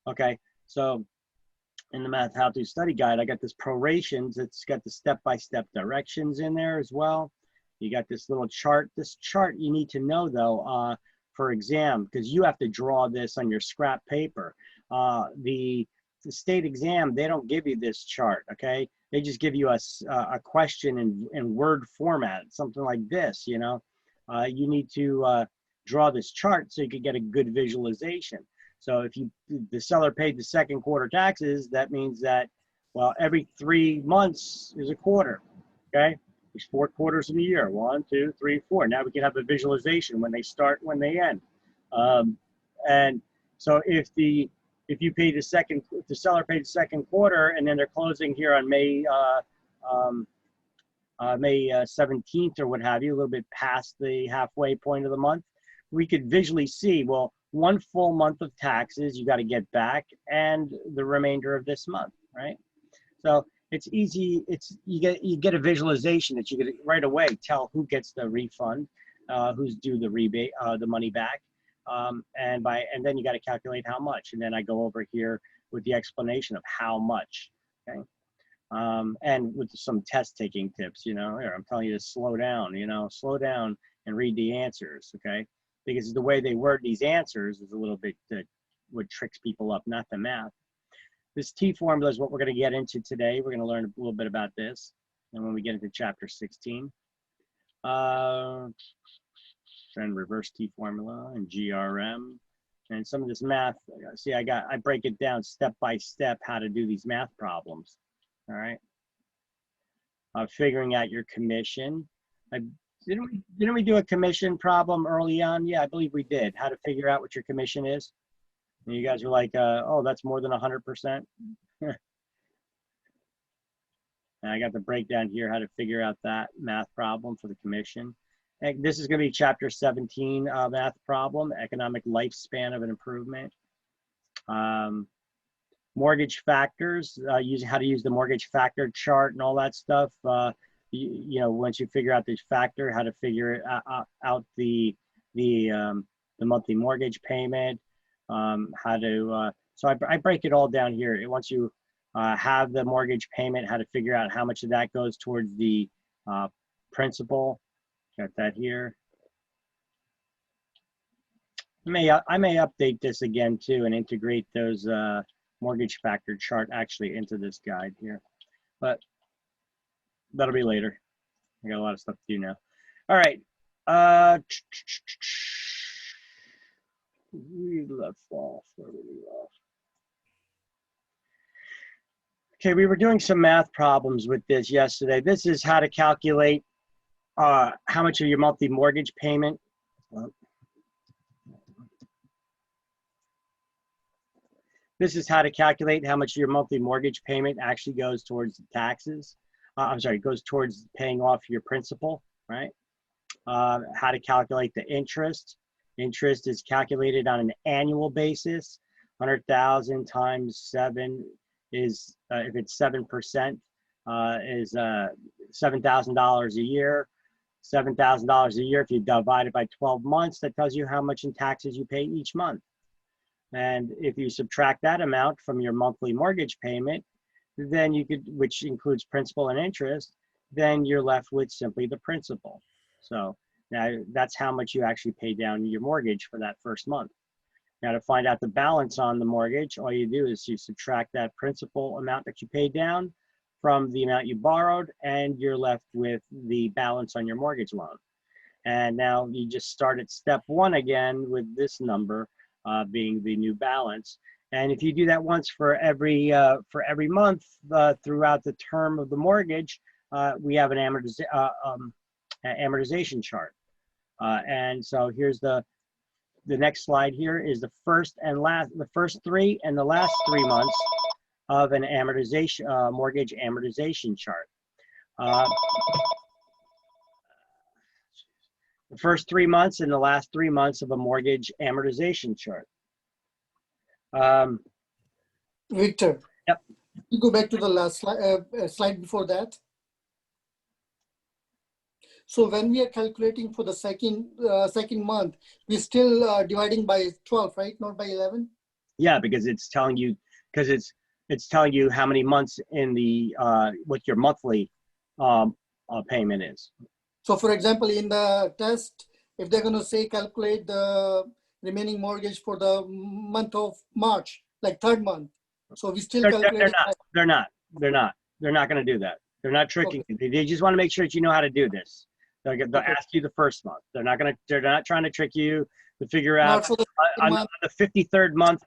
Okay, so in the Math How To Study Guide, I got this prorations. It's got the step-by-step directions in there as well. You got this little chart. This chart you need to know though for exam, because you have to draw this on your scrap paper. The state exam, they don't give you this chart, okay? They just give you a question in Word format, something like this, you know? You need to draw this chart so you can get a good visualization. So if the seller paid the second quarter taxes, that means that, well, every 3 months is a quarter, okay? There's 4 quarters in a year, 1, 2, 3, 4. Now we can have a visualization when they start, when they end. And so if you pay the second, if the seller paid the second quarter and then they're closing here on May 17th or what have you, a little bit past the halfway point of the month, we could visually see, well, 1 full month of taxes you got to get back and the remainder of this month, right? So it's easy. You get a visualization that you could right away tell who gets the refund, who's due the rebate, the money back, and then you got to calculate how much. And then I go over here with the explanation of how much, okay? And with some test taking tips, you know, here I'm telling you to slow down, you know, slow down and read the answers, okay? Because the way they word these answers is a little bit what tricks people up, not the math. This T formula is what we're going to get into today. We're going to learn a little bit about this. And when we get into chapter 16, and reverse T formula and GRM and some of this math. See, I break it down step by step how to do these math problems. All right. Figuring out your commission. Didn't we do a commission problem early on? Yeah, I believe we did. How to figure out what your commission is. And you guys were like, oh, that's more than 100%. And I got the breakdown here, how to figure out that math problem for the commission. And this is going to be chapter 17 math problem, economic lifespan of an improvement. Mortgage factors, using how to use the mortgage factor chart and all that stuff. You know, once you figure out this factor, how to figure out the monthly mortgage payment. How to so I break it all down here. Once you have the mortgage payment, how to figure out how much of that goes towards the principal. Got that here. I may update this again too and integrate those mortgage factor chart actually into this guide here, but that'll be later. I got a lot of stuff to do now. All right. We left off. Where did we leave off? Okay, we were doing some math problems with this yesterday. This is how to calculate how much of your monthly mortgage payment. This is how to calculate how much of your monthly mortgage payment actually goes towards the taxes. I'm sorry, goes towards paying off your principal, right? How to calculate the interest. Interest is calculated on an annual basis. 100,000 times 7 is, if it's 7%, is $7,000 a year. $7,000 a year, if you divide it by 12 months, that tells you how much in taxes you pay each month. And if you subtract that amount from your monthly mortgage payment, then you could, which includes principal and interest, then you're left with simply the principal. So now that's how much you actually pay down your mortgage for that first month. Now to find out the balance on the mortgage, all you do is you subtract that principal amount that you paid down from the amount you borrowed, and you're left with the balance on your mortgage loan. And now you just start at step 1 again with this number being the new balance. And if you do that once for every month throughout the term of the mortgage, we have an amortization chart. And so here's the next slide here is the first 3 and the last 3 months of an amortization mortgage amortization chart. The first 3 months and the last 3 months of a mortgage amortization chart. Victor, yep. You go back to the last slide before that. So when we are calculating for the second month, we're still dividing by 12, right? Not by 11? Yeah, because it's telling you, because it's telling you how many months in the what your monthly payment is. So for example, in the test, if they're going to say calculate the remaining mortgage for the month of March, like third month, so we still They're, calculate they're it. not. They're not. They're not. They're not going to do that. They're not tricking Okay. you. They just want to make sure that you know how to do this. They'll Okay. ask you the first month. They're not going to. They're not trying to trick you to figure out Not for the second on month. the 53rd month.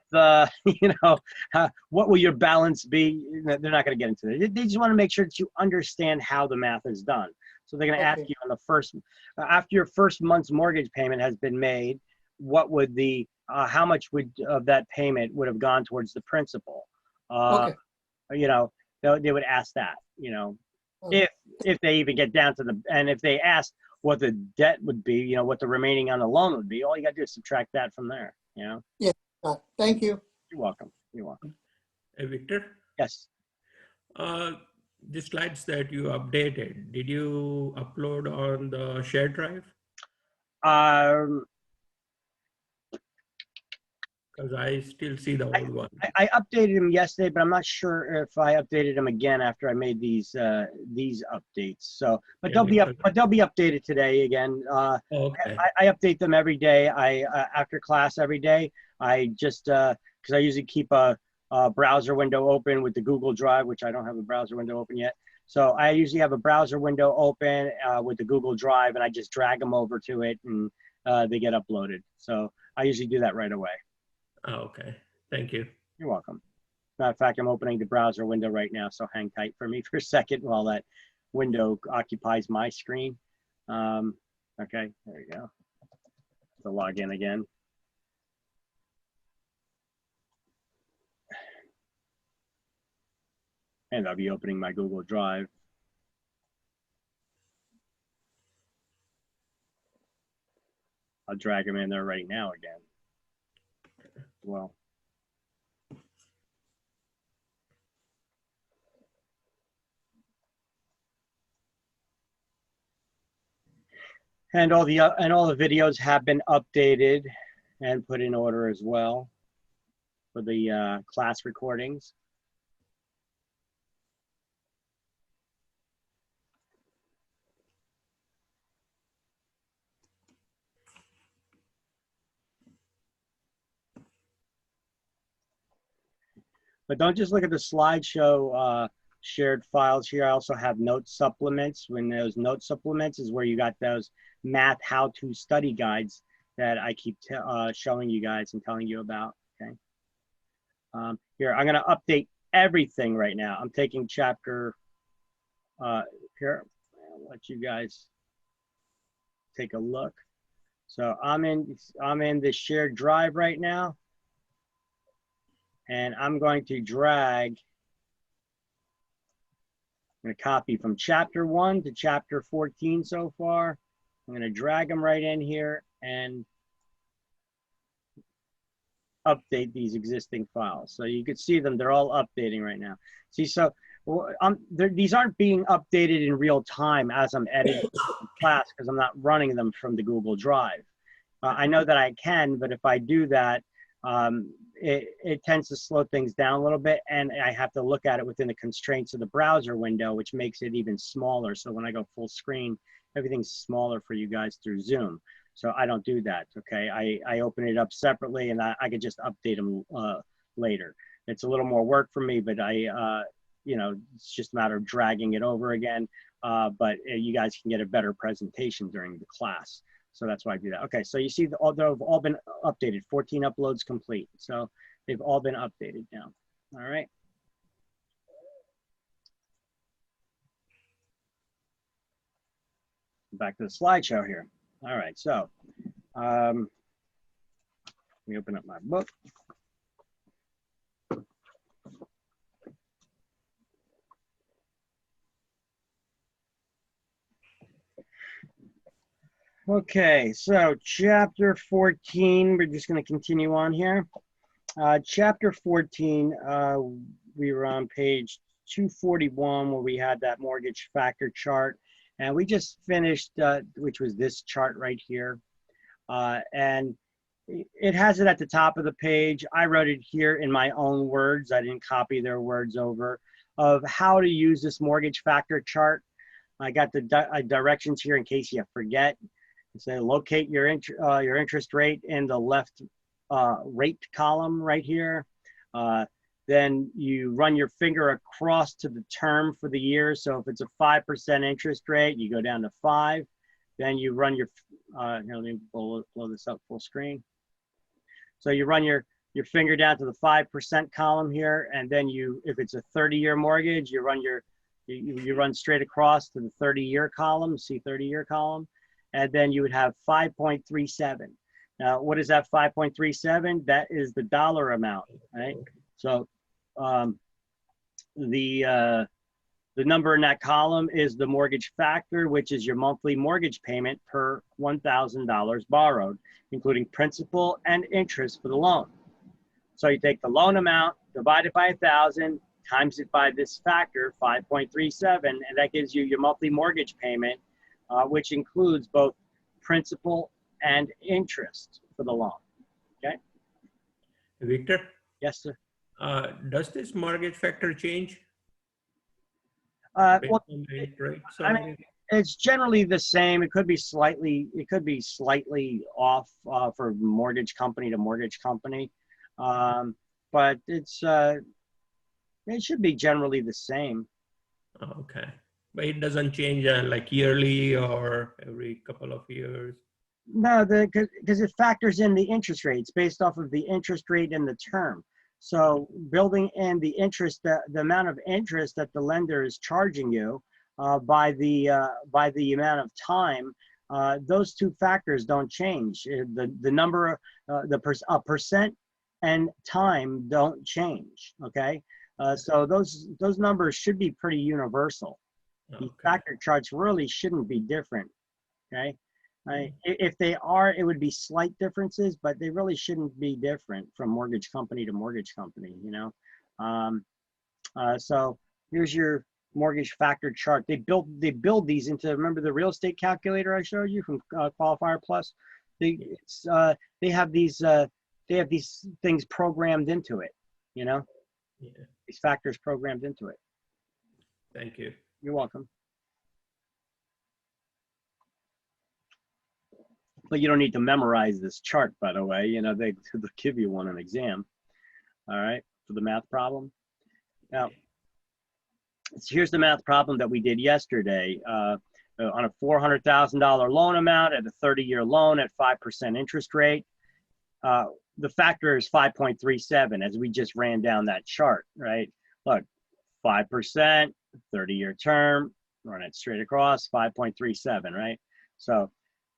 What will your balance be? They're not going to get into it. They just want to make sure that you understand how the math is done. So they're going to ask Okay. you on the first, after your first month's mortgage payment has been made, what would the how much would of that payment would have gone towards the principal? Okay. You know, they would ask that, Okay. if they even get down to and if they ask what the debt would be, what the remaining on the loan would be, all you got to do is subtract that from there. Yeah. Thank you. You're welcome. You're welcome. Victor, Yes. the slides that you updated, did you upload on the shared drive? Um, Because I still see the old one. I updated them yesterday, but I'm not sure if I updated them again after I made these updates. So, but Yeah, they'll be updated today again. Okay. I update them every day. After class every day. I just because I usually keep a browser window open with the Google Drive, which I don't have a browser window open yet. So I usually have a browser window open with the Google Drive, and I just drag them over to it, and they get uploaded. So I usually do that right away. Okay. Thank you. You're welcome. Matter of fact, I'm opening the browser window right now, so hang tight for me for a second while that window occupies my screen. Okay, there you go. So log in again. And I'll be opening my Google Drive. I'll drag them in there right now again. Well. And all the videos have been updated and put in order as well for the class recordings. But don't just look at the slideshow shared files here. I also have note supplements. When those note supplements is where you got those math how-to study guides that I keep showing you guys and telling you about, okay? Here, I'm gonna update everything right now. I'm taking chapter, here, I'll let you guys take a look. So I'm in the shared drive right now. And I'm going to drag, I'm going to copy from chapter 1 to chapter 14 so far. I'm going to drag them right in here and update these existing files. So you can see them, they're all updating right now. See, so these aren't being updated in real time as I'm editing the class because I'm not running them from the Google Drive. I know that I can, but if I do that, it tends to slow things down a little bit, and I have to look at it within the constraints of the browser window, which makes it even smaller. So when I go full screen, everything's smaller for you guys through Zoom. So I don't do that, okay? I open it up separately, and I could just update them later. It's a little more work for me, but it's just a matter of dragging it over again. But you guys can get a better presentation during the class. So that's why I do that. Okay, so you see they've all been updated, 14 uploads complete. So they've all been updated now, all right? Back to the slideshow here. All right, so let me open up my book. Okay, so chapter 14, we're just going to continue on here. Chapter 14, we were on page 241 where we had that mortgage factor chart. And we just finished, which was this chart right here. And it has it at the top of the page. I wrote it here in my own words. I didn't copy their words over, of how to use this mortgage factor chart. I got the directions here in case you forget. Say locate your interest rate in the left rate column right here. Then you run your finger across to the term for the year. So if it's a 5% interest rate, you go down to 5. Then you run your, here, let me blow this up full screen. So you run your finger down to the 5% column here, and then you, if it's a 30-year mortgage, you run you run straight across to the 30-year column, see 30-year column, and then you would have 5.37. Now, what is that 5.37? That is the dollar amount, right? So the number in that column is the mortgage factor, which is your monthly mortgage payment per $1,000 borrowed, including principal and interest for the loan. So you take the loan amount, divide it by 1,000, times it by this factor, 5.37, and that gives you your monthly mortgage payment, which includes both principal and interest for the loan. Okay? Victor? Yes, sir. Does this mortgage factor change? Well, Right. I mean, it's generally the same. It could be slightly off for mortgage company to mortgage company, but it should be generally the same. Okay, but it doesn't change like yearly or every couple of years. No, because it factors in the interest rates based off of the interest rate and the term. So building in the interest, the amount of interest that the lender is charging you by the amount of time, those two factors don't change. The number, percent and time don't change. Okay, so those numbers should be pretty universal. Okay. The factor charts really shouldn't be different. Okay. If they are, it would be slight differences, but they really shouldn't be different from mortgage company to mortgage company, you know? So here's your mortgage factor chart. They build these into, remember the real estate calculator I showed you from Qualifier Plus? They have these things programmed into it, you know? Yeah. These factors programmed into it. Thank you. You're welcome. But you don't need to memorize this chart, by the way. You know, they'll give you one on exam, all right, for the math problem. Now, so here's the math problem that we did yesterday. On a $400,000 loan amount at a 30-year loan at 5% interest rate, the factor is 5.37 as we just ran down that chart, right? Look, 5%, 30-year term, run it straight across, 5.37, right? So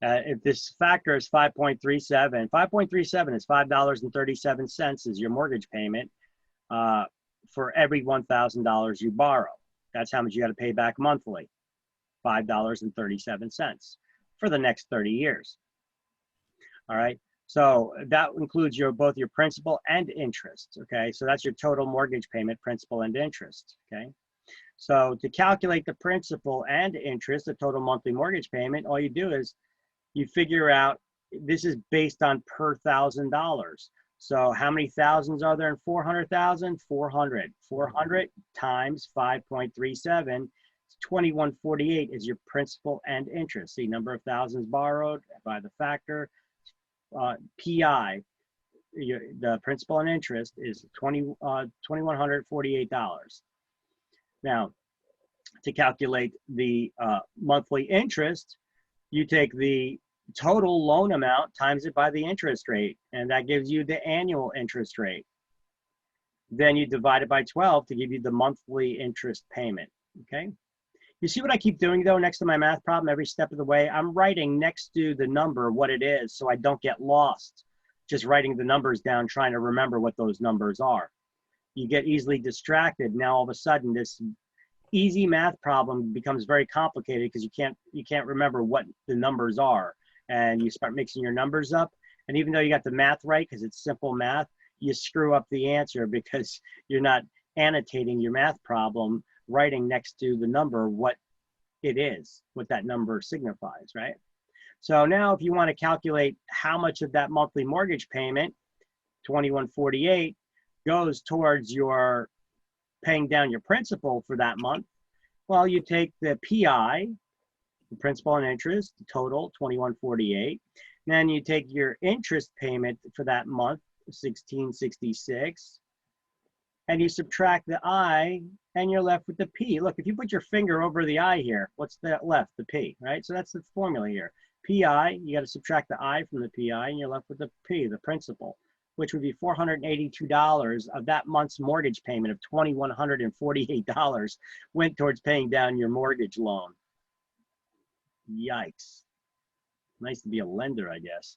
if this factor is 5.37, 5.37 is $5.37 is your mortgage payment for every $1,000 you borrow. That's how much you got to pay back monthly, $5.37 for the next 30 years. All right. So that includes both your principal and interest. Okay. So that's your total mortgage payment, principal and interest. Okay. So to calculate the principal and interest, the total monthly mortgage payment, all you do is you figure out, this is based on per $1,000. So how many thousands are there in 400,000? 400. 400 times 5.37, 2148 is your principal and interest. See, number of thousands borrowed by the factor. PI, the principal and interest is $2,148. Now, to calculate the monthly interest, you take the total loan amount times it by the interest rate, and that gives you the annual interest rate. Then you divide it by 12 to give you the monthly interest payment. Okay. You see what I keep doing though, next to my math problem, every step of the way, I'm writing next to the number what it is so I don't get lost just writing the numbers down, trying to remember what those numbers are. You get easily distracted. Now all of a sudden this easy math problem becomes very complicated because you can't remember what the numbers are, and you start mixing your numbers up. And even though you got the math right because it's simple math, you screw up the answer because you're not annotating your math problem, writing next to the number what it is, what that number signifies, right? So now if you want to calculate how much of that monthly mortgage payment, 2148, goes towards your paying down your principal for that month, well, you take the PI, the principal and interest, the total 2148. Then you take your interest payment for that month, 1666, and you subtract the I, and you're left with the P. Look, if you put your finger over the I here, what's that left? The P, right? So that's the formula here. PI, you got to subtract the I from the PI, and you're left with the P, the principal, which would be $482 of that month's mortgage payment of $2,148 went towards paying down your mortgage loan. Yikes. Nice to be a lender, I guess.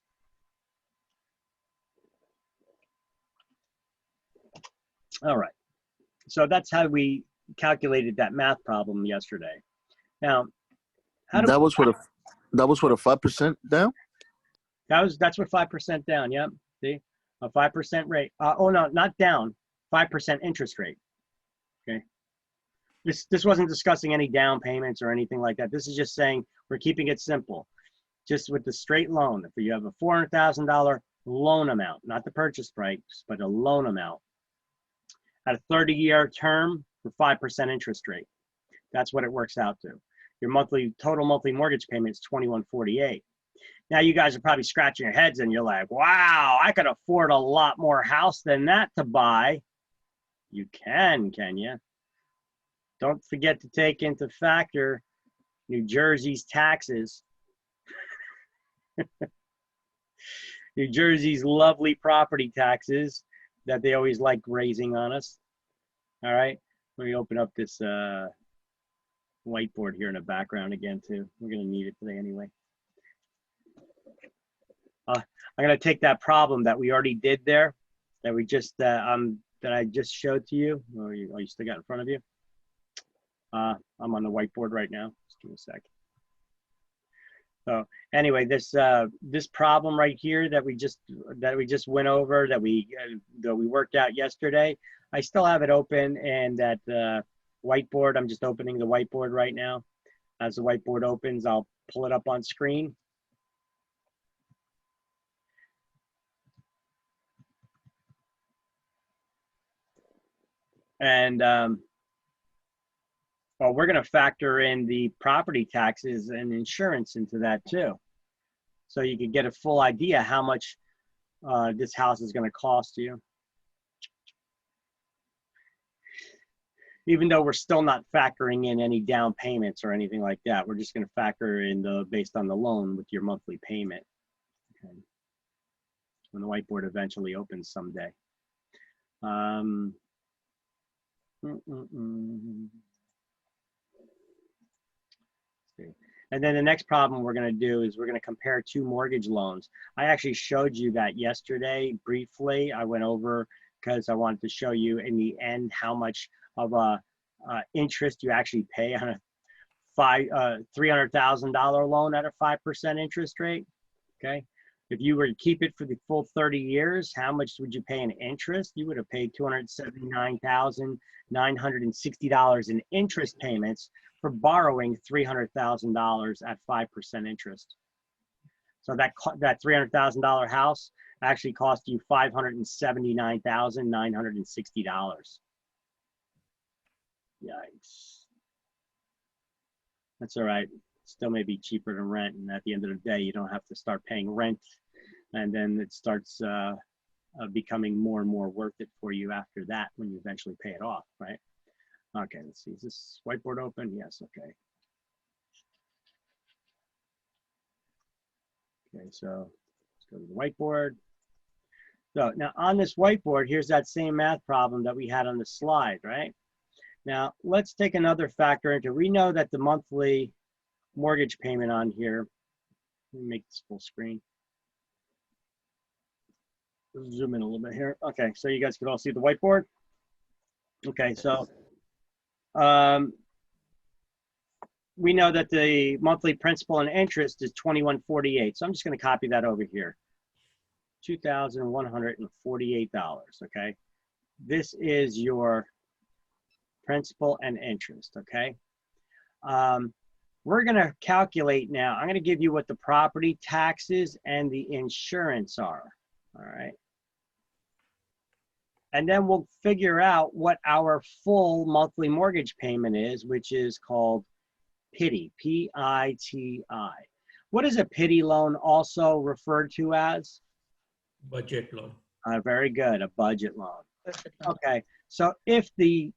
All right. So that's how we calculated that math problem yesterday. Now, how do That was what a 5% down. that's what 5% down. Yep. See, a 5% rate. Oh no, not down. 5% interest rate. Okay. This wasn't discussing any down payments or anything like that. This is just saying we're keeping it simple. Just with the straight loan. If you have a $400,000 loan amount, not the purchase price, but a loan amount, at a 30-year term for 5% interest rate. That's what it works out to. Your total monthly mortgage payment is $2,148. Now you guys are probably scratching your heads and you're like, wow, I could afford a lot more house than that to buy. You can you? Don't forget to take into factor New Jersey's taxes. New Jersey's lovely property taxes that they always like raising on us. All right, let me open up this whiteboard here in the background again too. We're gonna need it today anyway. I'm gonna take that problem that we already did there, that we just that I just showed to you. Oh, you still got in front of you? I'm on the whiteboard right now. Just give me a sec. So anyway, this problem right here that we just went over, that we worked out yesterday, I still have it open, and that whiteboard, I'm just opening the whiteboard right now. As the whiteboard opens, I'll pull it up on screen. And well, we're going to factor in the property taxes and insurance into that too. So you can get a full idea how much this house is going to cost you. Even though we're still not factoring in any down payments or anything like that, we're just going to factor in based on the loan with your monthly payment. Okay. When the whiteboard eventually opens someday. And then the next problem we're going to do is we're going to compare two mortgage loans. I actually showed you that yesterday briefly. I went over because I wanted to show you in the end how much of a interest you actually pay on a $300,000 loan at a 5% interest rate. Okay. If you were to keep it for the full 30 years, how much would you pay in interest? You would have paid $279,960 in interest payments for borrowing $300,000 at 5% interest. So that $300,000 house actually cost you $579,960. Yikes. That's all right. Still may be cheaper than rent, and at the end of the day, you don't have to start paying rent, and then it starts becoming more and more worth it for you after that when you eventually pay it off, right? Okay, let's see. Is this whiteboard open? Yes, okay. Okay, so let's go to the whiteboard. So now on this whiteboard, here's that same math problem that we had on the slide, right? Now let's take another factor into. We know that the monthly mortgage payment on here, let me make this full screen. Zoom in a little bit here. Okay, so you guys can all see the whiteboard. Okay, so we know that the monthly principal and interest is $2,148. So I'm just going to copy that over here. $2,148. Okay, this is your principal and interest. Okay. we're going to calculate now. I'm going to give you what the property taxes and the insurance are. All right. And then we'll figure out what our full monthly mortgage payment is, which is called PITI, P-I-T-I. What is a PITI loan also referred to as? Budget loan. Very good, a budget loan. Okay, so if the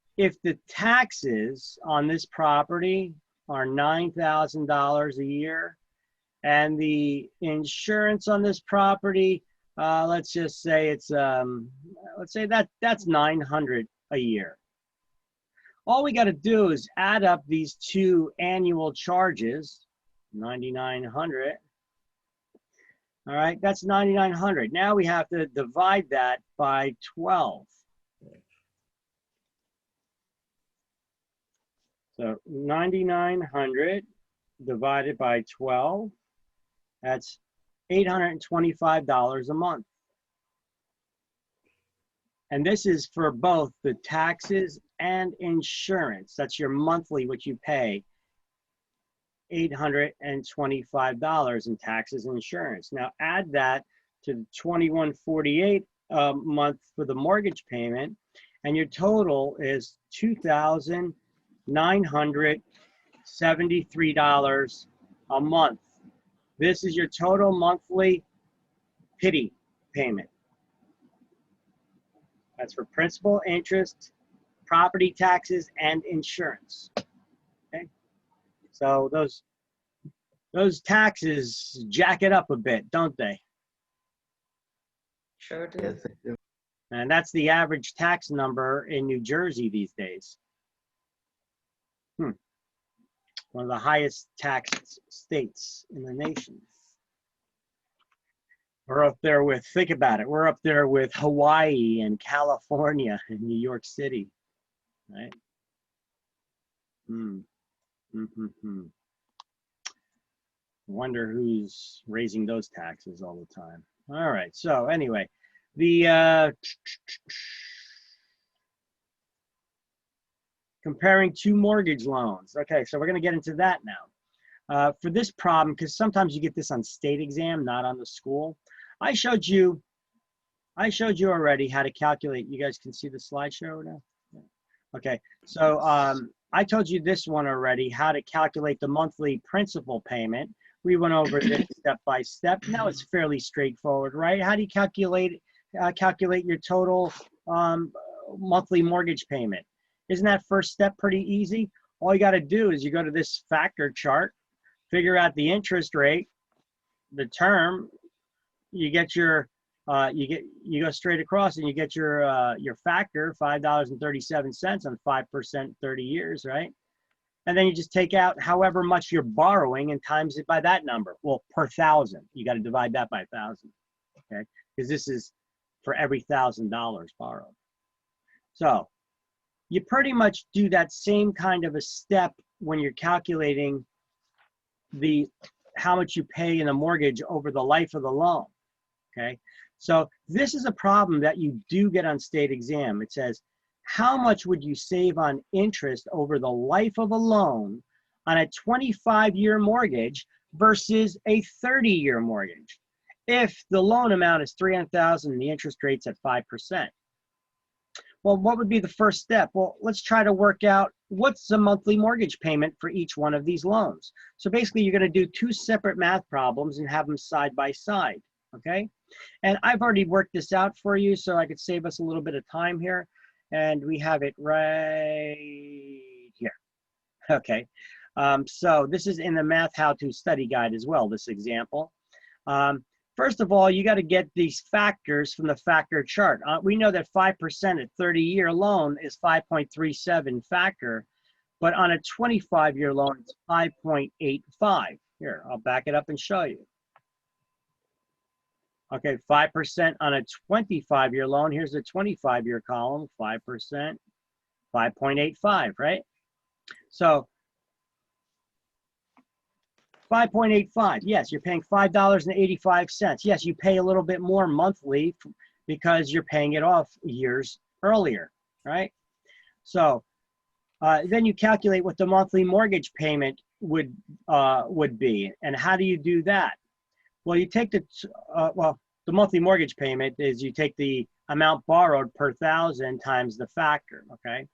taxes on this property are $9,000 a year, and the insurance on this property, let's just say it's let's say that's $900 a year. All we got to do is add up these two annual charges, $9,900. All right, that's $9,900. Now we have to divide that by 12. So 9,900 divided by 12, that's $825 a month. And this is for both the taxes and insurance. That's your monthly, what you pay, $825 in taxes and insurance. Now add that to the $2,148 a month for the mortgage payment, and your total is $2,973 a month. This is your total monthly PITI payment. That's for principal, interest, property taxes, and insurance. Okay, so those taxes jack it up a bit, don't they? Sure do. Yes, they do. And that's the average tax number in New Jersey these days. One of the highest taxed states in the nation. We're up there with, think about it, we're up there with Hawaii and California and New York City, right? Wonder who's raising those taxes all the time. All right, so anyway, the comparing two mortgage loans. Okay, so we're going to get into that now. For this problem, because sometimes you get this on state exam, not on the school. I showed you already how to calculate. You guys can see the slideshow now? Okay, so I told you this one already, how to calculate the monthly principal payment. We went over this step by step. Now it's fairly straightforward, right? How do you calculate your total monthly mortgage payment? Isn't that first step pretty easy? All you got to do is you go to this factor chart, figure out the interest rate, the term. You get your you go straight across and you get your factor, $5.37 on 5% 30 years, right? And then you just take out however much you're borrowing and times it by that number. Well, per thousand, you got to divide that by 1,000, okay? Because this is for every $1,000 borrowed. So you pretty much do that same kind of a step when you're calculating how much you pay in a mortgage over the life of the loan, okay? So this is a problem that you do get on state exam. It says, how much would you save on interest over the life of a loan on a 25-year mortgage versus a 30-year mortgage if the loan amount is $300,000 and the interest rate's at 5%? Well, what would be the first step? Well, let's try to work out what's the monthly mortgage payment for each one of these loans. So basically, you're going to do two separate math problems and have them side by side, okay? And I've already worked this out for you, so I could save us a little bit of time here. And we have it right here, okay? So this is in the Math How To Study Guide as well, this example. First of all, you got to get these factors from the factor chart. We know that 5% at 30-year loan is 5.37 factor, but on a 25-year loan, it's 5.85. Here, I'll back it up and show you. Okay, 5% on a 25-year loan. Here's the 25-year column, 5%, 5.85, right? So 5.85, yes, you're paying $5.85. Yes, you pay a little bit more monthly because you're paying it off years earlier, right? So then you calculate what the monthly mortgage payment would be. And how do you do that? Well, you take the monthly mortgage payment is you take the amount borrowed per thousand times the factor, okay?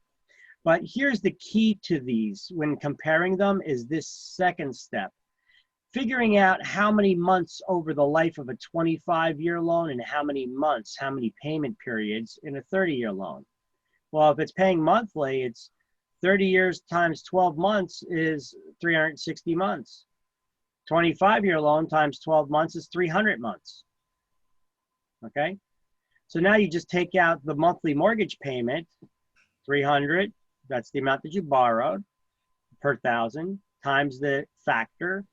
But here's the key to these when comparing them is this second step. Figuring out how many months over the life of a 25-year loan and how many months, how many payment periods in a 30-year loan. Well, if it's paying monthly, it's 30 years times 12 months is 360 months. 25-year loan times 12 months is 300 months. Okay? So now you just take out the monthly mortgage payment, 300, that's the amount that you borrowed per thousand, times the factor,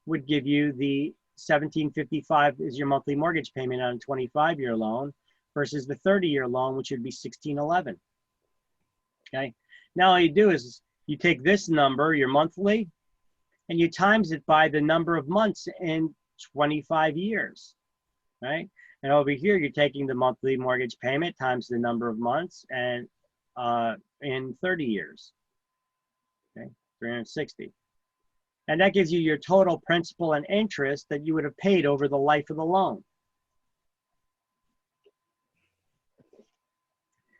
would give you the 1755 is your monthly mortgage payment on a 25-year loan versus the 30-year loan, which would be 1611. Okay. Now all you do is you take this number, your monthly, and you times it by the number of months in 25 years, right? And over here, you're taking the monthly mortgage payment times the number of months and in 30 years, okay, 360. And that gives you your total principal and interest that you would have paid over the life of the loan.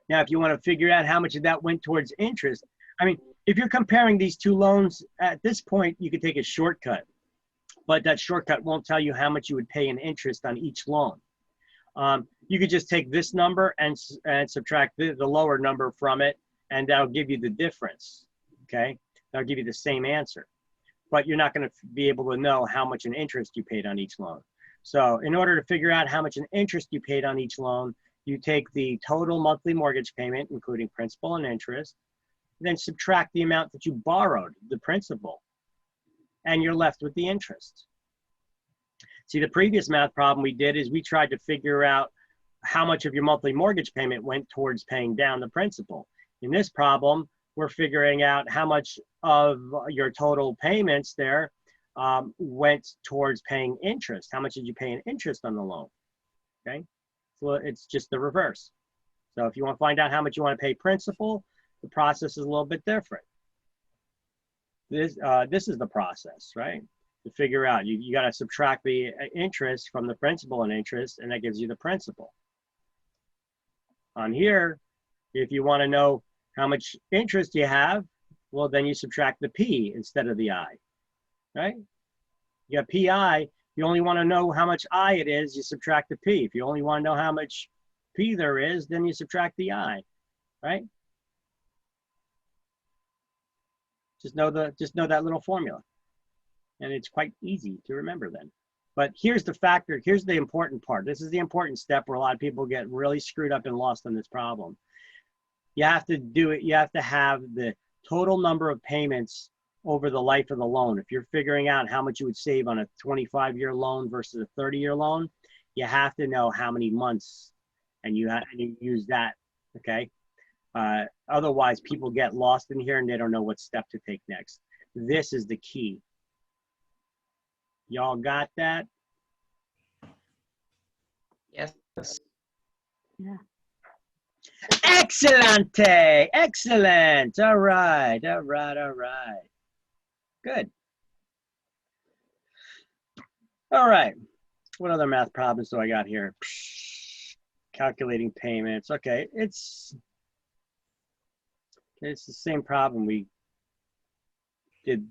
Now, if you want to figure out how much of that went towards interest, I mean, if you're comparing these two loans at this point, you could take a shortcut, but that shortcut won't tell you how much you would pay in interest on each loan. You could just take this number and subtract the lower number from it, and that'll give you the difference, okay? That'll give you the same answer. But you're not going to be able to know how much in interest you paid on each loan. So in order to figure out how much in interest you paid on each loan, you take the total monthly mortgage payment, including principal and interest, then subtract the amount that you borrowed, the principal, and you're left with the interest. See, the previous math problem we did is we tried to figure out how much of your monthly mortgage payment went towards paying down the principal. In this problem, we're figuring out how much of your total payments there went towards paying interest. How much did you pay in interest on the loan? Okay, so it's just the reverse. So if you want to find out how much you want to pay principal, the process is a little bit different. This is the process, right? To figure out, you got to subtract the interest from the principal and interest, and that gives you the principal. On here, if you want to know how much interest you have, well, then you subtract the P instead of the I, right? You got PI, you only want to know how much I it is, you subtract the P. If you only want to know how much P there is, then you subtract the I, right? Just know that little formula. And it's quite easy to remember then. But here's the factor, here's the important part. This is the important step where a lot of people get really screwed up and lost on this problem. You have to do it, you have to have the total number of payments over the life of the loan. If you're figuring out how much you would save on a 25-year loan versus a 30-year loan, you have to know how many months, and you use that, okay? Otherwise, people get lost in here and they don't know what step to take next. This is the key. Y'all got that? Yes. Yeah. Excellente, excellent. All right. Good. All right. What other math problems do I got here? Calculating payments. Okay, it's the same problem we did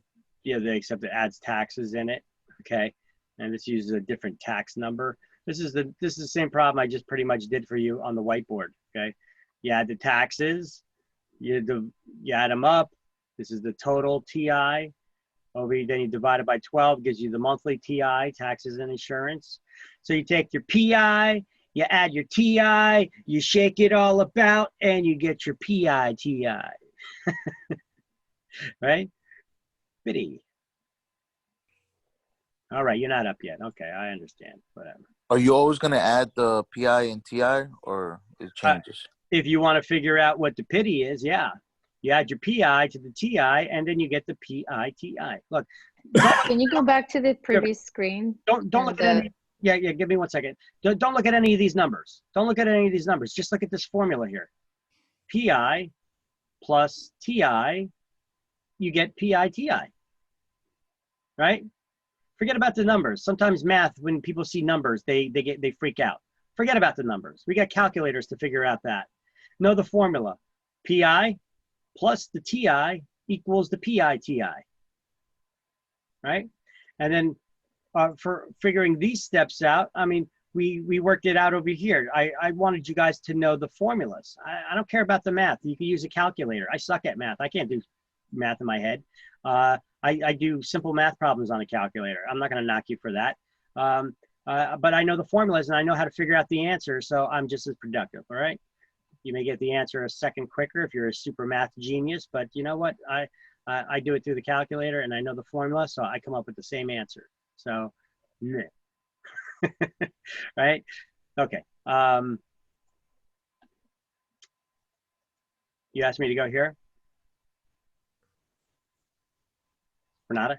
the other day, except it adds taxes in it. Okay, and this uses a different tax number. This is the same problem I just pretty much did for you on the whiteboard. Okay, you add the taxes, you add them up. This is the total TI. Then you divide it by 12, gives you the monthly TI, taxes and insurance. So you take your PI, you add your TI, you shake it all about, and you get your PI TI. Right? Bitty. All right, you're not up yet. Okay, I understand. Whatever. Are you always going to add the PI and TI, or it changes? If you want to figure out what the pity is, yeah. You add your PI to the TI, and then you get the PI TI. Look. Can you go back to the previous screen? Don't look at any. Yeah. Give me 1 second. Don't look at any of these numbers. Don't look at any of these numbers. Just look at this formula here. PI plus TI, you get PI TI. right? Forget about the numbers. Sometimes math, when people see numbers, they freak out. Forget about the numbers. We got calculators to figure out that. Know the formula. PI plus the TI equals the PITI, right? And then for figuring these steps out, I mean, we worked it out over here. I wanted you guys to know the formulas. I don't care about the math. You can use a calculator. I suck at math. I can't do math in my head. I do simple math problems on a calculator. I'm not going to knock you for that. But I know the formulas and I know how to figure out the answer, so I'm just as productive, all right? You may get the answer a second quicker if you're a super math genius, but you know what? I do it through the calculator and I know the formula, so I come up with the same answer. So, meh. Right? Okay. You asked me to go here? Renata?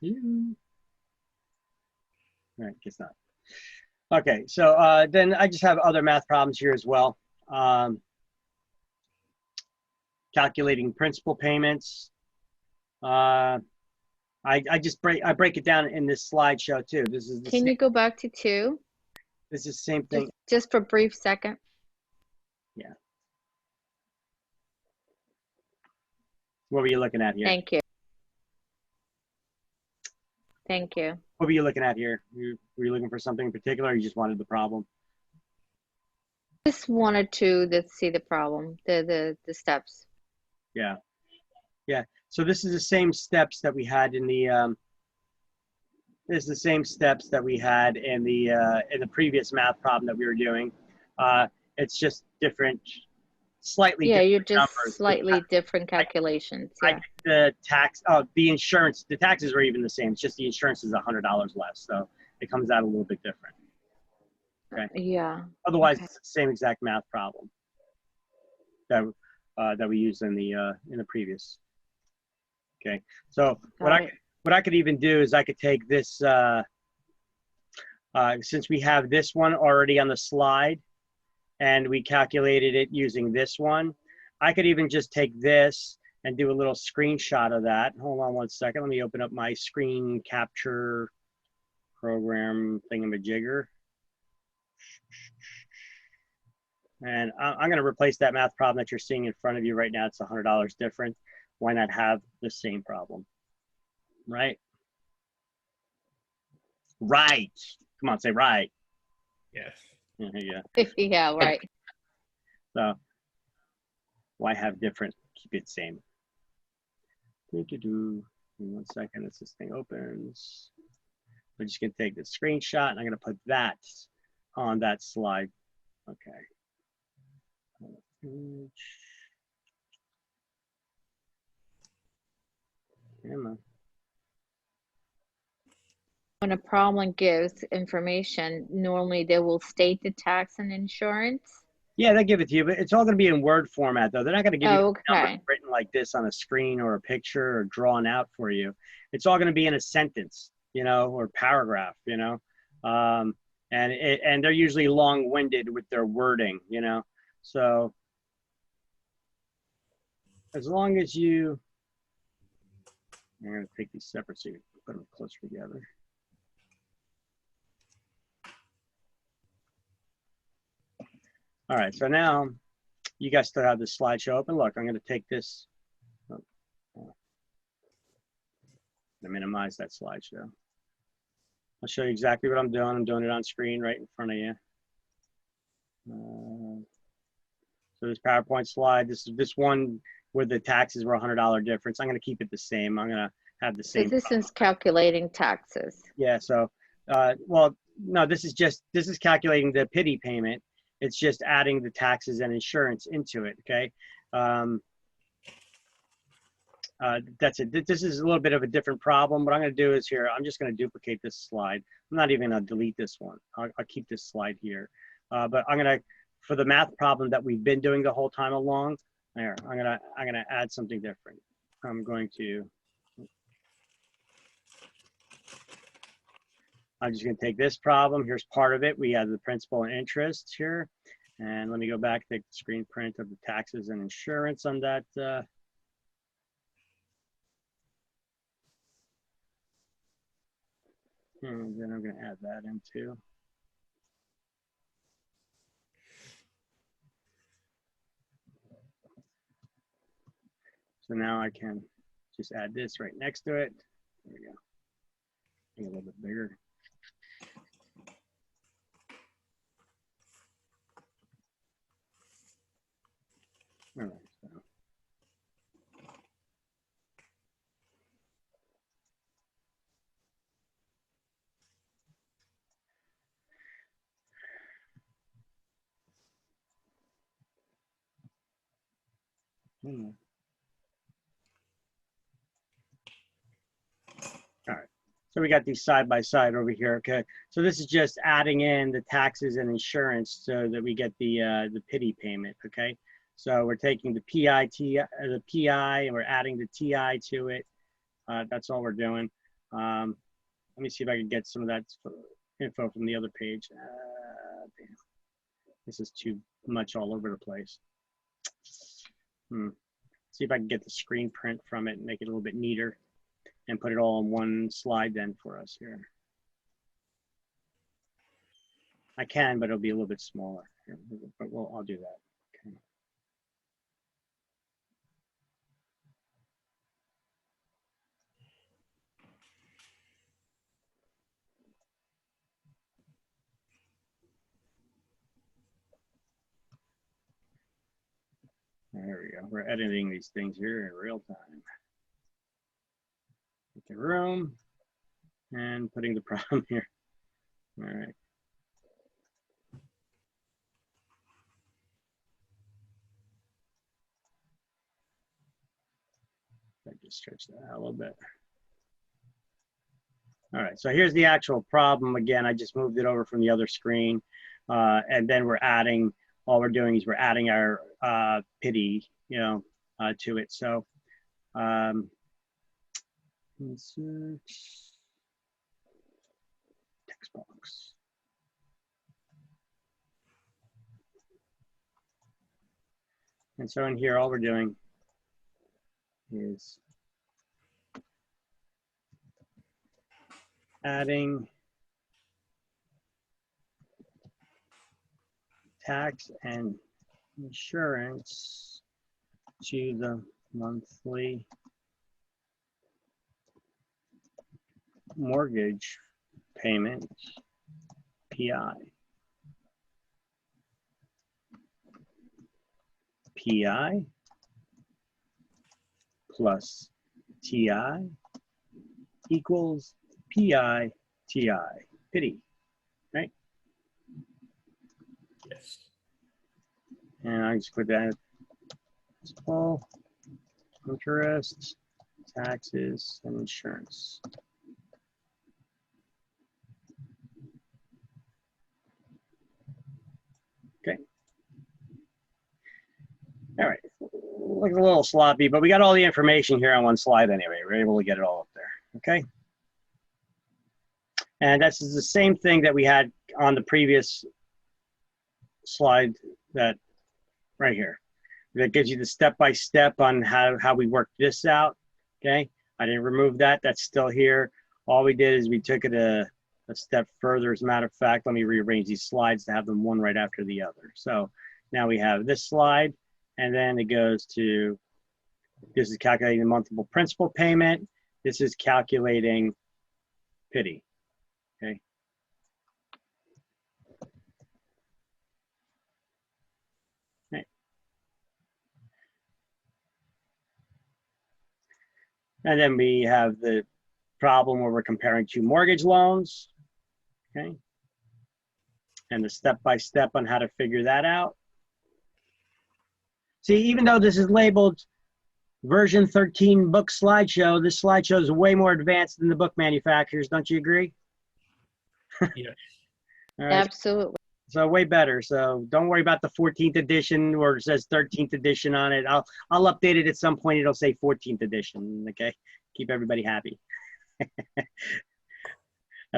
All right, guess not. Okay, so then I just have other math problems here as well. Calculating principal payments. I break it down in this slideshow too. This is the Can same, you go back to 2? this is the same thing. Just for a brief second. What were you looking at here? Thank you. Thank you. What were you looking at here? Were you looking for something in particular, or you just wanted the problem? Just wanted to see the problem, the steps. Yeah. Yeah. So this is the same steps that we had in the this is the same steps that we had in the previous math problem that we were doing. It's just different, slightly Yeah, different you're just numbers. slightly different calculations. Yeah. The tax, the insurance, the taxes were even the same. It's just the insurance is $100 less, so it comes out a little bit different. Okay. Yeah. Otherwise, Okay. it's the same exact math problem that that we used in the previous. Okay. So Got it. what I could even do is I could take this since we have this one already on the slide, and we calculated it using this one. I could even just take this and do a little screenshot of that. Hold on one second. Let me open up my screen capture program thingamajigger. And I'm going to replace that math problem that you're seeing in front of you right now. It's $100 different. Why not have the same problem? Right? Right. Come on, say right. Yes. Yeah. Yeah, right. So why have different? Keep it same. Give me 1 second as this thing opens. We're just gonna take the screenshot and I'm gonna put that on that slide. Okay. Come on. When a problem gives information, normally they will state the tax and insurance. Yeah, they give it to you, but it's all going to be in Word format, though. They're not going to give you Oh, numbers okay. written like this on a screen or a picture or drawn out for you. It's all going to be in a sentence, you know, or paragraph, you know. And they're usually long-winded with their wording, you know. So as long as you, I'm going to take these separate so you can put them closer together. All right, so now you guys still have this slideshow open. Look, I'm going to take this. Minimize that slideshow. I'll show you exactly what I'm doing. I'm doing it on screen right in front of you. So this PowerPoint slide, this one where the taxes were $100 difference. I'm going to keep it the same. I'm going to have the same. So this is calculating taxes. Yeah. So, well, no, this is calculating the PITI payment. It's just adding the taxes and insurance into it. Okay. That's it. This is a little bit of a different problem. What I'm going to do is here, I'm just going to duplicate this slide. I'm not even going to delete this one. I'll keep this slide here. But I'm going to, for the math problem that we've been doing the whole time along, there, I'm going to add something different. I'm just going to take this problem. Here's part of it. We have the principal and interest here. And let me go back, take the screen print of the taxes and insurance on that. And then I'm going to add that in too. So now I can just add this right next to it. There we go. Make it a little bit bigger. All right, so. All right, so we got these side by side over here. Okay, so this is just adding in the taxes and insurance so that we get the PITI payment. Okay, so we're taking the PI, and we're adding the TI to it. That's all we're doing. Let me see if I can get some of that info from the other page. Damn. This is too much all over the place. See if I can get the screen print from it and make it a little bit neater and put it all on one slide then for us here. I can, but it'll be a little bit smaller. But I'll do that. Okay. There we go. We're editing these things here in real time. Make a room and putting the problem here. All right. I just stretch that out a little bit. All right, so here's the actual problem. Again, I just moved it over from the other screen. And then we're adding, all we're doing is we're adding our PITI, to it. So insert text box. And so in here, all we're doing is adding tax and insurance to the monthly mortgage payment, PI. PI plus TI equals PI, TI, PITI, right? Yes. And I just put that all interest, taxes, and insurance. Okay. All right. Looks a little sloppy, but we got all the information here on one slide anyway. We're able to get it all up there. Okay. And this is the same thing that we had on the previous slide, that right here. That gives you the step-by-step on how we worked this out, okay? I didn't remove that, that's still here. All we did is we took it a step further. As a matter of fact, let me rearrange these slides to have them one right after the other. So now we have this slide, and then it goes to, this is calculating the monthly principal payment. This is calculating PITI, okay? And then we have the problem where we're comparing two mortgage loans, okay? And the step-by-step on how to figure that out. See, even though this is labeled version 13 book slideshow, this slideshow is way more advanced than the book manufacturers, don't you agree? Yes. All right. Absolutely. So way better. So don't worry about the 14th edition where it says 13th edition on it. I'll update it at some point. It'll say 14th edition. Okay, keep everybody happy.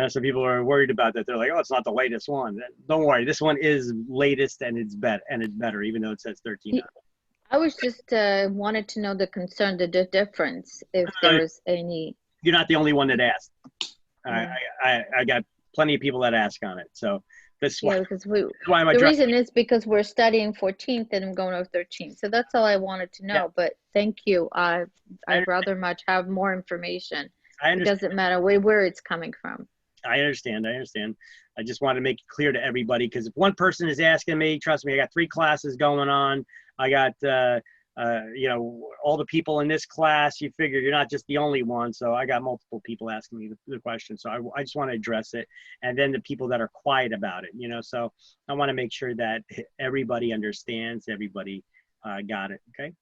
Some people are worried about that. They're like, "Oh, it's not the latest one." Don't worry. This one is latest and it's better, even though it says 13. I was just wanted to know the concern, the difference, if there's any. You're not the only one that asked. I got plenty of people that ask on it. So that's Yeah, why, because why I'm the addressing. reason is because we're studying 14th and I'm going over 13th. So that's all I wanted to know. Yeah. But thank you. I I'd rather much have more information. I It understand. doesn't matter where it's coming from. I understand. I just want to make it clear to everybody, because if one person is asking me, trust me, I got 3 classes going on. I got, you know, all the people in this class. You figure you're not just the only one. So I got multiple people asking me the question. So I just want to address it. And then the people that are quiet about it, you know, so I want to make sure that everybody understands, everybody got it. Okay.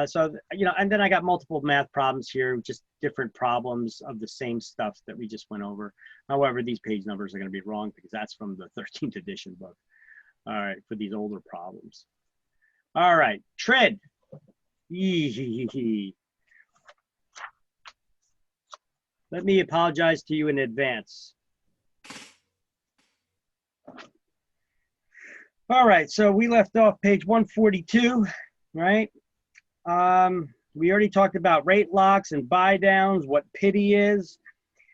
So, you know, and then I got multiple math problems here, just different problems of the same stuff that we just went over. However, these page numbers are going to be wrong because that's from the 13th edition book. All right, for these older problems. All right, TRID. Let me apologize to you in advance. All right, so we left off page 142, right? We already talked about rate locks and buy downs, what pity is.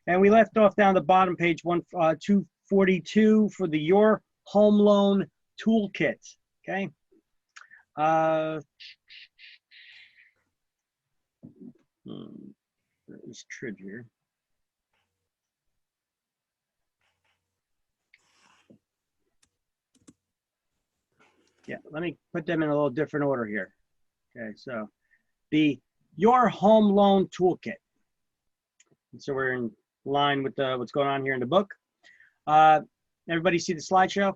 And we left off down the bottom page 242 for the Your Home Loan Toolkit, okay? There is TRID here. Yeah, let me put them in a little different order here. Okay, so the Your Home Loan Toolkit. So we're in line with what's going on here in the book. Everybody see the slideshow?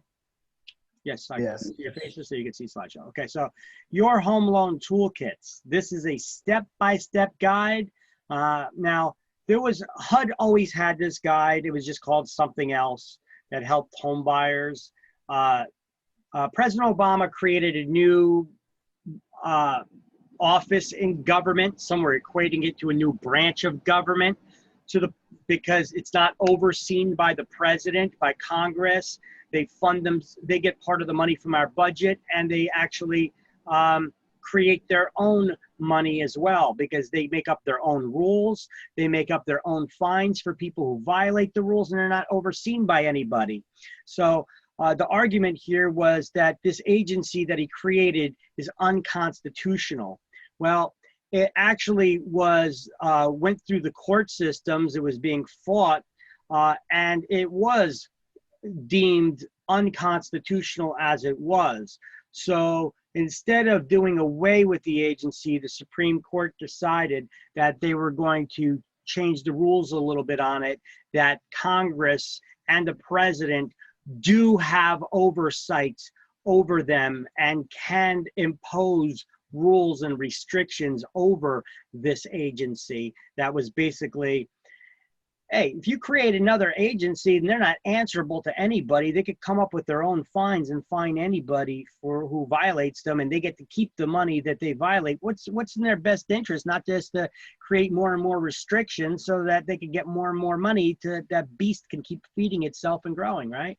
Yes, I can see your faces so you can see slideshow. Okay, so Your Home Loan Toolkits. This is a step-by-step guide. Now, HUD always had this guide. It was just called something else that helped home buyers. President Obama created a new office in government. Some were equating it to a new branch of government because it's not overseen by the president, by Congress. They fund them, they get part of the money from our budget, and they actually create their own money as well, because they make up their own rules. They make up their own fines for people who violate the rules, and they're not overseen by anybody. So the argument here was that this agency that he created is unconstitutional. Well, it actually was, went through the court systems. It was being fought, and it was deemed unconstitutional as it was. So instead of doing away with the agency, the Supreme Court decided that they were going to change the rules a little bit on it, that Congress and the president do have oversight over them and can impose rules and restrictions over this agency. That was basically, hey, if you create another agency and they're not answerable to anybody, they could come up with their own fines and fine anybody for who violates them, and they get to keep the money that they violate. What's in their best interest? Not just to create more and more restrictions so that they can get more and more money to that beast can keep feeding itself and growing, right?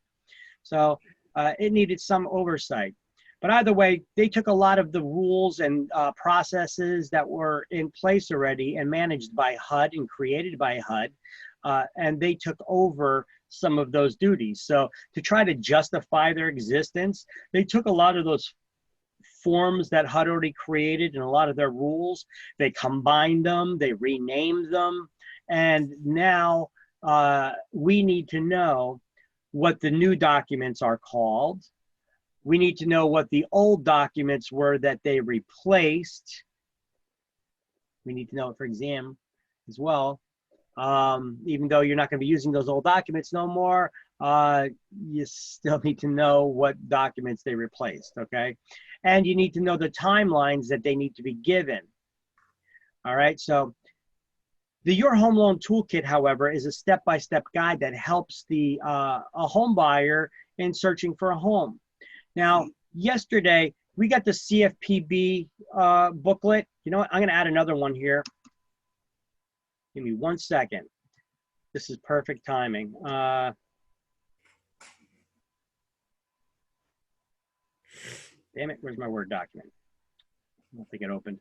So it needed some oversight. But either way, they took a lot of the rules and processes that were in place already and managed by HUD and created by HUD, and they took over some of those duties. So to try to justify their existence, they took a lot of those forms that HUD already created and a lot of their rules, they combined them, they renamed them, and now we need to know what the new documents are called. We need to know what the old documents were that they replaced. We need to know it for exam as well. Even though you're not going to be using those old documents no more, you still need to know what documents they replaced, okay? And you need to know the timelines that they need to be given. All right, so the Your Home Loan Toolkit, however, is a step-by-step guide that helps a home buyer in searching for a home. Now, yesterday, we got the CFPB booklet. You know what? I'm going to add another one here. Give me 1 second. This is perfect timing. Damn it, where's my Word document? I don't think it opened.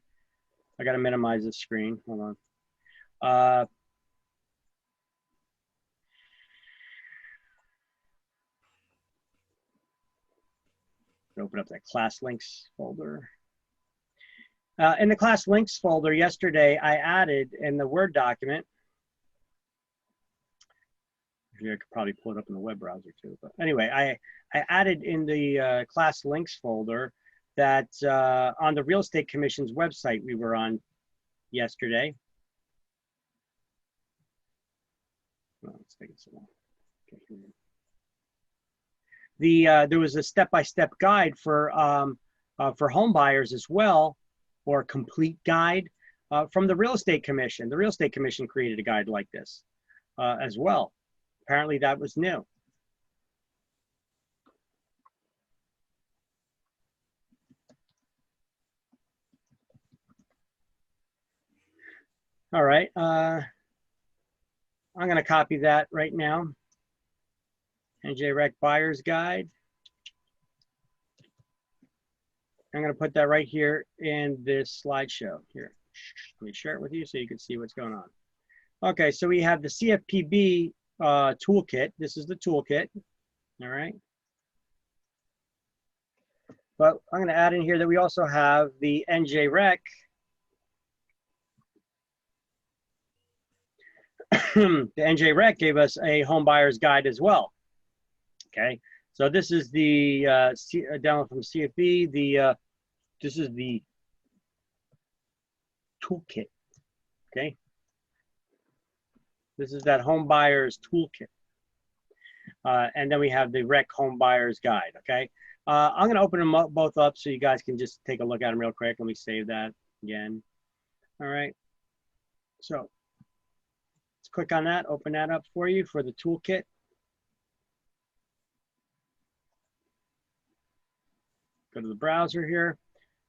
I got to minimize the screen. Hold on. Open up that class links folder. In the class links folder yesterday, I added in the Word document, I could probably pull it up in the web browser too, but anyway, I added in the class links folder that on the Real Estate Commission's website we were on yesterday. Oh, let's take it so long. Okay, here. There was a step-by-step guide for home buyers as well, or a complete guide from the Real Estate Commission. The Real Estate Commission created a guide like this as well. Apparently that was new. All right, I'm gonna copy that right now. NJREC Buyer's Guide. I'm gonna put that right here in this slideshow. Here, let me share it with you so you can see what's going on. Okay, so we have the CFPB toolkit. This is the toolkit, all right? But I'm gonna add in here that we also have the NJREC the NJREC gave us a home buyer's guide as well. Okay, so this is the download from CFB. This is the toolkit. Okay, this is that home buyer's toolkit, and then we have the REC home buyer's guide. Okay, I'm gonna open them up, both up so you guys can just take a look at them real quick. Let me save that again. All right, so let's click on that, open that up for you for the toolkit. Go to the browser here.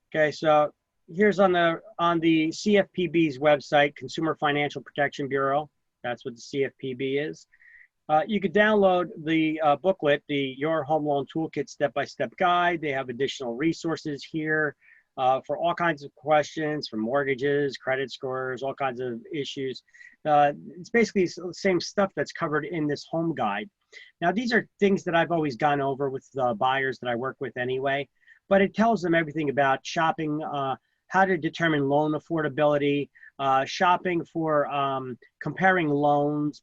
Okay, so here's on the CFPB's website, Consumer Financial Protection Bureau. That's what the CFPB is. You could download the booklet, the Your Home Loan Toolkit Step-by-Step Guide. They have additional resources here for all kinds of questions, from mortgages, credit scores, all kinds of issues. It's basically the same stuff that's covered in this home guide. Now, these are things that I've always gone over with the buyers that I work with anyway, but it tells them everything about shopping, how to determine loan affordability, shopping for comparing loans,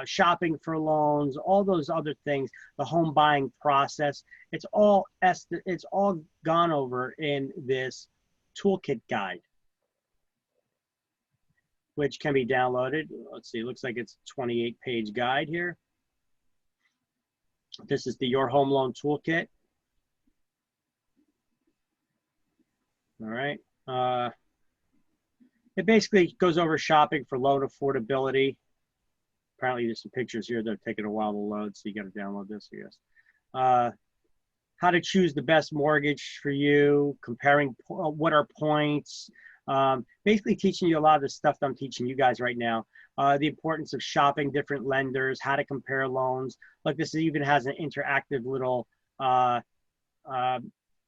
shopping for loans, all those other things, the home buying process. It's all gone over in this toolkit guide, which can be downloaded. Let's see, it looks like it's a 28-page guide here. This is the Your Home Loan Toolkit. All right. It basically goes over shopping for loan affordability. Apparently there's some pictures here that are taking a while to load, so you got to download this, I guess. How to choose the best mortgage for you, comparing what are points, basically teaching you a lot of the stuff that I'm teaching you guys right now. The importance of shopping different lenders, how to compare loans. Like this even has an interactive little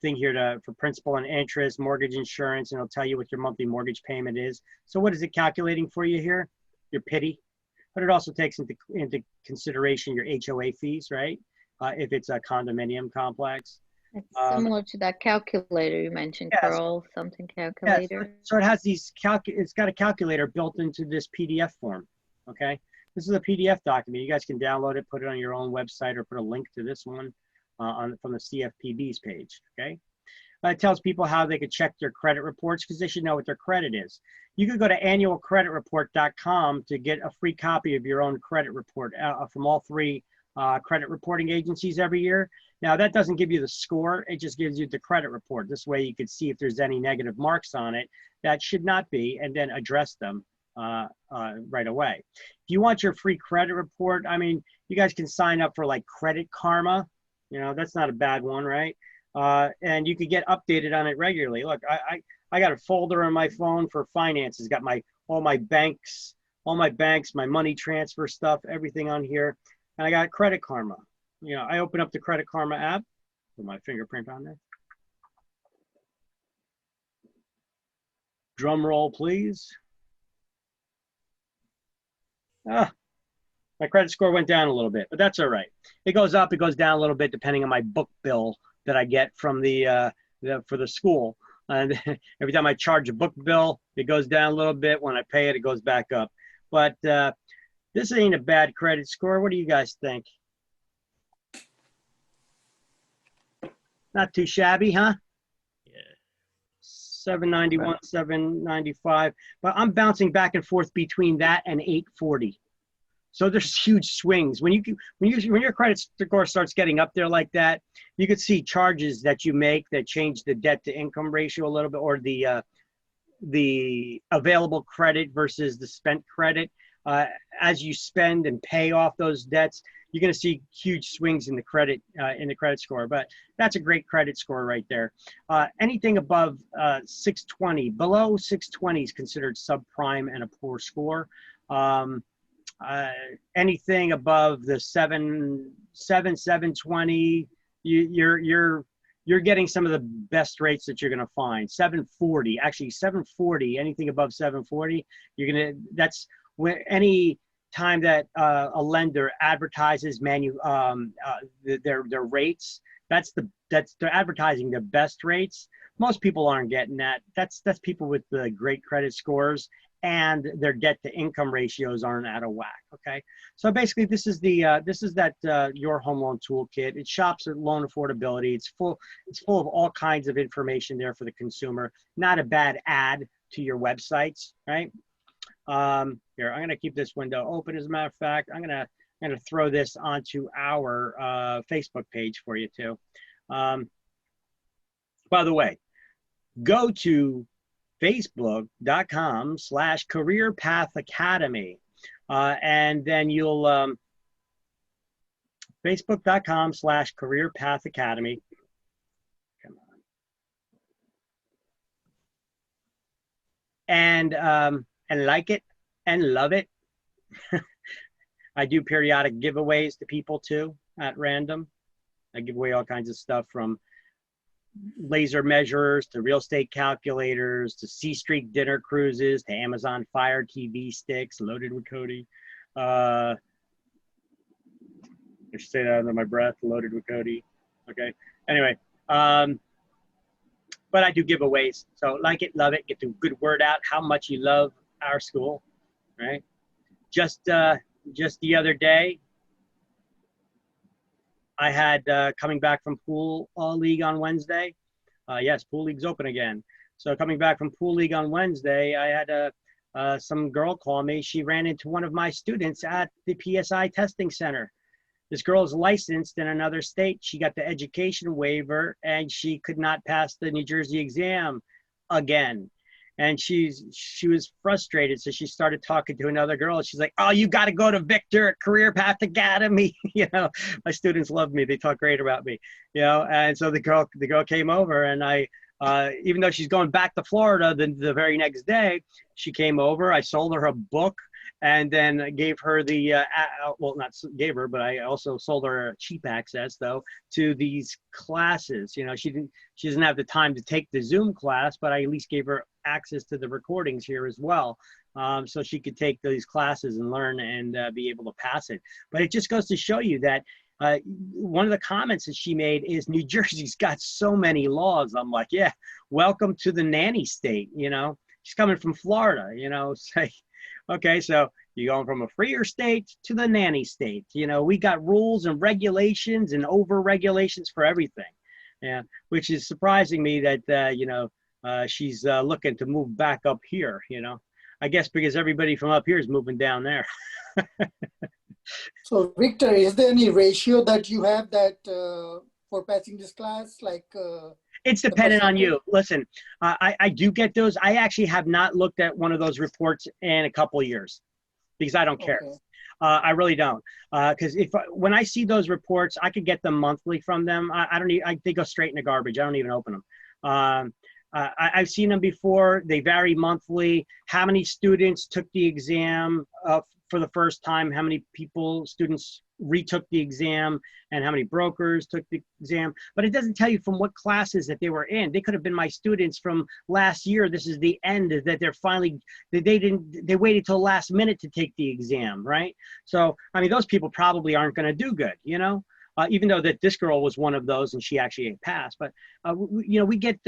thing here for principal and interest, mortgage insurance, and it'll tell you what your monthly mortgage payment is. So what is it calculating for you here? Your PITI. But it also takes into consideration your HOA fees, right? If it's a condominium complex. It's similar to that calculator you mentioned, yes. Carl, something calculator. Yeah, so it has these, it's got a calculator built into this PDF form, okay? This is a PDF document. You guys can download it, put it on your own website, or put a link to this one from the CFPB's page, okay? It tells people how they could check their credit reports because they should know what their credit is. You could go to annualcreditreport.com to get a free copy of your own credit report from all three credit reporting agencies every year. Now, that doesn't give you the score. It just gives you the credit report. This way you could see if there's any negative marks on it that should not be, and then address them right away. If you want your free credit report, I mean, you guys can sign up for like Credit Karma. You know, that's not a bad one, right? And you could get updated on it regularly. Look, I got a folder on my phone for finances. Got all my banks, my money transfer stuff, everything on here. And I got Credit Karma. You know, I open up the Credit Karma app, put my fingerprint on there. Drum roll, please. My credit score went down a little bit, but that's all right. It goes up, it goes down a little bit depending on my book bill that I get from for the school. And every time I charge a book bill, it goes down a little bit. When I pay it, it goes back up. But this ain't a bad credit score. What do you guys think? Not too shabby, huh? Yeah. 791, 795. But I'm bouncing back and forth between that and 840. So there's huge swings. When your credit score starts getting up there like that, you could see charges that you make that change the debt to income ratio a little bit, or the available credit versus the spent credit. As you spend and pay off those debts, you're going to see huge swings in the credit score. But that's a great credit score right there. Anything above 620, below 620 is considered subprime and a poor score. Anything above the 720, you're getting some of the best rates that you're going to find. 740, actually 740, anything above 740, that's when any time that a lender advertises their rates, they're advertising their best rates. Most people aren't getting that. That's people with the great credit scores, and their debt to income ratios aren't out of whack. Okay, so basically this is that Your Home Loan Toolkit. It shops at loan affordability. It's full of all kinds of information there for the consumer. Not a bad add to your websites, right? Here, I'm gonna keep this window open. As a matter of fact, I'm gonna throw this onto our Facebook page for you too. By the way, go to facebook.com/Career Path Academy. And then you'll, facebook.com/Career Path Academy. Come on. And like it and love it. I do periodic giveaways to people too at random. I give away all kinds of stuff from laser measurers to real estate calculators to C Street dinner cruises to Amazon Fire TV sticks loaded with Kodi. I should say that under my breath, loaded with Kodi. Okay. Anyway, but I do giveaways. So like it, love it, get the good word out how much you love our school, right? Just the other day, I had coming back from Pool League on Wednesday. Yes, Pool League's open again. So coming back from Pool League on Wednesday, I had some girl call me. She ran into one of my students at the PSI testing center. This girl is licensed in another state. She got the education waiver and she could not pass the New Jersey exam again. And she was frustrated, so she started talking to another girl. She's like, "Oh, you got to go to Victor at Career Path Academy." You know, my students love me; they talk great about me. You know, and so the girl came over, and I, even though she's going back to Florida the very next day, she came over. I sold her a book, and then gave her the well, not gave her, but I also sold her cheap access though to these classes. You know, she doesn't have the time to take the Zoom class, but I at least gave her access to the recordings here as well, so she could take these classes and learn and be able to pass it. But it just goes to show you that one of the comments that she made is New Jersey's got so many laws. I'm like, yeah, welcome to the nanny state. You know, she's coming from Florida. You know, it's like, okay, so you're going from a freer state to the nanny state. You know, we got rules and regulations and over regulations for everything. Yeah, which is surprising me that you know. She's looking to move back up here, you know, I guess because everybody from up here is moving down there. So, Victor, is there any ratio that you have that for passing this class? Like, it's dependent on you. Listen, I do get those. I actually have not looked at one of those reports in a couple of years because I don't care. Okay. I really don't, because when I see those reports, I could get them monthly from them. They go straight in the garbage. I don't even open them. I've seen them before. They vary monthly. How many students took the exam for the first time? How many students retook the exam? And how many brokers took the exam? But it doesn't tell you from what classes that they were in. They could have been my students from last year. This is the end that they waited till last minute to take the exam, right? So, I mean, those people probably aren't going to do good, you know? even though that this girl was one of those and she actually passed. But we get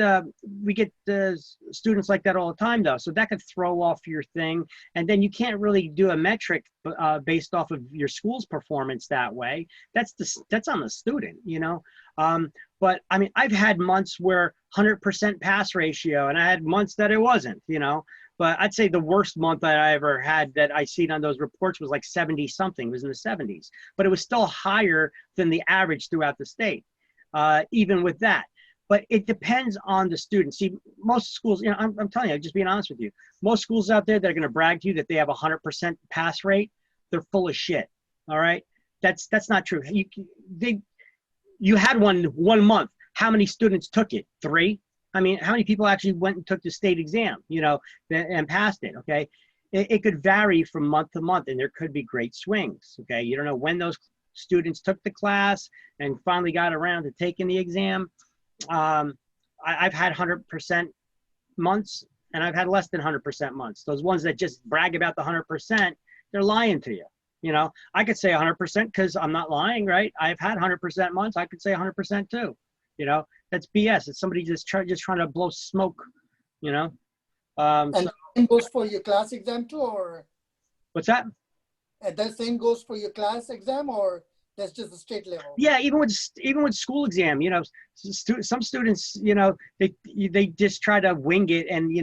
students like that all the time though, so that could throw off your thing, and then you can't really do a metric based off of your school's performance that way. That's on the student, but I mean, I've had months where 100% pass ratio, and I had months that it wasn't, but I'd say the worst month that I ever had that I seen on those reports was like 70 something. It was in the 70s, but it was still higher than the average throughout the state, even with that. But it depends on the student. See, most schools, I'm telling you, just being honest with you, most schools out there that are going to brag to you that they have 100% pass rate, they're full of shit. All right. That's not true. You had one month. How many students took it? 3? I mean, how many people actually went and took the state exam, and passed it, okay? It could vary from month to month, and there could be great swings, okay? You don't know when those students took the class and finally got around to taking the exam. I've had 100% months, and I've had less than 100% months. Those ones that just brag about the 100%, they're lying to you. I could say 100% because I'm not lying, right? I've had 100% months. I could say 100% too. That's BS. It's somebody just trying to blow smoke. And the same goes for your class exam too, or what's that? And that same goes for your class exam, or that's just the state level? Yeah, even with school exam, some students, they just try to wing it, and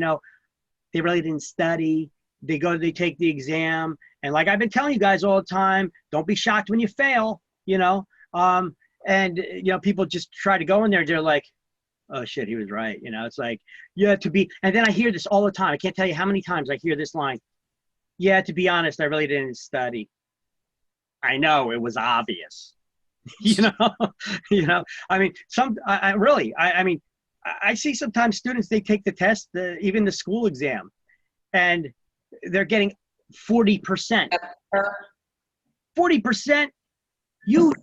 they really didn't study. They take the exam, and like I've been telling you guys all the time, don't be shocked when you fail. And people just try to go in there. They're like, oh shit, he was right. It's like, yeah, and then I hear this all the time. I can't tell you how many times I hear this line. Yeah, to be honest, I really didn't study. I know, it was obvious. I mean, I see sometimes students, they take the test, even the school exam, and they're getting 40%. 40%. You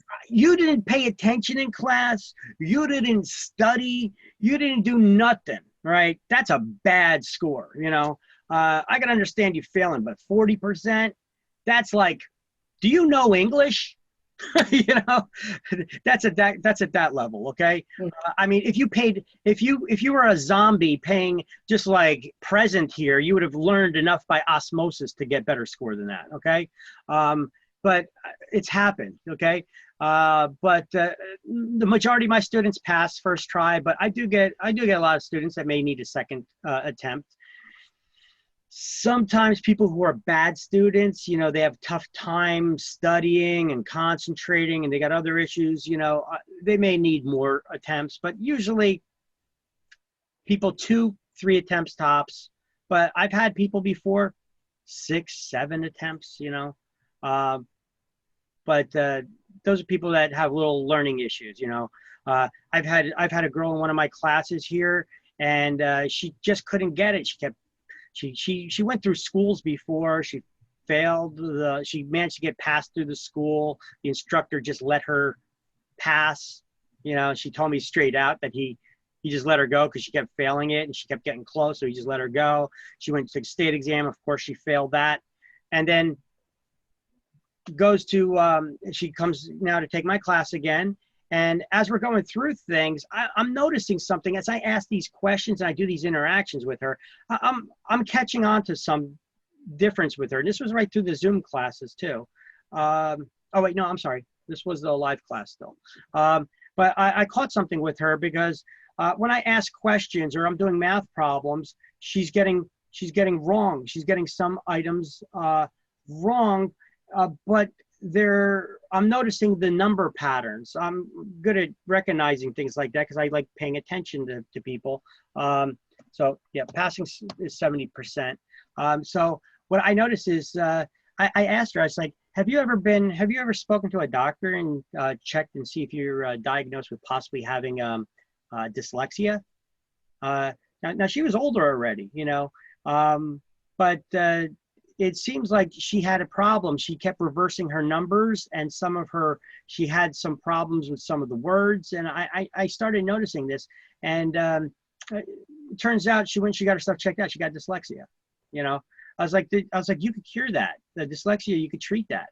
didn't pay attention in class. You didn't study. You didn't do nothing, right? That's a bad score, I can understand you failing, but 40%, that's like, do you know English? That's at that level, okay? I mean, if you were a zombie paying just like present here, you would have learned enough by osmosis to get better score than that, okay? But it's happened, okay? But the majority of my students pass first try, but I do get a lot of students that may need a second attempt. Sometimes people who are bad students, they have tough time studying and concentrating, and they got other issues, they may need more attempts, but usually people 2-3 attempts tops. But I've had people before 6-7 attempts, but those are people that have little learning issues, I've had a girl in one of my classes here, and she just couldn't get it. She went through schools before. She failed. She managed to get passed through the school. The instructor just let her pass. She told me straight out that he just let her go because she kept failing it, and she kept getting close, so he just let her go. She went to the state exam. Of course, she failed that. And then she comes now to take my class again. And as we're going through things, I'm noticing something as I ask these questions and I do these interactions with her. I'm catching on to some difference with her. And this was right through the Zoom classes too. Oh wait, no, I'm sorry. This was the live class still. But I caught something with her because when I ask questions or I'm doing math problems, she's getting wrong. She's getting some items wrong, but I'm noticing the number patterns. I'm good at recognizing things like that because I like paying attention to people. So yeah, passing is 70%. So what I noticed is I asked her, I was like, have you ever spoken to a doctor and checked and see if you're diagnosed with possibly having dyslexia? Now she was older already, but it seems like she had a problem. She kept reversing her numbers, and she had some problems with some of the words. And I started noticing this, and it turns out when she got her stuff checked out, she got dyslexia. I was like, you could cure that. The dyslexia, you could treat that.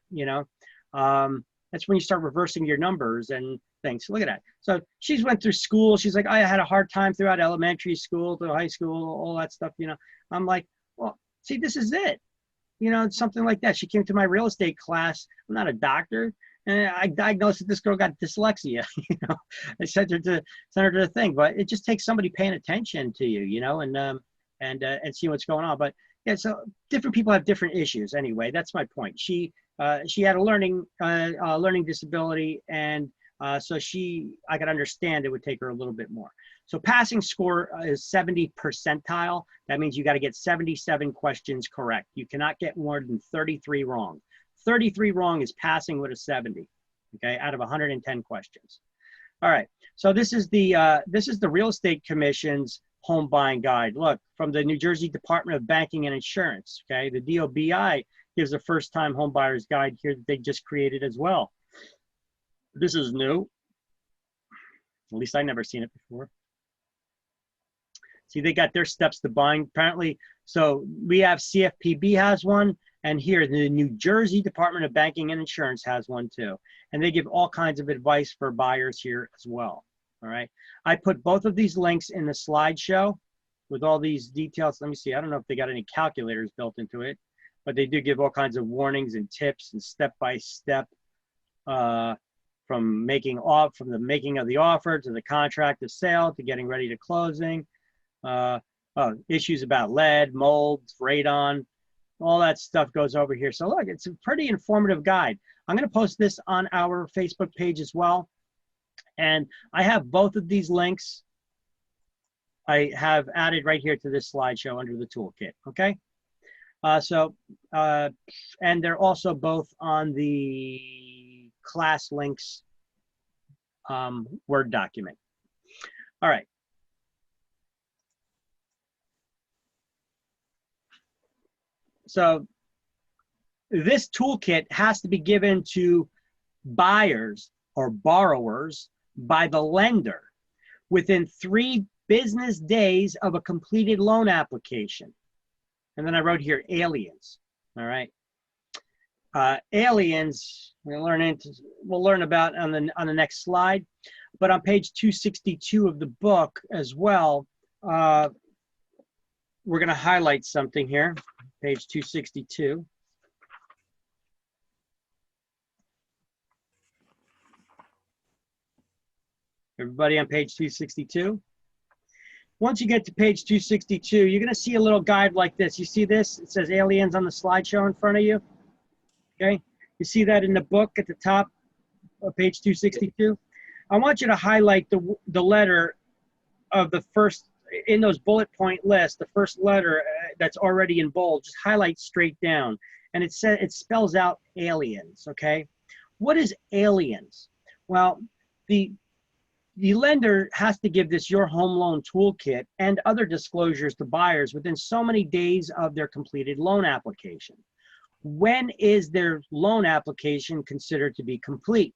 That's when you start reversing your numbers and things. Look at that. So she's went through school. She's like, I had a hard time throughout elementary school to high school, all that stuff, you know. I'm like, well, see, this is it. You know, something like that. She came to my real estate class. I'm not a doctor. And I diagnosed that this girl got dyslexia. You know, I sent her to the thing, but it just takes somebody paying attention to you, you know, and see what's going on. But yeah, so different people have different issues. Anyway, that's my point. She had a learning disability, and so I could understand it would take her a little bit more. So passing score is 70 percentile. That means you got to get 77 questions correct. You cannot get more than 33 wrong. 33 wrong is passing with a 70, okay, out of 110 questions. All right, so this is the Real Estate Commission's home buying guide. Look, from the New Jersey Department of Banking and Insurance, okay? The DOBI gives a first-time home buyer's guide here that they just created as well. This is new. At least I never seen it before. See, they got their steps to buying, apparently. So we have CFPB has one, and here the New Jersey Department of Banking and Insurance has one too. And they give all kinds of advice for buyers here as well, all right? I put both of these links in the slideshow with all these details. Let me see, I don't know if they got any calculators built into it, but they do give all kinds of warnings and tips and step-by-step from the making of the offer to the contract of sale to getting ready to closing. Issues about lead, mold, radon, all that stuff goes over here. So look, it's a pretty informative guide. I'm going to post this on our Facebook page as well. And I have both of these links. I have added right here to this slideshow under the toolkit, okay? And they're also both on the class links Word document. All right. So this toolkit has to be given to buyers or borrowers by the lender within 3 business days of a completed loan application. And then I wrote here aliens, all right? Aliens, we'll learn about on the next slide, but on page 262 of the book as well, we're going to highlight something here, page 262. Everybody on page 262? Once you get to page 262, you're going to see a little guide like this. You see this? It says aliens on the slideshow in front of you. Okay? You see that in the book at the top of page 262? I want you to highlight the letter of the first, in those bullet point lists, the first letter that's already in bold, just highlight straight down. And it spells out aliens, okay? What is aliens? Well, the lender has to give this Your Home Loan Toolkit and other disclosures to buyers within so many days of their completed loan application. When is their loan application considered to be complete?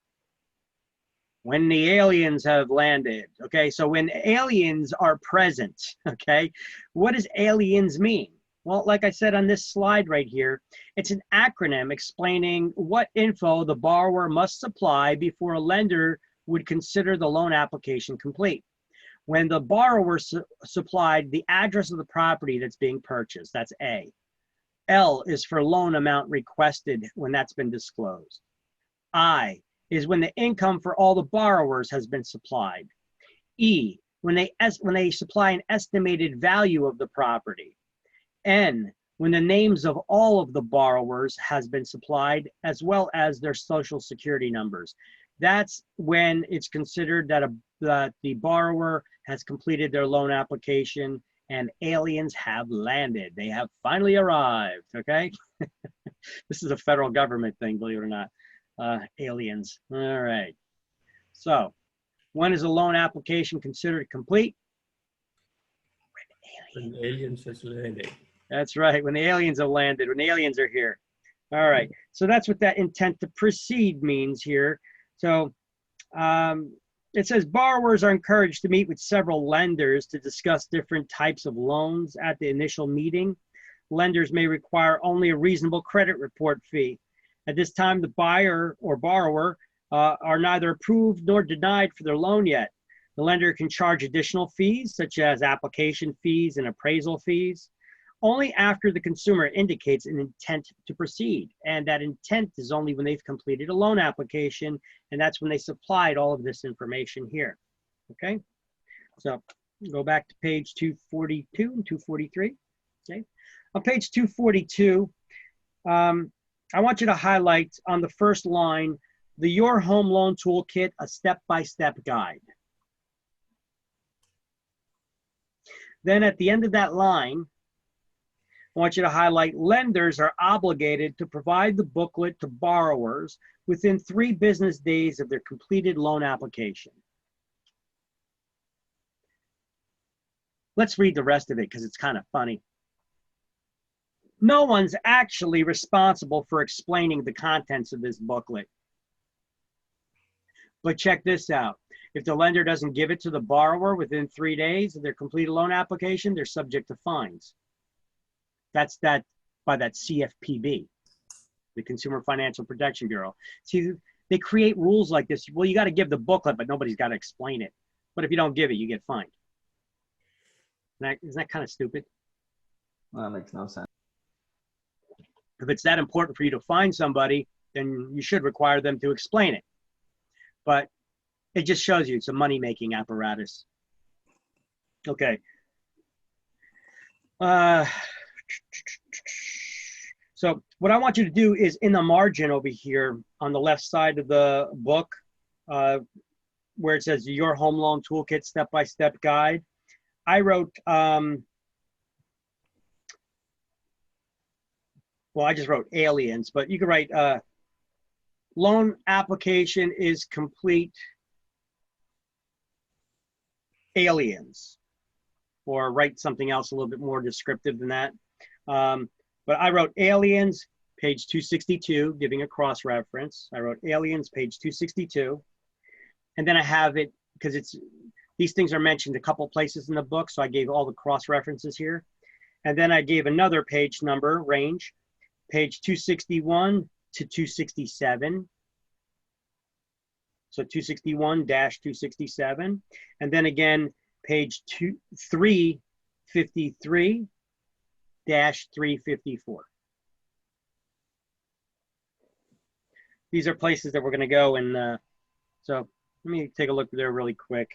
When the aliens have landed, okay? So when aliens are present, okay? What does aliens mean? Well, like I said on this slide right here, it's an acronym explaining what info the borrower must supply before a lender would consider the loan application complete. When the borrower supplied the address of the property that's being purchased, that's A. L is for loan amount requested when that's been disclosed. I is when the income for all the borrowers has been supplied. E, when they supply an estimated value of the property. N, when the names of all of the borrowers has been supplied, as well as their social security numbers. That's when it's considered that the borrower has completed their loan application and aliens have landed. They have finally arrived, okay? This is a federal government thing, believe it or not. Aliens, all right. So, when is a loan application considered complete? When aliens has landed. That's right, when the aliens have landed, when the aliens are here. All right, so that's what that intent to proceed means here. So it says borrowers are encouraged to meet with several lenders to discuss different types of loans at the initial meeting. Lenders may require only a reasonable credit report fee. At this time, the buyer or borrower are neither approved nor denied for their loan yet. The lender can charge additional fees, such as application fees and appraisal fees, only after the consumer indicates an intent to proceed. And that intent is only when they've completed a loan application, and that's when they supplied all of this information here. Okay, so go back to page 242 and 243. Okay, on page 242, I want you to highlight on the first line, the Your Home Loan Toolkit, a step-by-step guide. Then at the end of that line, I want you to highlight lenders are obligated to provide the booklet to borrowers within 3 business days of their completed loan application. Let's read the rest of it because it's kind of funny. No one's actually responsible for explaining the contents of this booklet. But check this out. If the lender doesn't give it to the borrower within 3 days of their completed loan application, they're subject to fines. That's that by that CFPB, the Consumer Financial Protection Bureau. See, they create rules like this. Well, you got to give the booklet, but nobody's got to explain it. But if you don't give it, you get fined. Isn't that kind of stupid? Well, that makes no sense. If it's that important for you to find somebody, then you should require them to explain it. But it just shows you it's a money-making apparatus. Okay. So what I want you to do is in the margin over here on the left side of the book, where it says Your Home Loan Toolkit Step-by-Step Guide, I wrote, well, I just wrote aliens, but you could write loan application is complete aliens, or write something else a little bit more descriptive than that. But I wrote aliens, page 262, giving a cross-reference. I wrote aliens, page 262. And then I have it, because these things are mentioned a couple places in the book, so I gave all the cross-references here. And then I gave another page number range, page 261 to 267. So 261-267. And then again, page 353-354. These are places that we're going to go, and so let me take a look there really quick.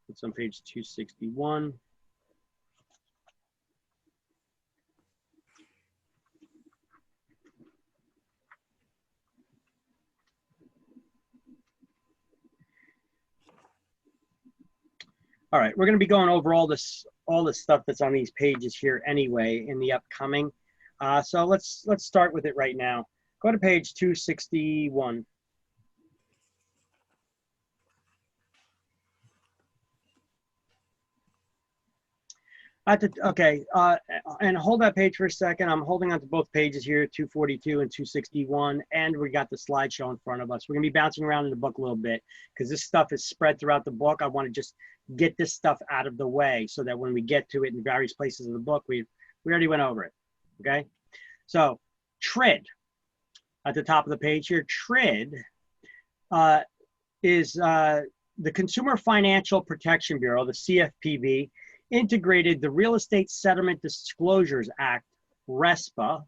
It's on page 261. All right, we're going to be going over all this stuff that's on these pages here anyway in the upcoming. So let's start with it right now. Go to page 261. Okay, and hold that page for a second. I'm holding on to both pages here, 242 and 261, and we got the slideshow in front of us. We're gonna be bouncing around in the book a little bit because this stuff is spread throughout the book. I wanna just get this stuff out of the way so that when we get to it in various places of the book, we already went over it, okay? So TRID, at the top of the page here, TRID is the Consumer Financial Protection Bureau, the CFPB, integrated the Real Estate Settlement Disclosures Act, RESPA,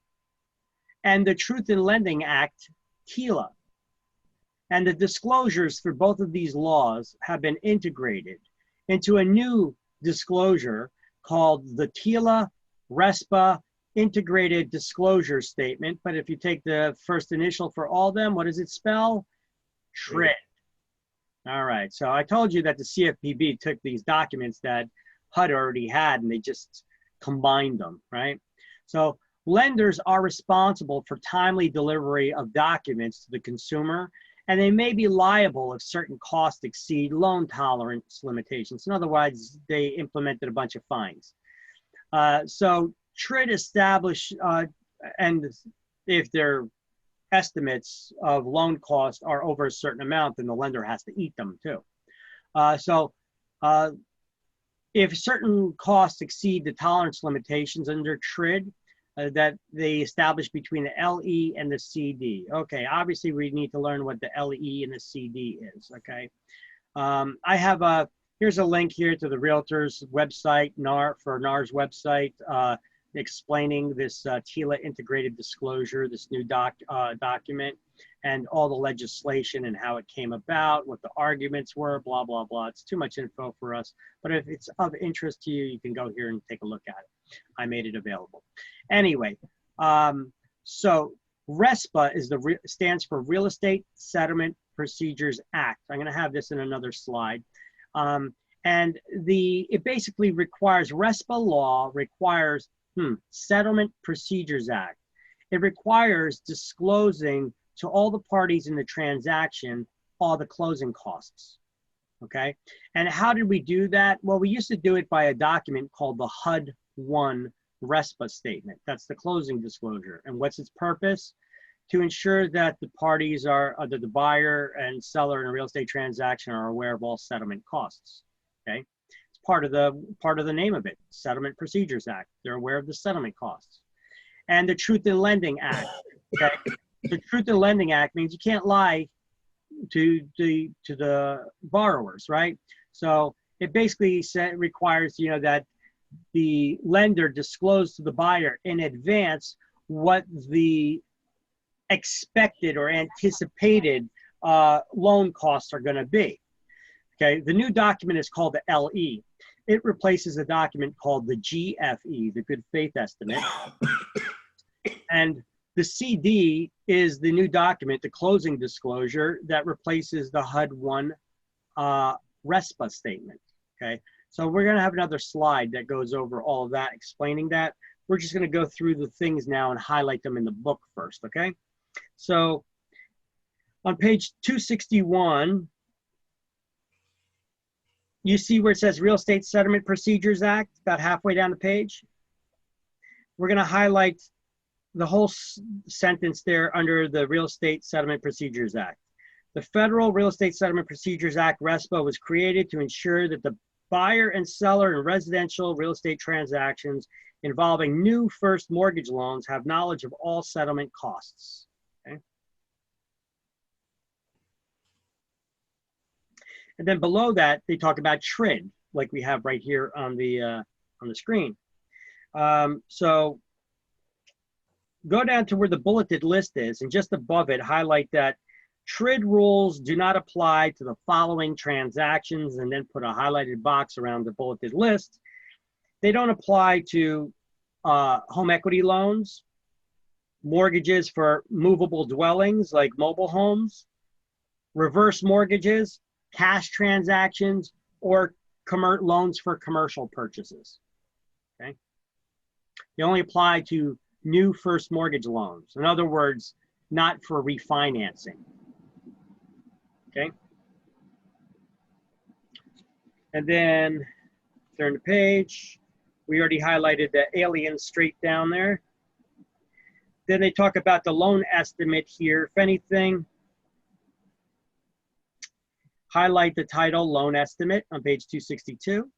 and the Truth in Lending Act, TILA. And the disclosures for both of these laws have been integrated into a new disclosure called the TILA RESPA Integrated Disclosure Statement. But if you take the first initial for all of them, what does it spell? TRID. All right, so I told you that the CFPB took these documents that HUD already had and they just combined them, right? So lenders are responsible for timely delivery of documents to the consumer, and they may be liable if certain costs exceed loan tolerance limitations. In other words, they implemented a bunch of fines. So TRID established, and if their estimates of loan costs are over a certain amount, then the lender has to eat them too. If certain costs exceed the tolerance limitations under TRID, that they established between the LE and the CD. Okay, obviously we need to learn what the LE and the CD is, okay? I have here's a link here to the Realtors website, NAR's website, explaining this TILA integrated disclosure, this new document, and all the legislation and how it came about, what the arguments were, blah, blah, blah. It's too much info for us, but if it's of interest to you, you can go here and take a look at it. I made it available. Anyway, so RESPA stands for Real Estate Settlement Procedures Act. I'm going to have this in another slide. And it basically requires, RESPA law requires, Settlement Procedures Act. It requires disclosing to all the parties in the transaction all the closing costs, okay? And how did we do that? Well, we used to do it by a document called the HUD-1 RESPA statement. That's the closing disclosure. And what's its purpose? To ensure that the parties that the buyer and seller in a real estate transaction are aware of all settlement costs, okay? It's part of the name of it, Settlement Procedures Act. They're aware of the settlement costs. And the Truth in Lending Act, okay? The Truth in Lending Act means you can't lie to the borrowers, right? So it basically requires, that the lender disclose to the buyer in advance what the expected or anticipated loan costs are going to be. Okay, the new document is called the LE. It replaces a document called the GFE, the Good Faith Estimate. And the CD is the new document, the closing disclosure, that replaces the HUD-1 RESPA statement, okay? So we're gonna have another slide that goes over all of that, explaining that. We're just gonna go through the things now and highlight them in the book first, okay? So on page 261, you see where it says Real Estate Settlement Procedures Act, about halfway down the page. We're gonna highlight the whole sentence there under the Real Estate Settlement Procedures Act. The Federal Real Estate Settlement Procedures Act, RESPA, was created to ensure that the buyer and seller in residential real estate transactions involving new first mortgage loans have knowledge of all settlement costs. Okay? And then below that, they talk about TRID, like we have right here on the screen. So go down to where the bulleted list is, and just above it, highlight that TRID rules do not apply to the following transactions, and then put a highlighted box around the bulleted list. They don't apply to home equity loans, mortgages for movable dwellings like mobile homes, reverse mortgages, cash transactions, or loans for commercial purchases, okay? They only apply to new first mortgage loans. In other words, not for refinancing, okay? And then turn the page. We already highlighted the alien straight down there. Then they talk about the loan estimate here. If anything, highlight the title Loan Estimate on page 262.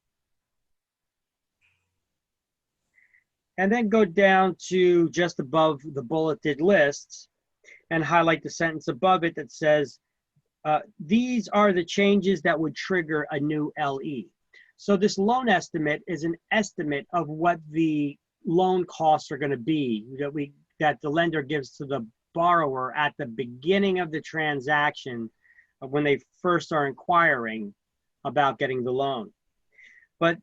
And then go down to just above the bulleted lists and highlight the sentence above it that says, these are the changes that would trigger a new LE. So this loan estimate is an estimate of what the loan costs are going to be that the lender gives to the borrower at the beginning of the transaction when they first are inquiring about getting the loan. But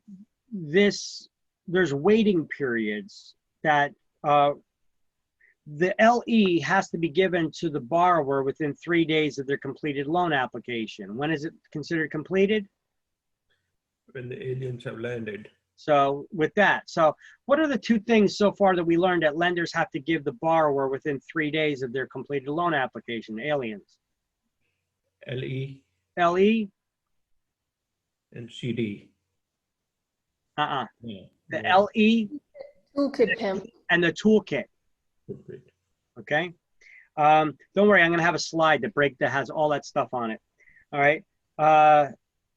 there's waiting periods that the LE has to be given to the borrower within 3 days of their completed loan application. When is it considered completed? When the aliens have landed. So with that, so what are the two things so far that we learned that lenders have to give the borrower within 3 days of their completed loan application? Aliens. LE LE? and CD. Yeah. The Yeah. LE Toolkit, Pam. and the toolkit. Okay. Don't worry, I'm going to have a slide that has all that stuff on it. All right.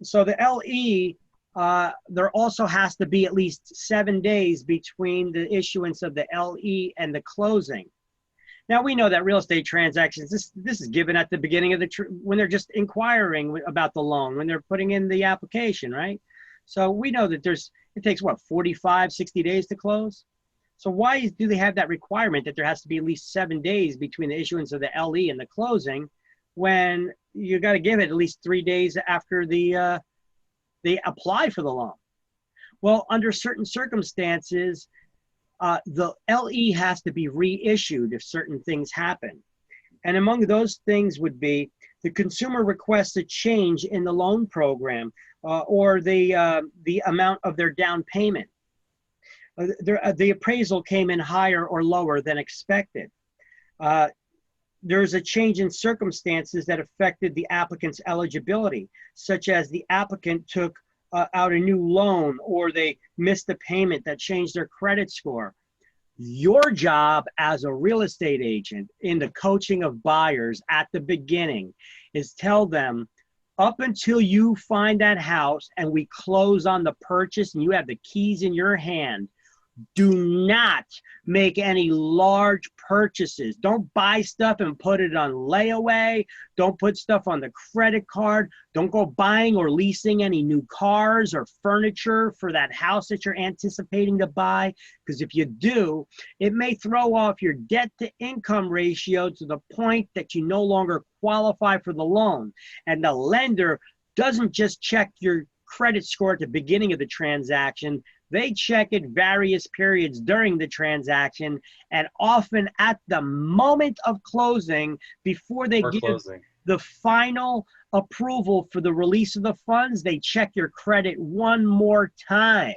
So the LE there also has to be at least 7 days between the issuance of the LE and the closing. Now we know that real estate transactions, this is given at the beginning of when they're just inquiring about the loan, when they're putting in the application, right? So we know that it takes what, 45, 60 days to close? So why do they have that requirement that there has to be at least 7 days between the issuance of the LE and the closing, when you got to give it at least 3 days after they apply for the loan? Well, under certain circumstances, the LE has to be reissued if certain things happen. And among those things would be the consumer requests a change in the loan program or the amount of their down payment. The appraisal came in higher or lower than expected. There's a change in circumstances that affected the applicant's eligibility, such as the applicant took out a new loan or they missed a payment that changed their credit score. Your job as a real estate agent in the coaching of buyers at the beginning is tell them, up until you find that house and we close on the purchase and you have the keys in your hand, do not make any large purchases. Don't buy stuff and put it on layaway. Don't put stuff on the credit card. Don't go buying or leasing any new cars or furniture for that house that you're anticipating to buy. Because if you do, it may throw off your debt to income ratio to the point that you no longer qualify for the loan. And the lender doesn't just check your credit score at the beginning of the transaction. They check it various periods during the transaction, and often at the moment of closing, before they give the final approval for the release of the funds, they check your credit one more time.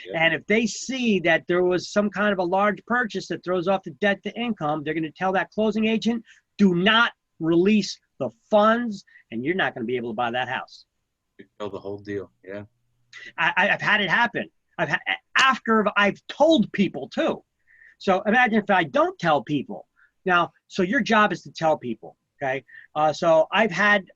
Yep. And if they see that there was some kind of a large purchase that throws off the debt to income, they're going to tell that closing agent, do not release the funds, and you're not going to be able to buy that house. You know the whole deal, yeah. I've had it happen. After I've told people too. So imagine if I don't tell people. Now, so your job is to tell people, okay? So I've had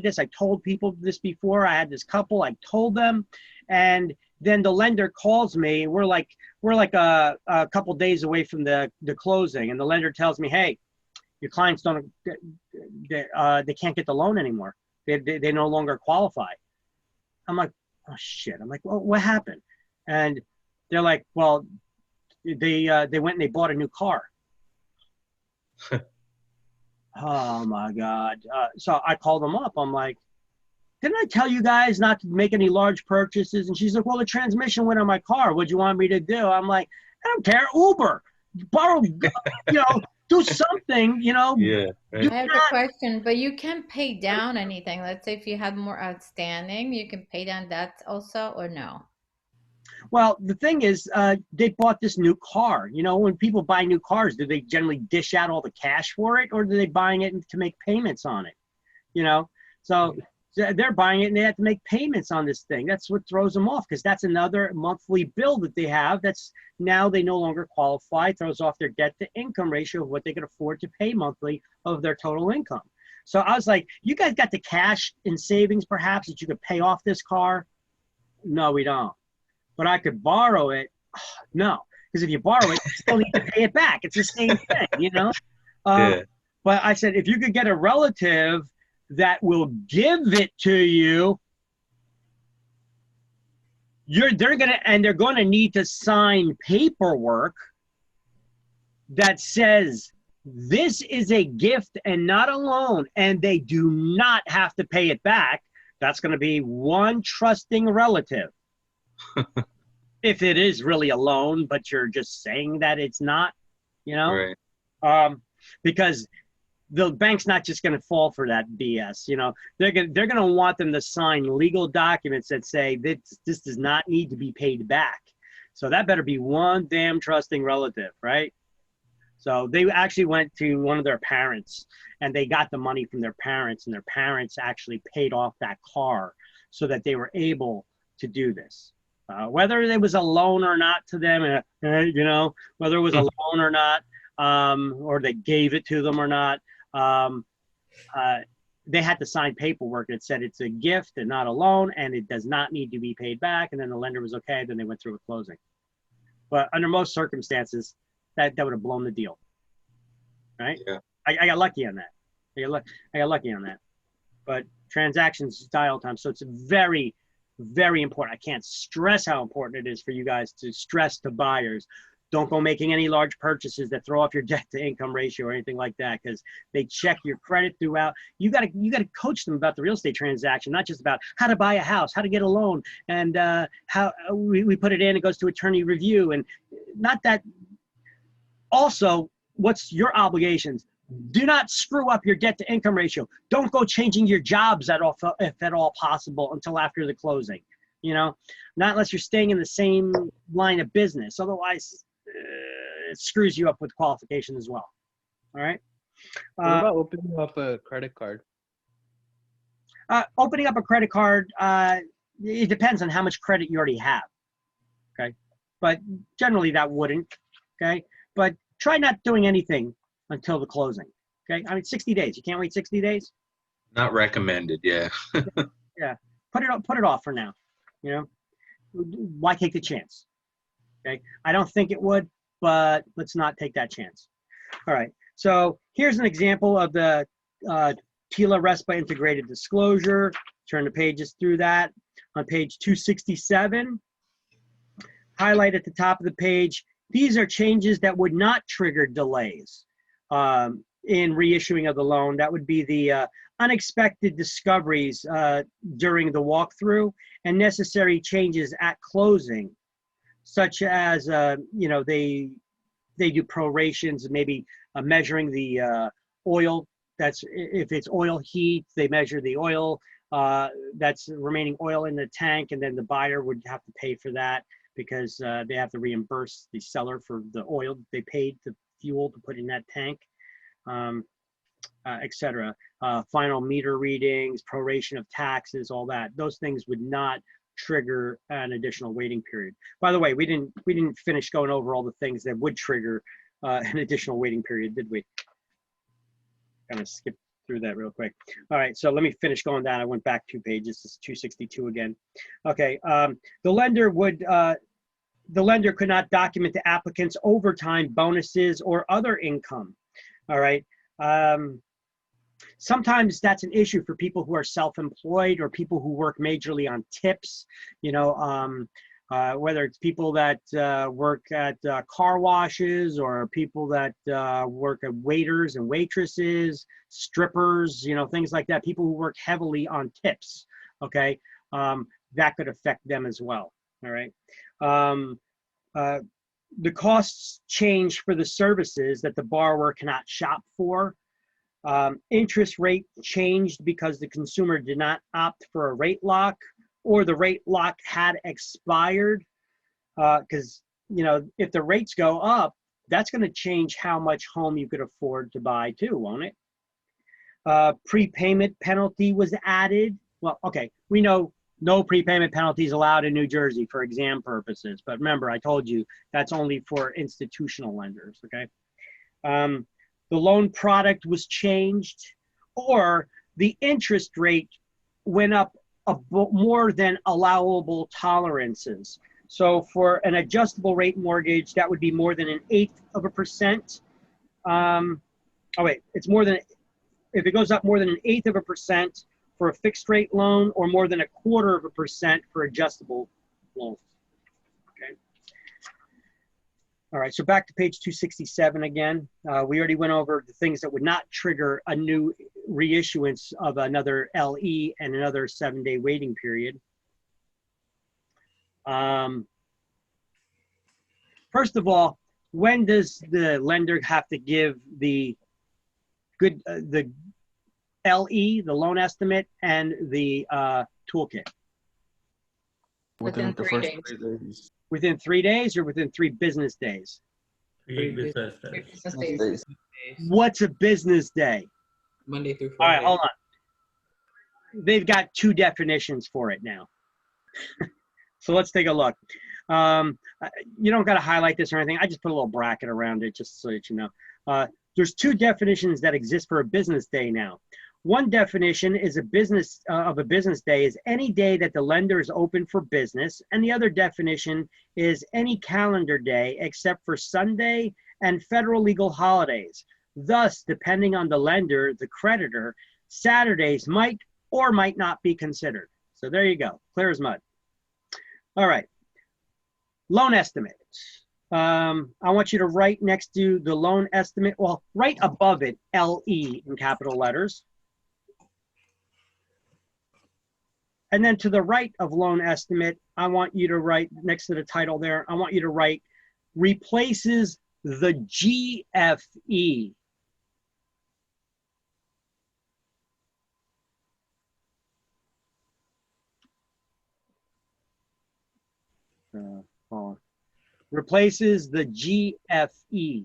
this. I told people this before. I had this couple. I told them, and then the lender calls me. We're like a couple days away from the closing, and the lender tells me, "Hey, your clients they can't get the loan anymore. They no longer qualify." I'm like, oh shit. I'm like, well, what happened? And they're like, well, they went and they bought a new car. Oh my God. So I called them up. I'm like, didn't I tell you guys not to make any large purchases? And she's like, well, the transmission went on my car. What'd you want me to do? I'm like, I don't care. Uber, borrow, do something, Yeah. Right. I have a question, but you can pay down anything. Let's say if you have more outstanding, you can pay down that also, or no? Well, the thing is, they bought this new car. When people buy new cars, do they generally dish out all the cash for it, or are they buying it to make payments on it? So they're buying it and they have to make payments on this thing. That's what throws them off, because that's another monthly bill that they have. That's now they no longer qualify, throws off their debt to income ratio of what they can afford to pay monthly of their total income. So I was like, you guys got the cash in savings perhaps that you could pay off this car? No, we don't. But I could borrow it. No, because if you borrow it, you still need to pay it back. It's the same thing, Yeah. But I said, if you could get a relative that will give it to you, they're going to need to sign paperwork that says this is a gift and not a loan, and they do not have to pay it back. That's going to be one trusting relative. If it is really a loan, but you're just saying that it's not, Right. Because the bank's not just going to fall for that BS. They're going to want them to sign legal documents that say this does not need to be paid back. So that better be one damn trusting relative, right? So they actually went to one of their parents and they got the money from their parents, and their parents actually paid off that car so that they were able to do this. Whether it was a loan or not to them, whether it was a loan or not, or they gave it to them or not, they had to sign paperwork that said it's a gift and not a loan, and it does not need to be paid back. And then the lender was okay. Then they went through a closing. But under most circumstances, that would have blown the deal, right? Yeah. I got lucky on that. I got lucky on that. But transactions dial time, so it's very, very important. I can't stress how important it is for you guys to stress to buyers. Don't go making any large purchases that throw off your debt to income ratio or anything like that, because they check your credit throughout. You got to coach them about the real estate transaction, not just about how to buy a house, how to get a loan, and how we put it in, it goes to attorney review, and not that. Also, what's your obligations? Do not screw up your debt to income ratio. Don't go changing your jobs if at all possible until after the closing. You know, not unless you're staying in the same line of business. Otherwise, it screws you up with qualification as well. All right. What about opening up a credit card? Opening up a credit card, it depends on how much credit you already have. Okay. But generally that wouldn't. Okay. But try not doing anything until the closing. Okay. I mean, 60 days. You can't wait 60 days. Not recommended. Yeah. Yeah. Put it off for now. You know, why take the chance? Okay. I don't think it would, but let's not take that chance. All right. So here's an example of the TILA RESPA integrated disclosure. Turn the pages through that. On page 267, highlight at the top of the page, these are changes that would not trigger delays in reissuing of the loan. That would be the unexpected discoveries during the walkthrough and necessary changes at closing, such as, you know, they do prorations, maybe measuring the oil. That's if it's oil heat, they measure the oil that's remaining oil in the tank, and then the buyer would have to pay for that because they have to reimburse the seller for the oil they paid the fuel to put in that tank, etc. Final meter readings, proration of taxes, all that. Those things would not trigger an additional waiting period. By the way, we didn't finish going over all the things that would trigger an additional waiting period, did we? Kind of skip through that real quick. All right, so let me finish going down. I went back 2 pages. This is 262 again. Okay, the lender could not document the applicant's overtime, bonuses, or other income. All right. Sometimes that's an issue for people who are self-employed or people who work majorly on tips, you know, whether it's people that work at car washes or people that work at waiters and waitresses, strippers, you know, things like that, people who work heavily on tips, okay, that could affect them as well, all right? The costs change for the services that the borrower cannot shop for. Interest rate changed because the consumer did not opt for a rate lock, or the rate lock had expired, because, you know, if the rates go up, that's going to change how much home you could afford to buy too, won't it? Prepayment penalty was added. Well, okay, we know no prepayment penalties allowed in New Jersey for exam purposes, but remember, I told you that's only for institutional lenders, okay? The loan product was changed, or the interest rate went up more than allowable tolerances. So for an adjustable rate mortgage, that would be more than 1/8%. Oh wait, it's more than, if it goes up more than 1/8% for a fixed rate loan, or more than 1/4% for adjustable loans. Okay. All right, so back to page 267 again. We already went over the things that would not trigger a new reissuance of another LE and another 7-day waiting period. First of all, when does the lender have to give the LE, the loan estimate, and the toolkit? Within the 3 first days. 3 days. Within 3 days or within 3 business days? 3 business days. Business Business days. days. What's a business day? Monday through All Friday. right, hold on. They've got 2 definitions for it now. So let's take a look. You don't got to highlight this or anything. I just put a little bracket around it just so that you know. There's 2 definitions that exist for a business day now. One definition is a business of a business day is any day that the lender is open for business, and the other definition is any calendar day except for Sunday and federal legal holidays. Thus, depending on the lender, the creditor, Saturdays might or might not be considered. So there you go, clear as mud. All right, loan estimate. I want you to write next to the loan estimate, well, right above it, LE in capital letters. And then to the right of loan estimate, I want you to write next to the title there, I want you to write replaces the GFE. Hold on. Replaces the GFE.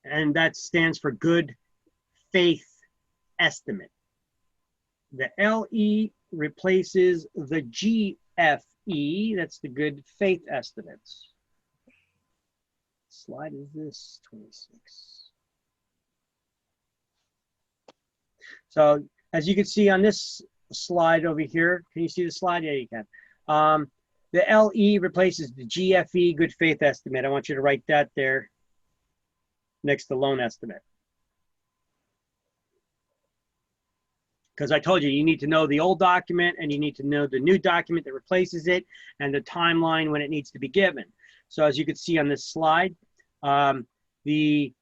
And that stands for good faith estimate. The LE replaces the GFE, that's the good faith estimates. Slide is this, 26. So as you can see on this slide over here, can you see the slide? Yeah, you can. The LE replaces the GFE, good faith estimate. I want you to write that there next to loan estimate. Because I told you, you need to know the old document and you need to know the new document that replaces it and the timeline when it needs to be given. So as you can see on this slide, the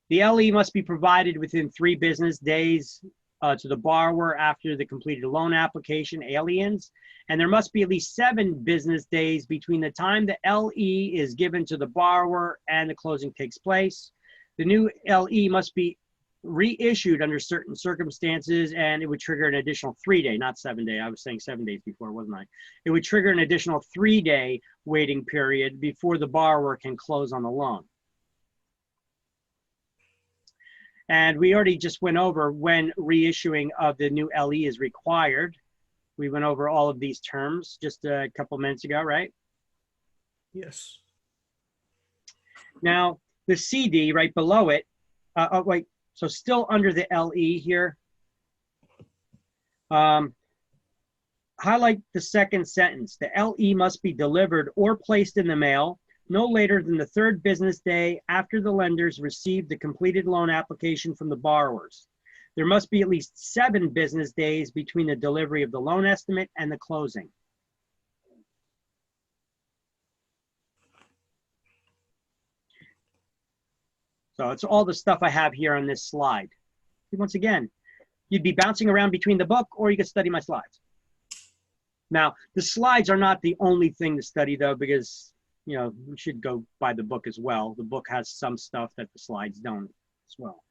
LE must be provided within 3 business days to the borrower after the completed loan application, aliens, and there must be at least 7 business days between the time the LE is given to the borrower and the closing takes place. The new LE must be reissued under certain circumstances, and it would trigger an additional 3-day, not 7-day. I was saying 7 days before, wasn't I? It would trigger an additional 3-day waiting period before the borrower can close on the loan. And we already just went over when reissuing of the new LE is required. We went over all of these terms just a couple minutes ago, right? Yes. Now, the CD right below it, oh wait, so still under the LE here, highlight the second sentence. The LE must be delivered or placed in the mail no later than the 3rd business day after the lenders received the completed loan application from the borrowers. There must be at least 7 business days between the delivery of the loan estimate and the closing. So it's all the stuff I have here on this slide. Once again, you'd be bouncing around between the book or you could study my slides. Now, the slides are not the only thing to study though, because you know, we should go by the book as well. The book has some stuff that the slides don't as well,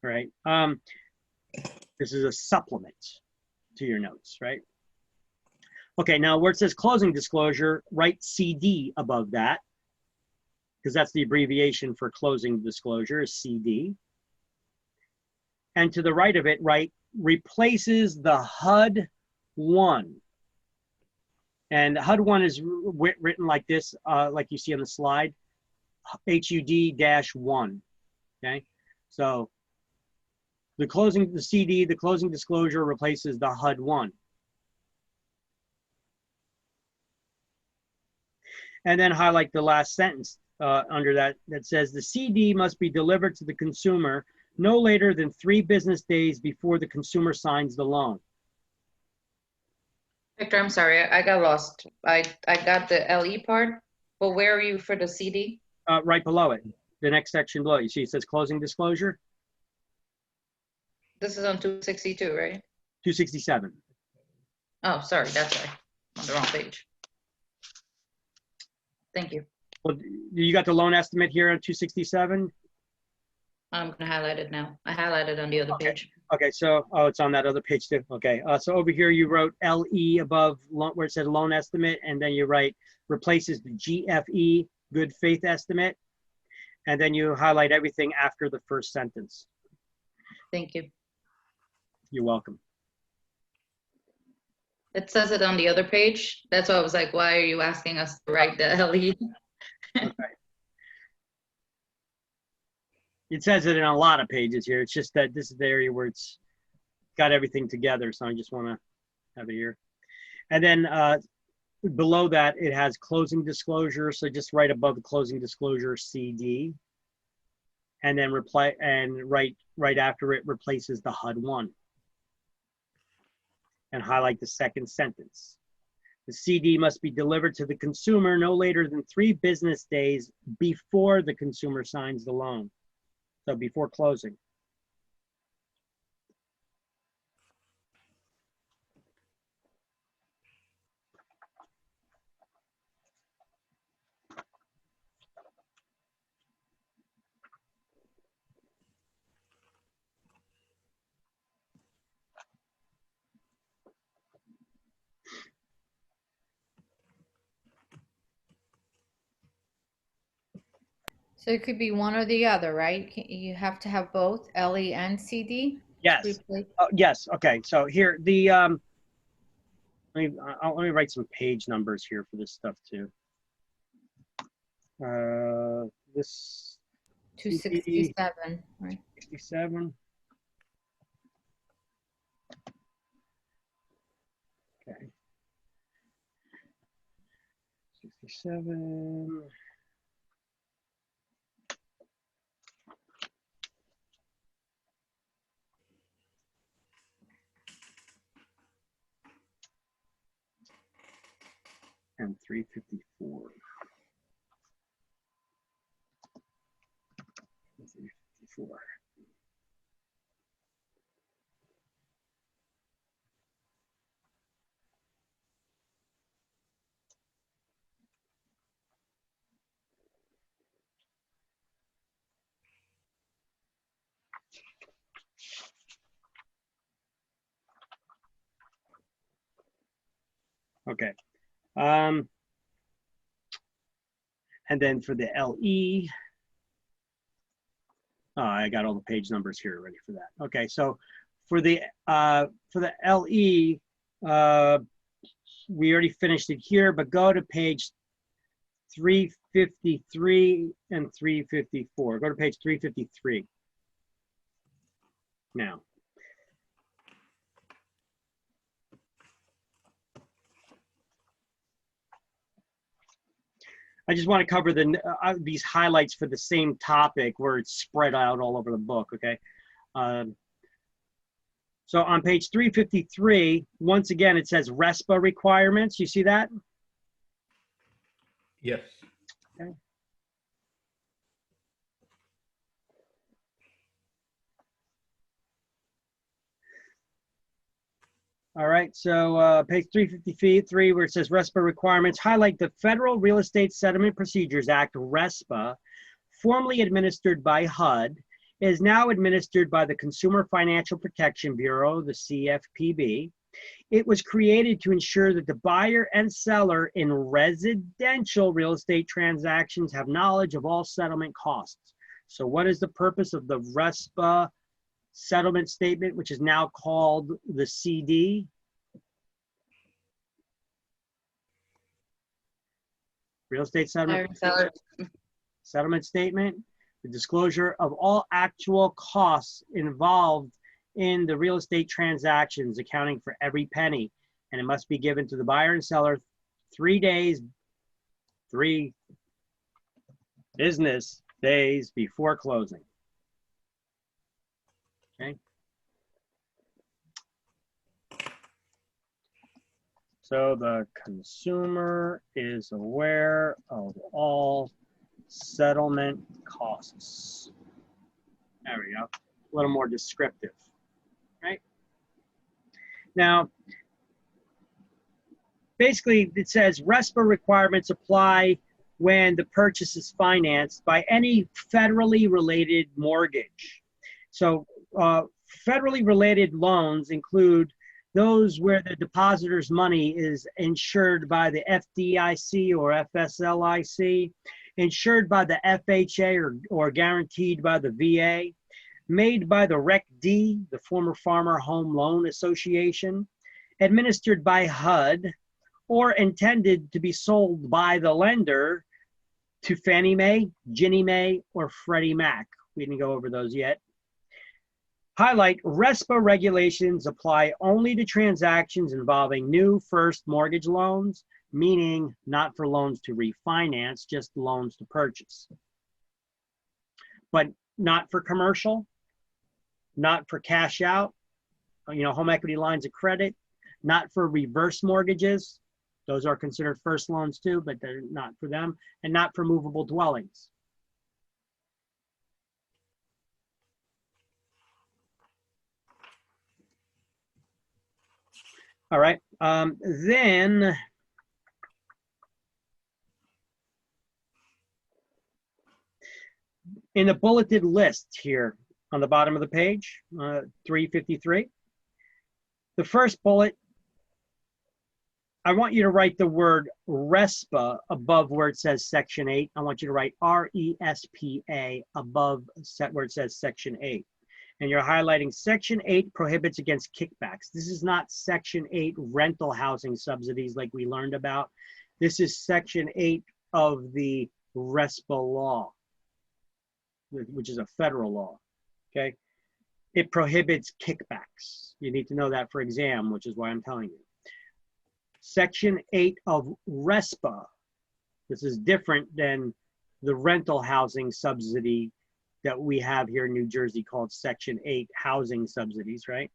right? This is a supplement to your notes, right? Okay, now where it says closing disclosure, write CD above that, because that's the abbreviation for closing disclosure is CD. And to the right of it, write replaces the HUD 1. And HUD 1 is written like this, like you see on the slide, HUD-1, okay? So the CD, the closing disclosure replaces the HUD 1. And then highlight the last sentence under that says the CD must be delivered to the consumer no later than 3 business days before the consumer signs the loan. Victor, I'm sorry, I got lost. I got the LE part, but where are you for the CD? Right below it, the next section below. You see it says closing disclosure? This is on 262, right? 267. Oh, sorry, that's right. On the wrong page. Thank you. Well, you got the loan estimate here on 267? I'm gonna highlight it now. I highlighted on the other page. Okay, so, oh, it's on that other page too. Okay, so over here you wrote LE above where it said loan estimate, and then you write replaces the GFE, good faith estimate, and then you highlight everything after the first sentence. Thank you. You're welcome. It says it on the other page. That's why I was like, why are you asking us to write the LE? Okay. It says it in a lot of pages here. It's just that this is the area where it's got everything together. So I just want to have it here. And then below that, it has closing disclosure. So just right above the closing disclosure, CD. And then right after it replaces the HUD-1. And highlight the second sentence. The CD must be delivered to the consumer no later than 3 business days before the consumer signs the loan. So before closing. So it could be one or the other, right? You have to have both LE and CD? Yes. Yes. Okay. So here let me write some page numbers here for this stuff too. This 267, right? 67. Okay. 67. And 354. 354. Okay. And then for the LE, I got all the page numbers here ready for that. Okay, so for the LE, we already finished it here, but go to page 353 and 354. Go to page 353 now. I just want to cover these highlights for the same topic where it's spread out all over the book, okay? So on page 353, once again, it says RESPA requirements. You see that? Yes. Okay. All right, so page 353, where it says RESPA requirements, highlight the Federal Real Estate Settlement Procedures Act, RESPA, formerly administered by HUD, is now administered by the Consumer Financial Protection Bureau, the CFPB. It was created to ensure that the buyer and seller in residential real estate transactions have knowledge of all settlement costs. So what is the purpose of the RESPA settlement statement, which is now called the CD? Real estate settlement settlement statement, the disclosure of all actual costs involved in the real estate transactions, accounting for every penny, and it must be given to the buyer and seller 3 business days before closing. Okay. So the consumer is aware of all settlement costs. There we go. A little more descriptive, right? Now, basically it says RESPA requirements apply when the purchase is financed by any federally related mortgage. So federally related loans include those where the depositor's money is insured by the FDIC or FSLIC, insured by the FHA or guaranteed by the VA, made by the REC-D, the former Farmer Home Loan Association, administered by HUD, or intended to be sold by the lender to Fannie Mae, Ginnie Mae, or Freddie Mac, We didn't go over those yet. Highlight, RESPA regulations apply only to transactions involving new first mortgage loans, meaning not for loans to refinance, just loans to purchase. But not for commercial, not for cash out, home equity lines of credit, not for reverse mortgages. Those are considered first loans too, but they're not for them, and not for movable dwellings. All right, then in the bulleted list here on the bottom of the page, 353, the first bullet, I want you to write the word RESPA above where it says Section 8. I want you to write RESPA above where it says Section 8. And you're highlighting Section 8 prohibits against kickbacks. This is not Section 8 rental housing subsidies like we learned about. This is Section 8 of the RESPA law, which is a federal law, okay? It prohibits kickbacks. You need to know that for exam, which is why I'm telling you. Section 8 of RESPA, this is different than the rental housing subsidy that we have here in New Jersey called Section 8 housing subsidies, right?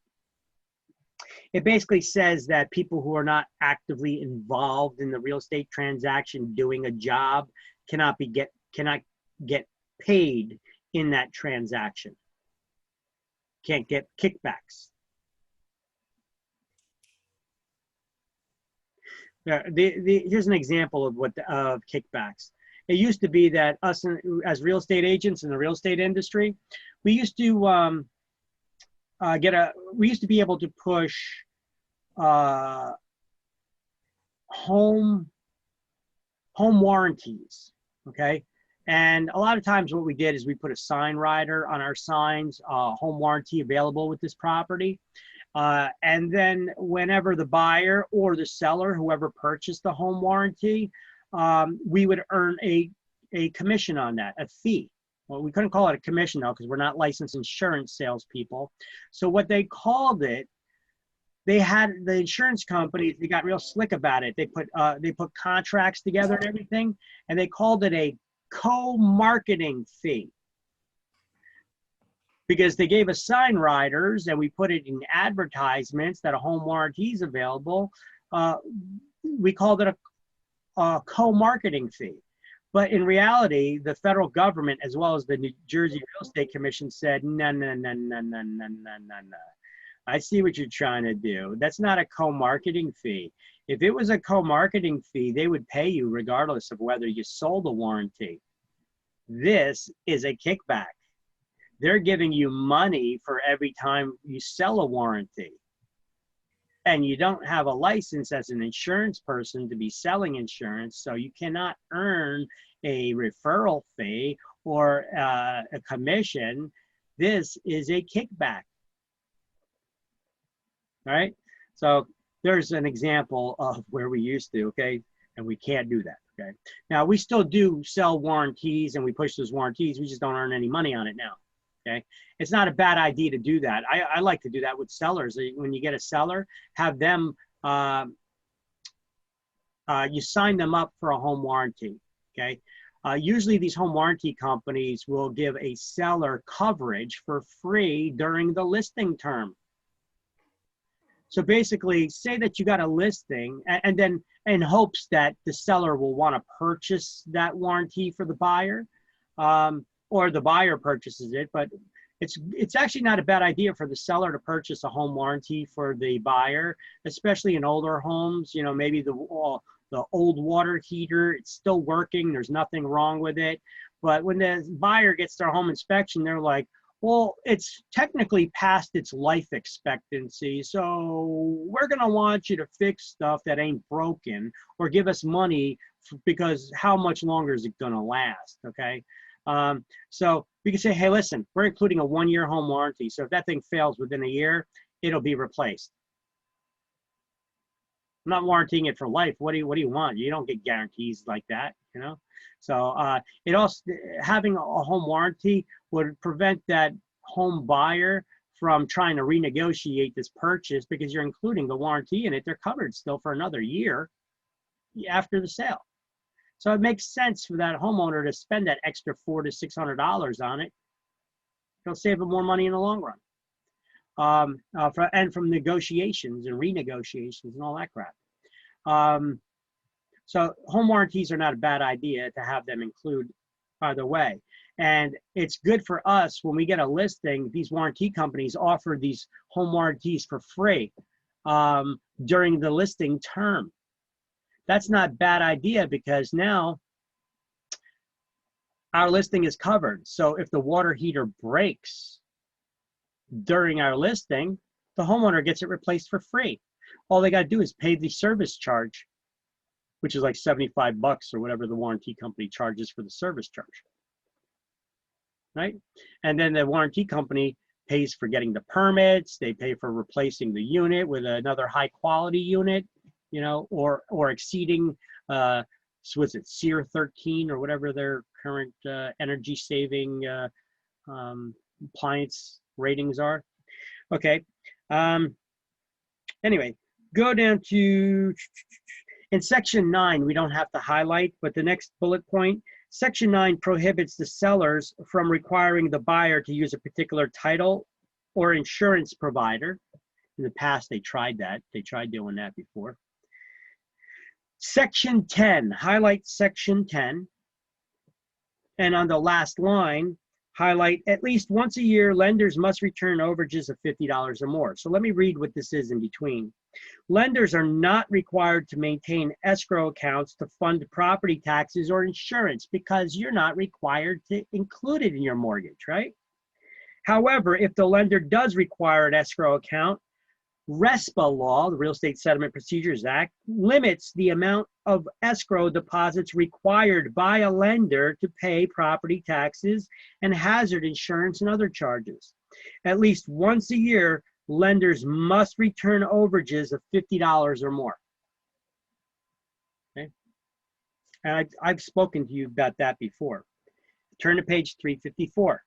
It basically says that people who are not actively involved in the real estate transaction doing a job cannot get paid in that transaction. Can't get kickbacks. Here's an example of kickbacks. It used to be that us as real estate agents in the real estate industry, we used to be able to push home warranties, okay? And a lot of times what we did is we put a sign rider on our signs, home warranty available with this property. And then whenever the buyer or the seller, whoever purchased the home warranty, we would earn a commission on that, a fee. Well, we couldn't call it a commission though, because we're not licensed insurance salespeople. So what they called it, they had the insurance companies, they got real slick about it. They put contracts together and everything, and they called it a co-marketing fee. Because they gave us sign riders and we put it in advertisements that a home warranty is available, we called it a co-marketing fee. But in reality, the federal government, as well as the New Jersey Real Estate Commission, said, no. I see what you're trying to do. That's not a co-marketing fee. If it was a co-marketing fee, they would pay you regardless of whether you sold a warranty. This is a kickback. They're giving you money for every time you sell a warranty. And you don't have a license as an insurance person to be selling insurance, so you cannot earn a referral fee or a commission. This is a kickback. All right? So there's an example of where we used to, okay? And we can't do that, okay? Now, we still do sell warranties and we push those warranties. We just don't earn any money on it now. Okay, it's not a bad idea to do that. I like to do that with sellers. When you get a seller, have them, you sign them up for a home warranty, okay? Usually these home warranty companies will give a seller coverage for free during the listing term. So basically, say that you got a listing and then in hopes that the seller will want to purchase that warranty for the buyer. Or the buyer purchases it, but it's actually not a bad idea for the seller to purchase a home warranty for the buyer, especially in older homes. You know, maybe the old water heater, it's still working, there's nothing wrong with it. But when the buyer gets their home inspection, they're like, well, it's technically past its life expectancy, so we're gonna want you to fix stuff that ain't broken or give us money because how much longer is it gonna last, okay? So we can say, hey, listen, we're including a 1-year home warranty. So if that thing fails within a year, it'll be replaced. I'm not warranting it for life. What do you want? You don't get guarantees like that, you know? So it also, having a home warranty would prevent that home buyer from trying to renegotiate this purchase because you're including the warranty in it. They're covered still for another year after the sale. So it makes sense for that homeowner to spend that extra $400 to $600 on it. It'll save them more money in the long run. And from negotiations and renegotiations and all that crap. So home warranties are not a bad idea to have them include either way. And it's good for us when we get a listing, these warranty companies offer these home warranties for free during the listing term. That's not a bad idea because now our listing is covered. So if the water heater breaks during our listing, the homeowner gets it replaced for free. All they got to do is pay the service charge, which is like 75 bucks or whatever the warranty company charges for the service charge. Right? And then the warranty company pays for getting the permits, they pay for replacing the unit with another high quality unit, you know, or exceeding, so was it SEER 13 or whatever their current energy saving appliance ratings are. Okay. Anyway, go down to, in section 9, we don't have to highlight, but the next bullet point, section 9 prohibits the sellers from requiring the buyer to use a particular title or insurance provider. In the past, they tried that. They tried doing that before. Section 10, highlight section 10. And on the last line, highlight at least once a year, lenders must return overages of $50 or more. So let me read what this is in between. Lenders are not required to maintain escrow accounts to fund property taxes or insurance because you're not required to include it in your mortgage, right? However, if the lender does require an escrow account, RESPA law, the Real Estate Settlement Procedures Act, limits the amount of escrow deposits required by a lender to pay property taxes and hazard insurance and other charges. At least once a year, lenders must return overages of $50 or more. Okay? And I've spoken to you about that before. Turn to page 354.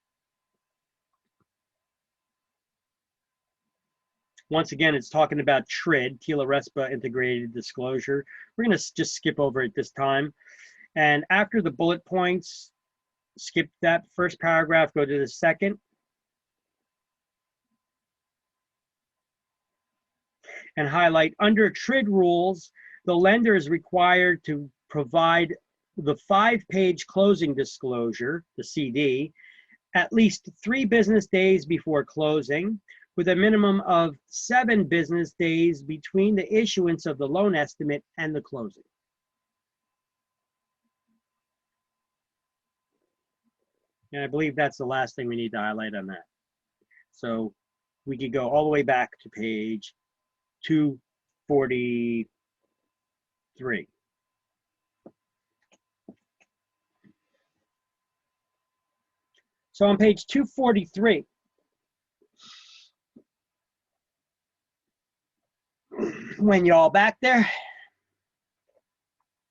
Once again, it's talking about TRID, TILA-RESPA Integrated Disclosure. We're going to just skip over it this time. And after the bullet points, skip that first paragraph, go to the second. And highlight under TRID rules, the lender is required to provide the 5-page closing disclosure, the CD, at least 3 business days before closing, with a minimum of 7 business days between the issuance of the loan estimate and the closing. And I believe that's the last thing we need to highlight on that. So we could go all the way back to page 243. So on page 243, when y'all back there?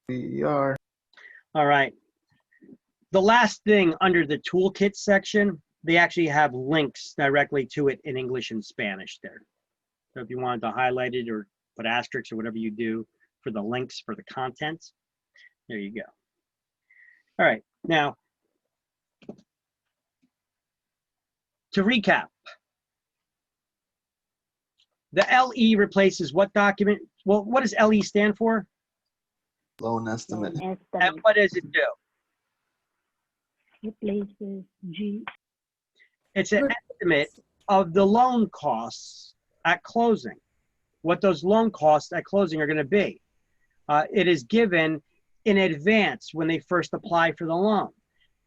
We are. All right. The last thing under the toolkit section, they actually have links directly to it in English and Spanish there. So if you wanted to highlight it or put asterisks or whatever you do for the links for the contents, there you go. All right. Now, to recap, the LE replaces what document? Well, what does LE stand for? Loan estimate. And what does it do? Replaces G. It's an estimate of the loan costs at closing, what those loan costs at closing are going to be. It is given in advance when they first apply for the loan.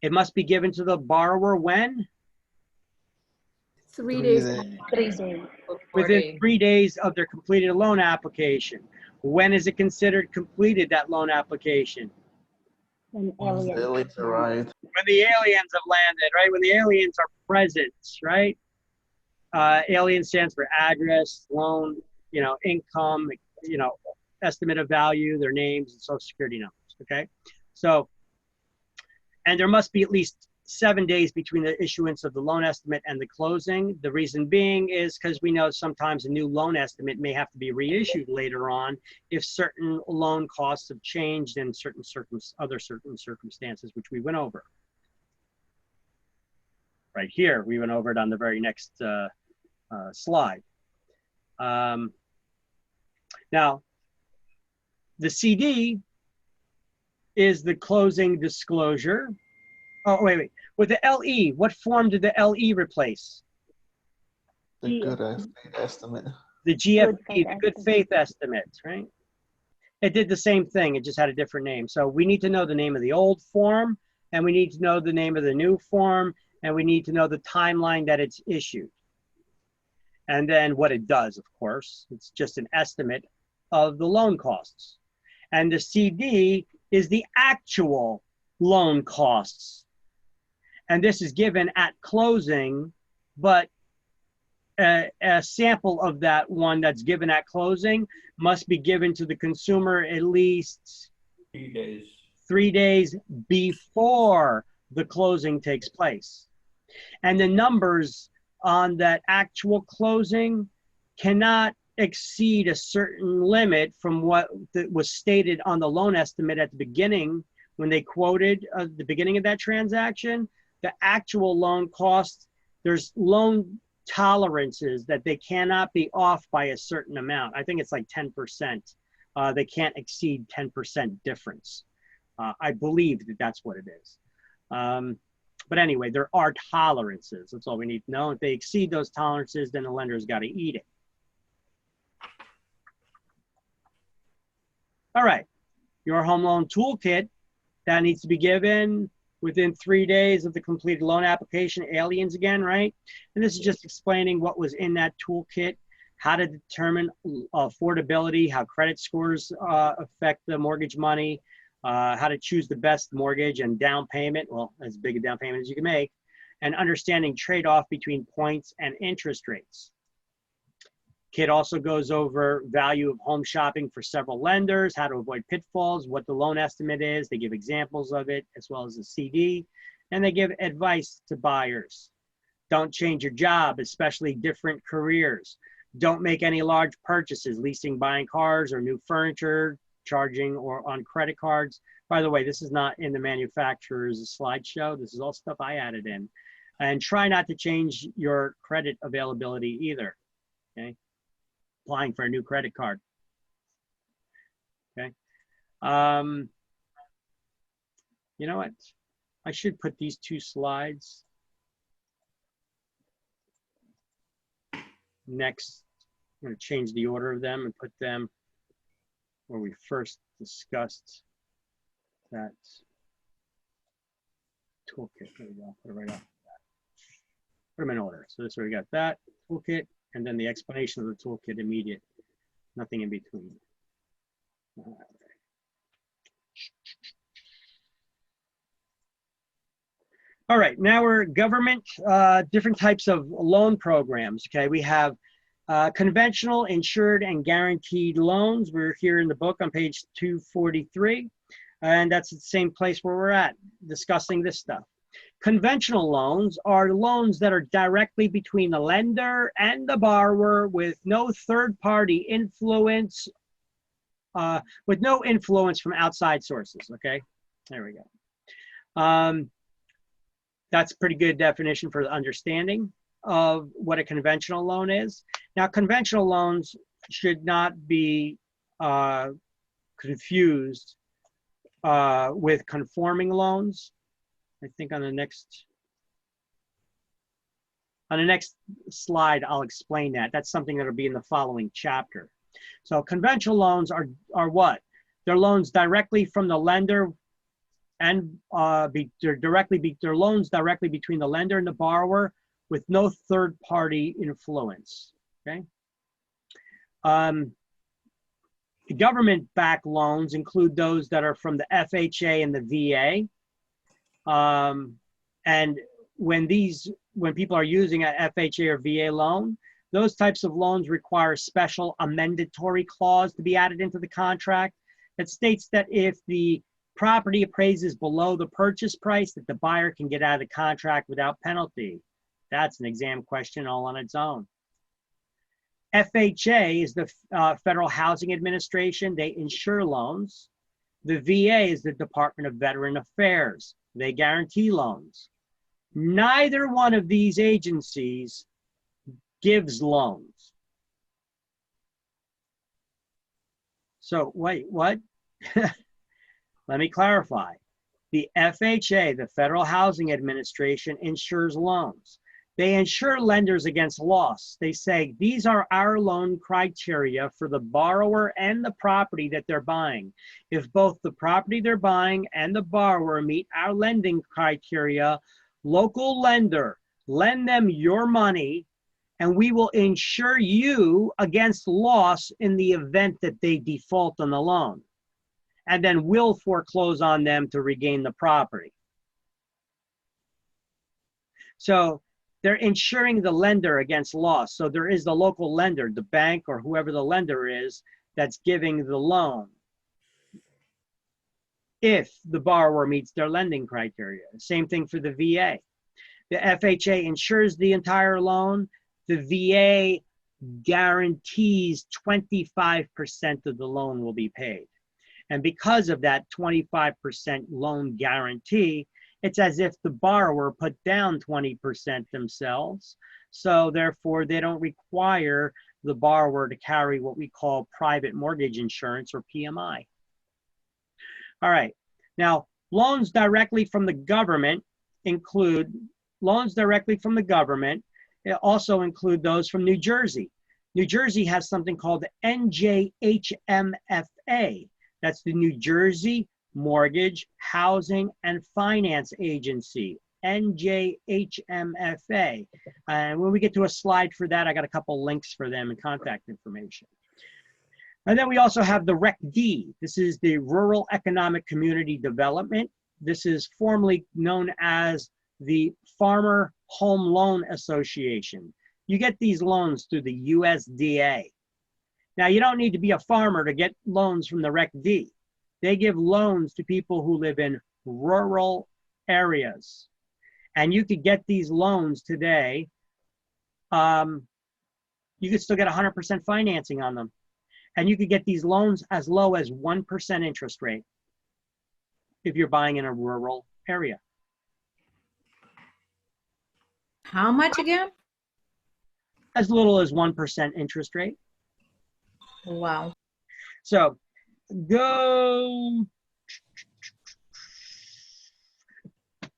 It must be given to the borrower when? 3 days. 3 days. Within 3 days of their completed loan application. When is it considered completed, that loan application? When Once the aliens arrive. When the aliens have landed, right? When the aliens are present, right? Alien stands for address, loan, you know, income, you know, estimate of value, their names, and social security numbers, okay? So And there must be at least 7 days between the issuance of the loan estimate and the closing. The reason being is because we know sometimes a new loan estimate may have to be reissued later on if certain loan costs have changed in certain circumstances, which we went over. Right here, we went over it on the very next slide. Now, the CD is the closing disclosure. Oh, wait. With the LE, what form did the LE replace? The good estimate. The GFE, the good faith estimate, right? It did the same thing, it just had a different name. So we need to know the name of the old form, and we need to know the name of the new form, and we need to know the timeline that it's issued. And then what it does, of course, it's just an estimate of the loan costs. And the CD is the actual loan costs. And this is given at closing, but a sample of that one that's given at closing must be given to the consumer at least 3 days. 3 days before the closing takes place. And the numbers on that actual closing cannot exceed a certain limit from what was stated on the loan estimate at the beginning when they quoted the beginning of that transaction. The actual loan cost, there's loan tolerances that they cannot be off by a certain amount. I think it's like 10%. They can't exceed 10% difference. I believe that that's what it is. But anyway, there are tolerances. That's all we need to know. If they exceed those tolerances, then the lender's got to eat it. All right, your home loan toolkit, that needs to be given within 3 days of the completed loan application. Aliens again, right? And this is just explaining what was in that toolkit, how to determine affordability, how credit scores affect the mortgage money, how to choose the best mortgage and down payment, well, as big a down payment as you can make, and understanding trade-off between points and interest rates. Kit also goes over value of home shopping for several lenders, how to avoid pitfalls, what the loan estimate is. They give examples of it, as well as the CD, and they give advice to buyers. Don't change your job, especially different careers. Don't make any large purchases, leasing, buying cars or new furniture, charging or on credit cards. By the way, this is not in the manufacturer's slideshow. This is all stuff I added in. And try not to change your credit availability either, okay? Applying for a new credit card, okay? You know what? I should put these two slides next. I'm going to change the order of them and put them where we first discussed that toolkit. There we go. Put it right off. Put them in order. So this is where we got that toolkit, and then the explanation of the toolkit immediate. Nothing in between. All right. All right, now we're government, different types of loan programs. Okay, we have conventional, insured, and guaranteed loans. We're here in the book on page 243, and that's the same place where we're at, discussing this stuff. Conventional loans are loans that are directly between the lender and the borrower with no third-party influence, with no influence from outside sources, okay? There we go. That's a pretty good definition for the understanding of what a conventional loan is. Now, conventional loans should not be confused with conforming loans. I think on the next slide, I'll explain that. That's something that'll be in the following chapter. So conventional loans are what? They're loans directly from the lender and they're loans directly between the lender and the borrower with no third-party influence, okay? Government-backed loans include those that are from the FHA and the VA. And when people are using an FHA or VA loan, those types of loans require a special amendatory clause to be added into the contract that states that if the Property appraises below the purchase price that the buyer can get out of the contract without penalty. That's an exam question all on its own. FHA is the Federal Housing Administration. They insure loans. The VA is the Department of Veteran Affairs. They guarantee loans. Neither one of these agencies gives loans. So wait, what? Let me clarify. The FHA, the Federal Housing Administration, insures loans. They insure lenders against loss. They say, these are our loan criteria for the borrower and the property that they're buying. If both the property they're buying and the borrower meet our lending criteria, local lender, lend them your money and we will insure you against loss in the event that they default on the loan. And then we'll foreclose on them to regain the property. So they're insuring the lender against loss. So there is the local lender, the bank or whoever the lender is that's giving the loan if the borrower meets their lending criteria. Same thing for the VA. The FHA insures the entire loan. The VA guarantees 25% of the loan will be paid. And because of that 25% loan guarantee, it's as if the borrower put down 20% themselves. So therefore, they don't require the borrower to carry what we call private mortgage insurance or PMI. All right. Now, loans directly from the government include loans directly from the government. It also include those from New Jersey. New Jersey has something called the NJHMFA. That's the New Jersey Mortgage, Housing, and Finance Agency, NJHMFA. And when we get to a slide for that, I got a couple links for them and contact information. And then we also have the REC-D. This is the Rural Economic Community Development. This is formerly known as the Farmer Home Loan Association. You get these loans through the USDA. Now, you don't need to be a farmer to get loans from the REC-D. They give loans to people who live in rural areas. And you could get these loans today. You could still get 100% financing on them. And you could get these loans as low as 1% interest rate if you're buying in a rural area. How much again? As little as 1% interest rate. Wow. So go.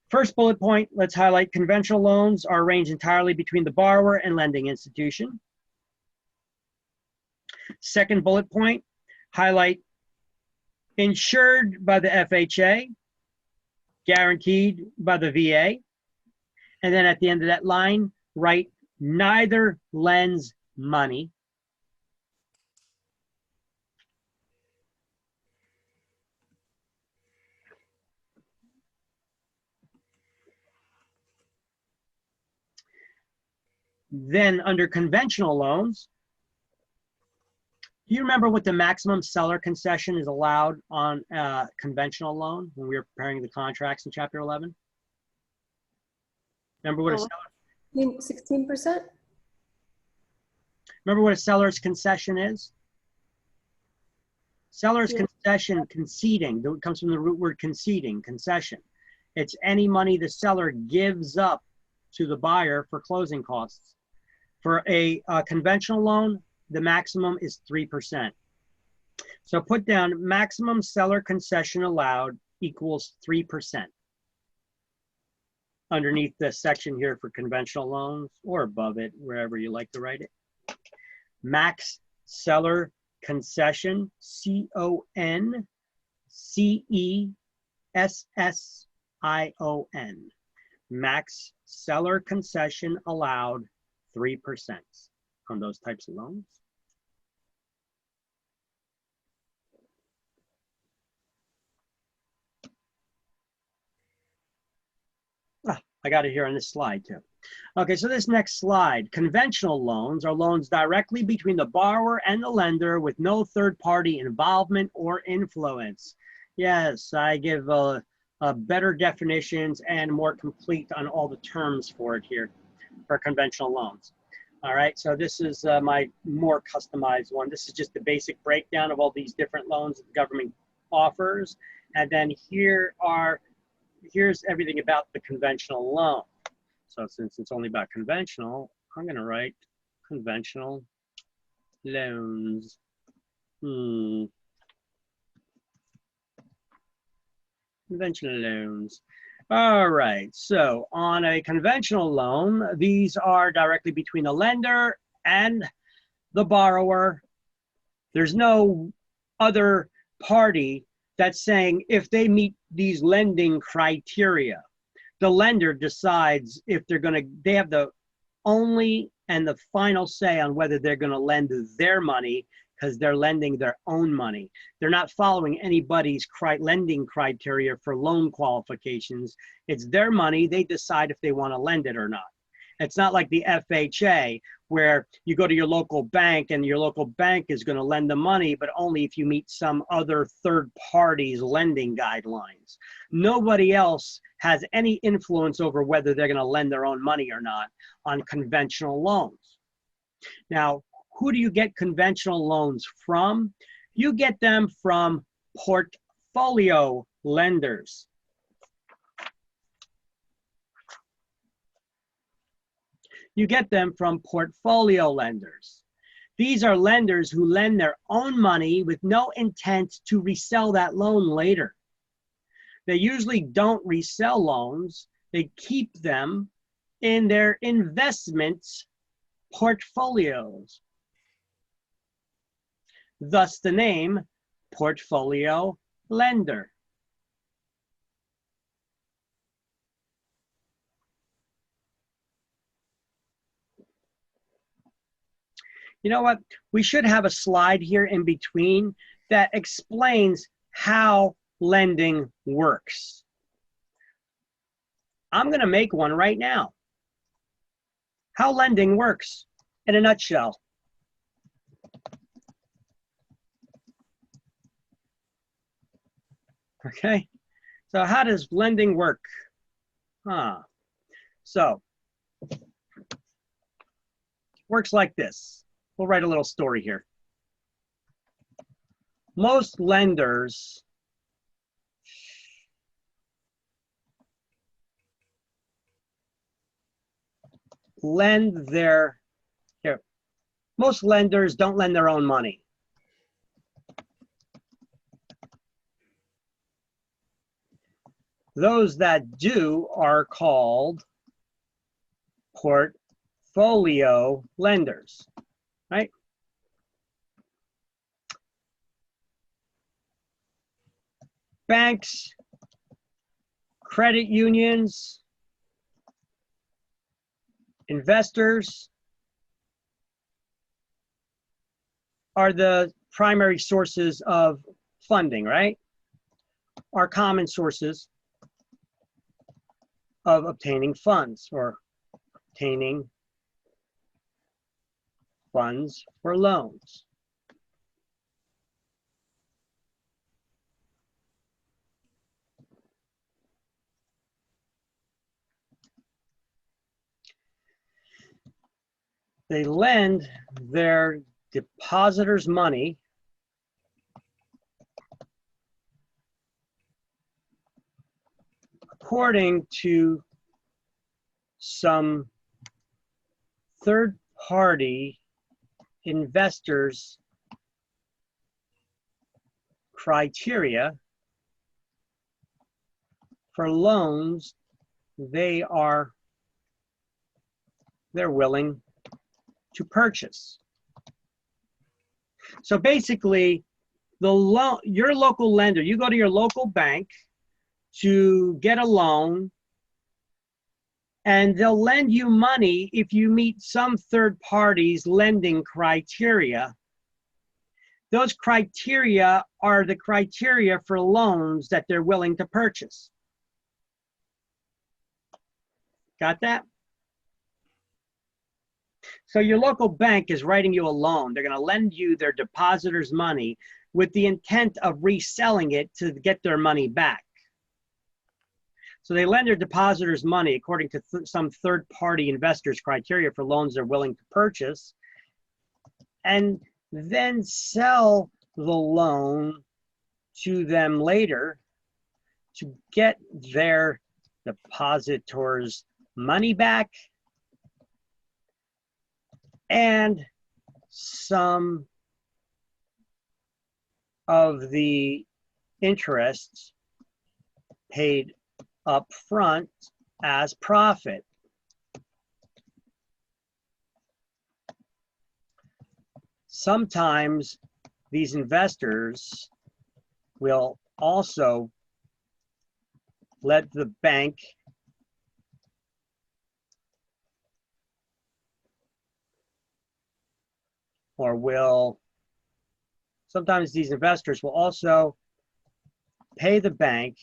First bullet point, let's highlight conventional loans are arranged entirely between the borrower and lending institution. Second bullet point, highlight insured by the FHA, guaranteed by the VA. And then at the end of that line, write neither lends money. Then under conventional loans, do you remember what the maximum seller concession is allowed on a conventional loan when we were preparing the contracts in Chapter 11? Remember what a seller? 16%? Remember what a seller's concession is? Seller's concession, conceding, it comes from the root word conceding, concession. It's any money the seller gives up to the buyer for closing costs. For a conventional loan, the maximum is 3%. So put down maximum seller concession allowed equals 3% underneath the section here for conventional loans, or above it, wherever you like to write it. Max seller concession, CONCESSION. Max seller concession allowed 3% on those types of loans. I got it here on this slide too. Okay, so this next slide, conventional loans are loans directly between the borrower and the lender with no third party involvement or influence. Yes, I give better definitions and more complete on all the terms for it here for conventional loans. All right, so this is my more customized one. This is just the basic breakdown of all these different loans that the government offers. And then here's everything about the conventional loan. So since it's only about conventional, I'm gonna write conventional loans. Conventional loans. All right, so on a conventional loan, these are directly between the lender and the borrower. There's no other party that's saying if they meet these lending criteria, the lender decides if they have the only and the final say on whether they're gonna lend their money, because they're lending their own money. They're not following anybody's lending criteria for loan qualifications. It's their money. They decide if they want to lend it or not. It's not like the FHA where you go to your local bank and your local bank is going to lend the money, but only if you meet some other third party's lending guidelines. Nobody else has any influence over whether they're going to lend their own money or not on conventional loans. Now, who do you get conventional loans from? You get them from portfolio lenders. You get them from portfolio lenders. These are lenders who lend their own money with no intent to resell that loan later. They usually don't resell loans. They keep them in their investment portfolios. Thus the name portfolio lender. You know what? We should have a slide here in between that explains how lending works. I'm going to make one right now. How lending works in a nutshell. Okay, so how does lending work? So, works like this. We'll write a little story here. Most lenders most lenders don't lend their own money. Those that do are called portfolio lenders, right? Banks, credit unions, investors are the primary sources of funding, right? Are common sources of obtaining funds or obtaining funds for loans. They lend their depositors money according to some third-party investors' criteria for loans they're willing to purchase. So basically, your local lender, you go to your local bank to get a loan, and they'll lend you money if you meet some third party's lending criteria. Those criteria are the criteria for loans that they're willing to purchase. Got that? So your local bank is writing you a loan. They're going to lend you their depositors' money with the intent of reselling it to get their money back. So they lend their depositors money according to some third-party investors' criteria for loans they're willing to purchase, and then sell the loan to them later to get their depositors' money back and some of the interests paid up front as profit. Sometimes these investors will also let the bank sometimes these investors will also pay the bank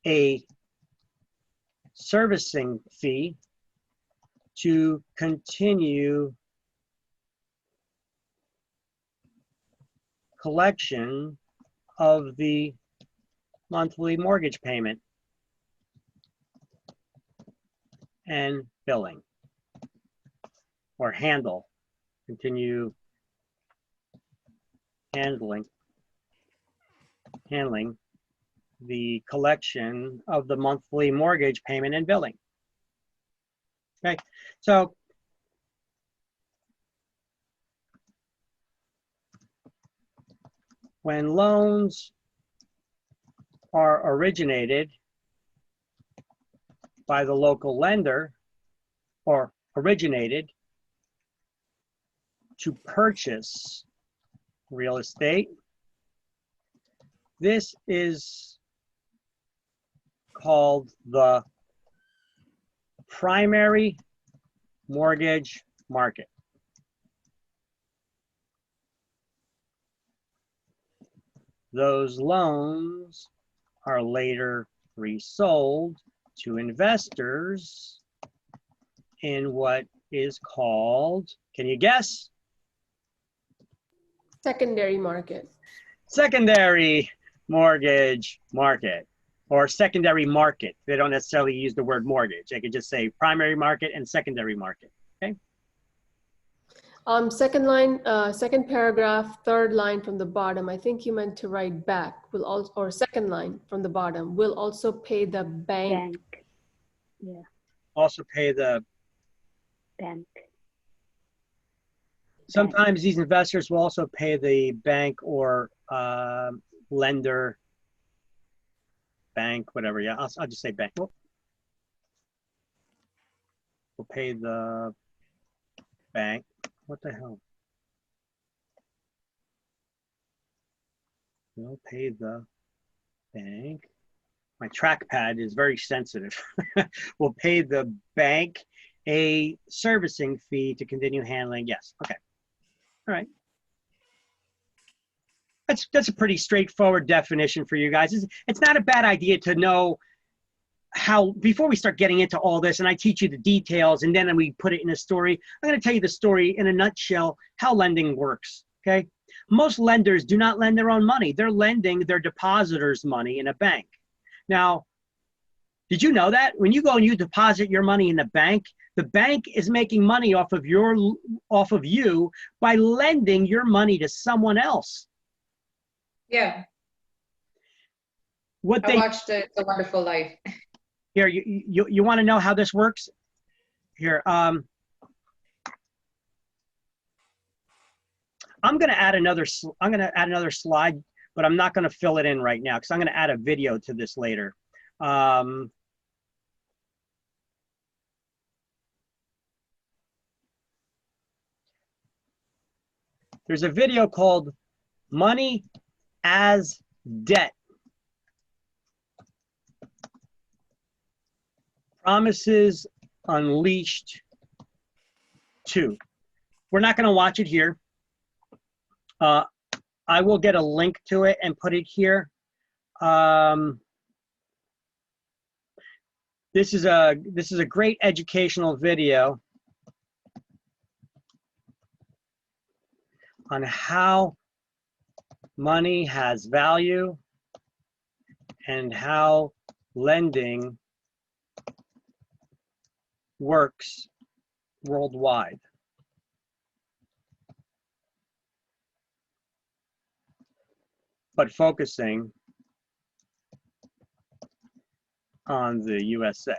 a servicing fee to continue collection of the monthly mortgage payment and billing, or continue handling the collection of the monthly mortgage payment and billing. Okay, so when loans are originated by the local lender, or originated to purchase real estate, this is called the primary mortgage market. Those loans are later resold to investors in what is called, can you guess? Secondary market. Secondary mortgage market, or secondary market. They don't necessarily use the word mortgage. They could just say primary market and secondary market, okay? Second line, second paragraph, third line from the bottom. I think you meant to write back. Will also, or second line from the bottom. Will also pay the bank. Yeah, Also pay the bank. Sometimes these investors will also pay the bank or lender, bank, whatever. Yeah, I'll just say bank. We'll pay the bank. What the hell? We'll pay the bank. My trackpad is very sensitive. We'll pay the bank a servicing fee to continue handling. Yes. Okay. All right. That's a pretty straightforward definition for you guys. It's not a bad idea to know how, before we start getting into all this, and I teach you the details, and then we put it in a story, I'm going to tell you the story in a nutshell, how lending works, okay? Most lenders do not lend their own money. They're lending their depositors' money in a bank. Now, did you know that? When you go and you deposit your money in the bank is making money off of you by lending your money to someone else. Yeah. What I watched It's a Wonderful Life. Here, you want to know how this works? Here, I'm going to add another slide, but I'm not going to fill it in right now because I'm going to add a video to this later. There's a video called Money as Debt. Promises Unleashed 2. We're not going to watch it here. I will get a link to it and put it here. This is a great educational video. on how money has value and how lending works worldwide. But focusing on the USA.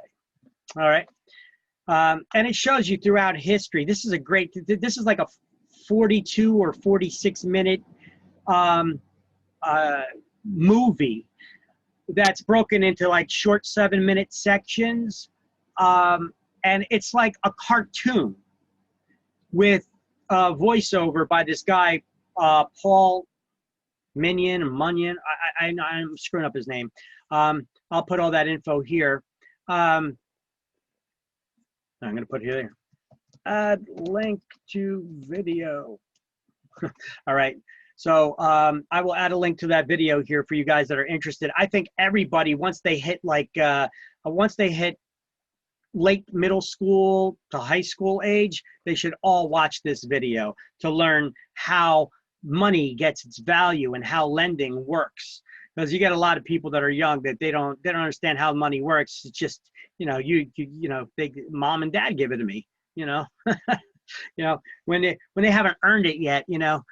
All right. And it shows you throughout history. This is a great, this is like a 42 or 46 minute movie that's broken into like short 7-minute sections. And it's like a cartoon with a voiceover by this guy, Paul Munyon. I'm screwing up his name. I'll put all that info here. I'm going to put it here. Add link to video. All right. So I will add a link to that video here for you guys that are interested. I think everybody, once they hit late middle school to high school age, they should all watch this video to learn how money gets its value and how lending works. Because you get a lot of people that are young that they don't understand how money works. It's just, you know, mom and dad give it to me, you know. You know, when they haven't earned it yet, you know.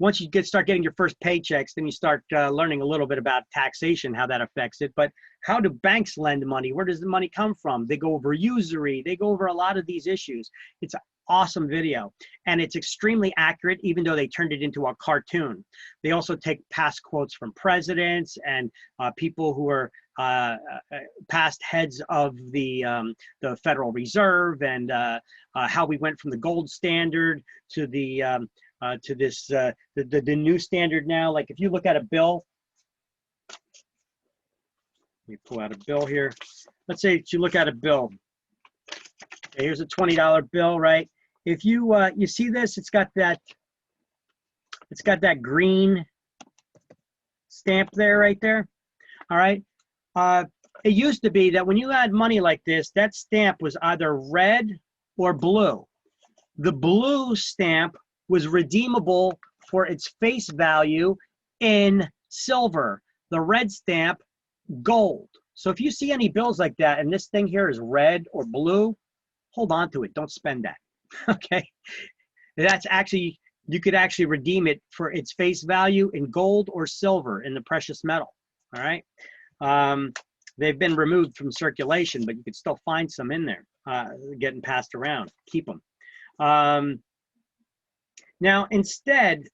Once you start getting your first paychecks, then you start learning a little bit about taxation, how that affects it. But how do banks lend money? Where does the money come from? They go over usury. They go over a lot of these issues. It's an awesome video, and it's extremely accurate, even though they turned it into a cartoon. They also take past quotes from presidents and people who are past heads of the Federal Reserve, and how we went from the gold standard to the new standard now. Like if you look at a bill, let me pull out a bill here. Let's say you look at a bill. Okay, here's a $20 bill, right? If you you see this, it's got that green stamp there, right there. All right. It used to be that when you had money like this, that stamp was either red or blue. The blue stamp was redeemable for its face value in silver. The red stamp, gold. So if you see any bills like that and this thing here is red or blue, hold on to it. Don't spend that. Okay. That's actually, you could actually redeem it for its face value in gold or silver in the precious metal. All right. They've been removed from circulation, but you could still find some in there getting passed around. Keep them. Now, instead,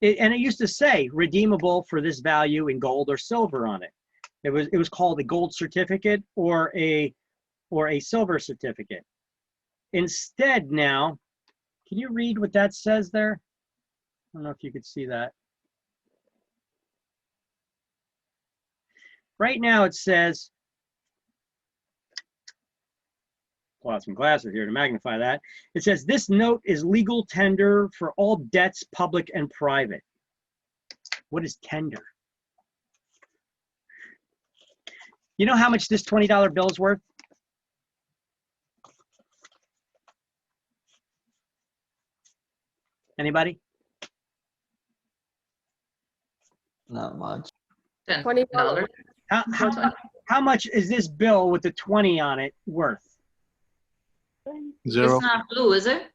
and it used to say redeemable for this value in gold or silver on it. It was called a gold certificate or a silver certificate. Instead now, can you read what that says there? I don't know if you could see that. Right now it says, pull out some glasses here to magnify that. It says, this note is legal tender for all debts, public and private. What is tender? You know how much this $20 bill is worth? Anybody? Not much. $20. How much is this bill with the 20 on it worth? Zero. It's not blue, is it?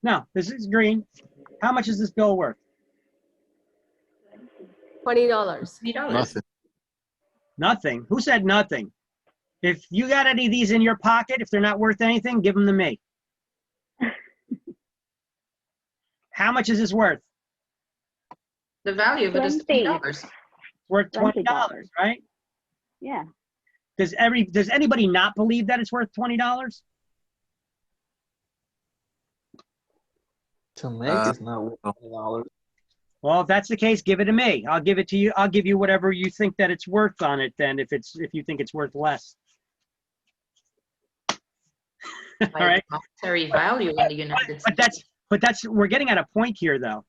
No, this is green. How much is this bill worth? $20. $20. Nothing. Nothing. Who said nothing? If you got any of these in your pocket, if they're not worth anything, give them to me. How much is this worth? The value of it is $20. Worth $20, right? Yeah. Does anybody not believe that it's worth $20? To make it's not worth $20. Well, if that's the case, give it to me. I'll give it to you. I'll give you whatever you think that it's worth on it. Then, if you think it's worth less. All right. Monetary value in the United States. But we're getting at a point here, though.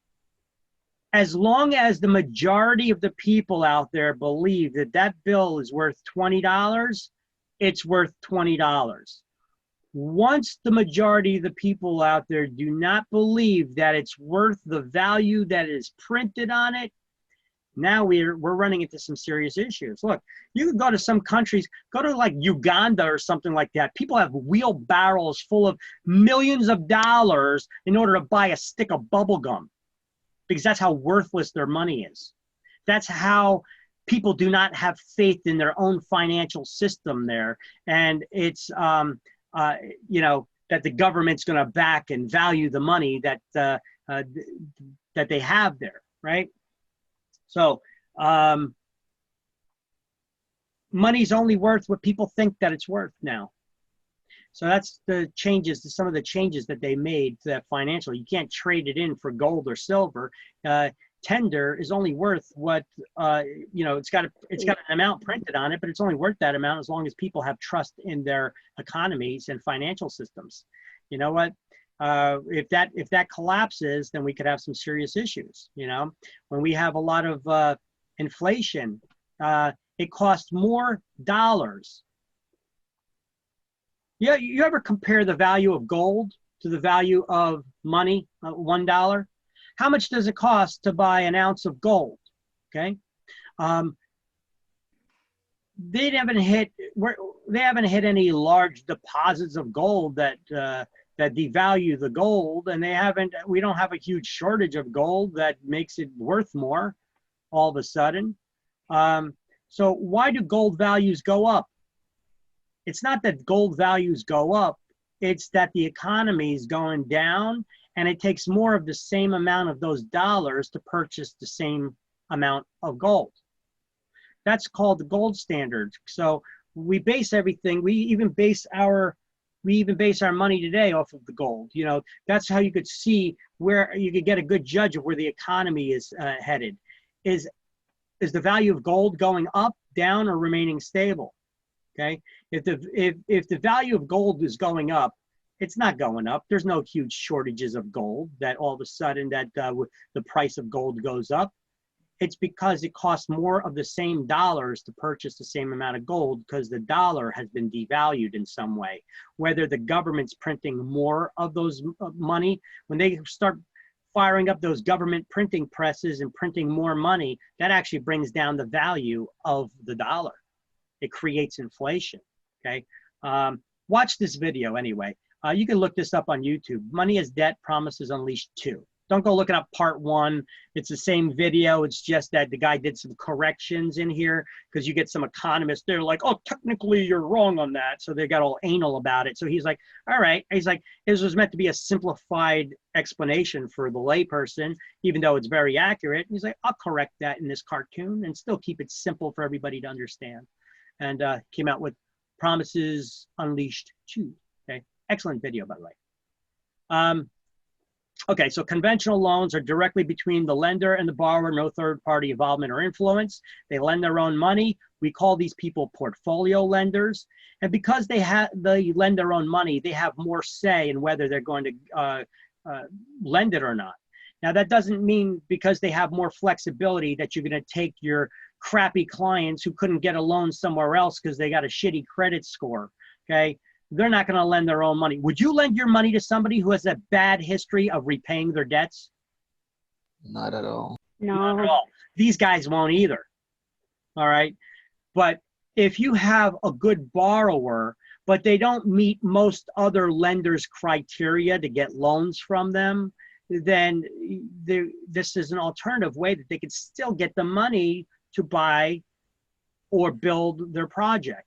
As long as the majority of the people out there believe that that bill is worth $20, it's worth $20. Once the majority of the people out there do not believe that it's worth the value that is printed on it, now we're running into some serious issues. Look, you can go to some countries, go to like Uganda or something like that. People have wheelbarrows full of millions of dollars in order to buy a stick of bubble gum, because that's how worthless their money is. That's how people do not have faith in their own financial system there. And it's, you know, that the government's going to back and value the money that, that they have there, right? So money's only worth what people think that it's worth now. So that's the changes, some of the changes that they made to that financial. You can't trade it in for gold or silver. Tender is only worth what, you know, it's got an amount printed on it, but it's only worth that amount as long as people have trust in their economies and financial systems. You know what? If that collapses, then we could have some serious issues. You know, when we have a lot of inflation, it costs more dollars. Yeah, you ever compare the value of gold to the value of money, $1? How much does it cost to buy an ounce of gold? Okay, they haven't hit any large deposits of gold that that devalue the gold, and we don't have a huge shortage of gold that makes it worth more all of a sudden. So why do gold values go up? It's not that gold values go up, it's that the economy is going down, and it takes more of the same amount of those dollars to purchase the same amount of gold. That's called the gold standard. So we base everything, we even base our money today off of the gold. You know, that's how you could see where you could get a good judge of where the economy is headed. Is the value of gold going up, down, or remaining stable? Okay, if the value of gold is going up, it's not going up. There's no huge shortages of gold that all of a sudden that the price of gold goes up. It's because it costs more of the same dollars to purchase the same amount of gold because the dollar has been devalued in some way. Whether the government's printing more of those money, when they start firing up those government printing presses and printing more money, that actually brings down the value of the dollar. It creates inflation, okay? Watch this video anyway. You can look this up on YouTube. Money is Debt, Promises Unleashed 2. Don't go looking up part 1. It's the same video. It's just that the guy did some corrections in here because you get some economists. They're like, oh, technically you're wrong on that. So they got all anal about it. So he's like, all right. He's like, this was meant to be a simplified explanation for the layperson, even though it's very accurate. He's like, I'll correct that in this cartoon and still keep it simple for everybody to understand. And came out with Promises Unleashed 2. Okay, excellent video, by the way. Okay, so conventional loans are directly between the lender and the borrower, no third-party involvement or influence. They lend their own money. We call these people portfolio lenders. And because they lend their own money, they have more say in whether they're going to lend it or not. Now, that doesn't mean because they have more flexibility that you're going to take your crappy clients who couldn't get a loan somewhere else because they got a shitty credit score, okay? They're not going to lend their own money. Would you lend your money to somebody who has a bad history of repaying their debts? Not at all. Not at all. These guys won't either, all right? But if you have a good borrower, but they don't meet most other lenders' criteria to get loans from them, then this is an alternative way that they could still get the money to buy or build their project.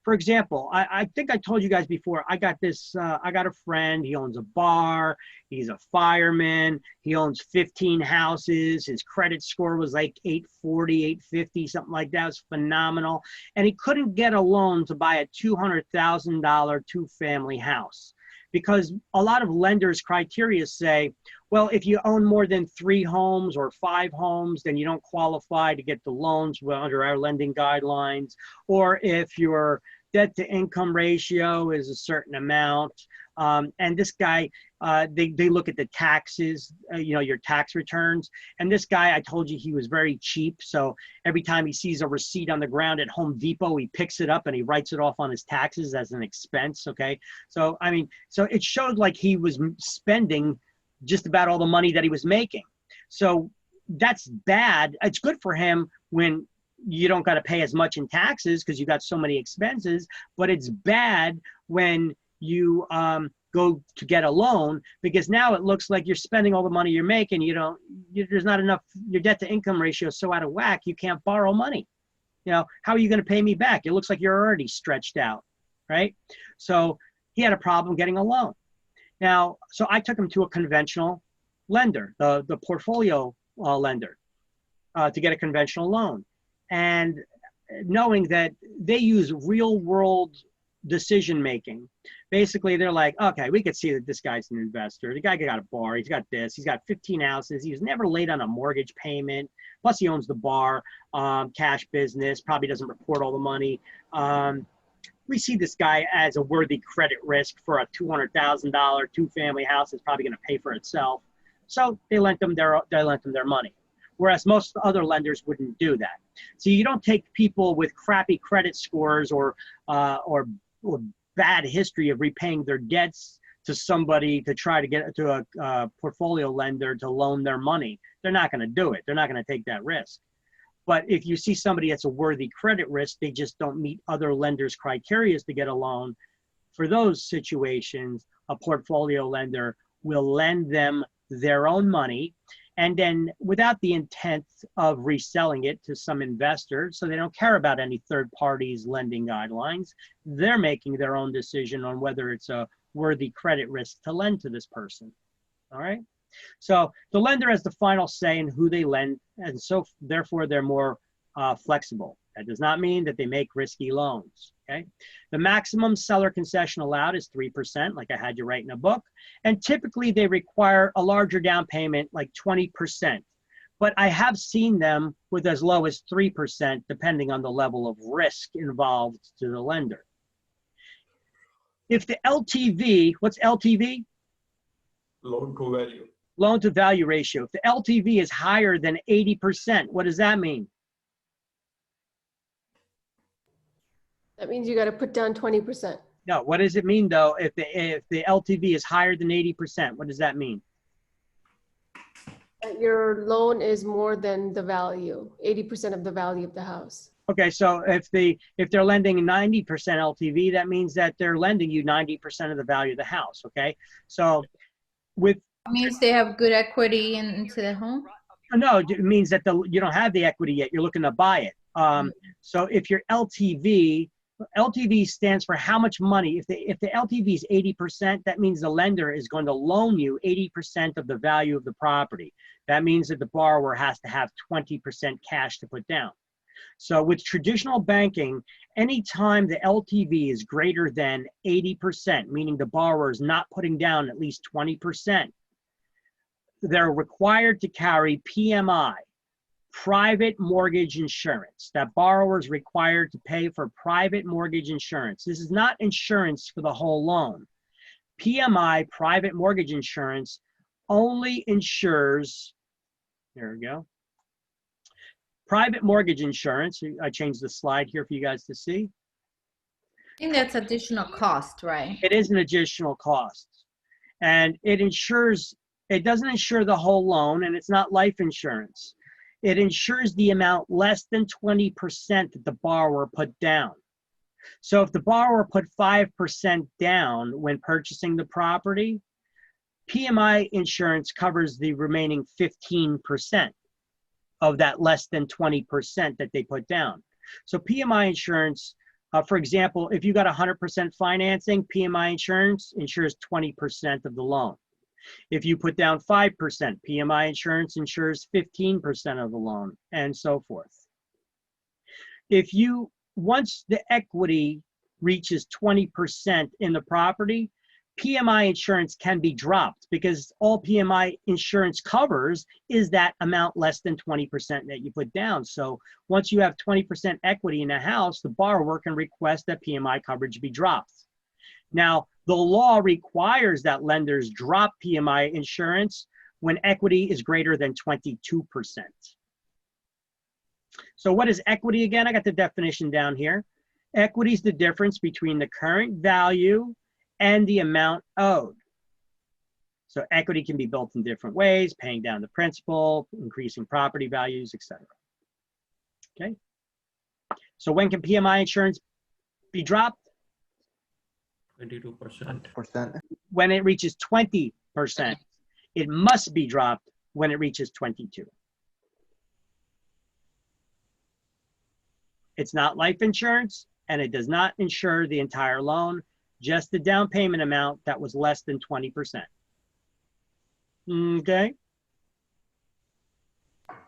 For example, I think I told you guys before, I got a friend, he owns a bar, he's a fireman, he owns 15 houses, his credit score was like 840, 850, something like that. It was phenomenal. And he couldn't get a loan to buy a $200,000 two-family house because a lot of lenders' criteria say, well, if you own more than 3 homes or 5 homes, then you don't qualify to get the loans under our lending guidelines. Or if your debt to income ratio is a certain amount, And this guy, they look at the taxes, your tax returns. And this guy, I told you he was very cheap. So every time he sees a receipt on the ground at Home Depot, he picks it up and he writes it off on his taxes as an expense. Okay. So, I mean, so it showed like he was spending just about all the money that he was making. So that's bad. It's good for him when you don't got to pay as much in taxes because you got so many expenses, but it's bad when you go to get a loan, because now it looks like you're spending all the money you're making. There's not enough, your debt to income ratio is so out of whack, you can't borrow money. How are you going to pay me back? It looks like you're already stretched out, right? So he had a problem getting a loan. Now, so I took him to a conventional lender, the portfolio lender, to get a conventional loan. And knowing that they use real world decision making. Basically, they're like, okay, we could see that this guy's an investor. The guy got a bar. He's got this. He's got 15 houses. He was never late on a mortgage payment. Plus, he owns the bar, cash business, probably doesn't report all the money. We see this guy as a worthy credit risk for a $200,000 two-family house that's probably going to pay for itself. So they lent them their money, whereas most other lenders wouldn't do that. So you don't take people with crappy credit scores or bad history of repaying their debts to somebody to try to get to a portfolio lender to loan their money. They're not going to do it. They're not going to take that risk. But if you see somebody that's a worthy credit risk, they just don't meet other lenders' criteria to get a loan. For those situations, a portfolio lender will lend them their own money, and then without the intent of reselling it to some investor, so they don't care about any third parties' lending guidelines. They're making their own decision on whether it's a worthy credit risk to lend to this person. All right. So the lender has the final say in who they lend, and so therefore they're more flexible. That does not mean that they make risky loans. Okay. The maximum seller concession allowed is 3%, like I had you write in a book. And typically they require a larger down payment, like 20%. But I have seen them with as low as 3%, depending on the level of risk involved to the lender. If the LTV, what's LTV? Loan to value. Loan to value ratio. If the LTV is higher than 80%, what does that mean? That means you got to put down 20%. No, what does it mean though if the LTV is higher than 80%? What does that mean? That your loan is more than the value, 80% of the value of the house. Okay, so if they're lending 90% LTV, that means that they're lending you 90% of the value of the house. Okay, so with It means they have good equity into the home. no, it means that you don't have the equity yet. You're looking to buy it. So if your LTV stands for how much money. If the LTV is 80%, that means the lender is going to loan you 80% of the value of the property. That means that the borrower has to have 20% cash to put down. So with traditional banking, anytime the LTV is greater than 80%, meaning the borrower is not putting down at least 20%, they're required to carry PMI, private mortgage insurance. That borrower is required to pay for private mortgage insurance. This is not insurance for the whole loan. PMI, private mortgage insurance, only insures, there we go. Private mortgage insurance, I changed the slide here for you guys to see. I think that's additional cost, right? It is an additional cost. And it doesn't insure the whole loan, and it's not life insurance. It insures the amount less than 20% that the borrower put down. So if the borrower put 5% down when purchasing the property, PMI insurance covers the remaining 15% of that less than 20% that they put down. So PMI insurance, for example, if you got 100% financing, PMI insurance insures 20% of the loan. If you put down 5%, PMI insurance insures 15% of the loan, and so forth. Once the equity reaches 20% in the property, PMI insurance can be dropped because all PMI insurance covers is that amount less than 20% that you put down. So once you have 20% equity in a house, the borrower can request that PMI coverage be dropped. Now, the law requires that lenders drop PMI insurance when equity is greater than 22%. So what is equity again? I got the definition down here. Equity is the difference between the current value and the amount owed. So equity can be built in different ways, paying down the principal, increasing property values, etc. Okay. So when can PMI insurance be dropped? 22%. When it reaches 20%. It must be dropped when it reaches 22. It's not life insurance, and it does not insure the entire loan, just the down payment amount that was less than 20%. Okay?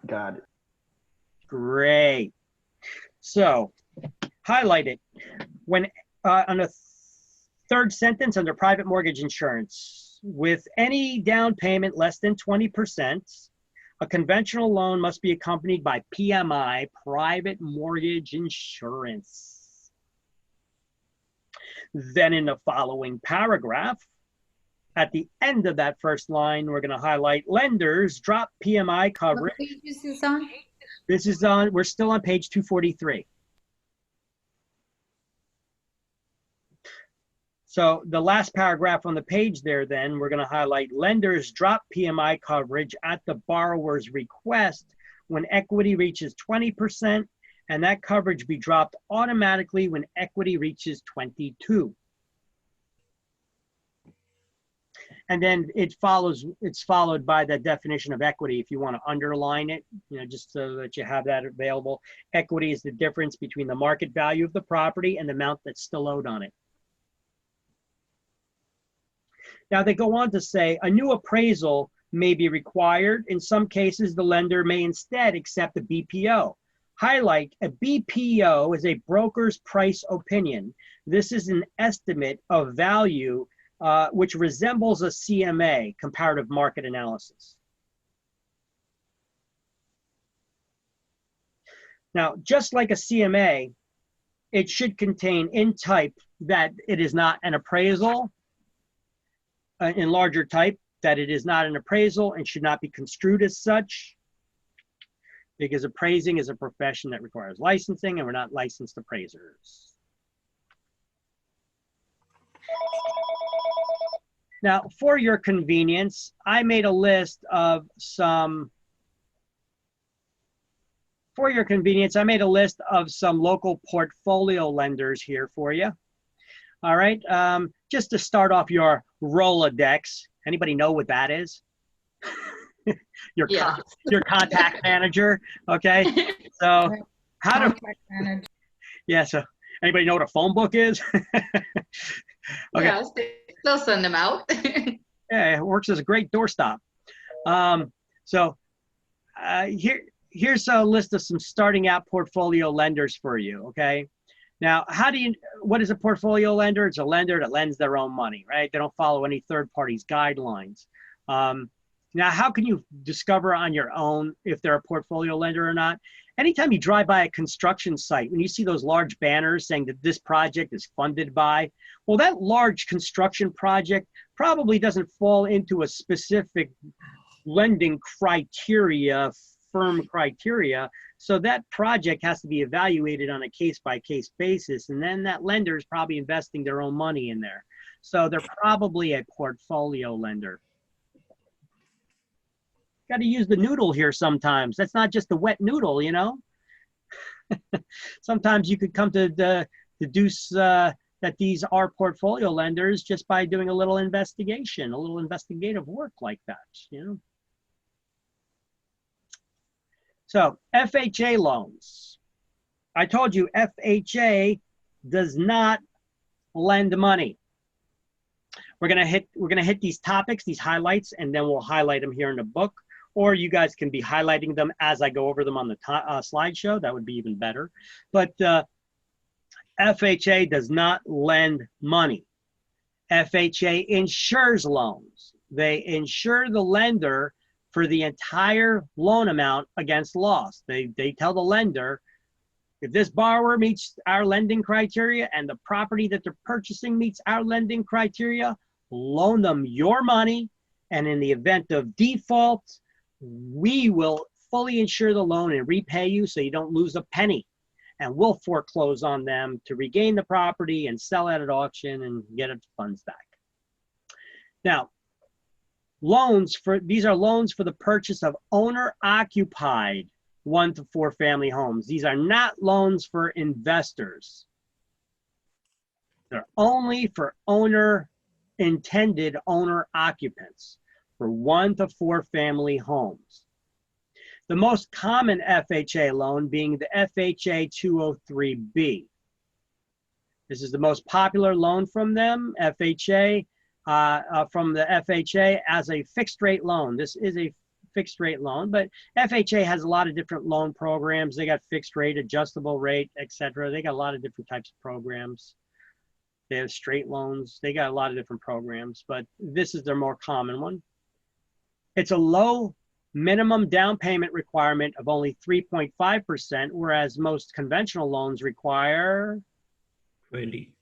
Got it. Great. So, highlight it. When on a third sentence under private mortgage insurance, with any down payment less than 20%, a conventional loan must be accompanied by PMI, private mortgage insurance. Then in the following paragraph, at the end of that first line, we're going to highlight lenders drop PMI coverage. What page is this on? This is on, we're still on page 243. So the last paragraph on the page there, then we're going to highlight lenders drop PMI coverage at the borrower's request when equity reaches 20%, and that coverage be dropped automatically when equity reaches 22. And then it's followed by the definition of equity. If you want to underline it, just so that you have that available. Equity is the difference between the market value of the property and the amount that's still owed on it. Now they go on to say a new appraisal may be required. In some cases, the lender may instead accept a BPO. Highlight, a BPO is a broker's price opinion. This is an estimate of value which resembles a CMA, comparative market analysis. Now, just like a CMA, it should contain in type that it is not an appraisal, in larger type, that it is not an appraisal and should not be construed as such, because appraising is a profession that requires licensing and we're not licensed appraisers. Now, for your convenience, I made a list of some local portfolio lenders here for you. All right, just to start off your Rolodex. Anybody know what that is? your contact manager. Okay, so how to? Yeah. So anybody know what a phone book is? Okay. Yeah, still send them out. Yeah, it works as a great doorstop. Here's a list of some starting out portfolio lenders for you. Okay. Now, what is a portfolio lender? It's a lender that lends their own money, right? They don't follow any third party's guidelines. Now, how can you discover on your own if they're a portfolio lender or not? Anytime you drive by a construction site, when you see those large banners saying that this project is funded by, well, that large construction project probably doesn't fall into a specific lending criteria, firm criteria. So that project has to be evaluated on a case-by-case basis. And then that lender is probably investing their own money in there. So they're probably a portfolio lender. Got to use the noodle here sometimes. That's not just a wet noodle, you know. Sometimes you could come to deduce that these are portfolio lenders just by doing a little investigation, a little investigative work like that, you know. So FHA loans. I told you FHA does not lend money. We're gonna hit these topics, these highlights, and then we'll highlight them here in the book. Or you guys can be highlighting them as I go over them on the slideshow. That would be even better. But FHA does not lend money. FHA insures loans. They insure the lender for the entire loan amount against loss. They tell the lender, If this borrower meets our lending criteria and the property that they're purchasing meets our lending criteria, loan them your money, and in the event of default, we will fully insure the loan and repay you so you don't lose a penny. And we'll foreclose on them to regain the property and sell it at auction and get its funds back. Now, these are loans for the purchase of owner-occupied 1 to 4 family homes. These are not loans for investors. They're only for intended owner occupants for 1 to 4 family homes. The most common FHA loan being the FHA 203B. This is the most popular loan from them, FHA, from the FHA as a fixed rate loan. This is a fixed rate loan, but FHA has a lot of different loan programs. They got fixed rate, adjustable rate, etc. They got a lot of different types of programs. They have straight loans. They got a lot of different programs, but this is their more common one. It's a low minimum down payment requirement of only 3.5%, whereas most conventional loans require 20.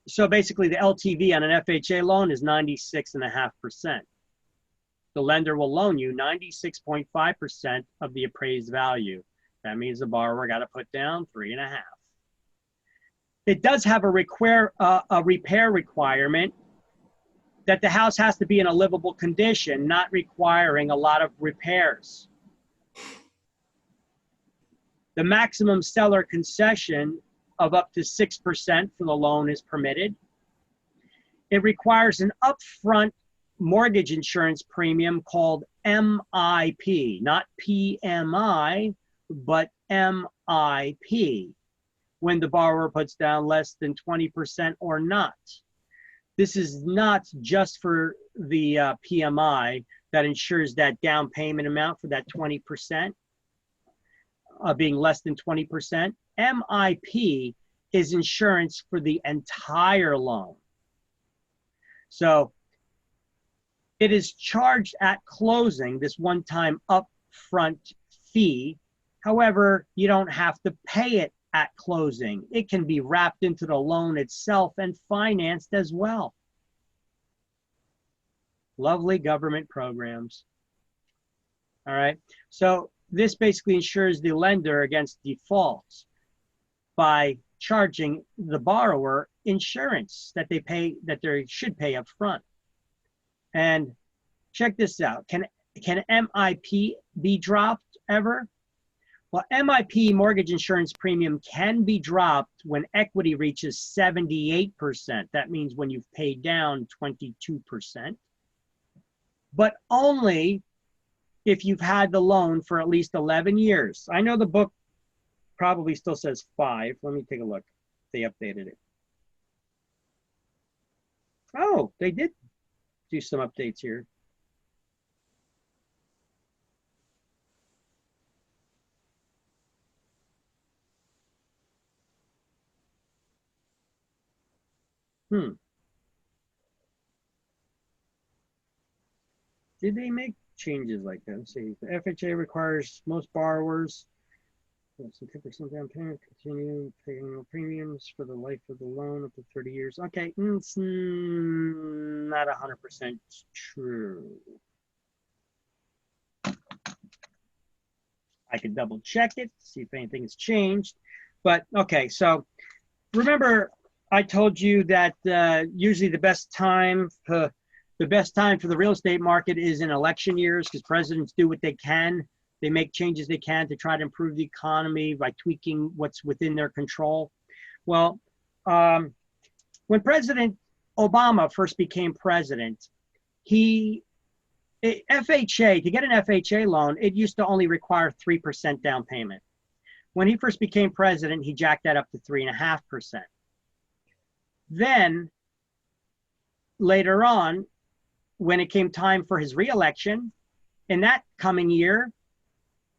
So basically the LTV on an FHA loan is 96.5%. The lender will loan you 96.5% of the appraised value. That means the borrower got to put down 3.5. It does have a repair requirement that the house has to be in a livable condition, not requiring a lot of repairs. The maximum seller concession of up to 6% for the loan is permitted. It requires an upfront mortgage insurance premium called MIP, not PMI, but MIP, when the borrower puts down less than 20% or not. This is not just for the PMI that ensures that down payment amount for that 20%, being less than 20%. MIP is insurance for the entire loan. So it is charged at closing, this one-time upfront fee. However, you don't have to pay it at closing. It can be wrapped into the loan itself and financed as well. Lovely government programs. All right, so this basically ensures the lender against defaults by charging the borrower insurance that they should pay up front. And check this out. Can MIP be dropped ever? Well, MIP mortgage insurance premium can be dropped when equity reaches 78%. That means when you've paid down 22%, but only if you've had the loan for at least 11 years. I know the book probably still says 5. Let me take a look. They updated it. Oh, they did do some updates here. Did they make changes like that? Let's see. The FHA requires most borrowers some 10% down payment, continue paying no premiums for the life of the loan up to 30 years. Okay, it's not 100% true. I could double check it, see if anything has changed. But okay, so remember I told you that usually the best time for the real estate market is in election years, because presidents do what they can. They make changes they can to try to improve the economy by tweaking what's within their control. Well, when President Obama first became president, FHA, to get an FHA loan, it used to only require 3% down payment. When he first became president, he jacked that up to 3.5%. Then later on, when it came time for his reelection, in that coming year,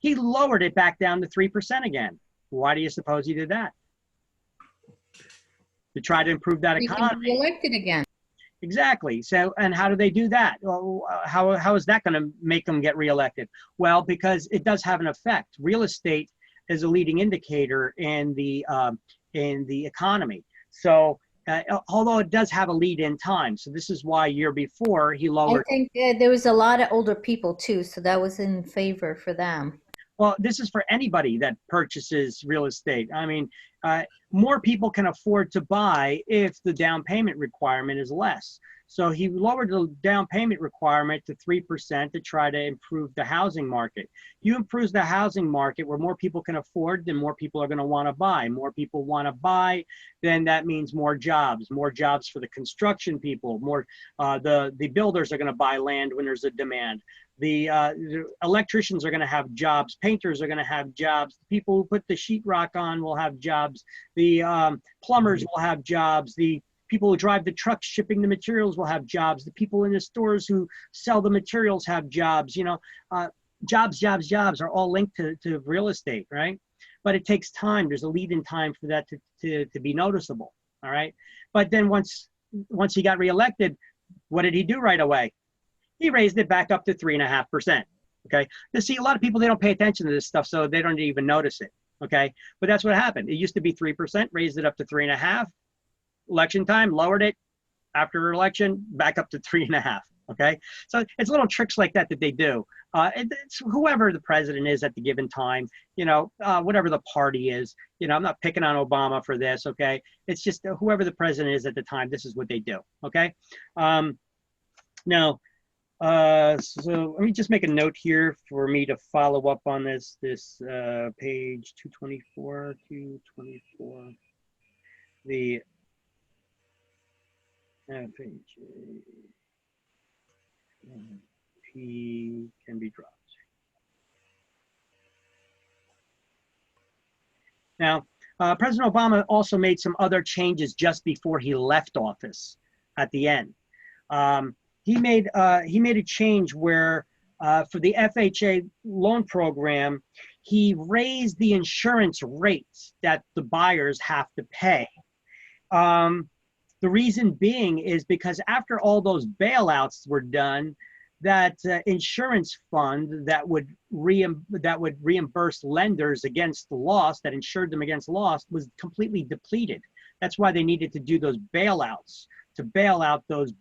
he lowered it back down to 3% again. Why do you suppose he did that? To try to improve that economy. He can be elected again. Exactly. So, and how do they do that? Well, how is that going to make them get reelected? Well, because it does have an effect. Real estate is a leading indicator in the economy. So, although it does have a lead in time, so this is why year before he I lowered. think there was a lot of older people too, so that was in favor for them. Well, this is for anybody that purchases real estate. I mean, more people can afford to buy if the down payment requirement is less. So he lowered the down payment requirement to 3% to try to improve the housing market. You improve the housing market where more people can afford, then more people are going to want to buy. More people want to buy, then that means more jobs for the construction people. More the builders are going to buy land when there's a demand. The electricians are going to have jobs. Painters are going to have jobs. The people who put the sheetrock on will have jobs. The plumbers will have jobs. The people who drive the trucks shipping the materials will have jobs. The people in the stores who sell the materials have jobs. You know, jobs are all linked to real estate, right? But it takes time. There's a lead in time for that to be noticeable, all right? But then once he got reelected, what did he do right away? He raised it back up to 3.5%. Okay. You see, a lot of people, they don't pay attention to this stuff, so they don't even notice it. Okay. But that's what happened. It used to be 3%, raised it up to 3.5%. Election time, lowered it. After election, back up to 3.5%. Okay. So it's little tricks like that they do. It's whoever the president is at the given time, you know, whatever the party is, you know, I'm not picking on Obama for this. Okay. It's just whoever the president is at the time, this is what they do. Okay. Now, so let me just make a note here for me to follow up on this page 224, the P can be dropped. Now, President Obama also made some other changes just before he left office at the end. He made a change where for the FHA loan program, he raised the insurance rates that the buyers have to pay. The reason being is because after all those bailouts were done, that insurance fund that would reimburse lenders against the loss, that insured them against loss, was completely depleted. That's why they needed to do those bailouts, to bail out those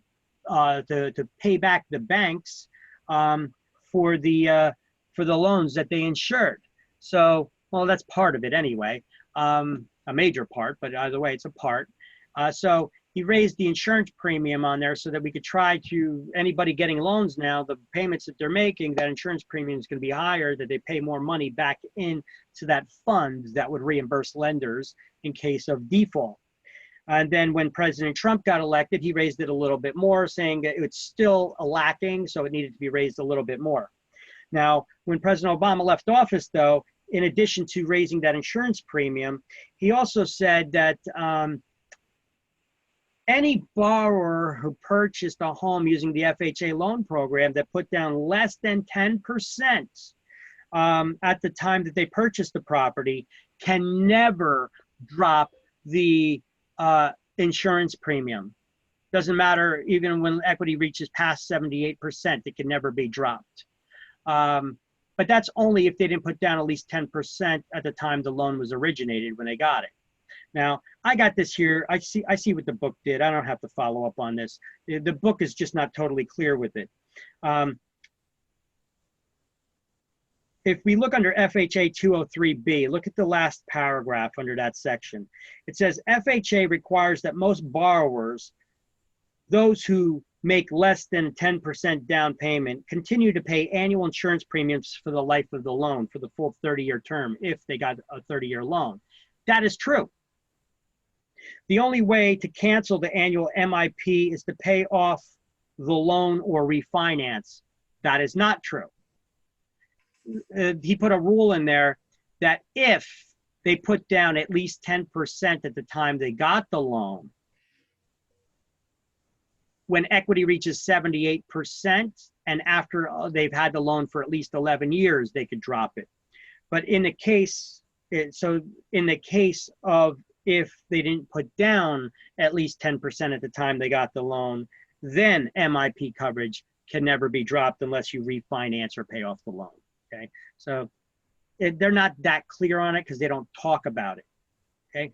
to pay back the banks for the loans that they insured. So, well, that's part of it anyway, a major part, but either way, it's a part. So he raised the insurance premium on there so that we could try to, anybody getting loans now, the payments that they're making, that insurance premium is going to be higher, that they pay more money back into that fund that would reimburse lenders in case of default. And then when President Trump got elected, he raised it a little bit more, saying that it's still lacking, so it needed to be raised a little bit more. Now, when President Obama left office, though, in addition to raising that insurance premium, he also said that any borrower who purchased a home using the FHA loan program that put down less than 10% at the time that they purchased the property can never drop the insurance premium. Doesn't matter, even when equity reaches past 78%, it can never be dropped. But that's only if they didn't put down at least 10% at the time the loan was originated when they got it. Now, I got this here. I see what the book did. I don't have to follow up on this. The book is just not totally clear with it. If we look under FHA 203B, look at the last paragraph under that section. It says FHA requires that most borrowers, those who make less than 10% down payment, continue to pay annual insurance premiums for the life of the loan for the full 30-year term if they got a 30-year loan. That is true. The only way to cancel the annual MIP is to pay off the loan or refinance. That is not true. He put a rule in there that if they put down at least 10% at the time they got the loan, when equity reaches 78% and after they've had the loan for at least 11 years, they could drop it. But in the case, of if they didn't put down at least 10% at the time they got the loan, then MIP coverage can never be dropped unless you refinance or pay off the loan. Okay, so they're not that clear on it because they don't talk about it. Okay,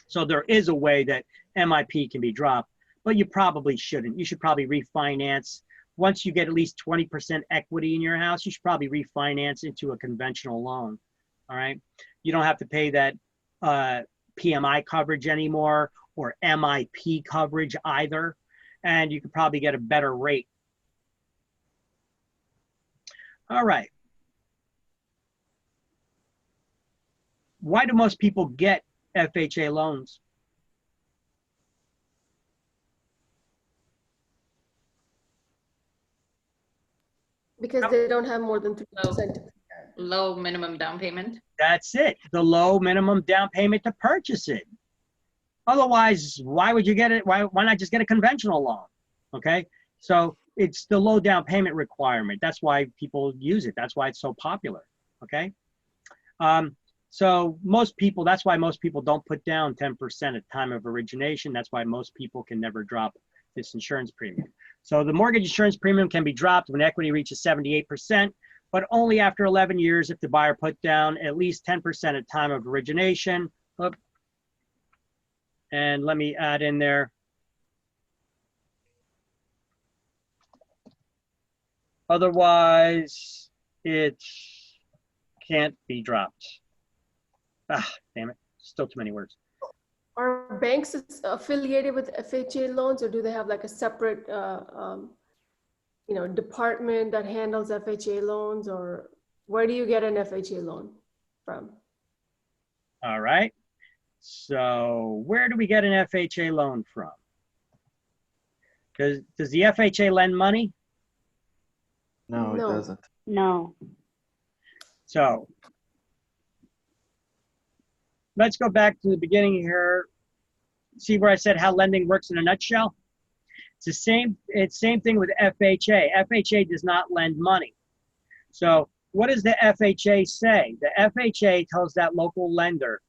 so there is a way that MIP can be dropped, but you probably shouldn't. You should probably refinance. Once you get at least 20% equity in your house, you should probably refinance into a conventional loan. All right, you don't have to pay that PMI coverage anymore or MIP coverage either, and you could probably get a better rate. All right. Why do most people get FHA loans? Because they don't have more than 3%. Low minimum down payment. That's it. The low minimum down payment to purchase it. Otherwise, why would you get it? Why not just get a conventional loan? Okay. So it's the low down payment requirement. That's why people use it. That's why it's so popular. Okay. So most people, that's why most people don't put down 10% at time of origination. That's why most people can never drop this insurance premium. So the mortgage insurance premium can be dropped when equity reaches 78%, but only after 11 years if the buyer put down at least 10% at time of origination. And let me add in there. Otherwise, it can't be dropped. Ah, damn it. Still too many words. Are banks affiliated with FHA loans, or do they have like a separate, department that handles FHA loans, or where do you get an FHA loan from? All right. So where do we get an FHA loan from? Does the FHA lend money? No, it No. doesn't. No. So let's go back to the beginning here. See where I said how lending works in a nutshell? It's the same thing with FHA. FHA does not lend money. So what does the FHA say? The FHA tells that local lender,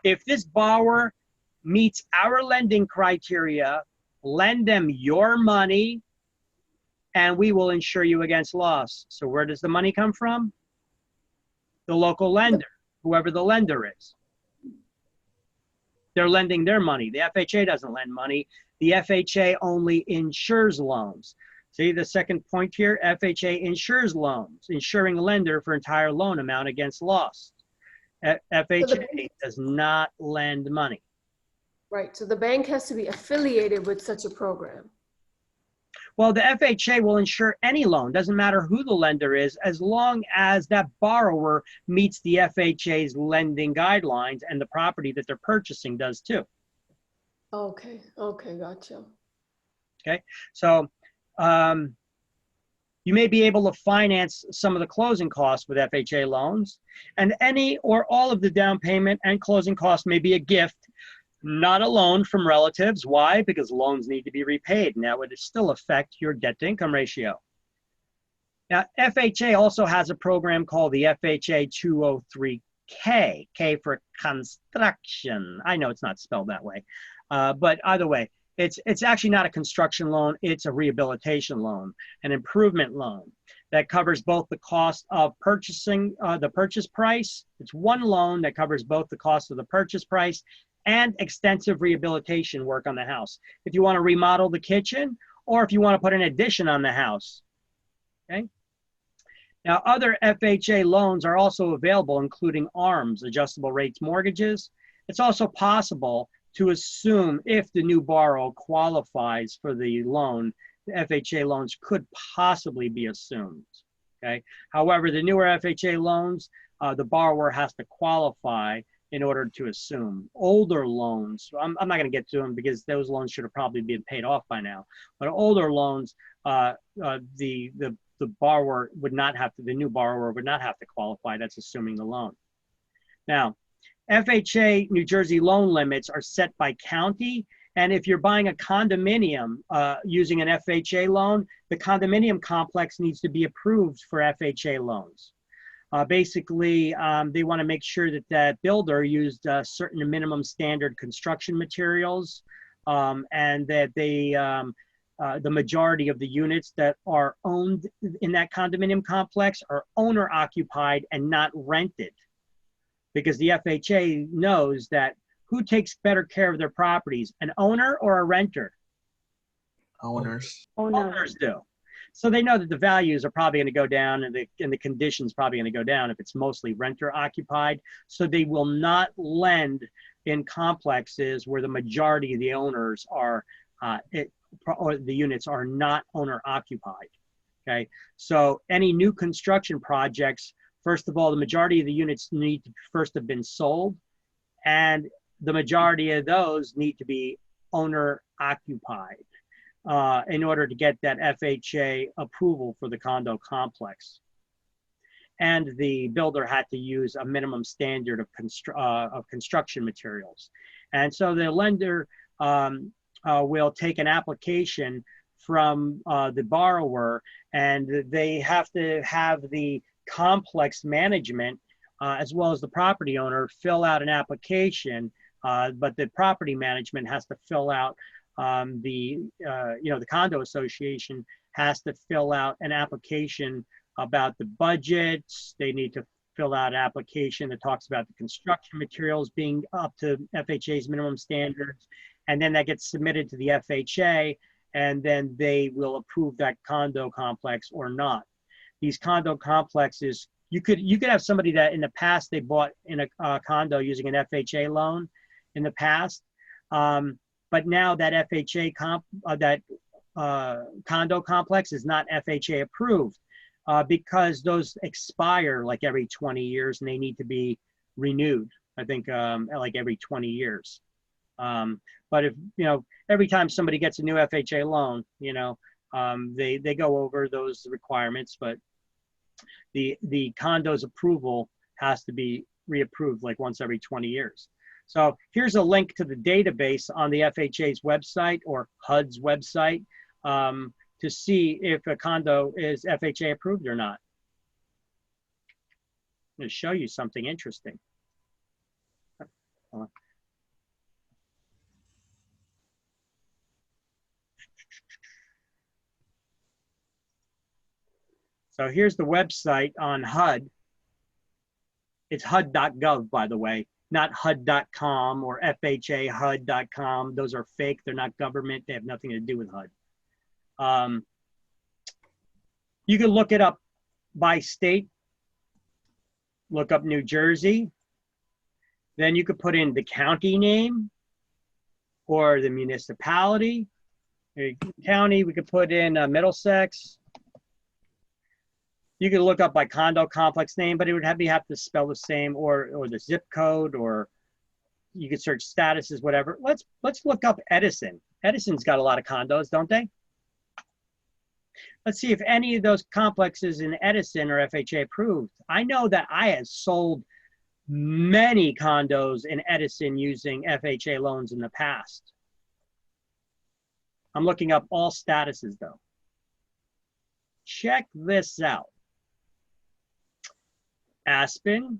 if this borrower meets our lending criteria, lend them your money and we will insure you against loss. So where does the money come from? The local lender, whoever the lender is. They're lending their money. The FHA doesn't lend money. The FHA only insures loans. See the second point here? FHA insures loans, insuring a lender for entire loan amount against loss. FHA does not lend money. Right, so the bank has to be affiliated with such a program. Well, the FHA will insure any loan, doesn't matter who the lender is, as long as that borrower meets the FHA's lending guidelines and the property that they're purchasing does too. Okay, gotcha. Okay, so you may be able to finance some of the closing costs with FHA loans, and any or all of the down payment and closing costs may be a gift, not a loan from relatives. Why? Because loans need to be repaid, and that would still affect your debt to income ratio. Now, FHA also has a program called the FHA 203K, K for construction. I know it's not spelled that way, but either way, it's actually not a construction loan, it's a rehabilitation loan, an improvement loan that covers both the cost of purchasing the purchase price. It's one loan that covers both the cost of the purchase price and extensive rehabilitation work on the house. If you want to remodel the kitchen or if you want to put an addition on the house, okay? Now, other FHA loans are also available, including ARMs, adjustable rates mortgages. It's also possible to assume if the new borrower qualifies for the loan, the FHA loans could possibly be assumed, okay? However, the newer FHA loans, the borrower has to qualify in order to assume. Older loans, I'm not going to get to them because those loans should have probably been paid off by now. But older loans, the borrower would not have to, the new borrower would not have to qualify. That's assuming the loan. Now, FHA New Jersey loan limits are set by county. And if you're buying a condominium using an FHA loan, the condominium complex needs to be approved for FHA loans. Basically, they want to make sure that that builder used certain minimum standard construction materials and that the majority of the units that are owned in that condominium complex are owner occupied and not rented. Because the FHA knows that who takes better care of their properties, an owner or a renter? Owners. Owners do. So they know that the values are probably going to go down and the conditions probably going to go down if it's mostly renter occupied. So they will not lend in complexes where the majority of the owners are, or the units are not owner occupied. Okay. So any new construction projects, first of all, the majority of the units need to first have been sold, and the majority of those need to be owner occupied in order to get that FHA approval for the condo complex. And the builder had to use a minimum standard of construction materials. And so the lender will take an application from the borrower, and they have to have the complex management as well as the property owner fill out an application, but the property management has to fill out the condo association has to fill out an application about the budgets. They need to fill out an application that talks about the construction materials being up to FHA's minimum standards, and then that gets submitted to the FHA, and then they will approve that condo complex or not. These condo complexes, you could have somebody that in the past they bought in a condo using an FHA loan in the past, but now that FHA condo complex is not FHA approved because those expire like every 20 years and they need to be renewed. I think like every 20 years. But if, every time somebody gets a new FHA loan, they go over those requirements, but the condo's approval has to be reapproved like once every 20 years. So here's a link to the database on the FHA's website or HUD's website to see if a condo is FHA approved or not. I'm going to show you something interesting. So here's the website on HUD. It's HUD.gov, by the way, not HUD.com or FHAHUD.com. Those are fake. They're not government. They have nothing to do with HUD. You can look it up by state. Look up New Jersey. Then you could put in the county name or the municipality. County, we could put in Middlesex. You could look up by condo complex name, but it would have to spell the same, or the zip code, or you could search statuses, whatever. Let's look up Edison. Edison's got a lot of condos, don't they? Let's see if any of those complexes in Edison are FHA approved. I know that I have sold many condos in Edison using FHA loans in the past. I'm looking up all statuses though. Check this out. Aspen,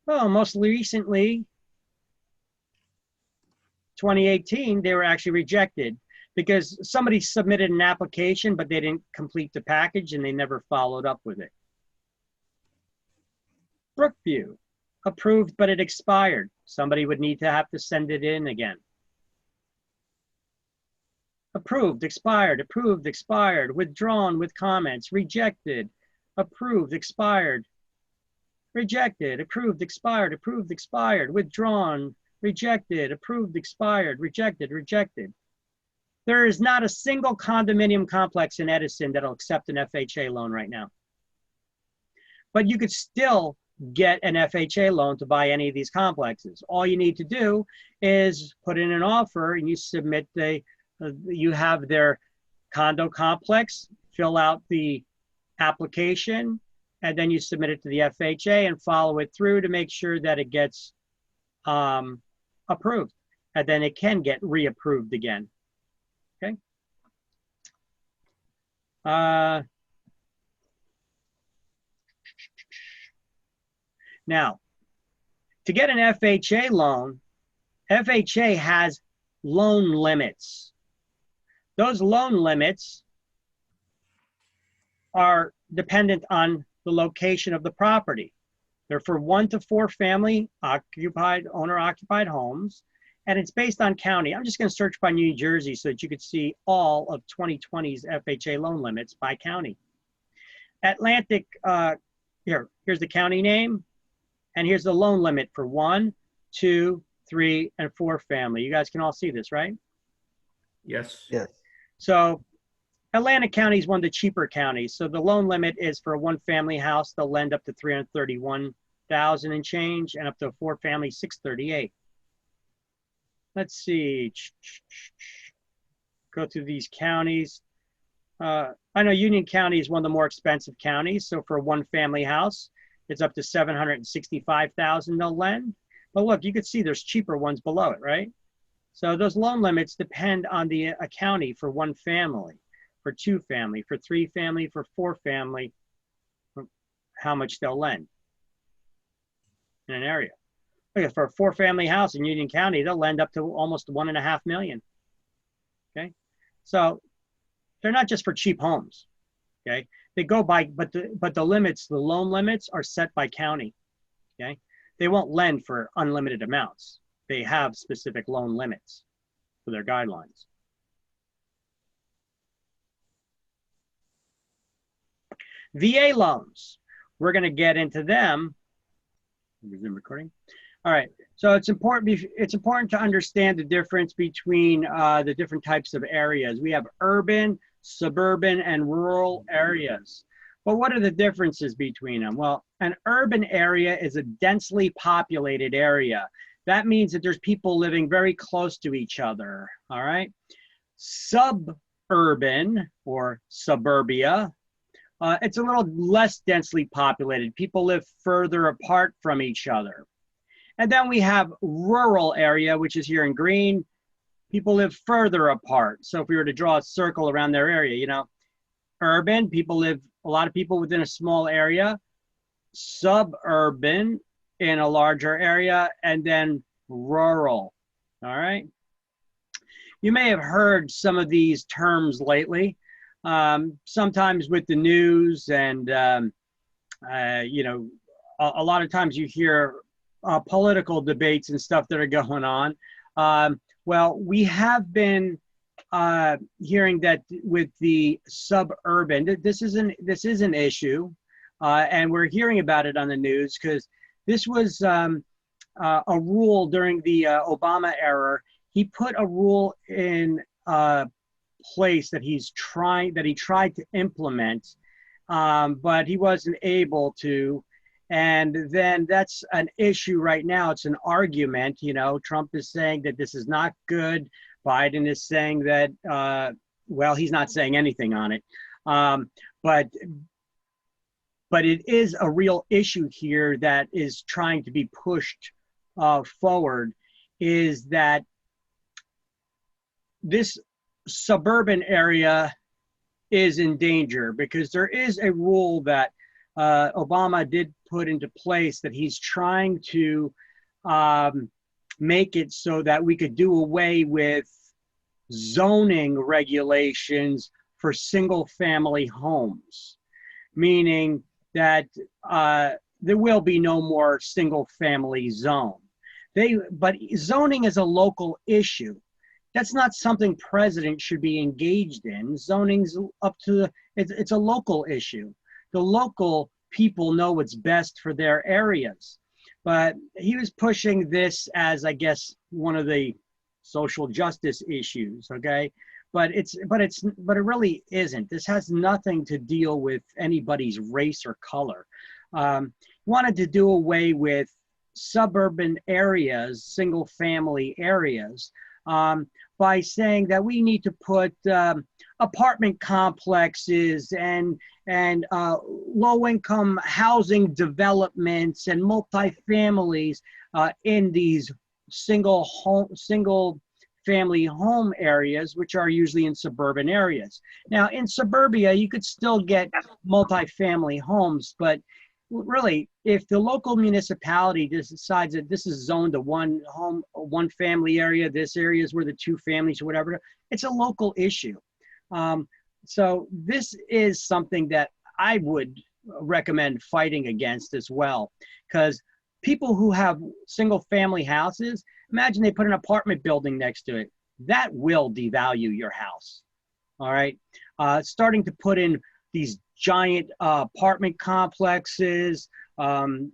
well, most recently, 2018, they were actually rejected because somebody submitted an application, but they didn't complete the package and they never followed up with it. Brookview, approved, but it expired. Somebody would need to have to send it in again. Approved, expired, withdrawn with comments, rejected, approved, expired, rejected, approved, expired, withdrawn, rejected, approved, expired, rejected, rejected. There is not a single condominium complex in Edison that'll accept an FHA loan right now. But you could still get an FHA loan to buy any of these complexes. All you need to do is put in an offer and you submit you have their condo complex, fill out the application, and then you submit it to the FHA and follow it through to make sure that it gets approved. And then it can get reapproved again. Okay. Now, to get an FHA loan, FHA has loan limits. Those loan limits are dependent on the location of the property. They're for 1 to 4 family occupied, owner-occupied homes, and it's based on county. I'm just going to search by New Jersey so that you could see all of 2020's FHA loan limits by county. Atlantic, here's the county name, and here's the loan limit for 1, 2, 3, and 4 family. You guys can all see this, right? Yes. Yes. So Atlantic County is one of the cheaper counties. So the loan limit is for a 1-family house, they'll lend up to $331,000 and change, and up to a 4-family, $638,000. Let's see. Go through these counties. I know Union County is one of the more expensive counties. So for a 1-family house, it's up to $765,000 they'll lend. But look, you can see there's cheaper ones below it, right? So those loan limits depend on the county for 1 family, for 2 family, for 3 family, for 4 family, how much they'll lend in an area. Look, for a 4-family house in Union County, they'll lend up to almost $1.5 million. Okay, so they're not just for cheap homes. Okay, they go by, but the limits, the loan limits are set by county. Okay, they won't lend for unlimited amounts. They have specific loan limits for their guidelines. VA loans, we're going to get into them. Resume recording. All right, so it's important to understand the difference between the different types of areas. We have urban, suburban, and rural areas. But what are the differences between them? Well, an urban area is a densely populated area. That means that there's people living very close to each other, all right? Suburban or suburbia, it's a little less densely populated. People live further apart from each other. And then we have rural area, which is here in green. People live further apart. So if we were to draw a circle around their area, you know, urban, a lot of people within a small area. Suburban, in a larger area, and then rural, all right? You may have heard some of these terms lately, sometimes with the news and, you know, a lot of times you hear political debates and stuff that are going on. Well, we have been hearing that with the suburban, this is an issue, and we're hearing about it on the news because this was a rule during the Obama era. He put a rule in place that he tried to implement, but he wasn't able to. And then that's an issue right now. It's an argument. You know, Trump is saying that this is not good. Biden is saying that, well, he's not saying anything on it. But it is a real issue here that is trying to be pushed forward, is that this suburban area is in danger because there is a rule that Obama did put into place that he's trying to make it so that we could do away with zoning regulations for single family homes, meaning that there will be no more single family zone. But zoning is a local issue. That's not something president should be engaged in. Zoning's up to it's a local issue. The local people know what's best for their areas. But he was pushing this as, I guess, one of the social justice issues, okay? But it really isn't. This has nothing to deal with anybody's race or color. Wanted to do away with suburban areas, single family areas, by saying that we need to put apartment complexes and low-income housing developments and multifamilies in these single family home areas, which are usually in suburban areas. Now, in suburbia, you could still get multifamily homes, but really, if the local municipality decides that this is zoned a one family area, this area is where the two families or whatever, it's a local issue. So this is something that I would recommend fighting against as well, because people who have single family houses, imagine they put an apartment building next to it. That will devalue your house. All right. Starting to put in these giant apartment complexes, the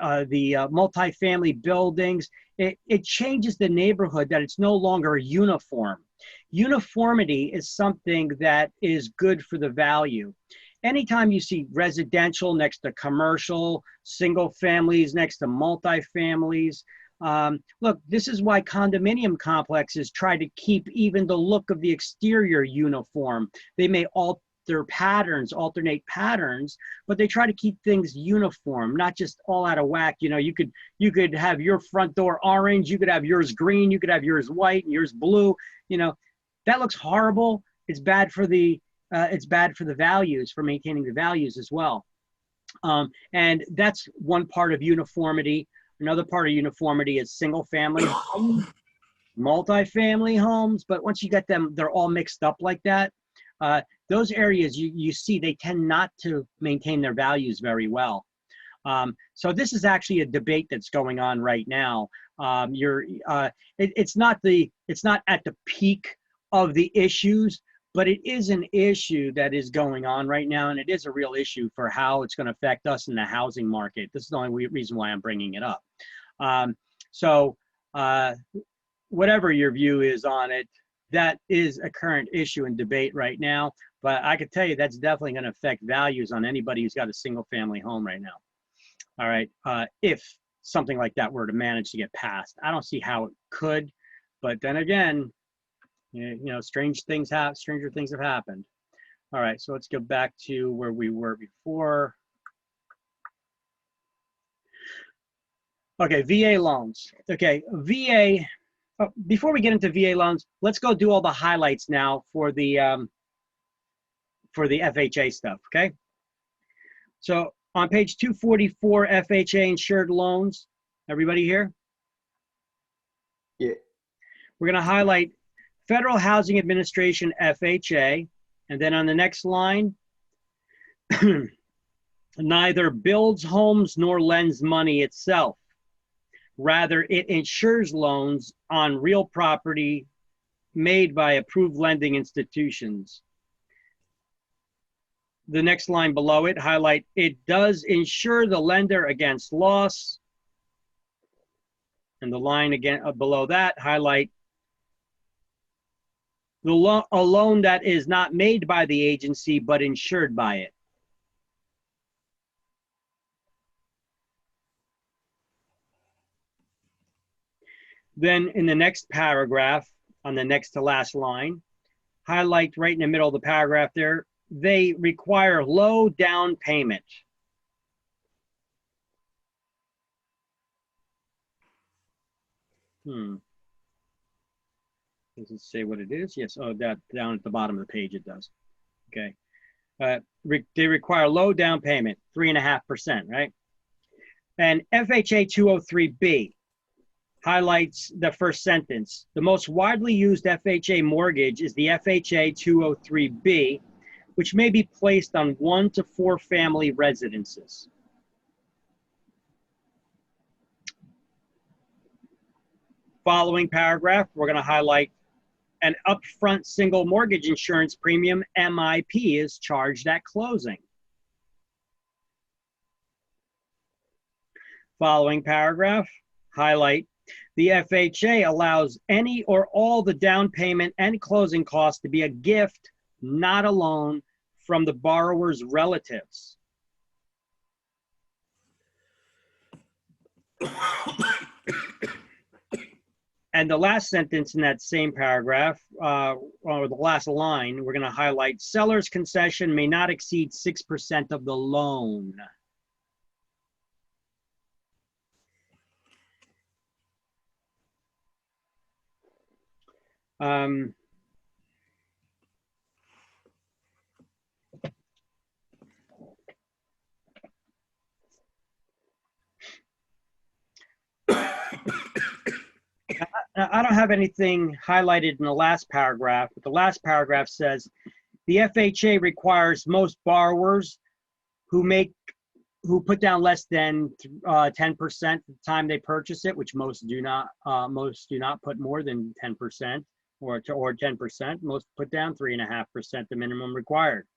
multifamily buildings, it changes the neighborhood, that it's no longer uniform. Uniformity is something that is good for the value. Anytime you see residential next to commercial, single families next to multifamilies, look, this is why condominium complexes try to keep even the look of the exterior uniform. They may alternate patterns, but they try to keep things uniform, not just all out of whack. You know, you could have your front door orange, you could have yours green, you could have yours white and yours blue. You know, that looks horrible. It's bad for the values, for maintaining the values as well. And that's one part of uniformity. Another part of uniformity is single family homes, multifamily homes. But once you get them, they're all mixed up like that. Those areas you see, they tend not to maintain their values very well. So this is actually a debate that's going on right now. It's not at the peak of the issues, but it is an issue that is going on right now, and it is a real issue for how it's going to affect us in the housing market. This is the only reason why I'm bringing it up. Whatever your view is on it, that is a current issue and debate right now. But I could tell you that's definitely going to affect values on anybody who's got a single family home right now. All right, if something like that were to manage to get passed. I don't see how it could, but then again, you know, stranger things have happened. All right, so let's go back to where we were before. Okay, VA loans. Okay, VA. Before we get into VA loans, let's go do all the highlights now for the FHA stuff. Okay. So on page 244, FHA insured loans. Everybody here? Yeah. We're going to highlight Federal Housing Administration, FHA, and then on the next line, neither builds homes nor lends money itself. Rather, it insures loans on real property made by approved lending institutions. The next line below it, highlight, it does insure the lender against loss. And the line again below that, highlight, a loan that is not made by the agency, but insured by it. Then in the next paragraph, on the next to last line, highlight right in the middle of the paragraph there, they require low down payment. Does it say what it is? Yes. Oh, that down at the bottom of the page it does. Okay. They require low down payment, 3.5%, right? And FHA 203B highlights the first sentence. The most widely used FHA mortgage is the FHA 203B, which may be placed on 1 to 4 family residences. Following paragraph, we're going to highlight an upfront single mortgage insurance premium, MIP, is charged at closing. Following paragraph, highlight the FHA allows any or all the down payment and closing costs to be a gift, not a loan, from the borrower's relatives. And the last sentence in that same paragraph, or the last line, we're going to highlight seller's concession may not exceed 6% of the loan. I don't have anything highlighted in the last paragraph, but the last paragraph says, the FHA requires most borrowers who put down less than 10% at the time they purchase it, which most do not put more than 10% or 10%. Most put down 3.5%, the minimum required.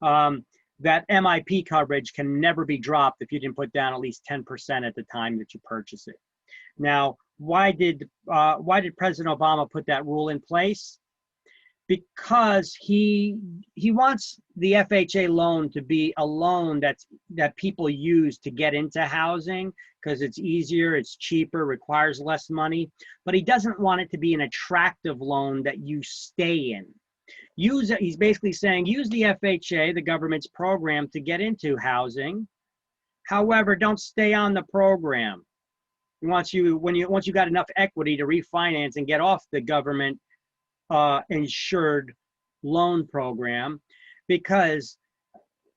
That MIP coverage can never be dropped if you didn't put down at least 10% at the time that you purchase it. Now, why did President Obama put that rule in place? Because he wants the FHA loan to be a loan that people use to get into housing because it's easier, it's cheaper, requires less money, but he doesn't want it to be an attractive loan that you stay in. He's basically saying, use the FHA, the government's program, to get into housing. However, don't stay on the program. Once you got enough equity to refinance and get off the government insured loan program, because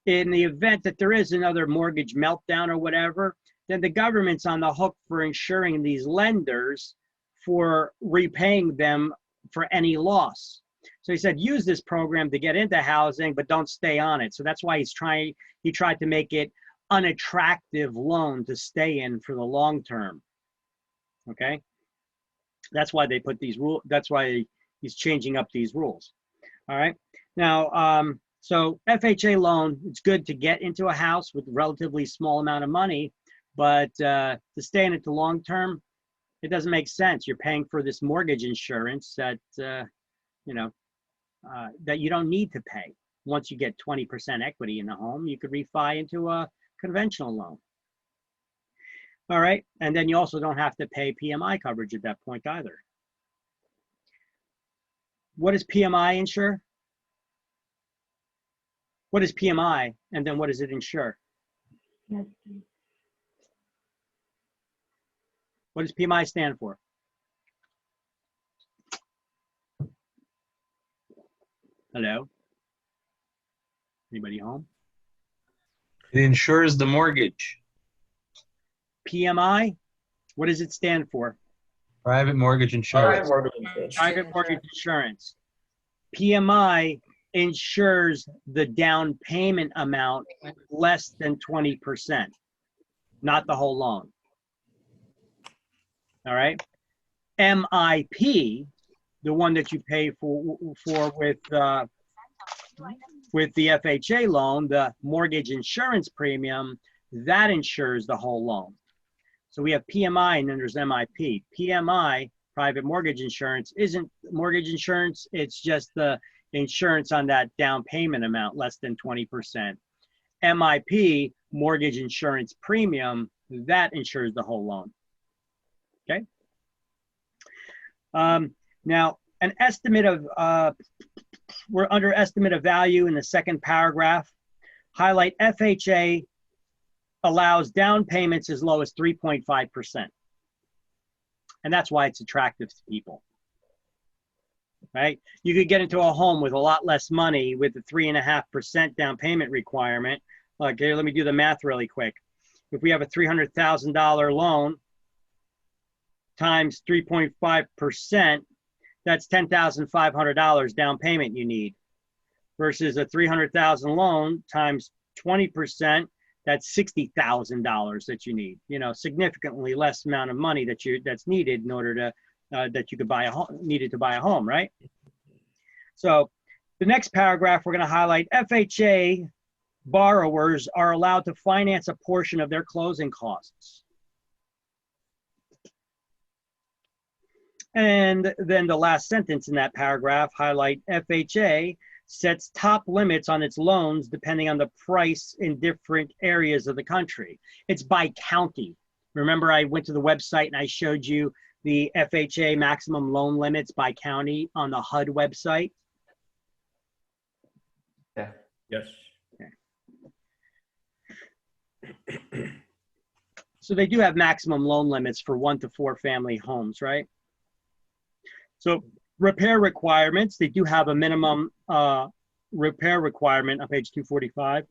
in the event that there is another mortgage meltdown or whatever, then the government's on the hook for insuring these lenders for repaying them for any loss. So he said, use this program to get into housing, but don't stay on it. So that's why he tried to make it unattractive loan to stay in for the long term. Okay, that's why they put these rules. That's why he's changing up these rules. All right. Now, so FHA loan, it's good to get into a house with a relatively small amount of money, but to stay in it to long term, it doesn't make sense. You're paying for this mortgage insurance that that you don't need to pay. Once you get 20% equity in the home, you could refi into a conventional loan. All right, and then you also don't have to pay PMI coverage at that point either. What does PMI insure? What is PMI, and then what does it insure? Yes. What does PMI stand for? Hello? Anybody home? It insures the mortgage. PMI, what does it stand for? Private mortgage insurance. Private mortgage insurance. PMI insures the down payment amount less than 20%, not the whole loan. All right. MIP, the one that you pay for with the FHA loan, the mortgage insurance premium, that insures the whole loan. So we have PMI and then there's MIP. PMI, private mortgage insurance, isn't mortgage insurance. It's just the insurance on that down payment amount, less than 20%. MIP, mortgage insurance premium, that insures the whole loan. Okay. Now, an estimate of, we're under estimate of value in the second paragraph. Highlight FHA allows down payments as low as 3.5%. And that's why it's attractive to people, right? You could get into a home with a lot less money with the 3.5% down payment requirement. Like, here, let me do the math really quick. If we have a $300,000 loan times 3.5%, that's $10,500 down payment you need, versus a $300,000 loan times 20%, that's $60,000 that you need. You know, significantly less amount of money that's needed in order to that you could buy a home, needed to buy a home, right? So the next paragraph we're going to highlight, FHA borrowers are allowed to finance a portion of their closing costs. And then the last sentence in that paragraph, highlight FHA sets top limits on its loans depending on the price in different areas of the country. It's by county. Remember, I went to the website and I showed you the FHA maximum loan limits by county on the HUD website? Yeah. Yes. Okay. So they do have maximum loan limits for 1 to 4 family homes, right? So repair requirements, they do have a minimum repair requirement on page 245.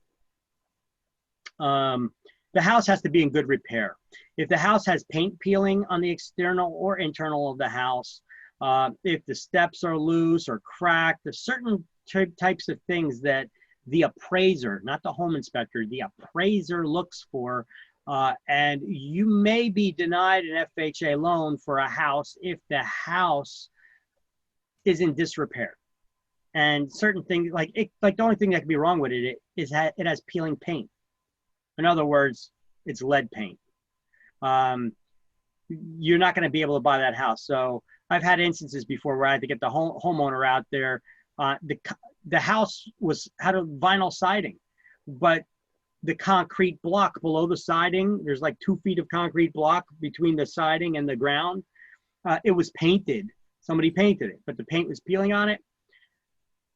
The house has to be in good repair. If the house has paint peeling on the external or internal of the house, if the steps are loose or cracked. There's certain types of things that the appraiser, not the home inspector, the appraiser looks for. And you may be denied an FHA loan for a house if the house is in disrepair. And certain things, like the only thing that can be wrong with it is that it has peeling paint. In other words, it's lead paint. You're not going to be able to buy that house. So I've had instances before where I had to get the homeowner out there. The house had a vinyl siding, but the concrete block below the siding, there's like 2 feet of concrete block between the siding and the ground. It was painted. Somebody painted it, but the paint was peeling on it.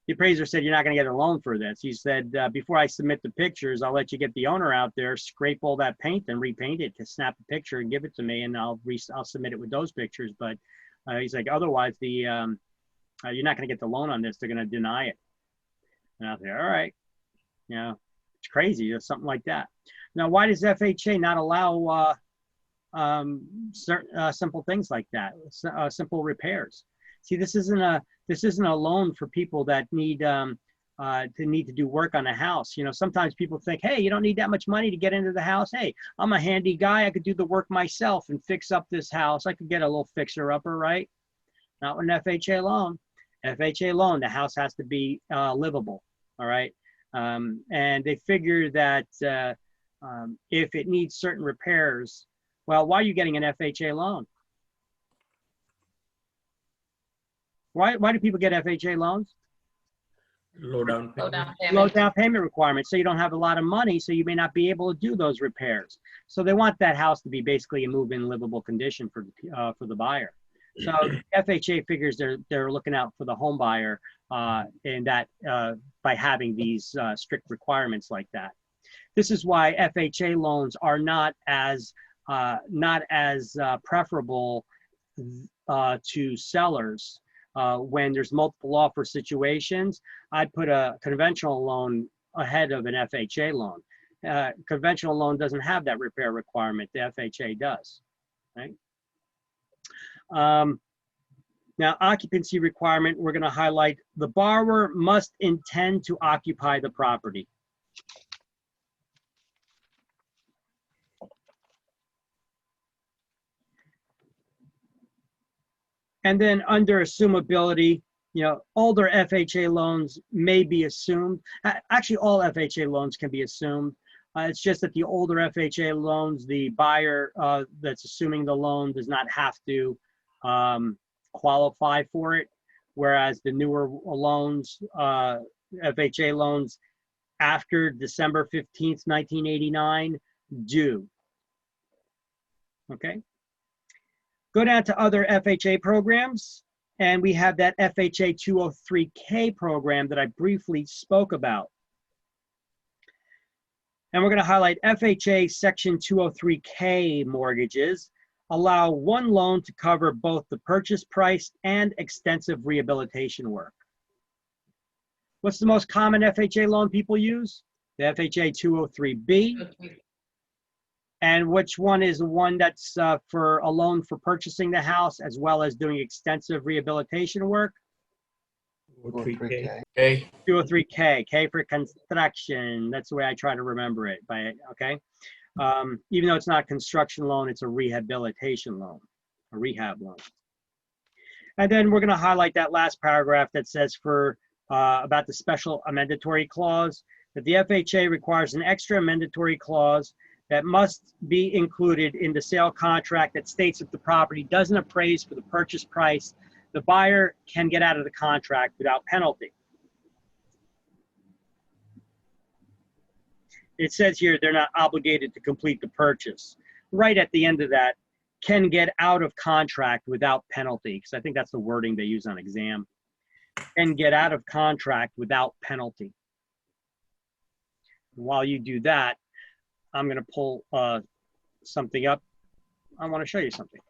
The appraiser said, you're not going to get a loan for this. He said, before I submit the pictures, I'll let you get the owner out there, scrape all that paint and repaint it, to snap a picture and give it to me, and I'll submit it with those pictures. But he's like, otherwise, you're not going to get the loan on this. They're going to deny it. And I was like, all right, it's crazy. Or something like that. Now, why does FHA not allow certain simple things like that, simple repairs? See, this isn't a loan for people that need to do work on a house. Sometimes people think, hey, you don't need that much money to get into the house. Hey, I'm a handy guy. I could do the work myself and fix up this house. I could get a little fixer-upper, right? Not with an FHA loan. FHA loan, the house has to be livable, all right? And they figure that if it needs certain repairs, well, why are you getting an FHA loan? Why do people get FHA loans? Low down payment. Low down payment requirements. So you don't have a lot of money, so you may not be able to do those repairs. So they want that house to be basically a move-in livable condition for the buyer. So FHA figures they're looking out for the home buyer in that by having these strict requirements like that. This is why FHA loans are not as preferable to sellers. When there's multiple offer situations, I put a conventional loan ahead of an FHA loan. Conventional loan doesn't have that repair requirement. The FHA does, right? Now, occupancy requirement, we're going to highlight the borrower must intend to occupy the property. And then under assumability, older FHA loans may be assumed. Actually, all FHA loans can be assumed. It's just that the older FHA loans, the buyer that's assuming the loan does not have to qualify for it, whereas the newer loans, FHA loans after December 15th, 1989, do. Okay. Go down to other FHA programs, and we have that FHA 203K program that I briefly spoke about. And we're going to highlight FHA Section 203K mortgages allow one loan to cover both the purchase price and extensive rehabilitation work. What's the most common FHA loan people use? The FHA 203B. And which one is the one that's for a loan for purchasing the house as well as doing extensive rehabilitation work? 203K. 203K, K for construction. That's the way I try to remember it. Okay. Even though it's not a construction loan, it's a rehabilitation loan, a rehab loan. And then we're going to highlight that last paragraph that says about the special amendatory clause, that the FHA requires an extra amendatory clause that must be included in the sale contract that states if the property doesn't appraise for the purchase price, the buyer can get out of the contract without penalty. It says here they're not obligated to complete the purchase. Right at the end of that, can get out of contract without penalty, because I think that's the wording they use on exam. Can get out of contract without penalty. While you do that, I'm going to pull something up. I want to show you something.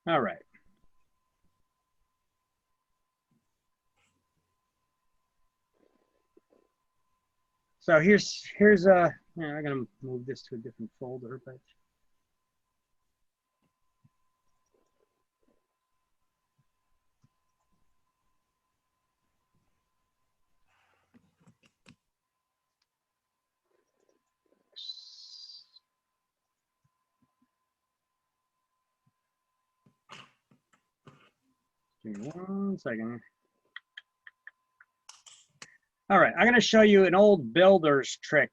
All right. So here's a, yeah, I'm gonna move this to a different folder, but. Give me 1 second. All right, I'm going to show you an old builder's trick.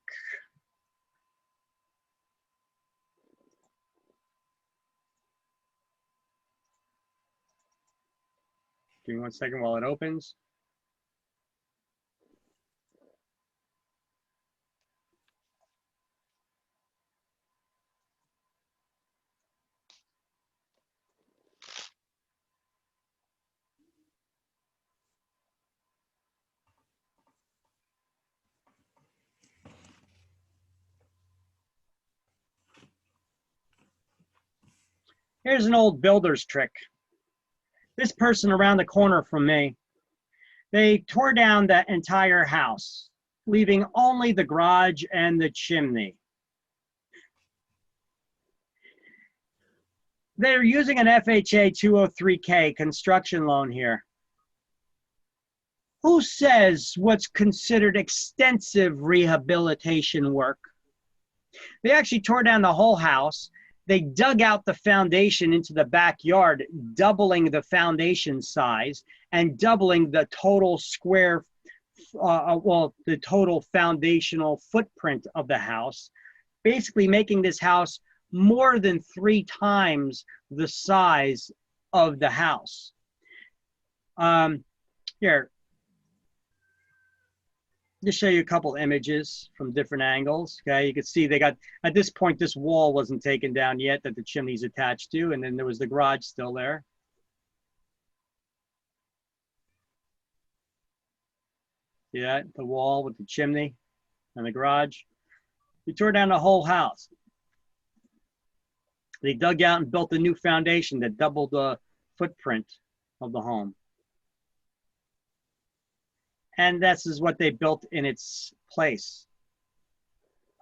Give me 1 second while it opens. Here's an old builder's trick. This person around the corner from me, they tore down that entire house, leaving only the garage and the chimney. They're using an FHA 203K construction loan here. Who says what's considered extensive rehabilitation work? They actually tore down the whole house. They dug out the foundation into the backyard, doubling the foundation size and doubling the total square, the total foundational footprint of the house, basically making this house more than 3 times the size of the house. Here, just show you a couple images from different angles. Okay, you can see they got, at this point, this wall wasn't taken down yet that the chimney's attached to, and then there was the garage still there. See that? The wall with the chimney and the garage. We tore down the whole house. They dug out and built a new foundation that doubled the footprint of the home. And this is what they built in its place.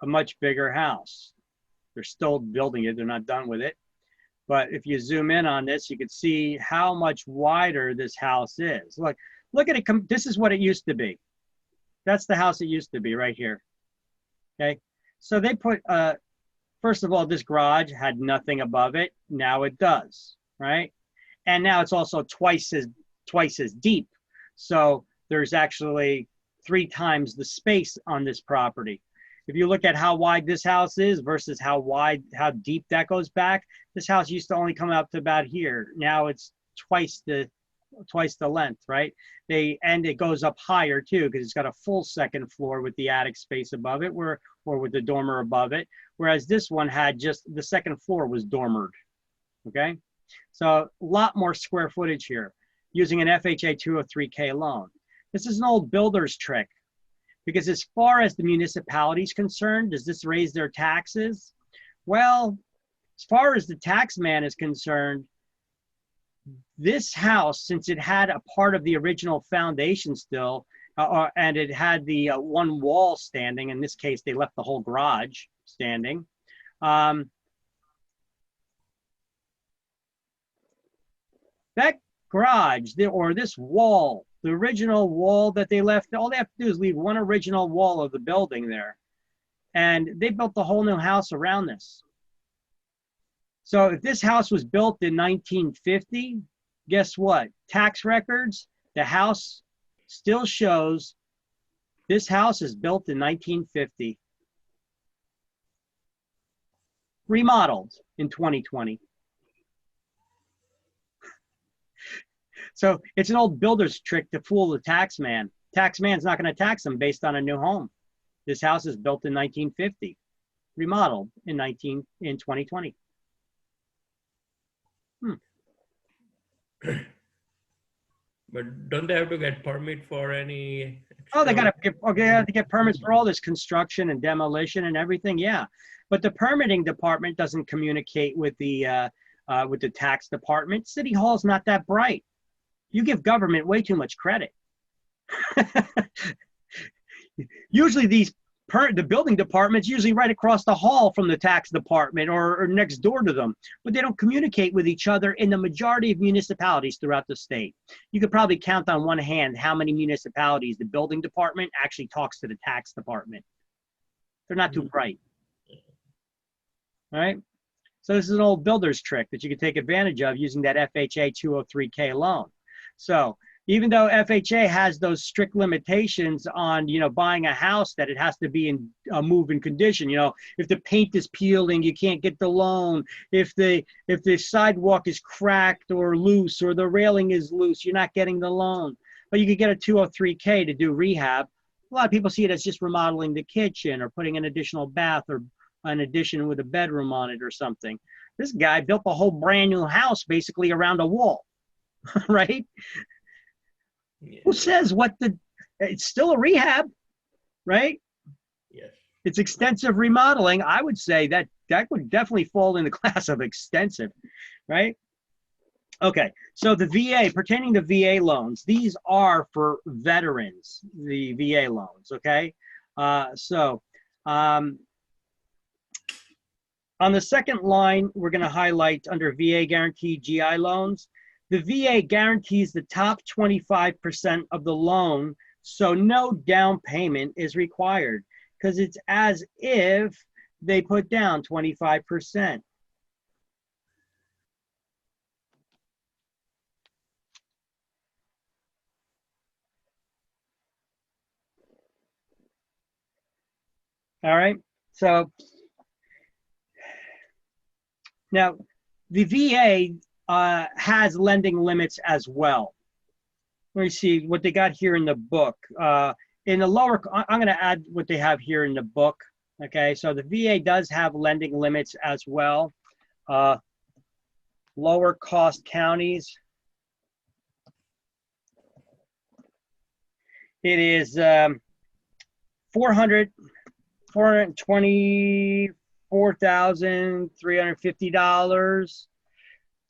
A much bigger house. They're still building it, they're not done with it. But if you zoom in on this, you can see how much wider this house is. Look at it, this is what it used to be. That's the house it used to be right here, okay? So they put, first of all, this garage had nothing above it. Now it does, right? And now it's also twice as deep. So there's actually 3 times the space on this property. If you look at how wide this house is versus how deep that goes back, this house used to only come up to about here. Now it's twice the length, right? And it goes up higher too, because it's got a full 2nd floor with the attic space above it, or with the dormer above it. Whereas this one had just the 2nd floor was dormered. Okay, so a lot more square footage here using an FHA 203K loan. This is an old builder's trick, because as far as the municipality is concerned, does this raise their taxes? Well, as far as the tax man is concerned, this house, since it had a part of the original foundation still, and it had the one wall standing, in this case, they left the whole garage standing. That garage, or this wall, the original wall that they left, all they have to do is leave one original wall of the building there. And they built the whole new house around this. So if this house was built in 1950, guess what? Tax records, the house still shows this house is built in 1950. Remodeled in 2020. So it's an old builder's trick to fool the tax man. Tax man's not going to tax them based on a new home. This house is built in 1950, remodeled in 2020. But don't they have to get permit for any? Oh, they have to get permits for all this construction and demolition and everything. Yeah, but the permitting department doesn't communicate with the with the tax department. City Hall's not that bright. You give government way too much credit. Usually the building department's usually right across the hall from the tax department or next door to them, but they don't communicate with each other in the majority of municipalities throughout the state. You could probably count on one hand how many municipalities the building department actually talks to the tax department. They're not too bright. All right? So this is an old builder's trick that you can take advantage of using that FHA 203K loan. So even though FHA has those strict limitations on, buying a house, that it has to be in a move-in condition. If the paint is peeling, you can't get the loan. If the sidewalk is cracked or loose or the railing is loose, you're not getting the loan. But you could get a 203K to do rehab. A lot of people see it as just remodeling the kitchen or putting an additional bath or an addition with a bedroom on it or something. This guy built a whole brand new house basically around a wall, right? Yeah. Who says it's still a rehab, right? Yes. It's extensive remodeling. I would say that would definitely fall in the class of extensive, right? Okay, so the VA, pertaining to VA loans, these are for veterans, the VA loans, okay? On the second line, we're going to highlight under VA guaranteed GI loans. The VA guarantees the top 25% of the loan, so no down payment is required because it's as if they put down 25%. All right, so now the VA has lending limits as well. Let me see what they got here in the book. In the lower, I'm going to add what they have here in the book. Okay, so the VA does have lending limits as well. Lower cost counties. It is $424,350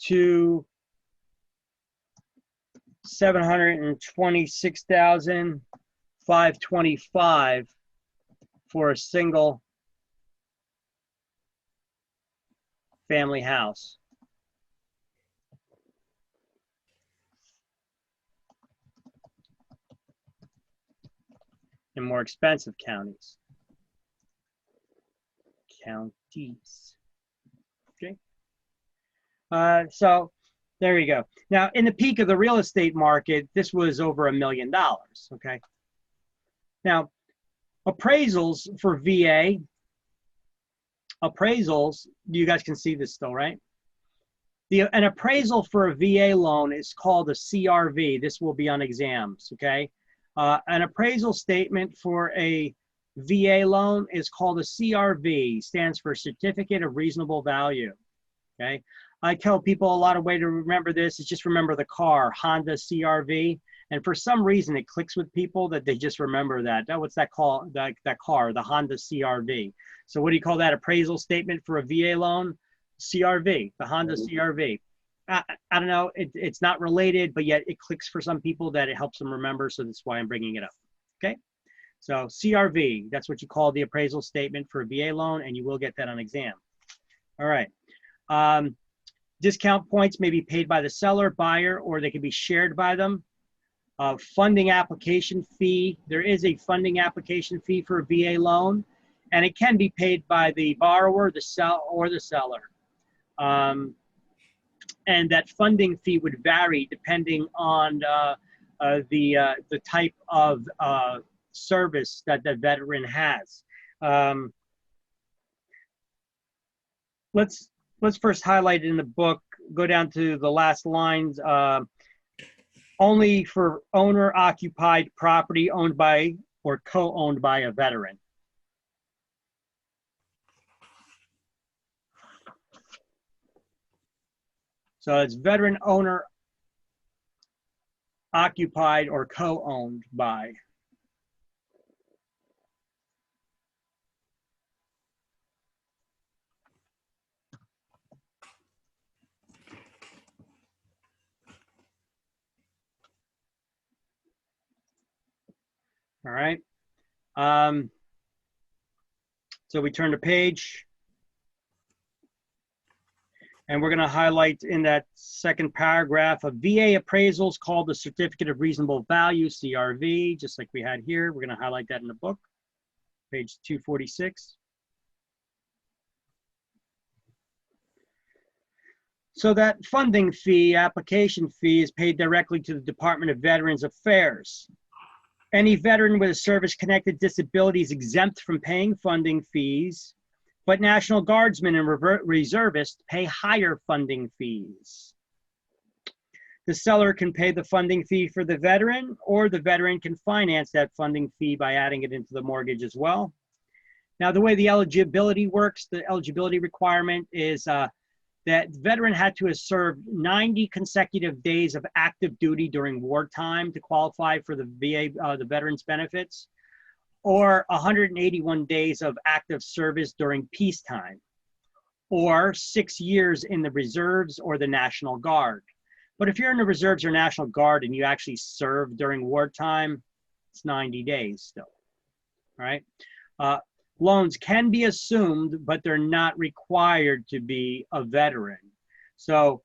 to $726,525 for a single family house. In more expensive counties. Okay. So there you go. Now, in the peak of the real estate market, this was over $1 million. Okay. Now, appraisals for VA, you guys can see this still, right? An appraisal for a VA loan is called a CRV. This will be on exams, okay? An appraisal statement for a VA loan is called a CRV, stands for Certificate of Reasonable Value, okay? I tell people a lot of way to remember this is just remember the car, Honda CRV, and for some reason it clicks with people that they just remember that. What's that called? That car, the Honda CRV. So what do you call that appraisal statement for a VA loan? CRV, the Honda CRV. I don't know, it's not related, but yet it clicks for some people that it helps them remember, so that's why I'm bringing it up, okay? So CRV, that's what you call the appraisal statement for a VA loan, and you will get that on exam. All right. Discount points may be paid by the seller, buyer, or they can be shared by them. Funding application fee, there is a funding application fee for a VA loan, and it can be paid by the borrower, the seller. And that funding fee would vary depending on the type of service that the veteran has. Let's first highlight it in the book, go down to the last lines. Only for owner-occupied property owned by or co-owned by a veteran. So it's veteran owner occupied or co-owned by. All right. So we turn the page. And we're going to highlight in that second paragraph, a VA appraisal is called the Certificate of Reasonable Value, CRV, just like we had here. We're going to highlight that in the book, page 246. So that funding fee, application fee, is paid directly to the Department of Veterans Affairs. Any veteran with a service-connected disability is exempt from paying funding fees, but National Guardsmen and reservists pay higher funding fees. The seller can pay the funding fee for the veteran, or the veteran can finance that funding fee by adding it into the mortgage as well. Now, the way the eligibility works, the eligibility requirement is that veteran had to have served 90 consecutive days of active duty during wartime to qualify for the VA, the veterans benefits, or 181 days of active service during peacetime, or 6 years in the reserves or the National Guard. But if you're in the reserves or National Guard and you actually serve during wartime, it's 90 days still, all right? Loans can be assumed, but they're not required to be a veteran. So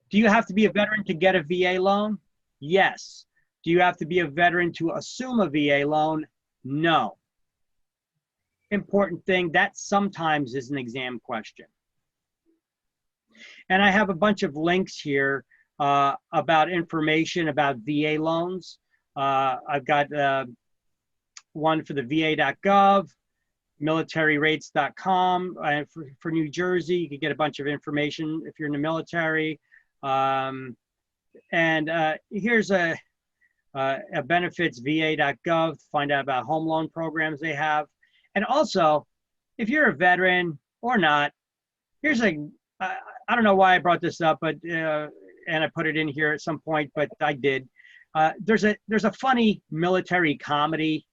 do you have to be a veteran to get a VA loan? Yes. Do you have to be a veteran to assume a VA loan? No. Important thing, that sometimes is an exam question. And I have a bunch of links here about information about VA loans. I've got one for the VA.gov, militaryrates.com. For New Jersey, you can get a bunch of information if you're in the military. Here's a benefits, va.gov, to find out about home loan programs they have. And also, if you're a veteran or not, here's I don't know why I brought this up, but and I put it in here at some point, but I did. There's a funny military comedy.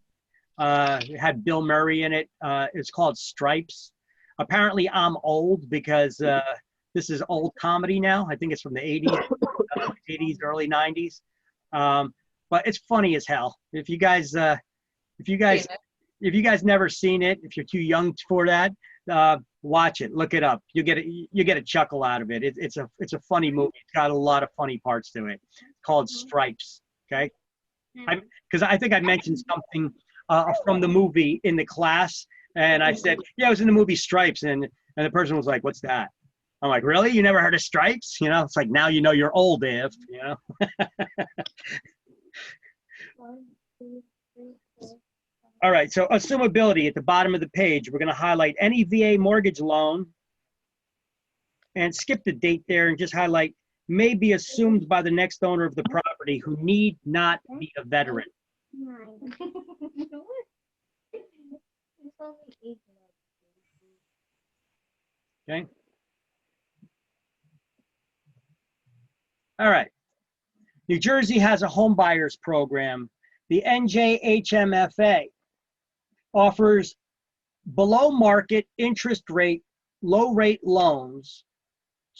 It had Bill Murray in it. It's called Stripes. Apparently, I'm old because this is old comedy now. I think it's from the 80s, early 90s. But it's funny as hell. If you guys never seen it, if you're too young for that, watch it. Look it up. You get a chuckle out of it. It's a funny movie. It's got a lot of funny parts to it. It's called Stripes. Okay, because I think I mentioned something from the movie in the class, and I said, yeah, I was in the movie Stripes, and the person was like, what's that? I'm like, really? You never heard of Stripes? You know, it's like, now you know you're old, if, you know. All right, so assumability at the bottom of the page, we're going to highlight any VA mortgage loan and skip the date there and just highlight may be assumed by the next owner of the property who need not be a veteran. Okay. All right. New Jersey has a home buyers program. The NJHMFA offers below market interest rate, low rate loans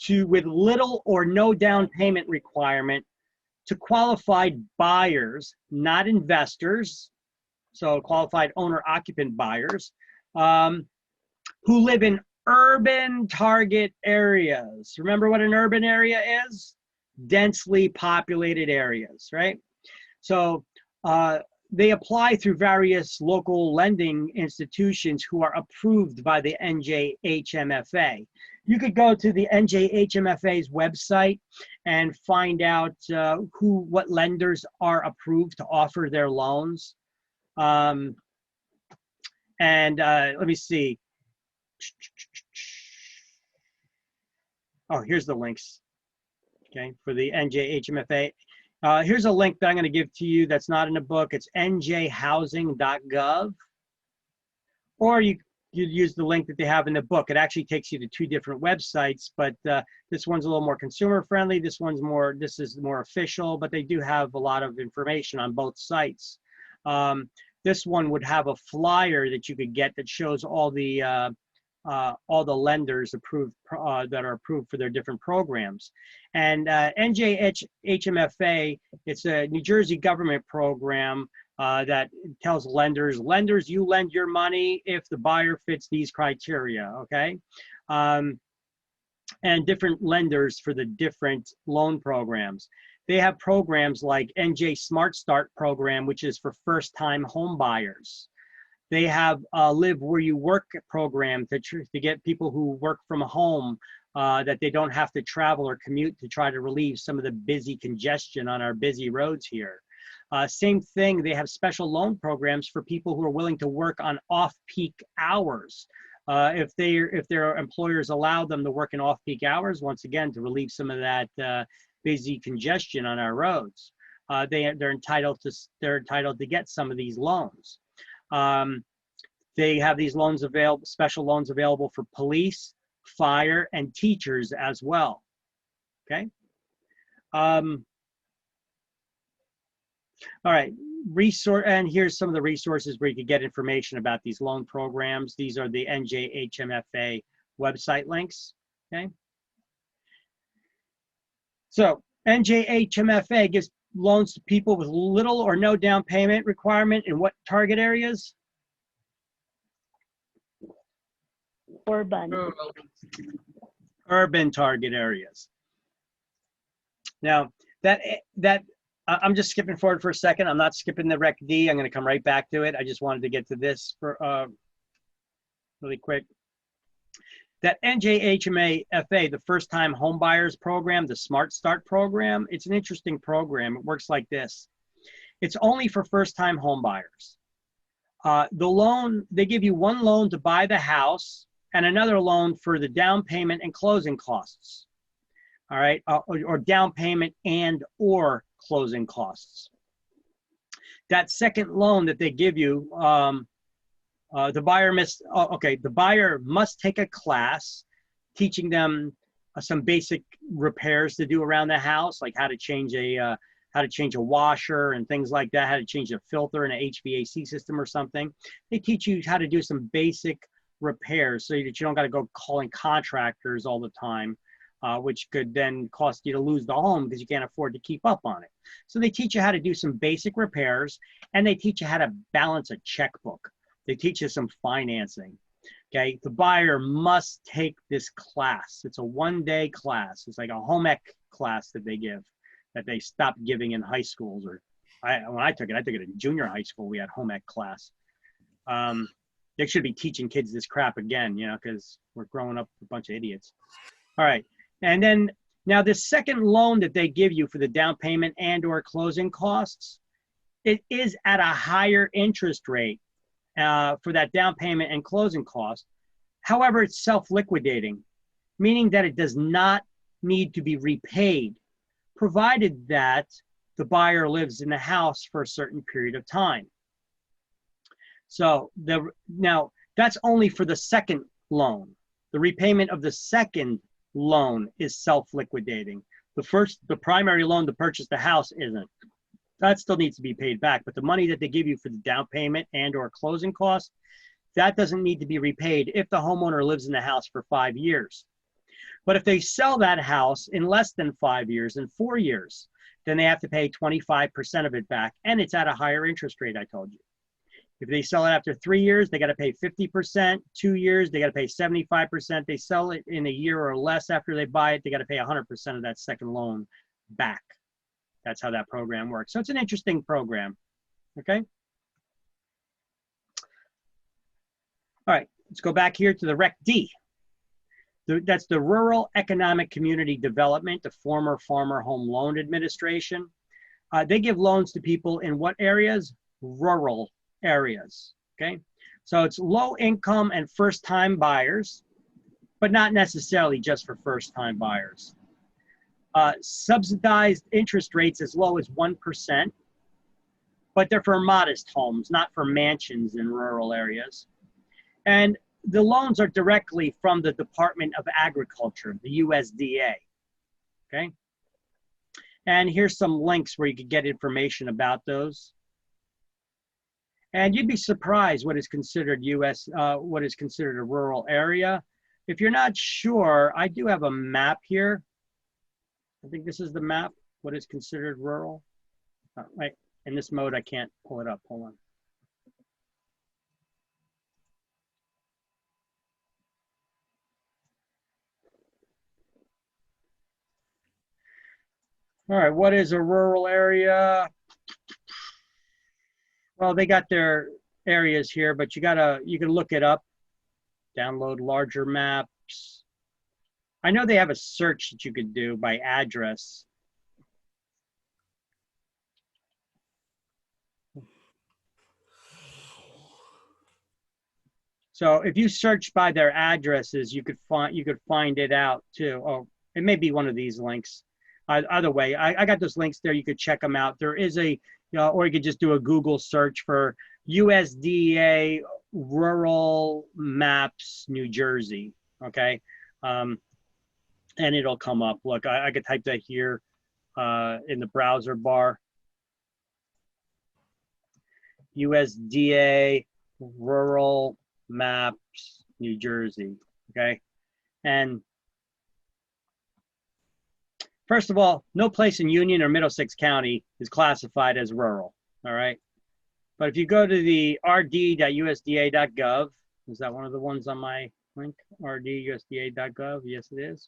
with little or no down payment requirement to qualified buyers, not investors, so qualified owner occupant buyers, who live in urban target areas. Remember what an urban area is? Densely populated areas, right? So they apply through various local lending institutions who are approved by the NJHMFA. You could go to the NJHMFA's website and find out what lenders are approved to offer their loans. Let me see. Oh, here's the links, okay, for the NJHMFA. Here's a link that I'm going to give to you that's not in the book. It's njhousing.gov. Or you use the link that they have in the book. It actually takes you to two different websites, but this one's a little more consumer friendly. This is more official, but they do have a lot of information on both sites. This one would have a flyer that you could get that shows all the lenders approved that are approved for their different programs. And NJHMFA, it's a New Jersey government program that tells lenders, you lend your money if the buyer fits these criteria, okay? And different lenders for the different loan programs. They have programs like NJ Smart Start program, which is for first-time home buyers. They have a Live Where You Work program to get people who work from home that they don't have to travel or commute to try to relieve some of the busy congestion on our busy roads here. Same thing, they have special loan programs for people who are willing to work on off-peak hours. If their employers allow them to work in off-peak hours, once again, to relieve some of that busy congestion on our roads, they're entitled to get some of these loans. They have these loans available, special loans available for police, fire, and teachers as well. Okay. All right, and here's some of the resources where you can get information about these loan programs. These are the NJHMFA website links, okay? So NJHMFA gives loans to people with little or no down payment requirement in what target areas? Urban. Urban target areas. Now, I'm just skipping forward for a second. I'm not skipping the Rec D. I'm going to come right back to it. I just wanted to get to this for really quick. That NJHMA-FA, the First Time Home Buyers Program, the Smart Start program, it's an interesting program. It works like this. It's only for first-time home buyers. The loan, they give you one loan to buy the house and another loan for the down payment and closing costs. All right, or down payment and or closing costs. That second loan that they give you, the buyer must take a class teaching them some basic repairs to do around the house, like how to change a washer and things like that, how to change a filter in an HVAC system or something. They teach you how to do some basic repairs so that you don't got to go calling contractors all the time. Which could then cost you to lose the home because you can't afford to keep up on it. So they teach you how to do some basic repairs, and they teach you how to balance a checkbook. They teach you some financing, okay? The buyer must take this class. It's a one-day class. It's like a home ec class that they give, that they stopped giving in high schools. Or when I took it in junior high school, we had home ec class. They should be teaching kids this crap again, you know, because we're growing up a bunch of idiots. All right. And then now this second loan that they give you for the down payment and or closing costs, it is at a higher interest rate for that down payment and closing cost. However, it's self-liquidating, meaning that it does not need to be repaid, provided that the buyer lives in the house for a certain period of time. So now that's only for the second loan. The repayment of the second loan is self-liquidating. The primary loan to purchase the house isn't. That still needs to be paid back, but the money that they give you for the down payment and or closing costs, that doesn't need to be repaid if the homeowner lives in the house for 5 years. But if they sell that house in less than 5 years, in 4 years, then they have to pay 25% of it back, and it's at a higher interest rate, I told you. If they sell it after 3 years, they got to pay 50%. 2 years, they got to pay 75%. They sell it in a year or less after they buy it, they got to pay 100% of that second loan back. That's how that program works. So it's an interesting program, okay? All right, let's go back here to the Rec D. That's the Rural Economic Community Development, the former Farmer Home Loan Administration. They give loans to people in what areas? Rural areas, okay? So it's low income and first time buyers, but not necessarily just for first time buyers. Subsidized interest rates as low as 1%, but they're for modest homes, not for mansions in rural areas. And the loans are directly from the Department of Agriculture, the USDA, okay? And here's some links where you can get information about those. And you'd be surprised what is considered what is considered a rural area. If you're not sure, I do have a map here. I think this is the map, what is considered rural. Right, in this mode, I can't pull it up. Hold on. All right, what is a rural area? Well, they got their areas here, but you can look it up, download larger maps. I know they have a search that you could do by address. So if you search by their addresses, you could find it out too. Oh, it may be one of these links. Either way, I got those links there. You could check them out. There is a, or you could just do a Google search for USDA Rural Maps New Jersey. Okay, and it'll come up. Look, I could type that here in the browser bar. USDA Rural Maps New Jersey. Okay, and first of all, no place in Union or Middlesex County is classified as rural, all right? But if you go to the rd.usda.gov, is that one of the ones on my link? rd.usda.gov, yes it is.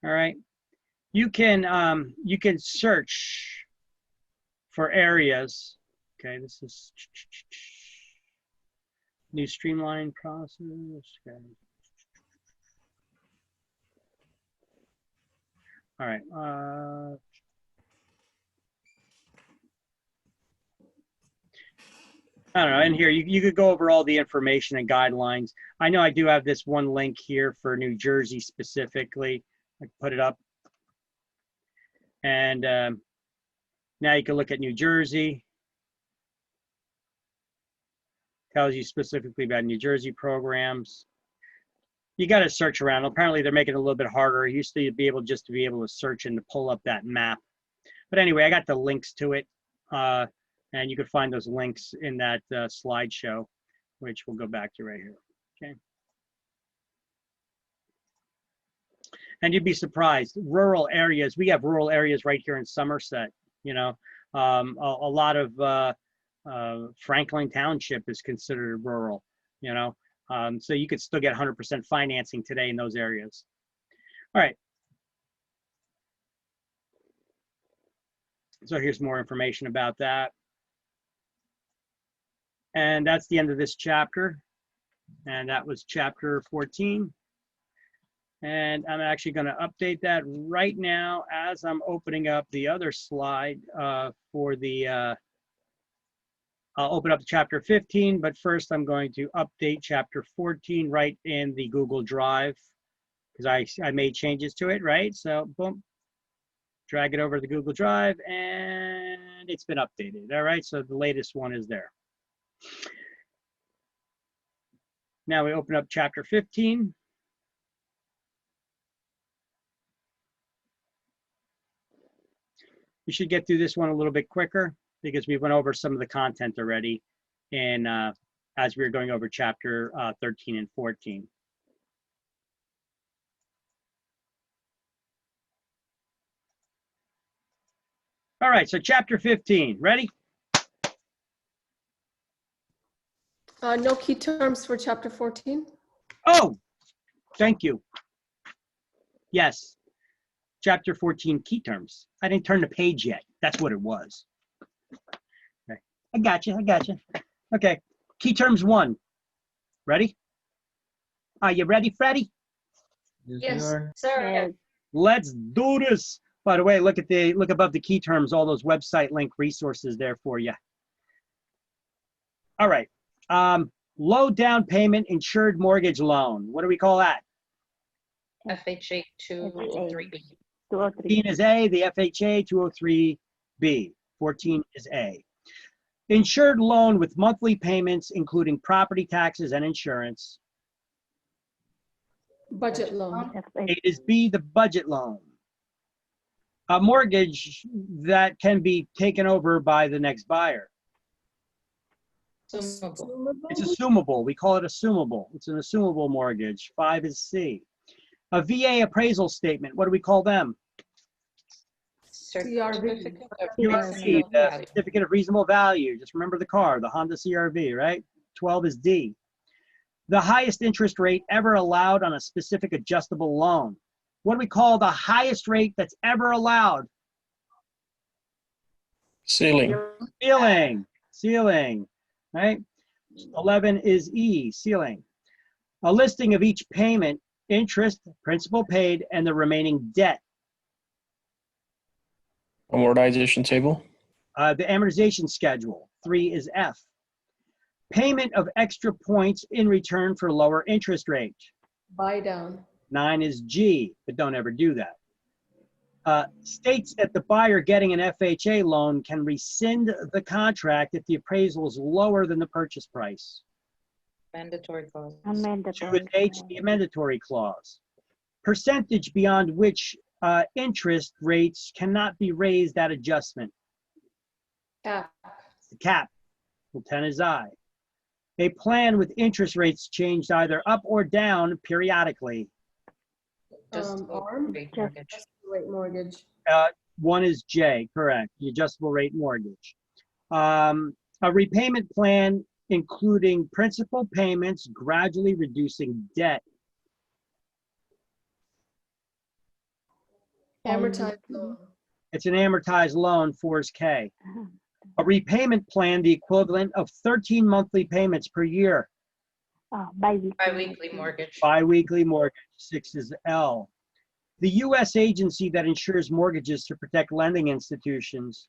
All right, you can search for areas. Okay, this is new streamlined process. Okay. All right. I don't know. In here, you could go over all the information and guidelines. I know I do have this one link here for New Jersey specifically. I can put it up. And now you can look at New Jersey. Tells you specifically about New Jersey programs. You got to search around. Apparently, they're making it a little bit harder. It used to be able just to be able to search and to pull up that map. But anyway, I got the links to it, and you can find those links in that slideshow, which we'll go back to right here. Okay. And you'd be surprised. Rural areas. We have rural areas right here in Somerset. You know, a lot of Franklin Township is considered rural. You know. So you could still get 100% financing today in those areas. All right. So here's more information about that. And that's the end of this chapter. And that was chapter 14. And I'm actually going to update that right now as I'm opening up the other slide for the I'll open up chapter 15, but first I'm going to update chapter 14 right in the Google Drive because I made changes to it, right? So boom, drag it over to the Google Drive and it's been updated. All right, so the latest one is there. Now we open up chapter 15. We should get through this one a little bit quicker, because we went over some of the content already and as we were going over chapter 13 and 14. All right, so chapter 15, ready? No key terms for chapter 14. Oh, thank you. Yes, chapter 14, key terms. I didn't turn the page yet. That's what it was. Okay. I got you. Okay, key terms 1. Ready? Are you ready, Freddie? Yes, sir. Let's do this. By the way, look above the key terms, all those website link resources there for you. All right. Low down payment insured mortgage loan. What do we call that? FHA 203B. 14 is A, the FHA 203B. 14 is A. Insured loan with monthly payments, including property taxes and insurance. Budget loan. 8 is B, the budget loan. A mortgage that can be taken over by the next buyer. Assumable. It's assumable. We call it assumable. It's an assumable mortgage. 5 is C. A VA appraisal statement. What do we call them? CRV. CRV, the certificate of reasonable value. Just remember the car, the Honda CRV, right? 12 is D. The highest interest rate ever allowed on a specific adjustable loan. What do we call the highest rate that's ever allowed? Ceiling. Ceiling, right? 11 is E, ceiling. A listing of each payment, interest, principal paid, and the remaining debt. Amortization table. The amortization schedule. 3 is F. Payment of extra points in return for lower interest rate. Buy down. 9 is G, but don't ever do that. States that the buyer getting an FHA loan can rescind the contract if the appraisal is lower than the purchase price. Mandatory clause. 2 is H, the amendatory clause. Percentage beyond which interest rates cannot be raised at adjustment. Cap. The cap. Well, 10 is I. A plan with interest rates changed either up or down periodically. ARM. Mortgage. Rate mortgage. 1 is J, correct, the adjustable rate mortgage. A repayment plan including principal payments, gradually reducing debt. Amortized loan. It's an amortized loan, 4 is K. A repayment plan, the equivalent of 13 monthly payments per year. Biweekly mortgage. Biweekly mortgage, 6 is L. The U.S. agency that insures mortgages to protect lending institutions.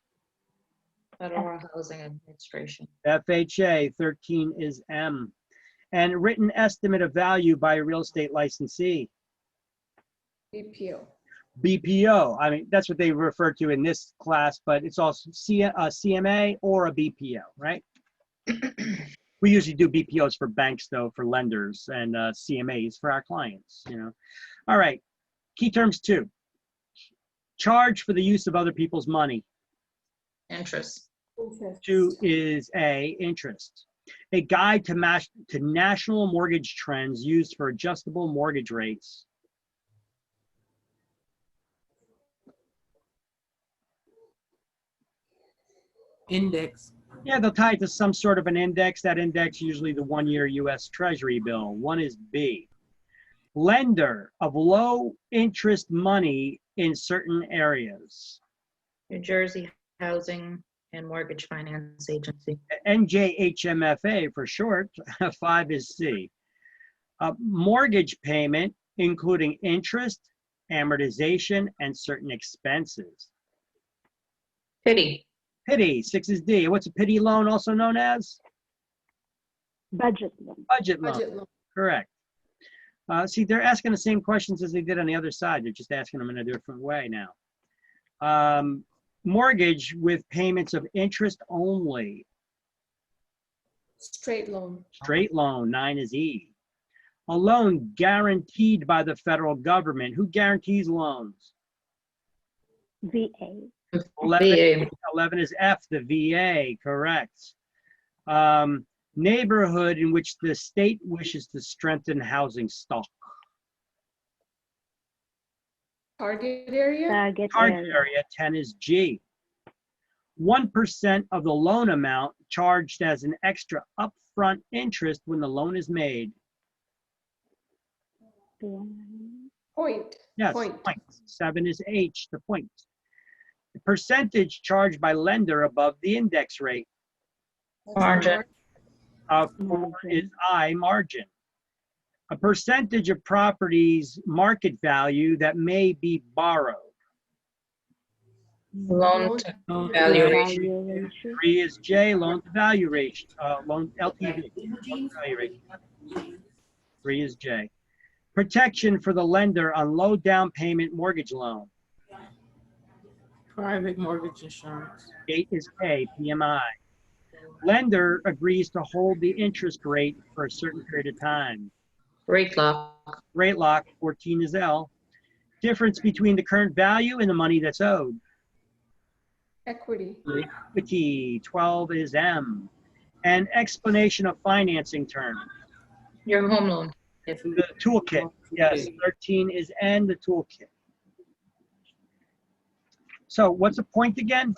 Federal Housing Administration. FHA, 13 is M. And written estimate of value by a real estate licensee. BPO. BPO, I mean, that's what they refer to in this class, but it's also a CMA or a BPO, right? We usually do BPOs for banks, though, for lenders, and CMAs for our clients, you know. All right, key terms 2. Charge for the use of other people's money. Interest. 2 is A, interest. A guide to national mortgage trends used for adjustable mortgage rates. Index. Yeah, they'll tie it to some sort of an index. That index, usually the 1-year U.S. Treasury bill. 1 is B. Lender of low interest money in certain areas. New Jersey Housing and Mortgage Finance Agency. NJHMFA for short. 5 is C. Mortgage payment, including interest, amortization, and certain expenses. Pity. Pity, 6 is D. What's a pity loan also known as? Budget loan. Budget loan. Budget loan. Correct. See, they're asking the same questions as they did on the other side. They're just asking them in a different way now. Mortgage with payments of interest only. Straight loan. Straight loan, 9 is E. A loan guaranteed by the federal government. Who guarantees loans? VA. 11 is F, the VA, correct. Neighborhood in which the state wishes to strengthen housing stock. Target area. Target area, 10 is G. 1% of the loan amount charged as an extra upfront interest when the loan is made. Point. Yes, Point. 7 is H, the point. The percentage charged by lender above the index rate. Margin. 4 is I, margin. A percentage of property's market value that may be borrowed. Loan to value ratio. 3 is J, loan to value ratio, loan LTV. Loan to value ratio. 3 is J. Protection for the lender on low down payment mortgage loan. Private mortgage insurance. 8 is K, PMI. Lender agrees to hold the interest rate for a certain period of time. Rate lock. Rate lock, 14 is L. Difference between the current value and the money that's owed. Equity. Equity, 12 is M. An explanation of financing terms. Your home loan. The toolkit, yes, 13 is N, the toolkit. So what's a point again?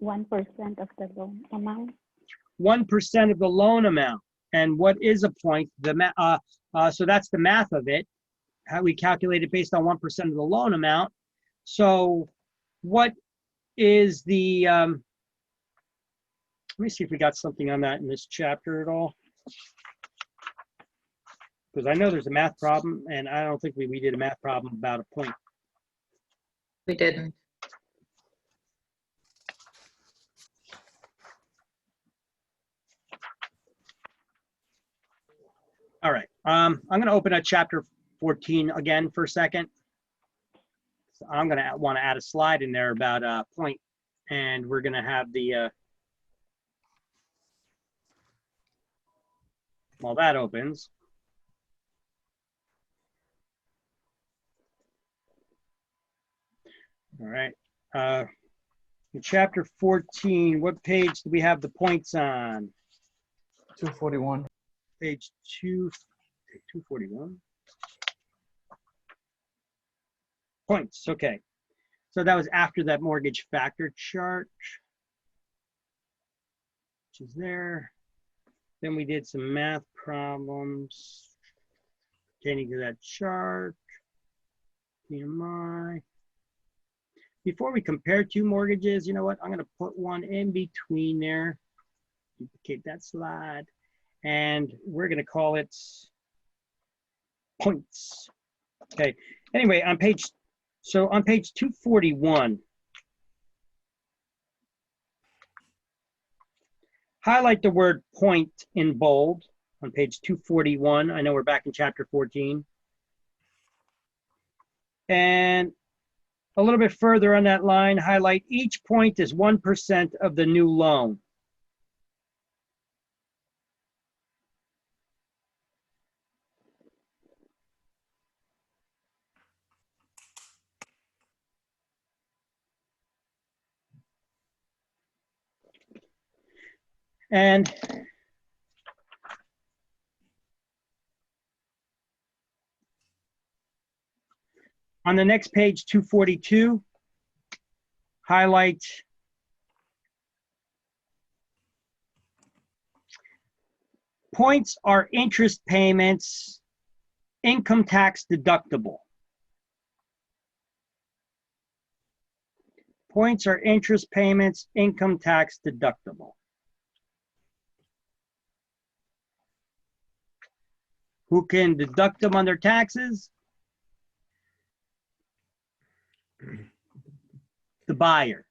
1% of the loan amount. 1% of the loan amount. And what is a point? So that's the math of it. How we calculate it based on 1% of the loan amount. So what is the, let me see if we got something on that in this chapter at all. Because I know there's a math problem, and I don't think we did a math problem about a point. We didn't. All right, I'm gonna open up chapter 14 again for a second. So I'm gonna wanna add a slide in there about a point, and we're gonna have the, while that opens. All right, in chapter 14, what page do we have the points on? 241. Page 241. Points, okay. So that was after that mortgage factor chart, which is there. Then we did some math problems pertaining to that chart, PMI. Before we compare two mortgages, you know what? I'm gonna put one in between there, duplicate that slide, and we're gonna call it points. Okay, anyway, on page 241, highlight the word point in bold on page 241. I know we're back in chapter 14. And a little bit further on that line, highlight each point is 1% of the new loan. And on the next page, 242, highlight points are interest payments, income tax deductible. Points are interest payments, income tax deductible. Who can deduct them on their taxes? The buyer.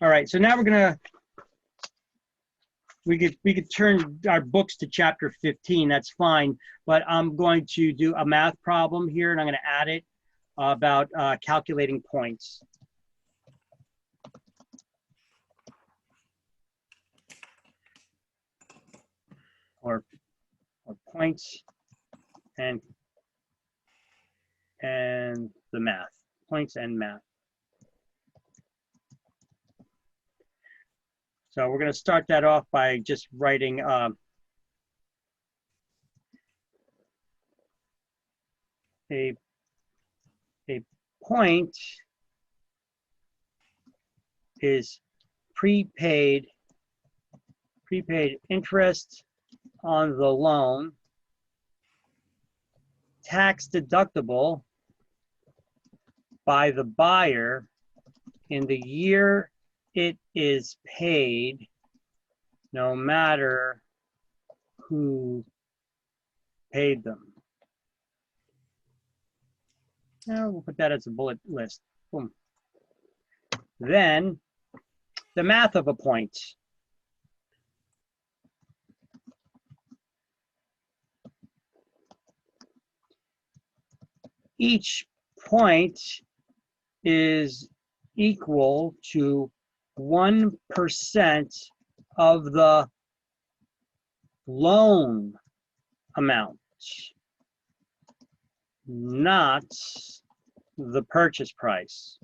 All right, so now we could turn our books to chapter 15, that's fine, but I'm going to do a math problem here, and I'm going to add it about calculating points. Or points and the math, points and math. So we're going to start that off by just writing a point is prepaid interest on the loan, tax deductible by the buyer in the year it is paid, no matter who paid them. Now we'll put that as a bullet list. Boom. Then the math of a point. Each point is equal to 1% of the loan amount, not the purchase price.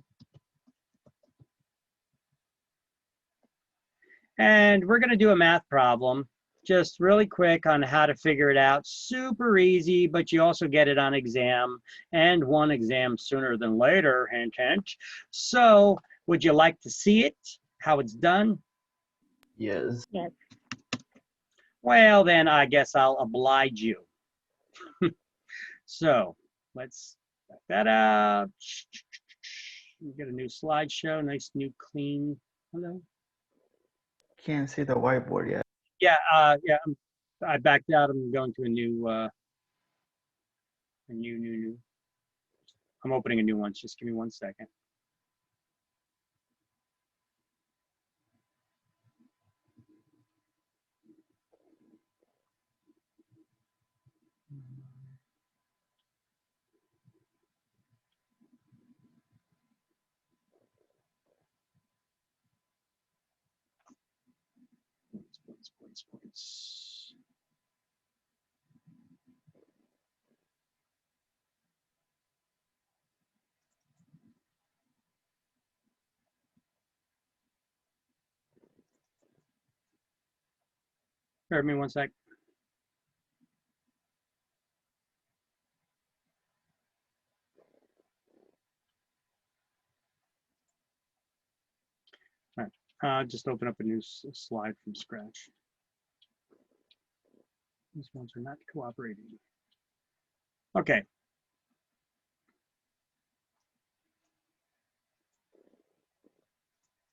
And we're going to do a math problem just really quick on how to figure it out. Super easy, but you also get it on exam, and one exam sooner than later, hint, hint. So would you like to see it, how it's done? Yes. Yes. Well, then I guess I'll oblige you. So let's back that out. Get a new slideshow, nice new clean. Hello. Can't see the whiteboard yet. Yeah, I backed out. I'm going to a new, new. I'm opening a new one. Just give me 1 second. Points. Bear with me 1 sec. All right, just open up a new slide from scratch. These ones are not cooperating. Okay.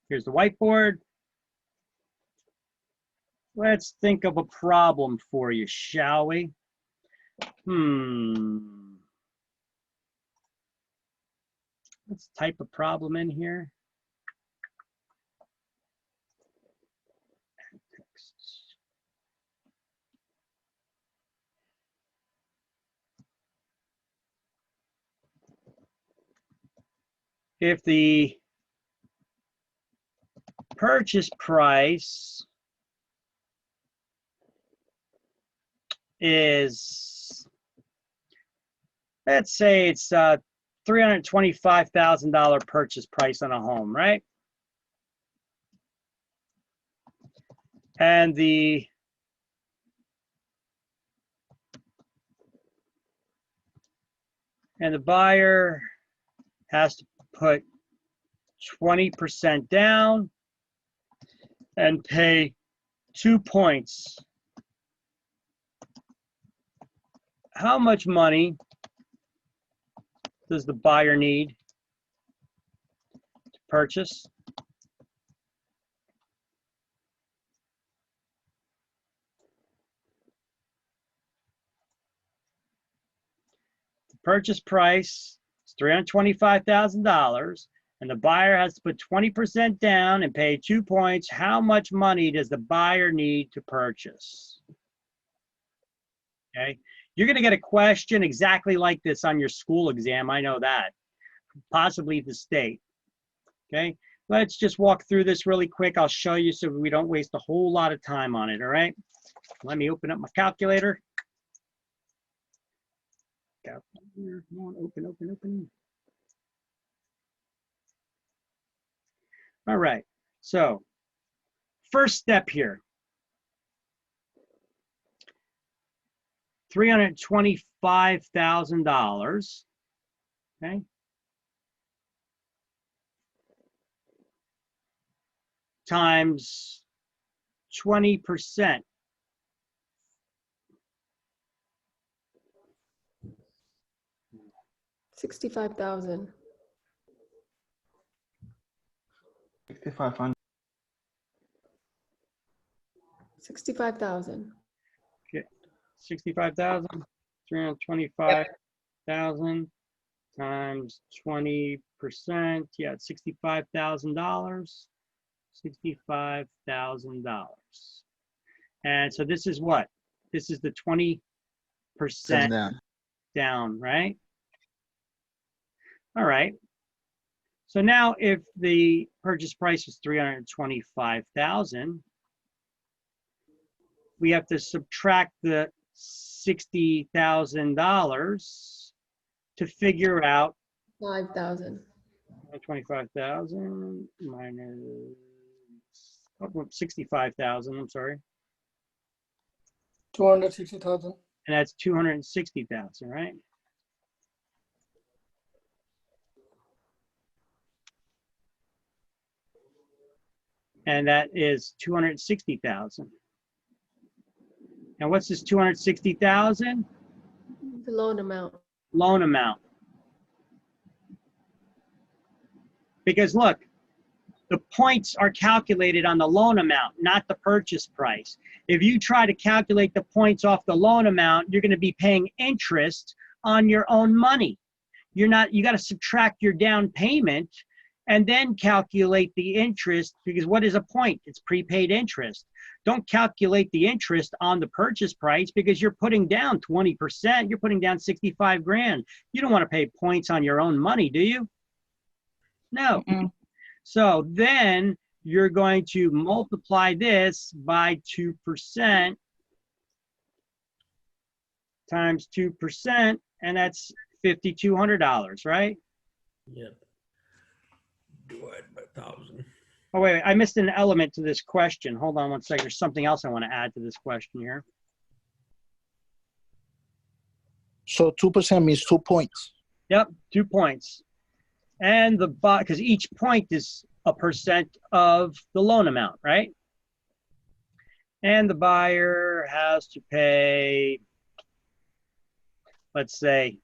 Here's the whiteboard. Let's think of a problem for you, shall we? Let's type a problem in here. If the purchase price is, let's say it's $325,000 purchase price on a home, right? And the buyer has to put 20% down and pay 2 points. How much money does the buyer need to purchase? The purchase price is $325,000, and the buyer has to put 20% down and pay 2 points. How much money does the buyer need to purchase? Okay, you're going to get a question exactly like this on your school exam. I know that, possibly the state. Okay, let's just walk through this really quick. I'll show you so we don't waste a whole lot of time on it. All right, let me open up my calculator. Come on, open. All right, so first step here. $325,000, okay? Times 20%. $65,000. 6,500. 65,000. Okay, 65,000, 325,000 times 20%. Yeah, $65,000. $65,000. And so this is what? This is the 20% down, right? All right. So now if the purchase price is $325,000, we have to subtract the $60,000 to figure out 5,000. 25,000 minus 65,000. I'm sorry. 260,000. And that's 260,000, right? And that is 260,000. And what's this 260,000? The loan amount. Loan amount. Because look, the points are calculated on the loan amount, not the purchase price. If you try to calculate the points off the loan amount, you're going to be paying interest on your own money. You got to subtract your down payment and then calculate the interest, because what is a point? It's prepaid interest. Don't calculate the interest on the purchase price because you're putting down 20%. You're putting down 65 grand. You don't want to pay points on your own money, do you? No. So then you're going to multiply this by 2% times 2%, and that's $5,200, right? Yeah. Divide by 1,000. Oh, wait, I missed an element to this question. Hold on one second. There's something else I want to add to this question here. So 2% means 2 points. Yep, 2 points. And because each point is a percent of the loan amount, right? And the buyer has to pay, let's say,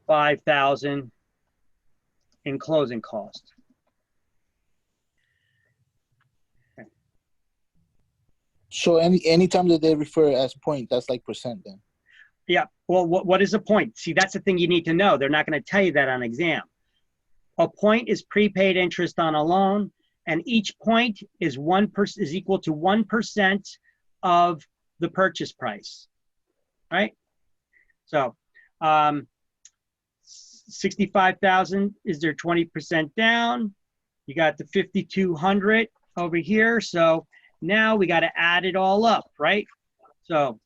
$5,000 in closing cost. Okay. So anytime that they refer as point, that's like percent then. Yeah, well, what is a point? See, that's the thing you need to know. They're not going to tell you that on exam. A point is prepaid interest on a loan, and each point is equal to 1% of the purchase price, right? So 65,000 is their 20% down. You got the 5,200 over here. So now we got to add it all up, right? So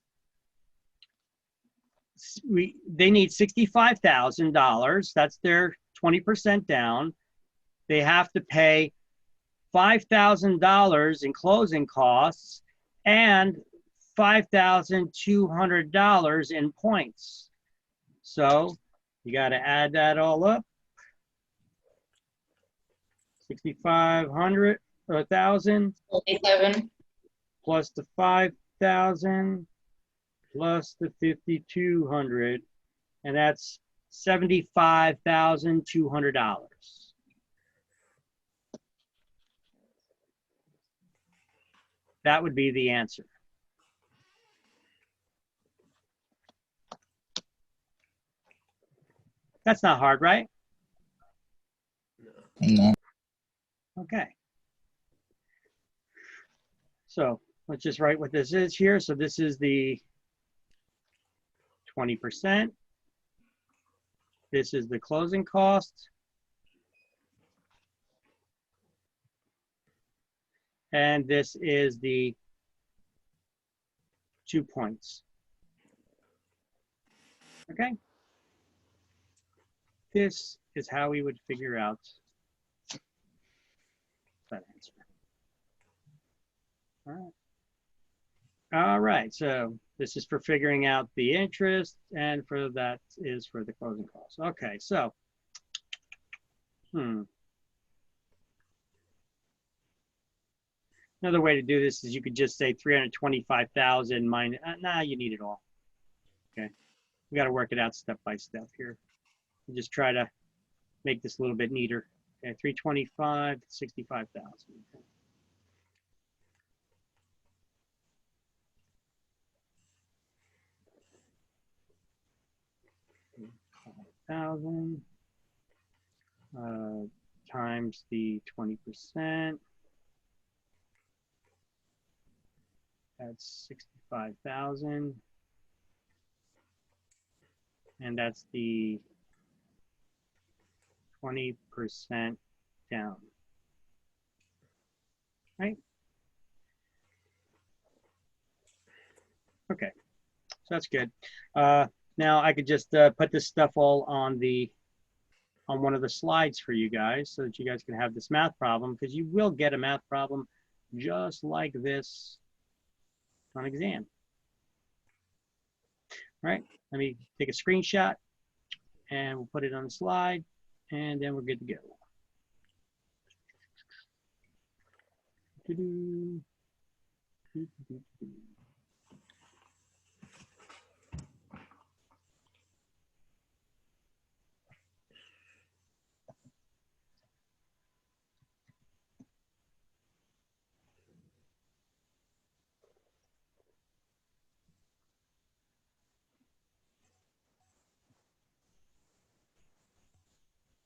they need $65,000. That's their 20% down. They have to pay $5,000 in closing costs and $5,200 in points. So you got to add that all up. 6,500 or 1,000 plus the 5,000 plus the 5,200, and that's $75,200. That would be the answer. That's not hard, right? No. Okay. So let's just write what this is here. So this is the 20%. This is the closing cost. And this is the 2 points. Okay. This is how we would figure out that answer. All right. All right, so this is for figuring out the interest, and for that is for the closing costs. Okay, so, another way to do this is you could just say 325,000 minus, nah, you need it all. Okay, we got to work it out step by step here. We'll just try to make this a little bit neater. Okay, 325, 65,000. Okay. Times the 20%. That's 65,000. And that's the 20% down. Right? Okay, so that's good. Now I could just put this stuff all on one of the slides for you guys so that you guys can have this math problem, because you will get a math problem just like this on exam. All right, let me take a screenshot and we'll put it on the slide and then we're good to go.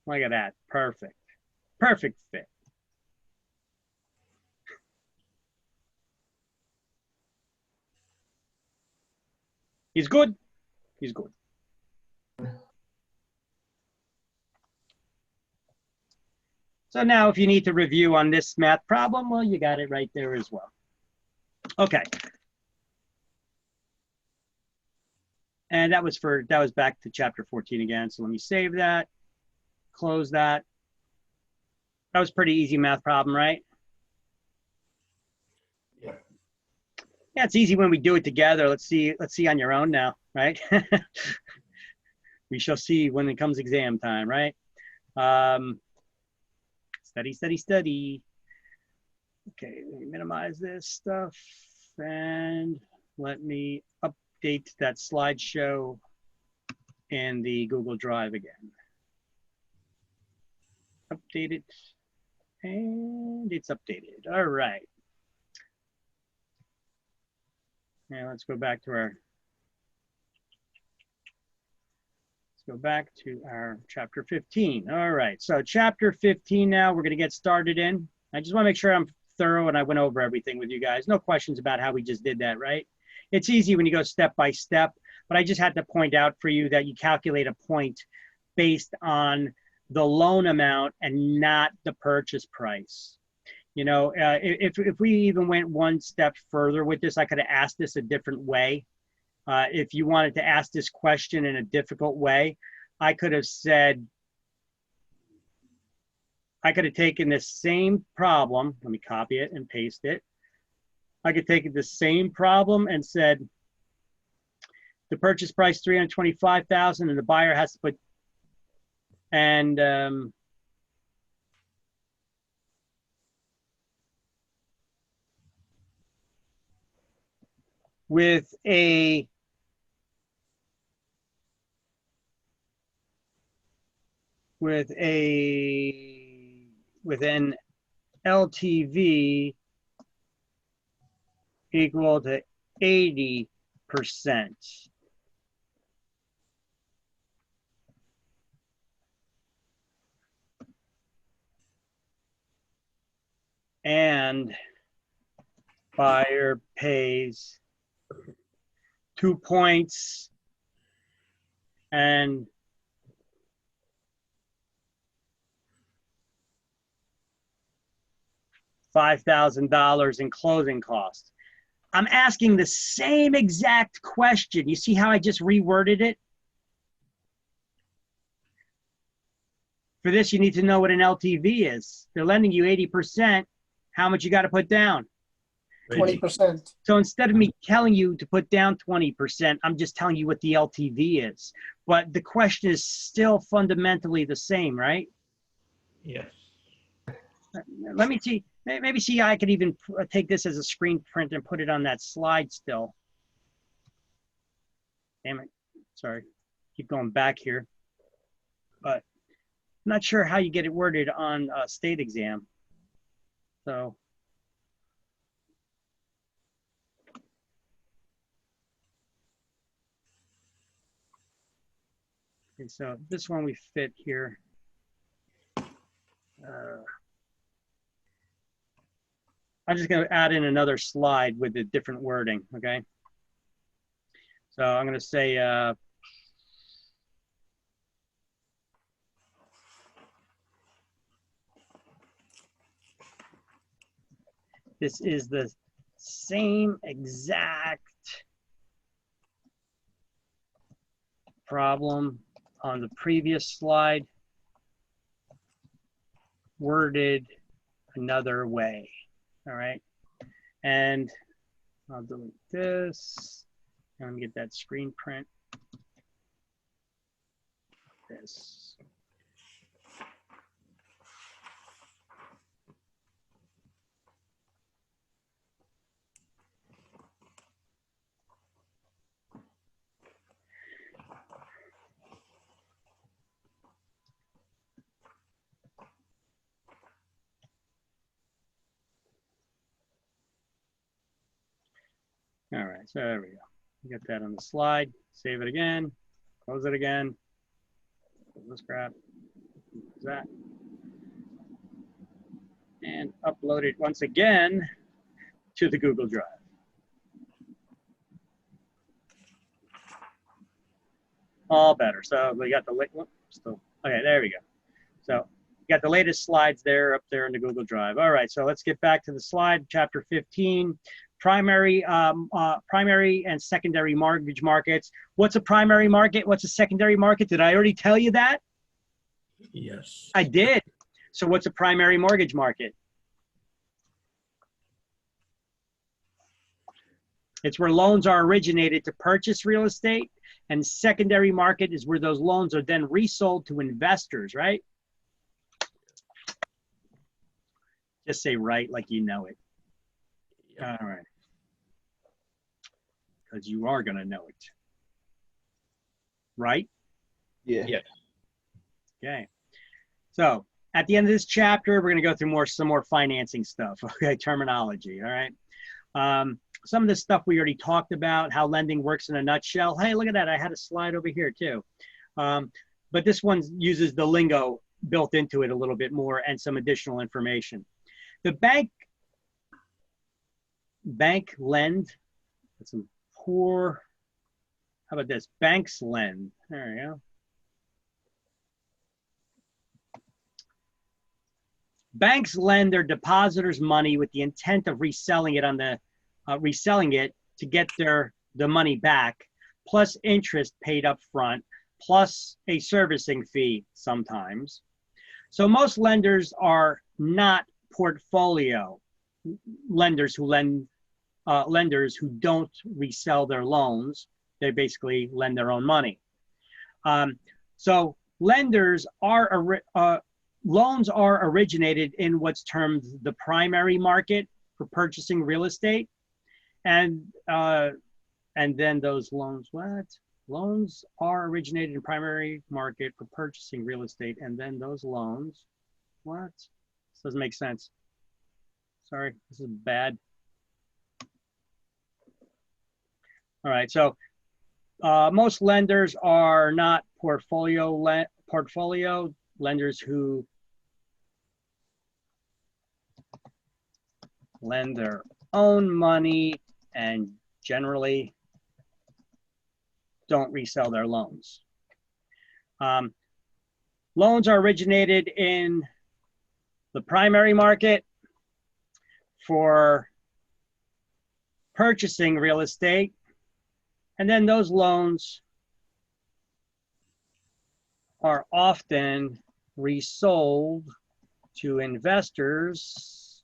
Look at that, perfect, perfect fit. He's good, he's good. So now if you need to review on this math problem, well, you got it right there as well. Okay. And that was back to chapter 14 again. So let me save that, close that. That was pretty easy math problem, right? Yeah. Yeah, it's easy when we do it together. Let's see on your own now, right? We shall see when it comes exam time, right? Study, study, study. Okay, let me minimize this stuff and let me update that slideshow in the Google Drive again. Update it, and it's updated. All right. Now let's go back to our chapter 15. All right, so chapter 15 now we're gonna get started in. I just wanna make sure I'm thorough and I went over everything with you guys. No questions about how we just did that, right? It's easy when you go step by step, but I just had to point out for you that you calculate a point based on the loan amount and not the purchase price. You know, if we even went one step further with this, I could have asked this a different way. If you wanted to ask this question in a difficult way, I could have said, I could have taken this same problem, let me copy it and paste it. I could take the same problem and said, the purchase price $325,000 and the buyer has to put, and with an LTV equal to 80%. And buyer pays 2 points and $5,000 in closing costs. I'm asking the same exact question. You see how I just reworded it? For this, you need to know what an LTV is. They're lending you 80%. How much you got to put down? 20%. So instead of me telling you to put down 20%, I'm just telling you what the LTV is. But the question is still fundamentally the same, right? Yes. Let me see. Maybe see, I could even take this as a screen print and put it on that slide still. Damn it. Sorry. Keep going back here. But I'm not sure how you get it worded on a state exam. So. Okay, so this one we fit here. I'm just going to add in another slide with a different wording, okay? So I'm going to say, this is the same exact problem on the previous slide, worded another way. All right, and I'll delete this. And let me get that screen print. This. All right, so there we go. Get that on the slide, save it again, close it again. This crap, that, and upload it once again to the Google Drive. All better. So we got the okay, there we go. So you got the latest slides there up there in the Google Drive. All right, so let's get back to the slide, chapter 15. Primary and secondary mortgage markets. What's a primary market? What's a secondary market? Did I already tell you that? Yes. I did. So what's a primary mortgage market? It's where loans are originated to purchase real estate, and secondary market is where those loans are then resold to investors, right? Just say right like you know it. All right. Because you are going to know it. Right? Yeah. Yes. Okay. So at the end of this chapter, we're going to go through some more financing stuff, okay, terminology, all right? Some of this stuff we already talked about, how lending works in a nutshell. Hey, look at that. I had a slide over here too. But this one uses the lingo built into it a little bit more and some additional information. The bank lend, that's some poor, how about this? Banks lend, there we go. Banks lend their depositors money with the intent of reselling it to get the money back, plus interest paid up front, plus a servicing fee sometimes. So most lenders are not portfolio lenders who lend lenders who don't resell their loans. They basically lend their own money. So lenders are loans are originated in what's termed the primary market for purchasing real estate, and then those loans. Loans are originated in primary market for purchasing real estate, and then those loans. This doesn't make sense. Sorry, this is bad. All right, so most lenders are not portfolio lenders who lend their own money and generally don't resell their loans. Loans are originated in the primary market for purchasing real estate, and then those loans are often resold to investors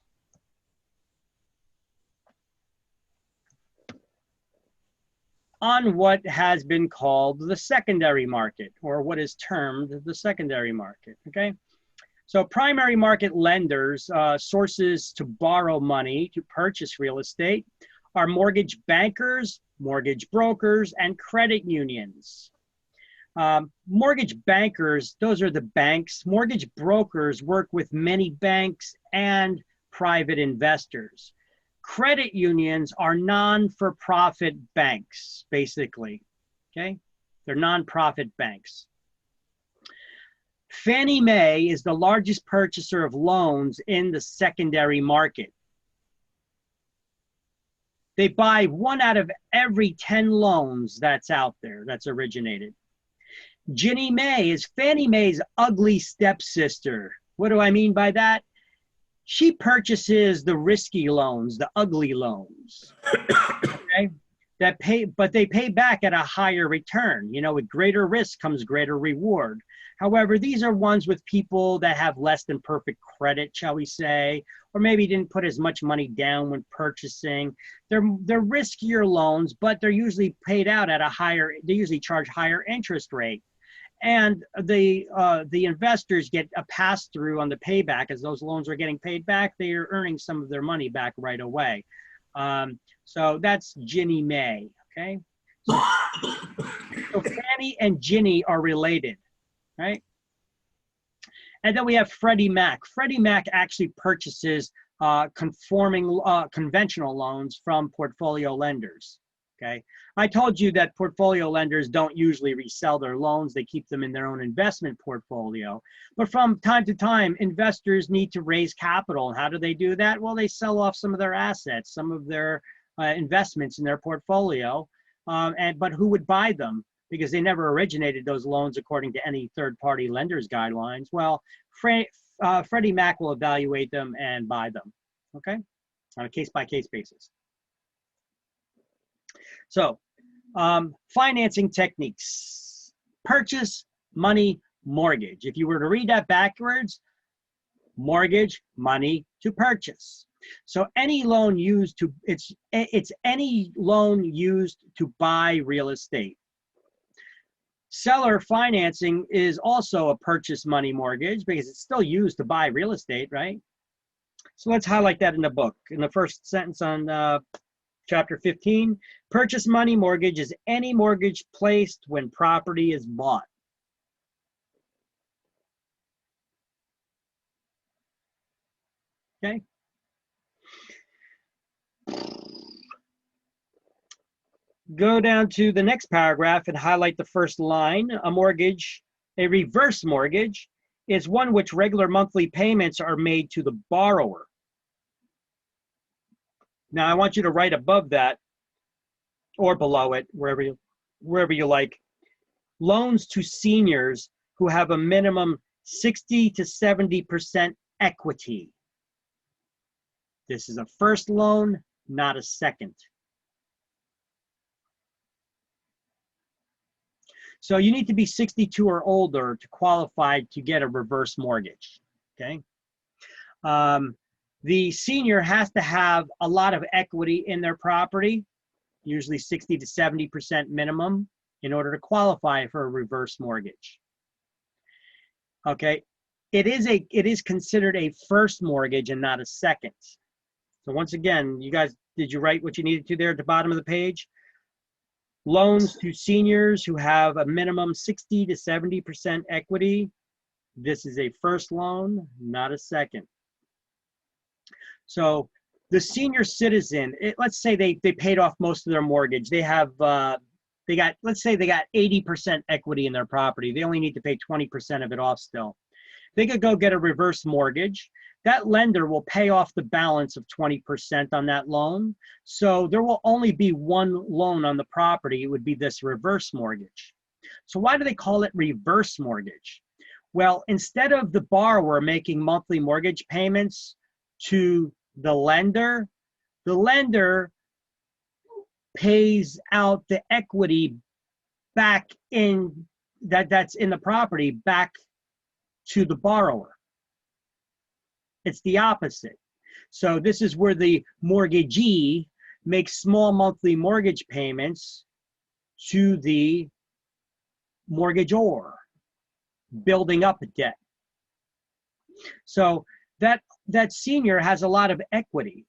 on what has been called the secondary market, or what is termed the secondary market, okay? So primary market lenders, sources to borrow money to purchase real estate, are mortgage bankers, mortgage brokers, and credit unions. Mortgage bankers, those are the banks. Mortgage brokers work with many banks and private investors. Credit unions are non-for-profit banks, basically, okay? They're non-profit banks. Fannie Mae is the largest purchaser of loans in the secondary market. They buy 1 out of every 10 loans that's out there, that's originated. Ginnie Mae is Fannie Mae's ugly stepsister. What do I mean by that? She purchases the risky loans, the ugly loans. Okay? but they pay back at a higher return. You know, with greater risk comes greater reward. However, these are ones with people that have less than perfect credit, shall we say, or maybe didn't put as much money down when purchasing. They're riskier loans, but they're usually paid out at a higher, they usually charge higher interest rate. And the investors get a pass through on the payback. As those loans are getting paid back, they are earning some of their money back right away. So that's Ginnie Mae, okay? So Fannie and Ginnie are related, right? And then we have Freddie Mac. Freddie Mac actually purchases conventional loans from portfolio lenders, okay? I told you that portfolio lenders don't usually resell their loans. They keep them in their own investment portfolio. But from time to time, investors need to raise capital. And how do they do that? Well, they sell off some of their assets, some of their investments in their portfolio. But who would buy them? Because they never originated those loans according to any third-party lender's guidelines. Well, Freddie Mac will evaluate them and buy them, okay? On a case-by-case basis. So, financing techniques. Purchase, money, mortgage. If you were to read that backwards, mortgage, money to purchase. So any loan used to, it's any loan used to buy real estate. Seller financing is also a purchase money mortgage because it's still used to buy real estate, right? So let's highlight that in the book. In the first sentence on Chapter 15, purchase money mortgage is any mortgage placed when property is bought. Okay. Go down to the next paragraph and highlight the first line. A mortgage, a reverse mortgage, is one which regular monthly payments are made to the borrower. Now, I want you to write above that or below it, wherever you like, loans to seniors who have a minimum 60 to 70% equity. This is a first loan, not a second. So you need to be 62 or older to qualify to get a reverse mortgage, okay? The senior has to have a lot of equity in their property, usually 60 to 70% minimum, in order to qualify for a reverse mortgage. Okay, it is considered a first mortgage and not a second. So once again, you guys, did you write what you needed to there at the bottom of the page? Loans to seniors who have a minimum 60 to 70% equity. This is a first loan, not a second. So the senior citizen, let's say they paid off most of their mortgage. They have, let's say they got 80% equity in their property. They only need to pay 20% of it off still. They could go get a reverse mortgage. That lender will pay off the balance of 20% on that loan. So there will only be one loan on the property. It would be this reverse mortgage. So why do they call it reverse mortgage? Well, instead of the borrower making monthly mortgage payments to the lender pays out the equity back in that's in the property back to the borrower. It's the opposite. So this is where the mortgagee makes small monthly mortgage payments to the mortgagor, building up a debt. So that senior has a lot of equity.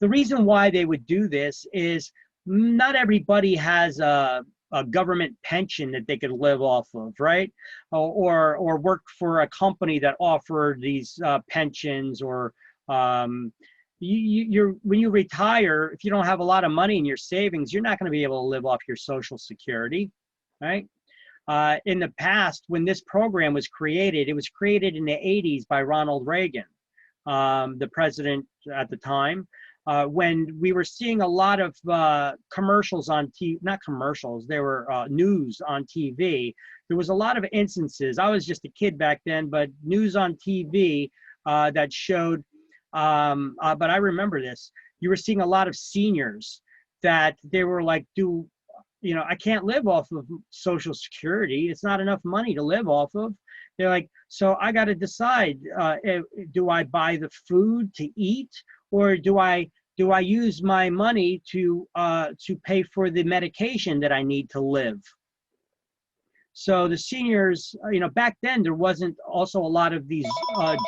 The reason why they would do this is not everybody has a government pension that they could live off of, right? Or work for a company that offered these pensions, or when you retire, if you don't have a lot of money in your savings, you're not going to be able to live off your Social Security, right? In the past, when this program was created, it was created in the 80s by Ronald Reagan, the president at the time, when we were seeing a lot of commercials on TV, not commercials, they were news on TV. There was a lot of instances, I was just a kid back then, but news on TV that showed, but I remember this, you were seeing a lot of seniors that they were like, I can't live off of Social Security. It's not enough money to live off of. They're like, so I got to decide, do I buy the food to eat, or do I use my money to pay for the medication that I need to live? So the seniors, back then there wasn't also a lot of these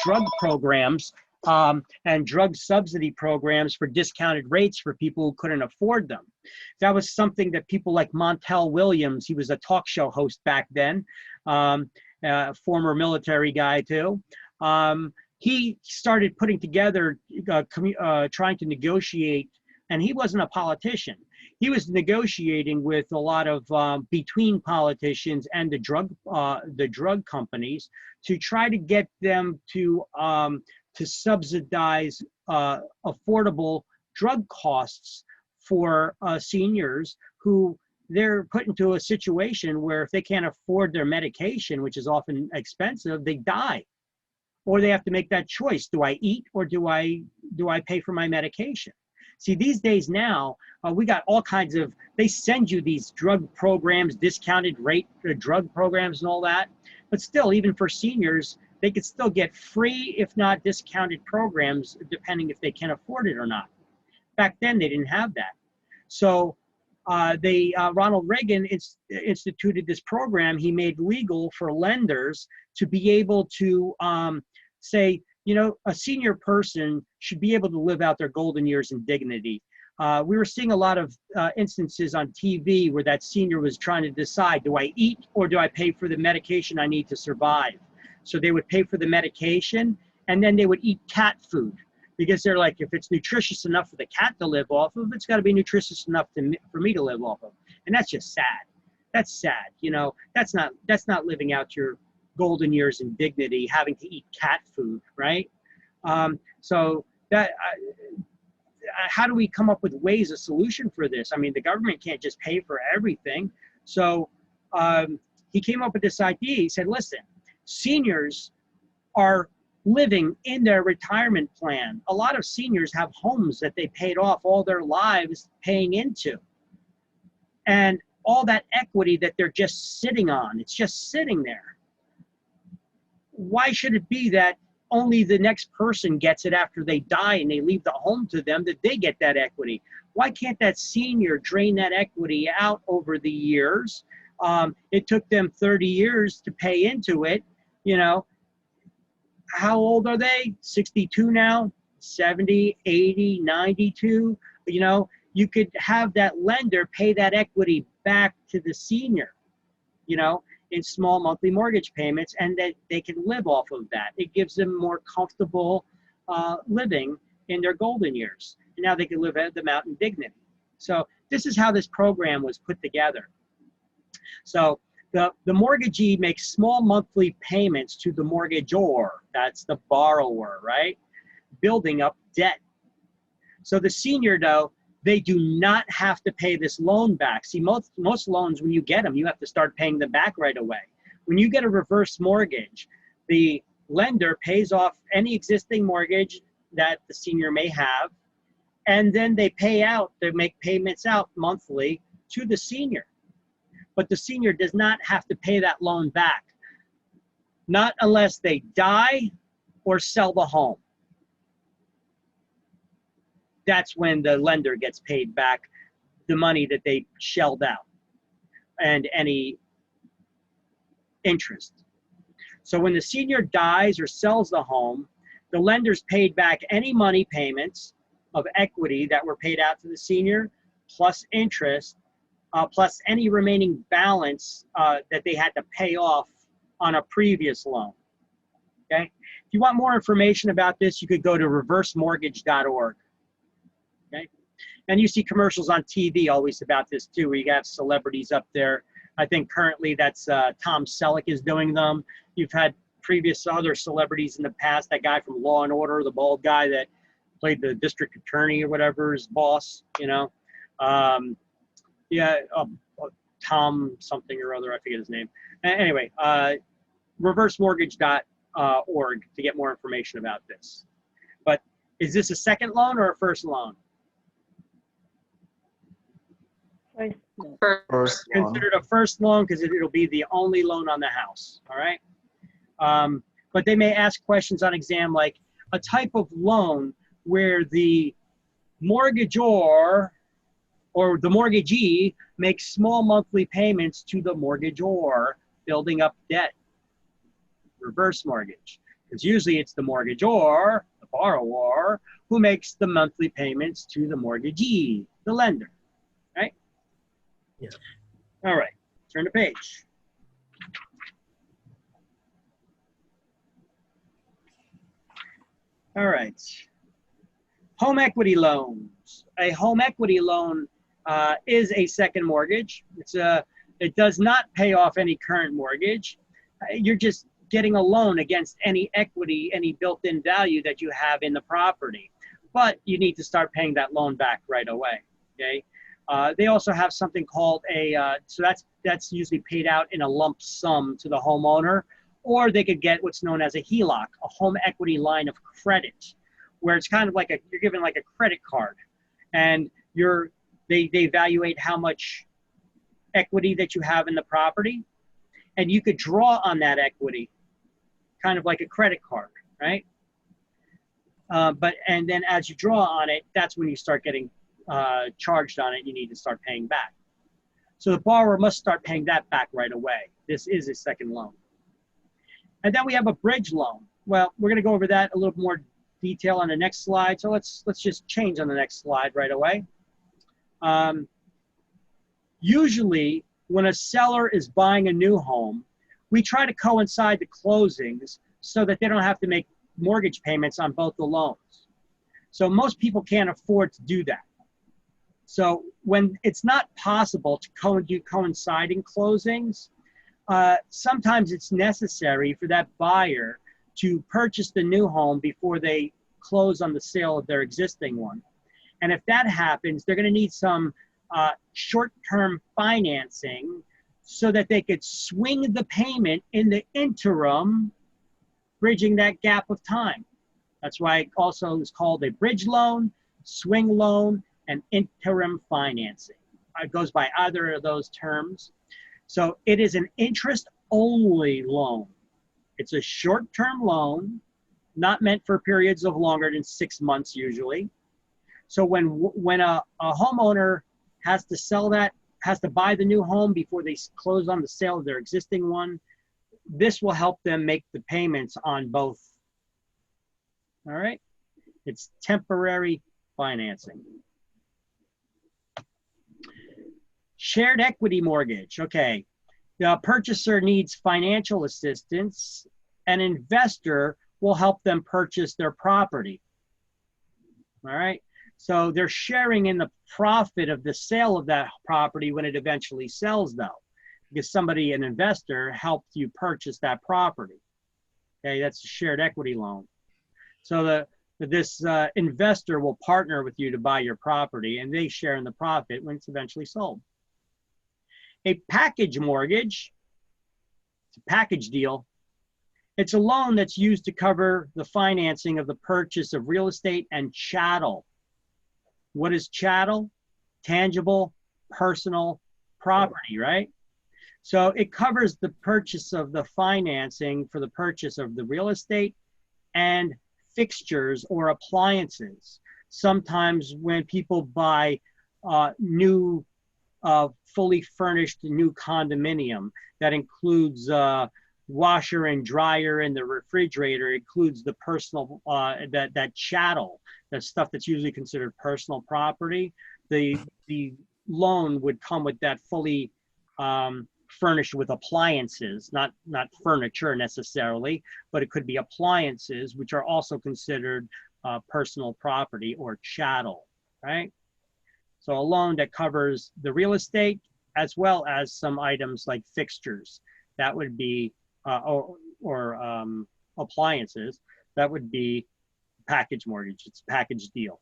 drug programs and drug subsidy programs for discounted rates for people who couldn't afford them. That was something that people like Montel Williams, he was a talk show host back then, former military guy too. He started putting together, trying to negotiate, and he wasn't a politician. He was negotiating with a lot of between politicians and the drug companies to try to get them to subsidize affordable drug costs for seniors who they're put into a situation where if they can't afford their medication, which is often expensive, they die. Or they have to make that choice. Do I eat or do I pay for my medication? See, these days now, we got all kinds of, they send you these drug programs, discounted rate drug programs and all that. But still, even for seniors, they could still get free, if not discounted programs, depending if they can afford it or not. Back then, they didn't have that. So Ronald Reagan instituted this program. He made legal for lenders to be able to say, a senior person should be able to live out their golden years in dignity. We were seeing a lot of instances on TV where that senior was trying to decide, do I eat or do I pay for the medication I need to survive? So they would pay for the medication and then they would eat cat food, because they're like, if it's nutritious enough for the cat to live off of, it's got to be nutritious enough for me to live off of. And that's just sad. That's sad. That's not living out your golden years in dignity, having to eat cat food, right? So that, how do we come up with ways, a solution for this? I mean, the government can't just pay for everything. So he came up with this idea. He said, listen, seniors are living in their retirement plan. A lot of seniors have homes that they paid off all their lives paying into. And all that equity that they're just sitting on, it's just sitting there. Why should it be that only the next person gets it after they die and they leave the home to them, that they get that equity? Why can't that senior drain that equity out over the years? It took them 30 years to pay into it. How old are they? 62 now, 70, 80, 92. You could have that lender pay that equity back to the senior, in small monthly mortgage payments, and that they can live off of that. It gives them more comfortable living in their golden years. And now they can live them out in dignity. So this is how this program was put together. So the mortgagee makes small monthly payments to the mortgagor, that's the borrower, right? Building up debt. So the senior, though, they do not have to pay this loan back. See, most loans, when you get them, you have to start paying them back right away. When you get a reverse mortgage, the lender pays off any existing mortgage that the senior may have, and then they make payments out monthly to the senior. But the senior does not have to pay that loan back, not unless they die or sell the home. That's when the lender gets paid back the money that they shelled out and any interest. So when the senior dies or sells the home, the lender's paid back any money payments of equity that were paid out to the senior, plus interest, plus any remaining balance that they had to pay off on a previous loan. Okay? If you want more information about this, you could go to reversemortgage.org. Okay? And you see commercials on TV always about this too, where you have celebrities up there. I think currently that's Tom Selleck is doing them. You've had previous other celebrities in the past, that guy from Law and Order, the bald guy that played the district attorney or whatever, his boss, Tom something or other, I forget his name. Anyway, reversemortgage.org to get more information about this. But is this a second loan or a first loan? First loan. Considered a first loan because it'll be the only loan on the house, all right? But they may ask questions on exam like a type of loan where the mortgagor or the mortgagee makes small monthly payments to the mortgagor, building up debt. Reverse mortgage. Because usually it's the mortgagor, the borrower, who makes the monthly payments to the mortgagee, the lender, right? Yeah. All right, turn the page. All right. Home equity loans. A home equity loan is a second mortgage. It does not pay off any current mortgage. You're just getting a loan against any equity, any built-in value that you have in the property. But you need to start paying that loan back right away, okay? They also have something called so that's usually paid out in a lump sum to the homeowner, or they could get what's known as a HELOC, a home equity line of credit, where it's kind of like you're given like a credit card, and they evaluate how much equity that you have in the property, and you could draw on that equity, kind of like a credit card, right? And then as you draw on it, that's when you start getting charged on it. You need to start paying back. So the borrower must start paying that back right away. This is a second loan. And then we have a bridge loan. Well, we're going to go over that a little more detail on the next slide. So let's just change on the next slide right away. Usually, when a seller is buying a new home, we try to coincide the closings so that they don't have to make mortgage payments on both the loans. So most people can't afford to do that. So when it's not possible to do coinciding closings, sometimes it's necessary for that buyer to purchase the new home before they close on the sale of their existing one. And if that happens, they're going to need some short-term financing so that they could swing the payment in the interim, bridging that gap of time. That's why it also is called a bridge loan, swing loan, and interim financing. It goes by either of those terms. So it is an interest-only loan. It's a short-term loan, not meant for periods of longer than 6 months usually. So when a homeowner has to buy the new home before they close on the sale of their existing one, this will help them make the payments on both. All right? It's temporary financing. Shared equity mortgage. Okay. The purchaser needs financial assistance. An investor will help them purchase their property. All right? So they're sharing in the profit of the sale of that property when it eventually sells, though, because an investor, helped you purchase that property. Okay, that's a shared equity loan. So this investor will partner with you to buy your property, and they share in the profit when it's eventually sold. A package mortgage, it's a package deal. It's a loan that's used to cover the financing of the purchase of real estate and chattel. What is chattel? Tangible, personal property, right? So it covers the purchase of the financing for the purchase of the real estate and fixtures or appliances. Sometimes when people buy new, fully furnished new condominium, that includes washer and dryer and the refrigerator, includes the personal, that chattel, that stuff that's usually considered personal property. The loan would come with that fully furnished with appliances, not furniture necessarily, but it could be appliances, which are also considered personal property or chattel, right? So a loan that covers the real estate as well as some items like fixtures, that would be, or appliances, that would be package mortgage. It's a package deal.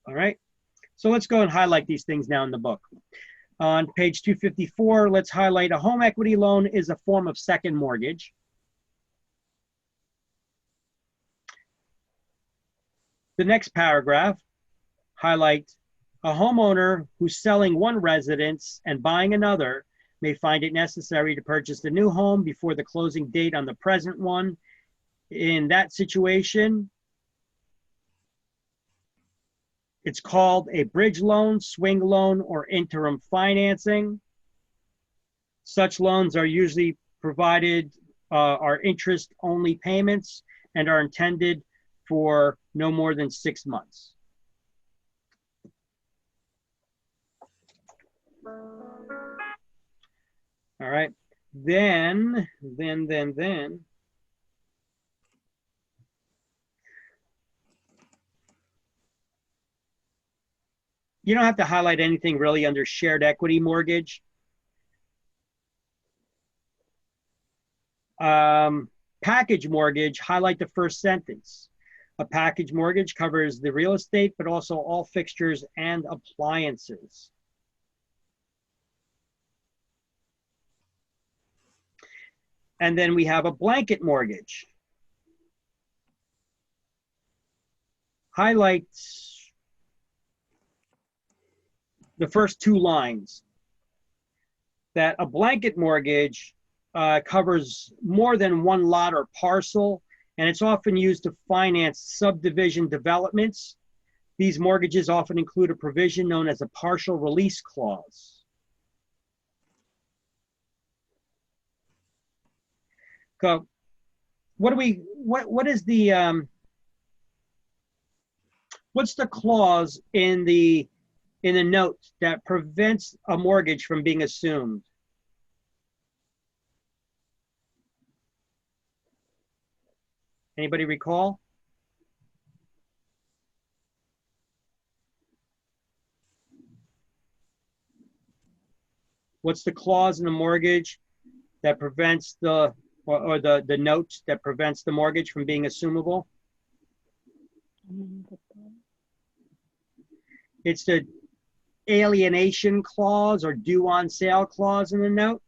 All right. So let's go and highlight these things now in the book. On page 254, let's highlight a home equity loan is a form of second mortgage. The next paragraph, highlight A homeowner who's selling one residence and buying another may find it necessary to purchase the new home before the closing date on the present one. In that situation, it's called a bridge loan, swing loan, or interim financing. Such loans are usually provided, are interest-only payments and are intended for no more than 6 months. All right, then. You don't have to highlight anything really under shared equity mortgage. Package mortgage, highlight the first sentence. A package mortgage covers the real estate, but also all fixtures and appliances. And then we have a blanket mortgage. Highlights the first 2 lines. That a blanket mortgage covers more than one lot or parcel, and it's often used to finance subdivision developments. These mortgages often include a provision known as a partial release clause. So what is the what's the clause in the note that prevents a mortgage from being assumed? Anybody recall? What's the clause in the mortgage that prevents the note that prevents the mortgage from being assumable? It's the alienation clause or due on sale clause in the note.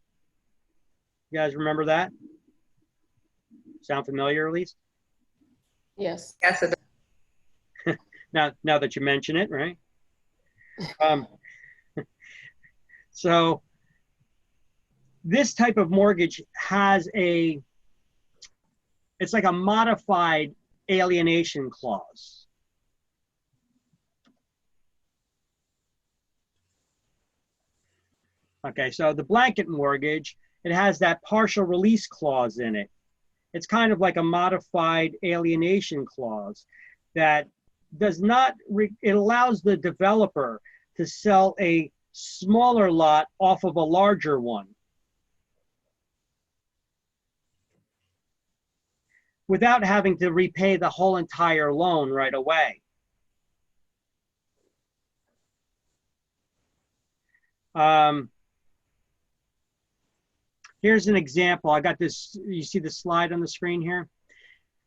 You guys remember that? Sound familiar at least? Yes. Yes, it Now that you mention it, right? So this type of mortgage has it's like a modified alienation clause. Okay, so the blanket mortgage, it has that partial release clause in it. It's kind of like a modified alienation clause that does not, it allows the developer to sell a smaller lot off of a larger one without having to repay the whole entire loan right away. Here's an example. I got this, you see the slide on the screen here?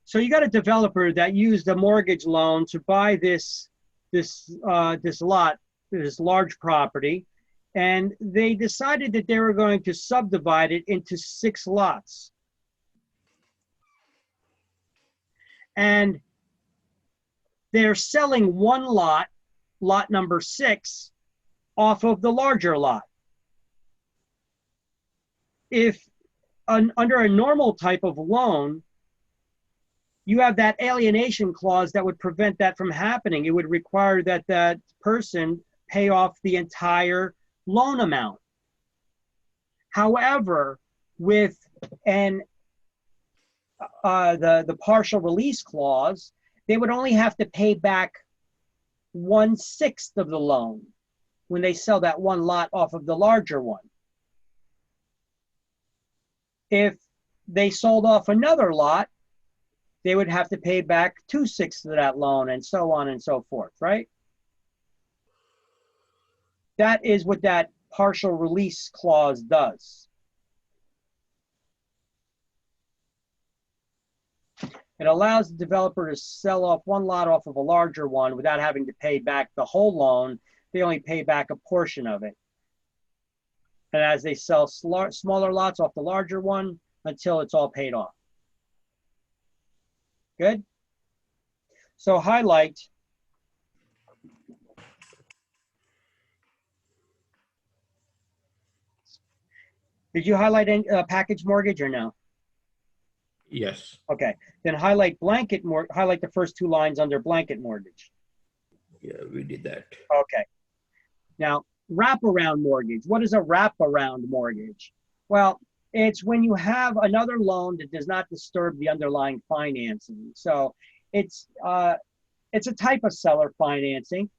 So you got a developer that used a mortgage loan to buy this lot, this large property, and they decided that they were going to subdivide it into 6 lots. And they're selling one lot, lot number 6, off of the larger lot. If under a normal type of loan, you have that alienation clause that would prevent that from happening. It would require that that person pay off the entire loan amount. However, with the partial release clause, they would only have to pay back 1/6 of the loan when they sell that one lot off of the larger one. If they sold off another lot, they would have to pay back 2/6 of that loan, and so on and so forth, right? That is what that partial release clause does. It allows the developer to sell off one lot off of a larger one without having to pay back the whole loan. They only pay back a portion of it. And as they sell smaller lots off the larger one until it's all paid off. Good? So highlight Did you highlight package mortgage or no? Yes. Okay, then highlight highlight the first two lines under blanket mortgage. Yeah, we did that. Okay. Now, wraparound mortgage. What is a wraparound mortgage? Well, it's when you have another loan that does not disturb the underlying financing. So it's a type of seller financing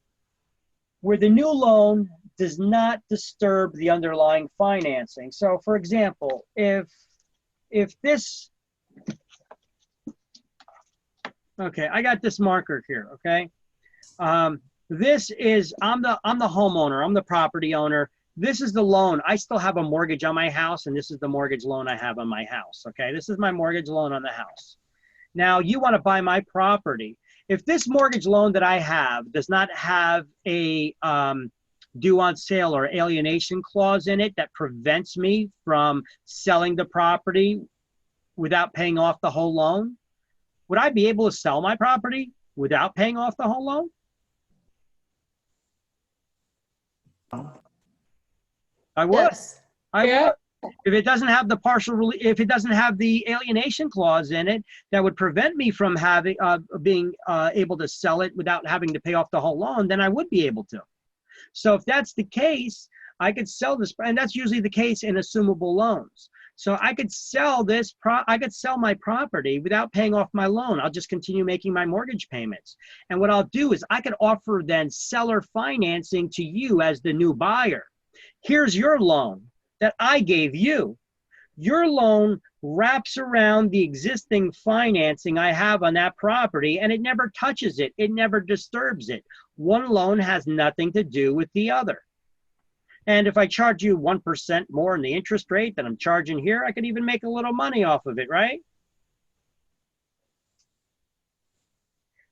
where the new loan does not disturb the underlying financing. So for example, if this, okay, I got this marker here, okay? This is, I'm the homeowner, I'm the property owner. This is the loan. I still have a mortgage on my house, and this is the mortgage loan I have on my house, okay? This is my mortgage loan on the house. Now, you want to buy my property. If this mortgage loan that I have does not have a due on sale or alienation clause in it that prevents me from selling the property without paying off the whole loan, would I be able to sell my property without paying off the whole loan? I would. Yes. I would. If it doesn't have the if it doesn't have the alienation clause in it that would prevent me from having being able to sell it without having to pay off the whole loan, then I would be able to. So if that's the case, I could sell this, and that's usually the case in assumable loans. So I could sell I could sell my property without paying off my loan. I'll just continue making my mortgage payments. And what I'll do is I could offer then seller financing to you as the new buyer. Here's your loan that I gave you. Your loan wraps around the existing financing I have on that property, and it never touches it. It never disturbs it. One loan has nothing to do with the other. And if I charge you 1% more in the interest rate than I'm charging here, I could even make a little money off of it, right?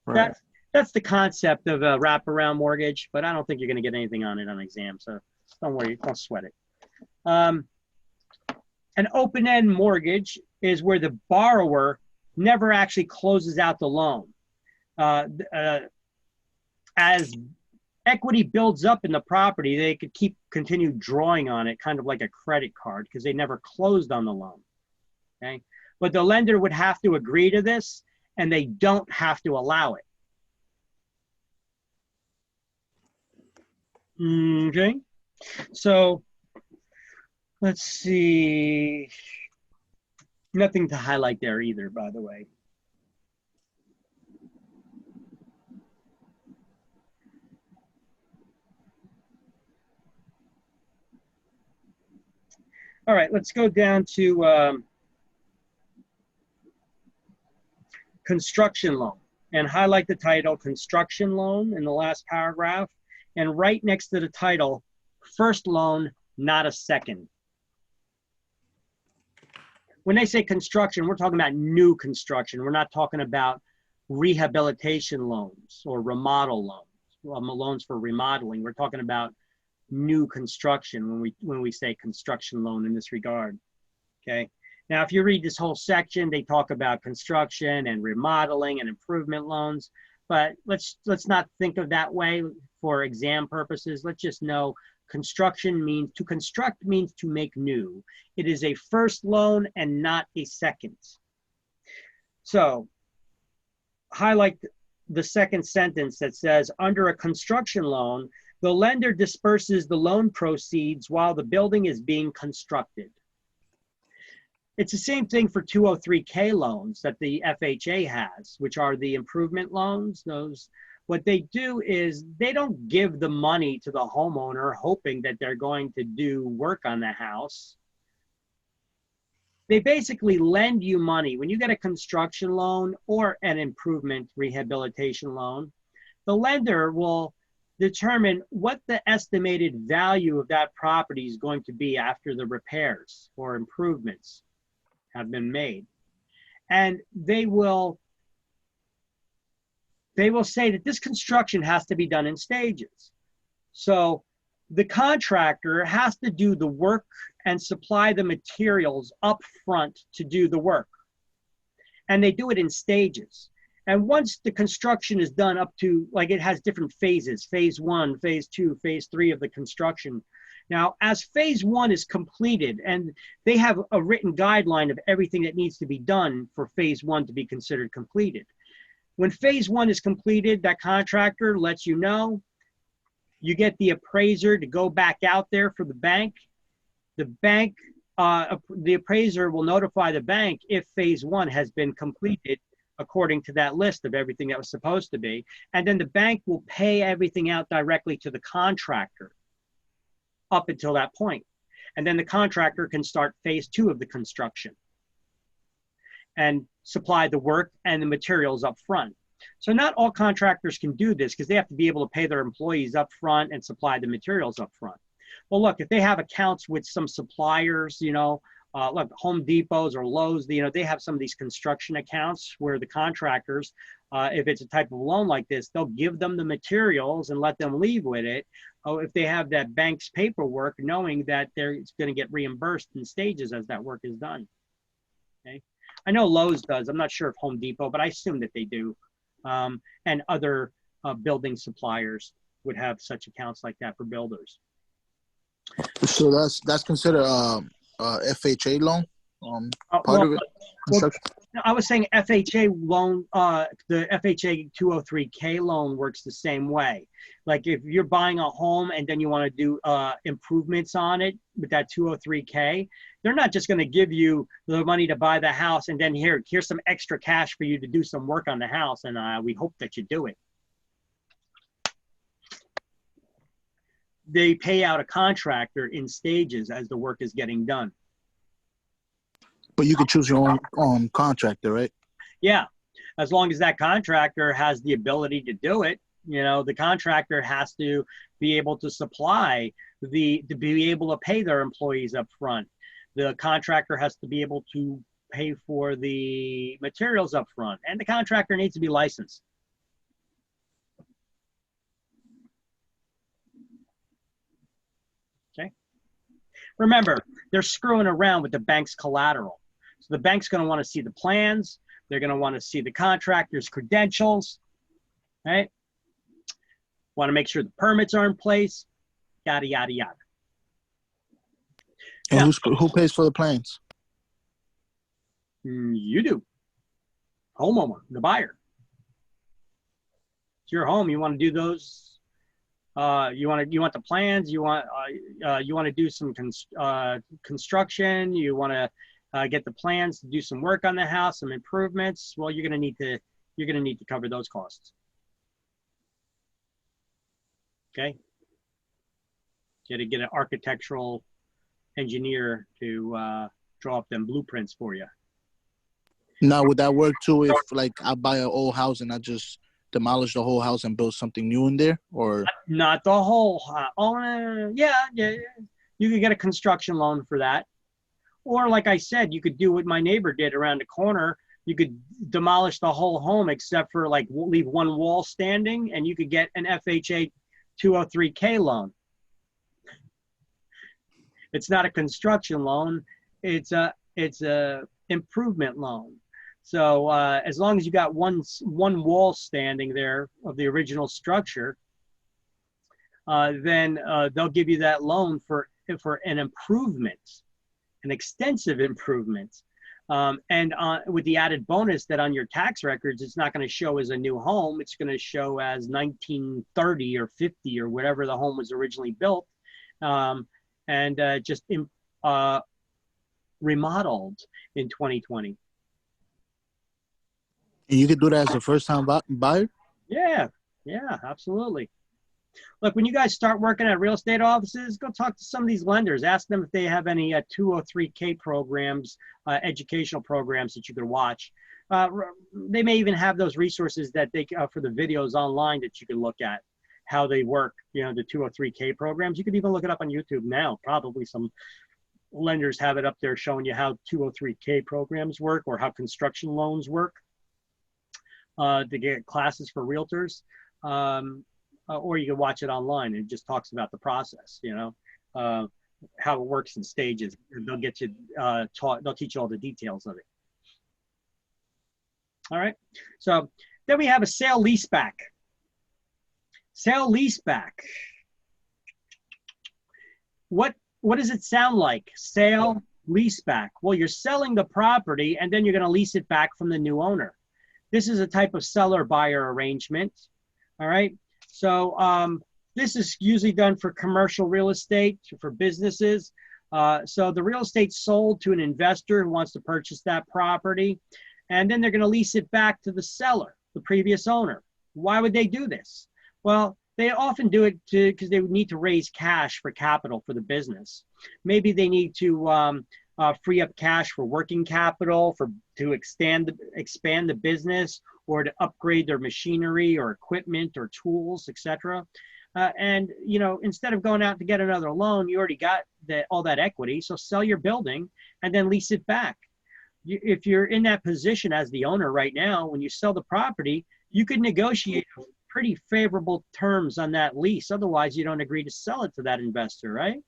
Right. That's the concept of a wraparound mortgage, but I don't think you're going to get anything on it on exam, so don't worry, don't sweat it. An open-end mortgage is where the borrower never actually closes out the loan. As equity builds up in the property, they could continue drawing on it, kind of like a credit card, because they never closed on the loan. Okay, but the lender would have to agree to this, and they don't have to allow it. Okay, so let's see. Nothing to highlight there either, by the way. All right, let's go down to construction loan and highlight the title construction loan in the last paragraph, and right next to the title, first loan, not a second. When they say construction, we're talking about new construction. We're not talking about rehabilitation loans or remodel loans, loans for remodeling. We're talking about new construction when we say construction loan in this regard. Okay. Now, if you read this whole section, they talk about construction and remodeling and improvement loans, but let's not think of that way for exam purposes. Let's just know construction means to construct means to make new. It is a first loan and not a second. So highlight the second sentence that says, under a construction loan, the lender disperses the loan proceeds while the building is being constructed. It's the same thing for 203K loans that the FHA has, which are the improvement loans. What they do is they don't give the money to the homeowner hoping that they're going to do work on the house. They basically lend you money. When you get a construction loan or an improvement rehabilitation loan, the lender will determine what the estimated value of that property is going to be after the repairs or improvements have been made. And they will say that this construction has to be done in stages. So the contractor has to do the work and supply the materials up front to do the work. And they do it in stages. And once the construction is done up to, like, it has different phases, phase 1, phase 2, phase 3 of the construction. Now, as phase one is completed, and they have a written guideline of everything that needs to be done for phase one to be considered completed. When phase one is completed, that contractor lets you know. You get the appraiser to go back out there for the bank. The bank, the appraiser will notify the bank if phase one has been completed according to that list of everything that was supposed to be. And then the bank will pay everything out directly to the contractor up until that point. And then the contractor can start phase two of the construction and supply the work and the materials up front. So not all contractors can do this because they have to be able to pay their employees up front and supply the materials up front. Well, look, if they have accounts with some suppliers, you know, like Home Depots or Lowe's, you know, they have some of these construction accounts where the contractors, if it's a type of loan like this, they'll give them the materials and let them leave with it. Oh, if they have that bank's paperwork, knowing that they're going to get reimbursed in stages as that work is done. Okay, I know Lowe's does. I'm not sure if Home Depot, but I assume that they do. And other building suppliers would have such accounts like that for builders. So that's considered FHA loan, part of it. Construction. I was saying FHA loan, the FHA 203K loan works the same way. Like if you're buying a home and then you want to do improvements on it with that 203K, they're not just going to give you the money to buy the house and then here's some extra cash for you to do some work on the house, and we hope that you do it. They pay out a contractor in stages as the work is getting done. But you can choose your own contractor, right? Yeah, as long as that contractor has the ability to do it. You know, the contractor has to be able to supply to be able to pay their employees up front. The contractor has to be able to pay for the materials up front, and the contractor needs to be licensed. Okay. Remember, they're screwing around with the bank's collateral. So the bank's going to want to see the plans. They're going to want to see the contractor's credentials, right? Want to make sure the permits are in place, yada, yada, yada. And who pays for the plans? You do. Homeowner, the buyer. It's your home. You want to do those. You want the plans. You want to do some construction. You want to get the plans to do some work on the house, some improvements. Well, you're going to need to cover those costs. Okay. Get an architectural engineer to draw up them blueprints for you. Now, would that work too if, like, I buy an old house and I just demolish the whole house and build something new in there, or? Not the whole. Yeah. You could get a construction loan for that, or like I said, you could do what my neighbor did around the corner. You could demolish the whole home except for like leave one wall standing, and you could get an FHA 203K loan. It's not a construction loan. It's a improvement loan. So as long as you got one wall standing there of the original structure, then they'll give you that loan for an improvement, an extensive improvement. And with the added bonus that on your tax records, it's not going to show as a new home. It's going to show as 1930 or 50 or whatever the home was originally built, and just remodeled in 2020. And you could do that as a first-time buyer? Yeah, absolutely. Look, when you guys start working at real estate offices, go talk to some of these lenders. Ask them if they have any 203K programs, educational programs that you could watch. They may even have those resources that they for the videos online that you can look at, how they work, you know, the 203K programs. You could even look it up on YouTube now. Probably some lenders have it up there showing you how 203K programs work or how construction loans work. To get classes for realtors. Or you can watch it online. It just talks about the process, you know, how it works in stages. They'll get you they'll teach you all the details of it. All right. So then we have a sale leaseback. what does it sound like? Sale, leaseback. Well, you're selling the property and then you're going to lease it back from the new owner. This is a type of seller-buyer arrangement. All right. So this is usually done for commercial real estate, for businesses. So the real estate's sold to an investor who wants to purchase that property, and then they're going to lease it back to the seller, the previous owner. Why would they do this? Well, they often do it because they would need to raise cash for capital for the business. Maybe they need to free up cash for working capital, to expand the business, or to upgrade their machinery or equipment or tools, etc. And you know, instead of going out to get another loan, you already got all that equity. So sell your building and then lease it back. If you're in that position as the owner right now, when you sell the property, you could negotiate pretty favorable terms on that lease. Otherwise, you don't agree to sell it to that investor, right?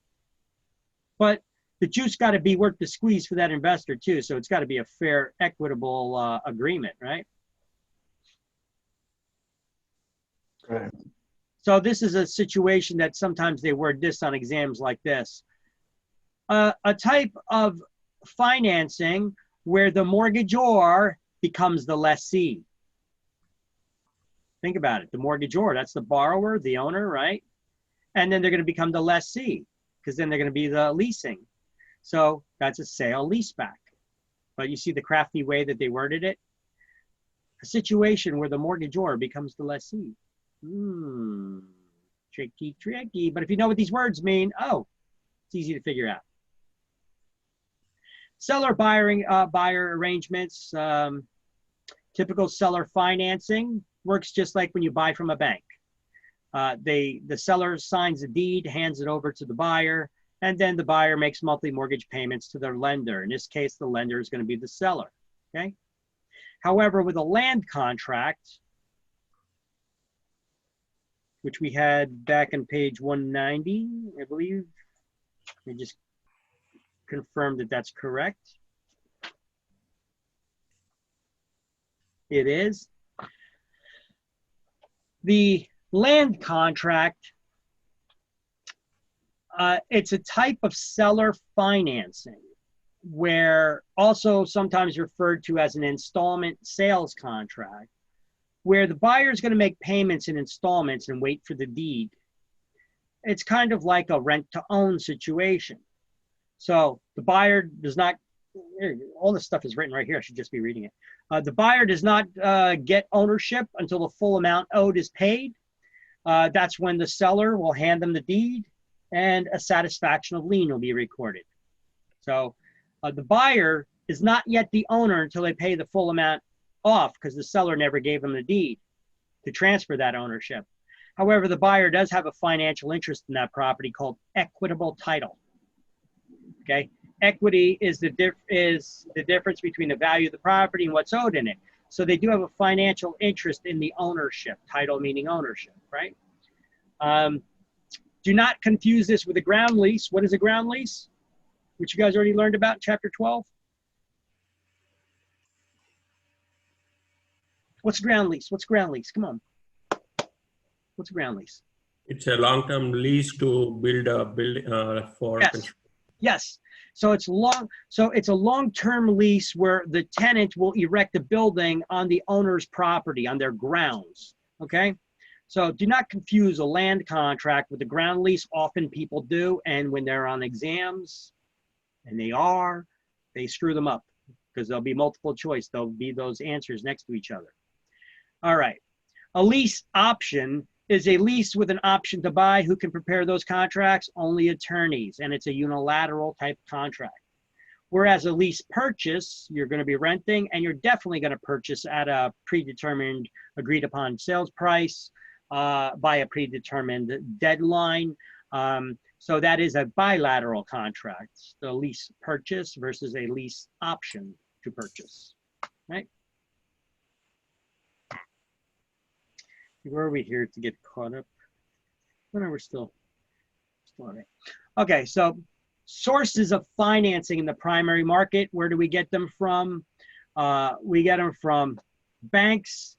But the juice got to be worth the squeeze for that investor too. So it's got to be a fair, equitable agreement, right? Right. So this is a situation that sometimes they word this on exams like this. A type of financing where the mortgagor becomes the lessee. Think about it. The mortgagor, that's the borrower, the owner, right? And then they're going to become the lessee because then they're going to be the leasing. So that's a sale leaseback. But you see the crafty way that they worded it? A situation where the mortgagor becomes the lessee. Tricky, tricky. But if you know what these words mean, oh, it's easy to figure out. Seller-buyer arrangements, typical seller financing works just like when you buy from a bank. The seller signs a deed, hands it over to the buyer, and then the buyer makes monthly mortgage payments to their lender. In this case, the lender is going to be the seller, okay? However, with a land contract, which we had back on page 190, I believe, we just confirm that that's correct. It is. The land contract, it's a type of seller financing where also sometimes referred to as an installment sales contract, where the buyer is going to make payments in installments and wait for the deed. It's kind of like a rent-to-own situation. So the buyer does not, all this stuff is written right here, I should just be reading it. The buyer does not get ownership until the full amount owed is paid. That's when the seller will hand them the deed and a satisfaction of lien will be recorded. So the buyer is not yet the owner until they pay the full amount off because the seller never gave them the deed to transfer that ownership. However, the buyer does have a financial interest in that property called equitable title. Okay, equity is the difference between the value of the property and what's owed in it. So they do have a financial interest in the ownership, title meaning ownership, right? Do not confuse this with a ground lease. What is a ground lease? Which you guys already learned about in chapter 12. What's a ground lease? What's a ground lease? Come on. What's a ground lease? It's a long-term lease to build a building for construction. Yes. So it's a long-term lease where the tenant will erect a building on the owner's property, on their grounds. Okay. So do not confuse a land contract with a ground lease. Often people do, and when they're on exams, and they screw them up because there'll be multiple choice. There'll be those answers next to each other. All right. A lease option is a lease with an option to buy. Who can prepare those contracts? Only attorneys, and it's a unilateral type contract. Whereas a lease purchase, you're going to be renting, and you're definitely going to purchase at a predetermined, agreed upon sales price by a predetermined deadline. So that is a bilateral contract, the lease purchase versus a lease option to purchase, right? Where are we here to get caught up? Oh, no, we're still on it. Okay, so sources of financing in the primary market, where do we get them from? We get them from banks,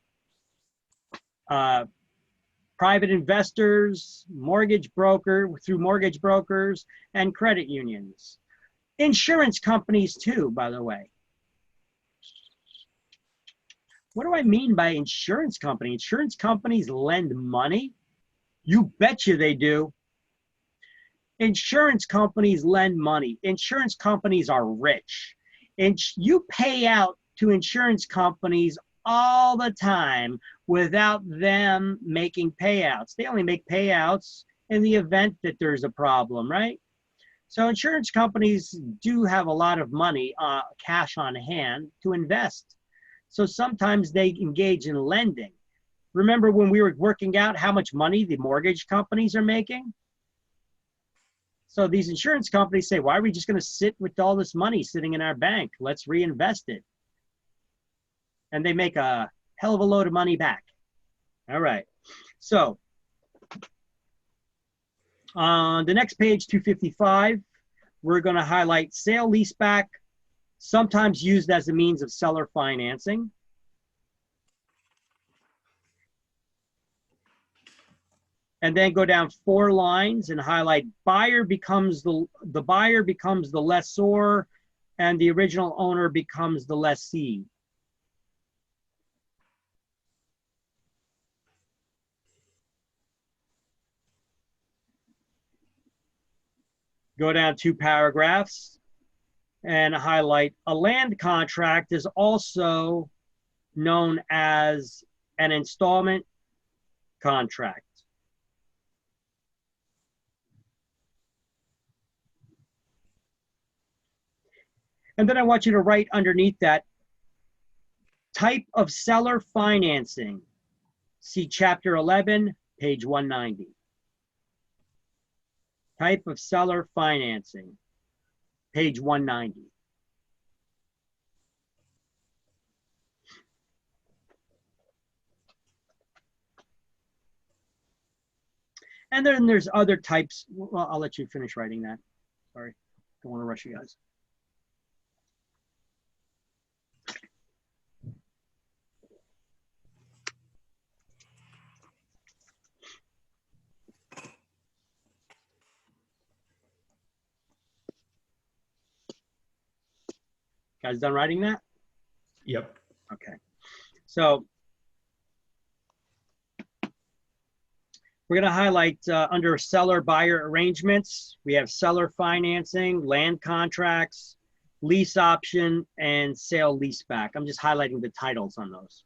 private investors, mortgage brokers, and credit unions. Insurance companies too, by the way. What do I mean by insurance company? Insurance companies lend money? You betcha they do. Insurance companies lend money. Insurance companies are rich. And you pay out to insurance companies all the time without them making payouts. They only make payouts in the event that there's a problem, right? So insurance companies do have a lot of money, cash on hand to invest. So sometimes they engage in lending. Remember when we were working out how much money the mortgage companies are making? So these insurance companies say, why are we just going to sit with all this money sitting in our bank? Let's reinvest it. And they make a hell of a load of money back. All right. So on the next page, 255, we're going to highlight sale leaseback, sometimes used as a means of seller financing. And then go down 4 lines and highlight the buyer becomes the lessor and the original owner becomes the lessee. Go down 2 paragraphs and highlight a land contract is also known as an installment contract. And then I want you to write underneath that type of seller financing. See chapter 11, page 190. Type of seller financing, page 190. And then there's other types. Well, I'll let you finish writing that. Sorry, don't want to rush you guys. Guys done writing that? Yep. Okay. So we're going to highlight under seller-buyer arrangements, we have seller financing, land contracts, lease option, and sale leaseback. I'm just highlighting the titles on those.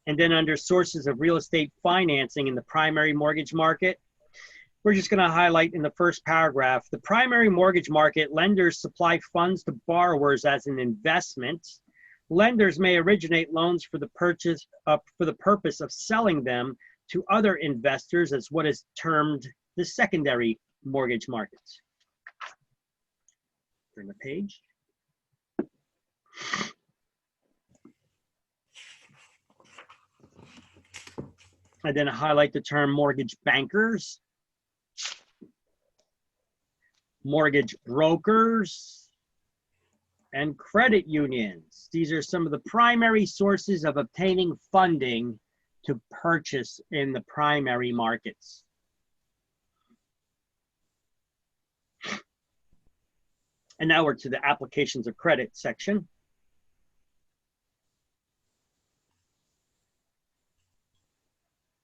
And then under sources of real estate financing in the primary mortgage market, we're just going to highlight in the first paragraph, the primary mortgage market, lenders supply funds to borrowers as an investment. Lenders may originate loans for the purpose of selling them to other investors as what is termed the secondary mortgage market. Turn the page. I then highlight the term mortgage bankers, mortgage brokers, and credit unions. These are some of the primary sources of obtaining funding to purchase in the primary markets. And now we're to the applications of credit section.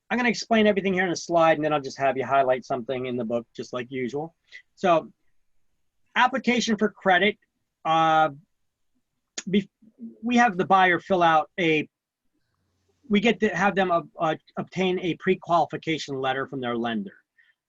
I'm going to explain everything here in a slide, and then I'll just have you highlight something in the book, just like usual. So, application for credit. We have the buyer fill out we get to have them obtain a pre-qualification letter from their lender.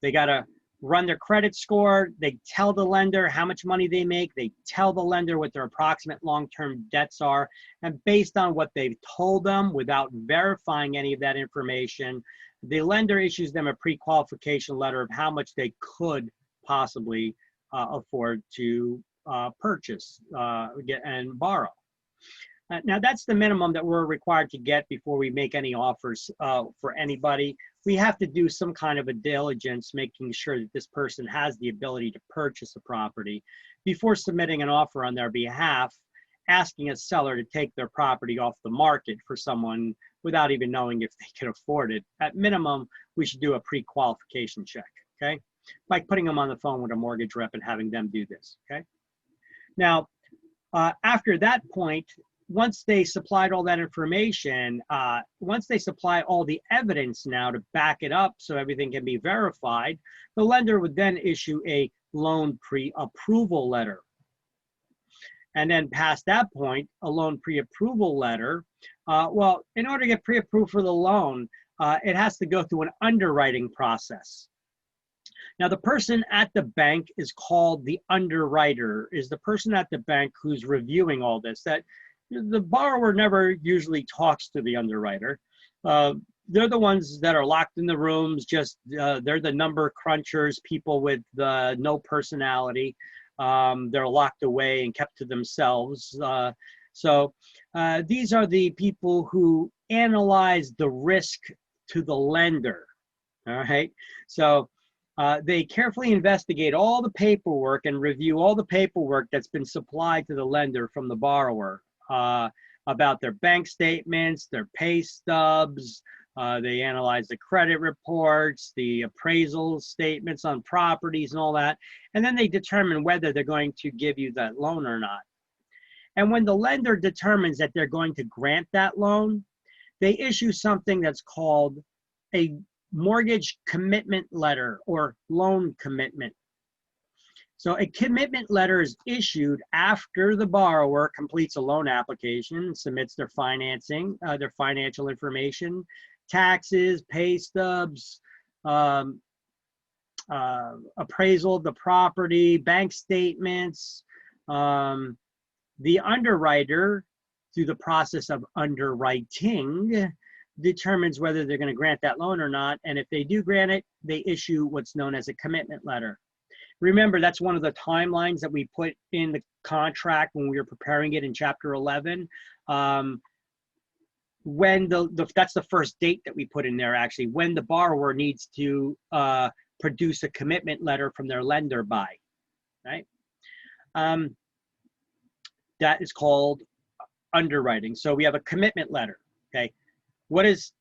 They got to run their credit score. They tell the lender how much money they make. They tell the lender what their approximate long-term debts are. And based on what they've told them without verifying any of that information, the lender issues them a pre-qualification letter of how much they could possibly afford to purchase and borrow. Now, that's the minimum that we're required to get before we make any offers for anybody. We have to do some kind of a diligence, making sure that this person has the ability to purchase a property before submitting an offer on their behalf, asking a seller to take their property off the market for someone without even knowing if they can afford it. At minimum, we should do a pre-qualification check, okay? Like putting them on the phone with a mortgage rep and having them do this, okay? Now, after that point, once they supplied all that information, once they supply all the evidence now to back it up so everything can be verified, the lender would then issue a loan pre-approval letter. And then past that point, a loan pre-approval letter, well, in order to get pre-approved for the loan, it has to go through an underwriting process. Now, the person at the bank is called the underwriter, is the person at the bank who's reviewing all this. That the borrower never usually talks to the underwriter. They're the ones that are locked in the rooms, just they're the number crunchers, people with no personality. They're locked away and kept to themselves. So these are the people who analyze the risk to the lender, all right? So they carefully investigate all the paperwork and review all the paperwork that's been supplied to the lender from the borrower about their bank statements, their pay stubs. They analyze the credit reports, the appraisal statements on properties and all that. And then they determine whether they're going to give you that loan or not. And when the lender determines that they're going to grant that loan, they issue something that's called a mortgage commitment letter or loan commitment. So a commitment letter is issued after the borrower completes a loan application, submits their financing, their financial information, taxes, pay stubs, appraisal of the property, bank statements. The underwriter, through the process of underwriting, determines whether they're going to grant that loan or not. And if they do grant it, they issue what's known as a commitment letter. Remember, that's one of the timelines that we put in the contract when we were preparing it in Chapter 11. When that's the first date that we put in there, actually, when the borrower needs to produce a commitment letter from their lender by, right? That is called underwriting. So we have a commitment letter, okay? What is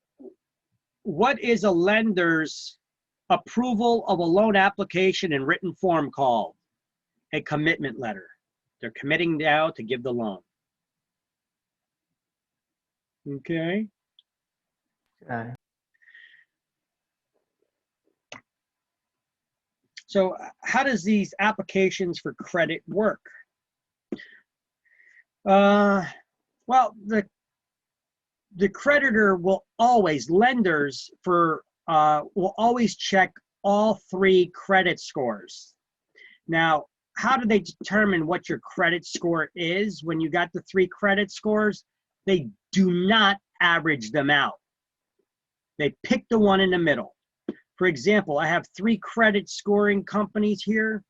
a lender's approval of a loan application in written form called? A commitment letter. They're committing now to give the loan. Okay. So how does these applications for credit work? Well, the creditor will always, lenders will always check all three credit scores. Now, how do they determine what your credit score is when you got the three credit scores? They do not average them out. They pick the one in the middle. For example, I have three credit scoring companies here,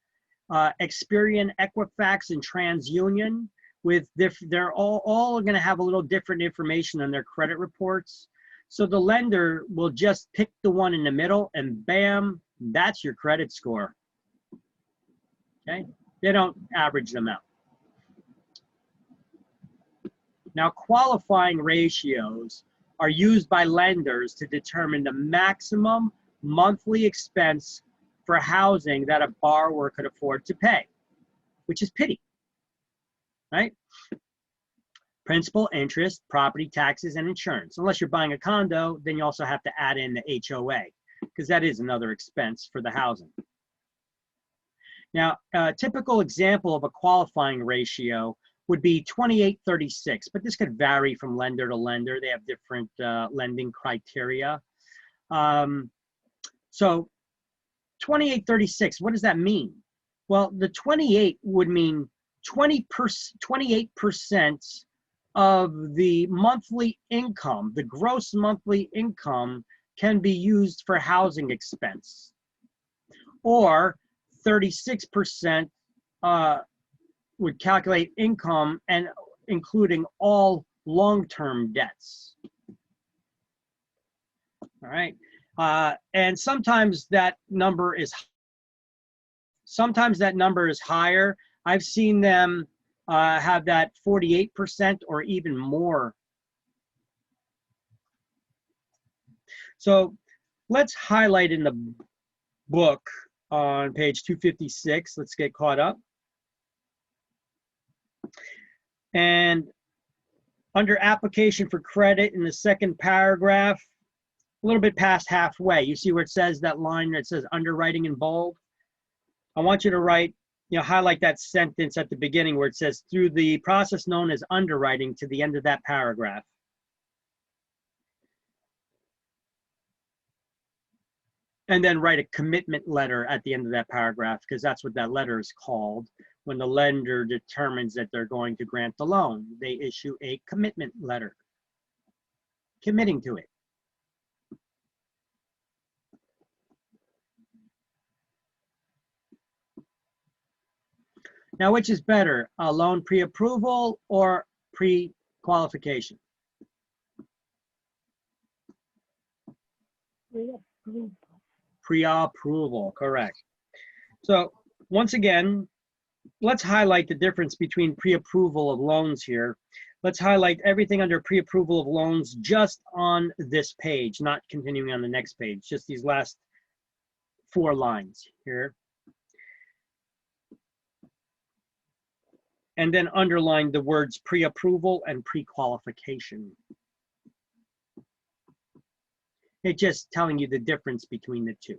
Experian, Equifax, and TransUnion. They're all going to have a little different information on their credit reports. So the lender will just pick the one in the middle and bam, that's your credit score. Okay? They don't average them out. Now, qualifying ratios are used by lenders to determine the maximum monthly expense for housing that a borrower could afford to pay, which is PITI, right? Principal, interest, property taxes, and insurance. Unless you're buying a condo, then you also have to add in the HOA, because that is another expense for the housing. Now, a typical example of a qualifying ratio would be 2836, but this could vary from lender to lender. They have different lending criteria. So 2836, what does that mean? Well, the 28 would mean 28% of the monthly income, the gross monthly income, can be used for housing expense. Or 36% would calculate income and including all long-term debts. All right. And sometimes that number is higher. I've seen them have that 48% or even more. So let's highlight in the book on page 256. Let's get caught up. And under application for credit in the second paragraph, a little bit past halfway, you see where it says that line that says underwriting in bold? I want you to write, highlight that sentence at the beginning where it says through the process known as underwriting to the end of that paragraph. And then write a commitment letter at the end of that paragraph, because that's what that letter is called. When the lender determines that they're going to grant the loan, they issue a commitment letter, committing to it. Now, which is better, a loan pre-approval or pre-qualification? Pre-approval, correct. So once again, let's highlight the difference between pre-approval of loans here. Let's highlight everything under pre-approval of loans just on this page, not continuing on the next page, just these last 4 lines here. And then underline the words pre-approval and pre-qualification. It's just telling you the difference between the two.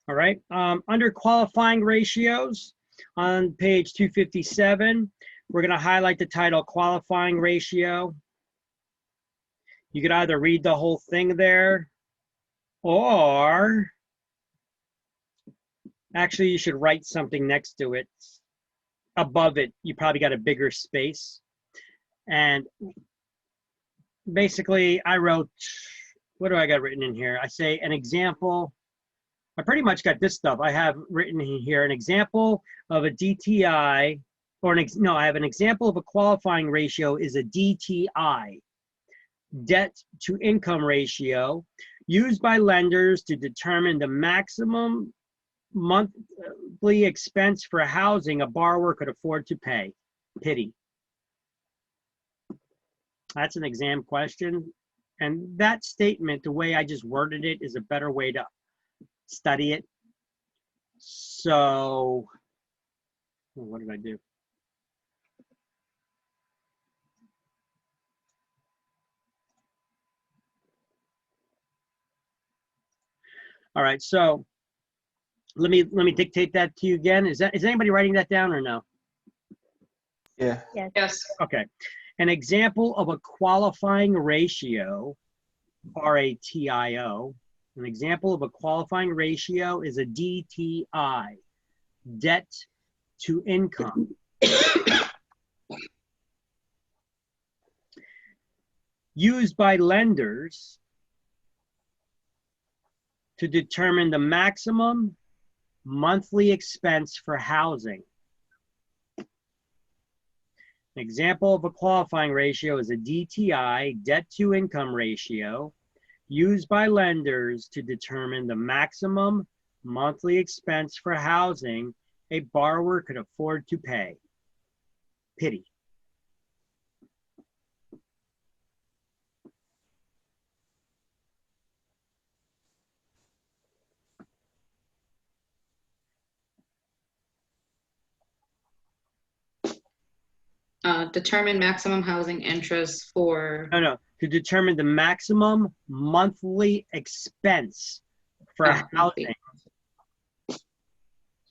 All right, under qualifying ratios on page 257, we're gonna highlight the title qualifying ratio. You could either read the whole thing there, or actually you should write something next to it. Above it, you probably got a bigger space. And basically I wrote, what do I got written in here? I say an example. I pretty much got this stuff. I have written in here an example of a DTI, or I have an example of a qualifying ratio is a DTI, debt to income ratio, used by lenders to determine the maximum monthly expense for housing a borrower could afford to pay. Pity. That's an exam question. And that statement, the way I just worded it, is a better way to study it. So, what did I do? All right, so let me dictate that to you again. Is anybody writing that down or no? Yeah. Yes. Okay. An example of a qualifying ratio, RATIO. An example of a qualifying ratio is a DTI, debt to income. Used by lenders to determine the maximum monthly expense for housing. An example of a qualifying ratio is a DTI, debt to income ratio, used by lenders to determine the maximum monthly expense for housing a borrower could afford to pay. Pity. Determine maximum housing interest for, No, to determine the maximum monthly expense for monthly. housing. To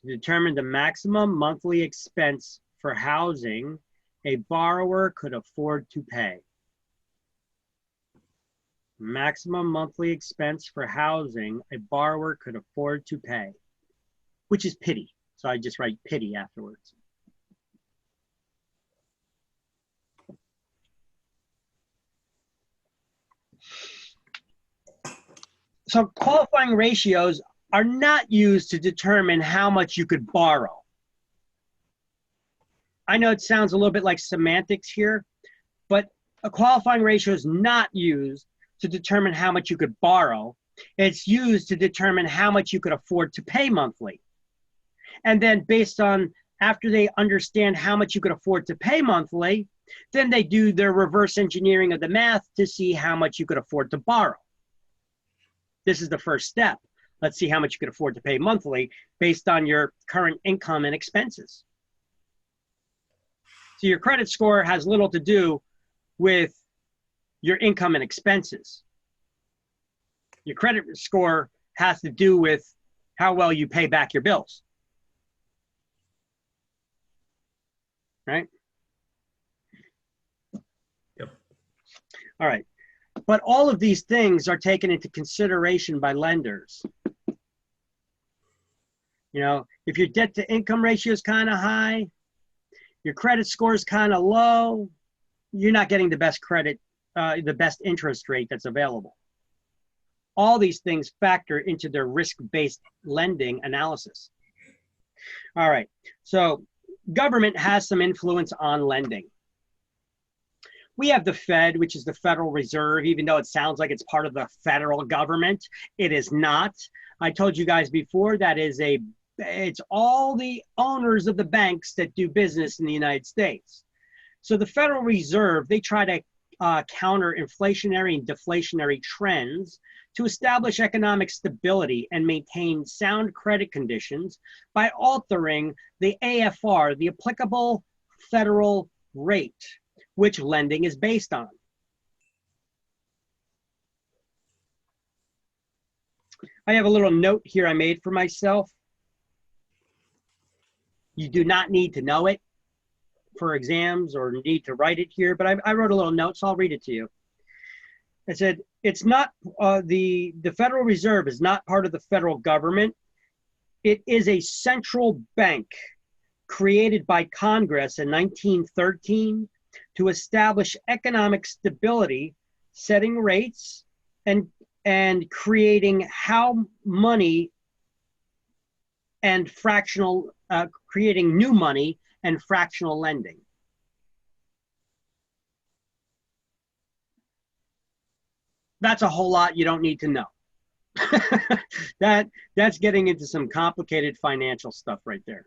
determine the maximum monthly expense for housing a borrower could afford to pay. Maximum monthly expense for housing a borrower could afford to pay, which is pity. So I just write pity afterwards. So qualifying ratios are not used to determine how much you could borrow. I know it sounds a little bit like semantics here, but a qualifying ratio is not used to determine how much you could borrow. It's used to determine how much you could afford to pay monthly. And then based on, after they understand how much you could afford to pay monthly, then they do their reverse engineering of the math to see how much you could afford to borrow. This is the first step. Let's see how much you could afford to pay monthly based on your current income and expenses. So your credit score has little to do with your income and expenses. Your credit score has to do with how well you pay back your bills. Right? Yep. All right. But all of these things are taken into consideration by lenders. You know, if your debt to income ratio is kind of high, your credit score is kind of low, you're not getting the best credit, the best interest rate that's available. All these things factor into their risk-based lending analysis. All right, so government has some influence on lending. We have the Fed, which is the Federal Reserve, even though it sounds like it's part of the federal government. It is not. I told you guys before that it's all the owners of the banks that do business in the United States. So the Federal Reserve, they try to counter inflationary and deflationary trends to establish economic stability and maintain sound credit conditions by altering the AFR, the applicable federal rate, which lending is based on. I have a little note here I made for myself. You do not need to know it for exams or need to write it here, but I wrote a little note, so I'll read it to you. I said, it's not, the Federal Reserve is not part of the federal government. It is a central bank created by Congress in 1913 to establish economic stability, setting rates, and creating how money and fractional, creating new money and fractional lending. That's a whole lot you don't need to know. That's getting into some complicated financial stuff right there.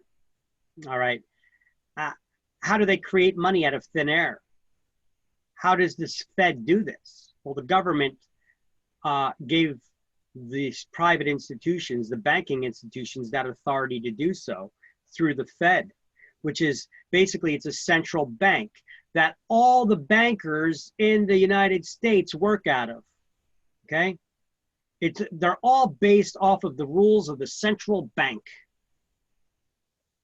All right. How do they create money out of thin air? How does this Fed do this? Well, the government gave these private institutions, the banking institutions, that authority to do so through the Fed, which is basically, it's a central bank that all the bankers in the United States work out of, okay? They're all based off of the rules of the central bank.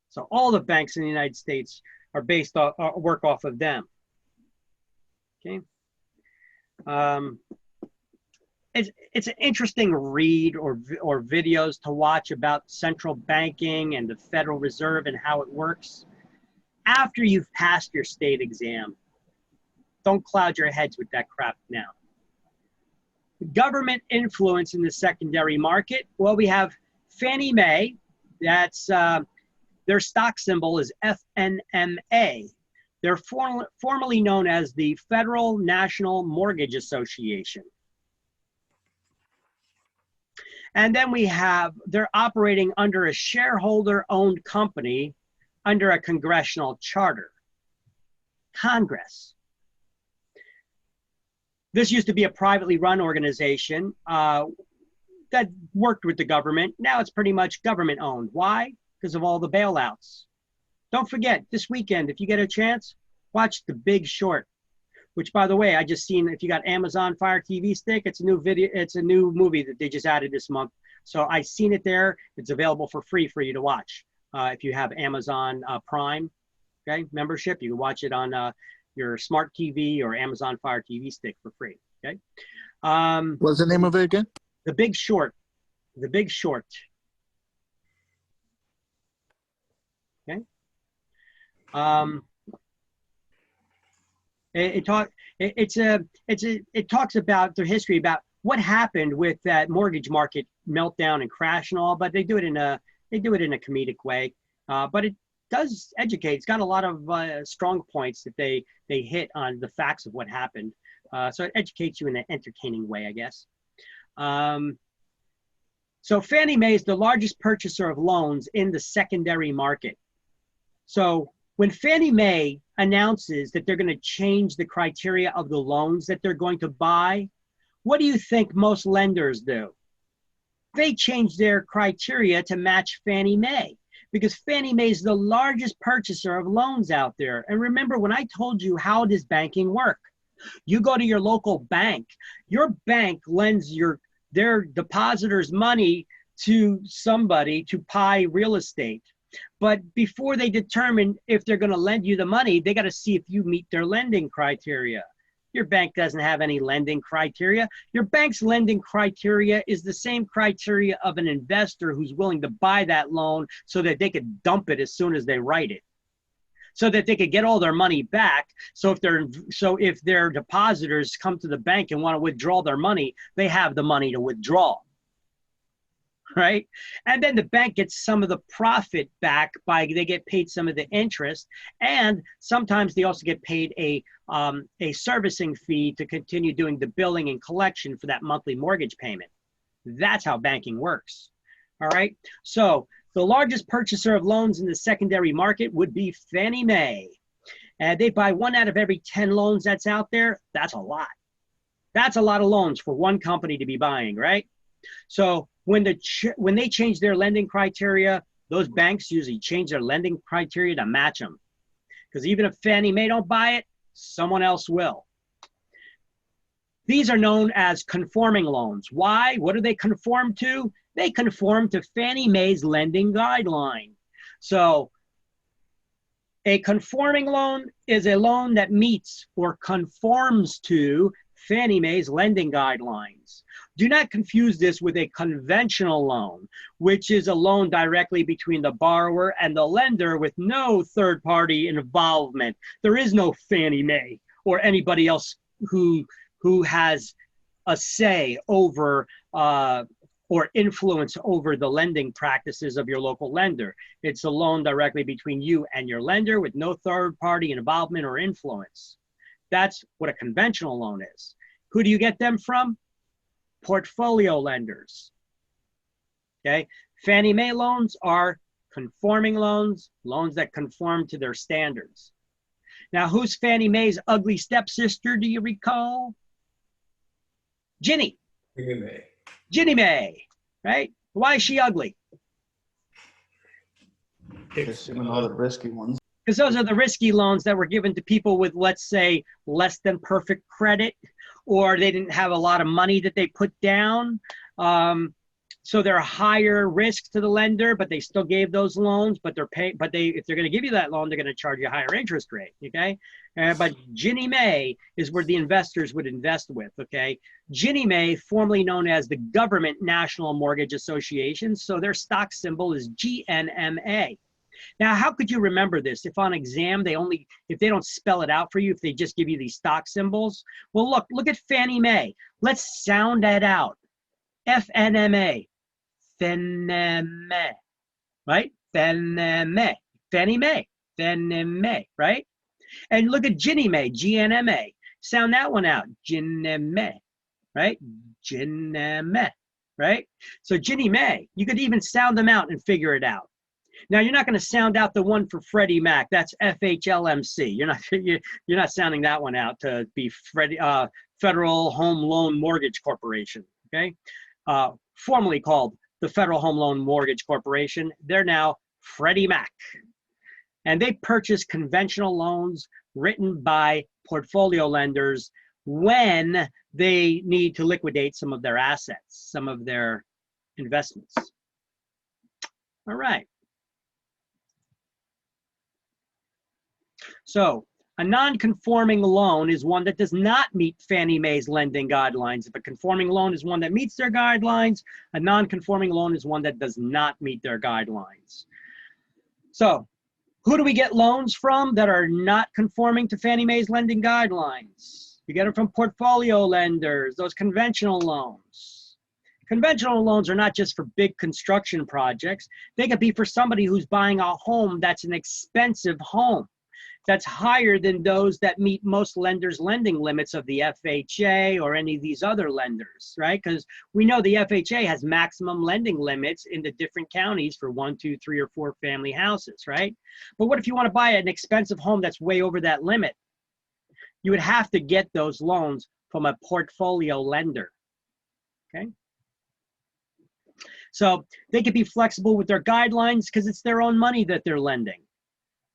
So all the banks in the United States are based off, work off of them, okay? It's an interesting read or videos to watch about central banking and the Federal Reserve and how it works. After you've passed your state exam, don't cloud your heads with that crap now. Government influence in the secondary market. Well, we have Fannie Mae. That's their stock symbol is FNMA. They're formerly known as the Federal National Mortgage Association. And then they're operating under a shareholder-owned company under a congressional charter. Congress. This used to be a privately run organization that worked with the government. Now it's pretty much government-owned. Why? Because of all the bailouts. Don't forget, this weekend, if you get a chance, Watch The Big Short, which, by the way, I just seen, if you got Amazon Fire TV Stick, it's a new video, it's a new movie that they just added this month. So I seen it there. It's available for free for you to watch. If you have Amazon Prime, okay, membership, you can watch it on your smart TV or Amazon Fire TV Stick for free, okay? What's the name of it again? The Big Short. The Big Short. Okay. It talks about the history about what happened with that mortgage market meltdown and crash and all, but they do it in a comedic way. But it does educate. It's got a lot of strong points that they hit on the facts of what happened. So it educates you in an entertaining way, I guess. So Fannie Mae is the largest purchaser of loans in the secondary market. So when Fannie Mae announces that they're going to change the criteria of the loans that they're going to buy, what do you think most lenders do? They change their criteria to match Fannie Mae, because Fannie Mae is the largest purchaser of loans out there. And remember, when I told you, how does banking work? You go to your local bank. Your bank lends their depositors money to somebody to buy real estate. But before they determine if they're going to lend you the money, they got to see if you meet their lending criteria. Your bank doesn't have any lending criteria. Your bank's lending criteria is the same criteria of an investor who's willing to buy that loan so that they could dump it as soon as they write it, so that they could get all their money back. So if their depositors come to the bank and want to withdraw their money, they have the money to withdraw, right? And then the bank gets some of the profit back they get paid some of the interest, and sometimes they also get paid a servicing fee to continue doing the billing and collection for that monthly mortgage payment. That's how banking works, all right? So the largest purchaser of loans in the secondary market would be Fannie Mae. And they buy 1 out of every 10 loans that's out there. That's a lot. That's a lot of loans for one company to be buying, right? So when they change their lending criteria, those banks usually change their lending criteria to match them. Because even if Fannie Mae don't buy it, someone else will. These are known as conforming loans. Why? What do they conform to? They conform to Fannie Mae's lending guideline. So a conforming loan is a loan that meets or conforms to Fannie Mae's lending guidelines. Do not confuse this with a conventional loan, which is a loan directly between the borrower and the lender with no third-party involvement. There is no Fannie Mae or anybody else who has a say over or influence over the lending practices of your local lender. It's a loan directly between you and your lender with no third-party involvement or influence. That's what a conventional loan is. Who do you get them from? Portfolio lenders. Okay, Fannie Mae loans are conforming loans, loans that conform to their standards. Now, who's Fannie Mae's ugly stepsister, do you recall? Ginnie. Ginnie Mae. Ginnie Mae, right? Why is she ugly? Assuming all the risky ones. Because those are the risky loans that were given to people with, let's say, less than perfect credit, or they didn't have a lot of money that they put down. So they're a higher risk to the lender, but they still gave those loans, but if they're going to give you that loan, they're going to charge you a higher interest rate, okay? But Ginnie Mae is where the investors would invest with, okay? Ginnie Mae, formerly known as the Government National Mortgage Association, so their stock symbol is GNMA. Now, how could you remember this? If on exam, if they don't spell it out for you, if they just give you these stock symbols? Well, look at Fannie Mae. Let's sound that out. FNMA. Fannie Mae, right? Fannie Mae. Fannie Mae. Fannie Mae, right? And look at Ginnie Mae, GNMA. Sound that one out. Ginnie Mae, right? Ginnie Mae, right? So Ginnie Mae, you could even sound them out and figure it out. Now, you're not going to sound out the one for Freddie Mac. That's FHLMC. You're not sounding that one out to be Federal Home Loan Mortgage Corporation, okay? Formerly called the Federal Home Loan Mortgage Corporation. They're now Freddie Mac. And they purchase conventional loans written by portfolio lenders when they need to liquidate some of their assets, some of their investments. All right. So a non-conforming loan is one that does not meet Fannie Mae's lending guidelines. If a conforming loan is one that meets their guidelines, a non-conforming loan is one that does not meet their guidelines. So who do we get loans from that are not conforming to Fannie Mae's lending guidelines? You get them from portfolio lenders, those conventional loans. Conventional loans are not just for big construction projects. They could be for somebody who's buying a home that's an expensive home, that's higher than those that meet most lenders' lending limits of the FHA or any of these other lenders, right? Because we know the FHA has maximum lending limits in the different counties for 1, 2, 3, or 4 family houses, right? But what if you want to buy an expensive home that's way over that limit? You would have to get those loans from a portfolio lender, okay? So they could be flexible with their guidelines because it's their own money that they're lending.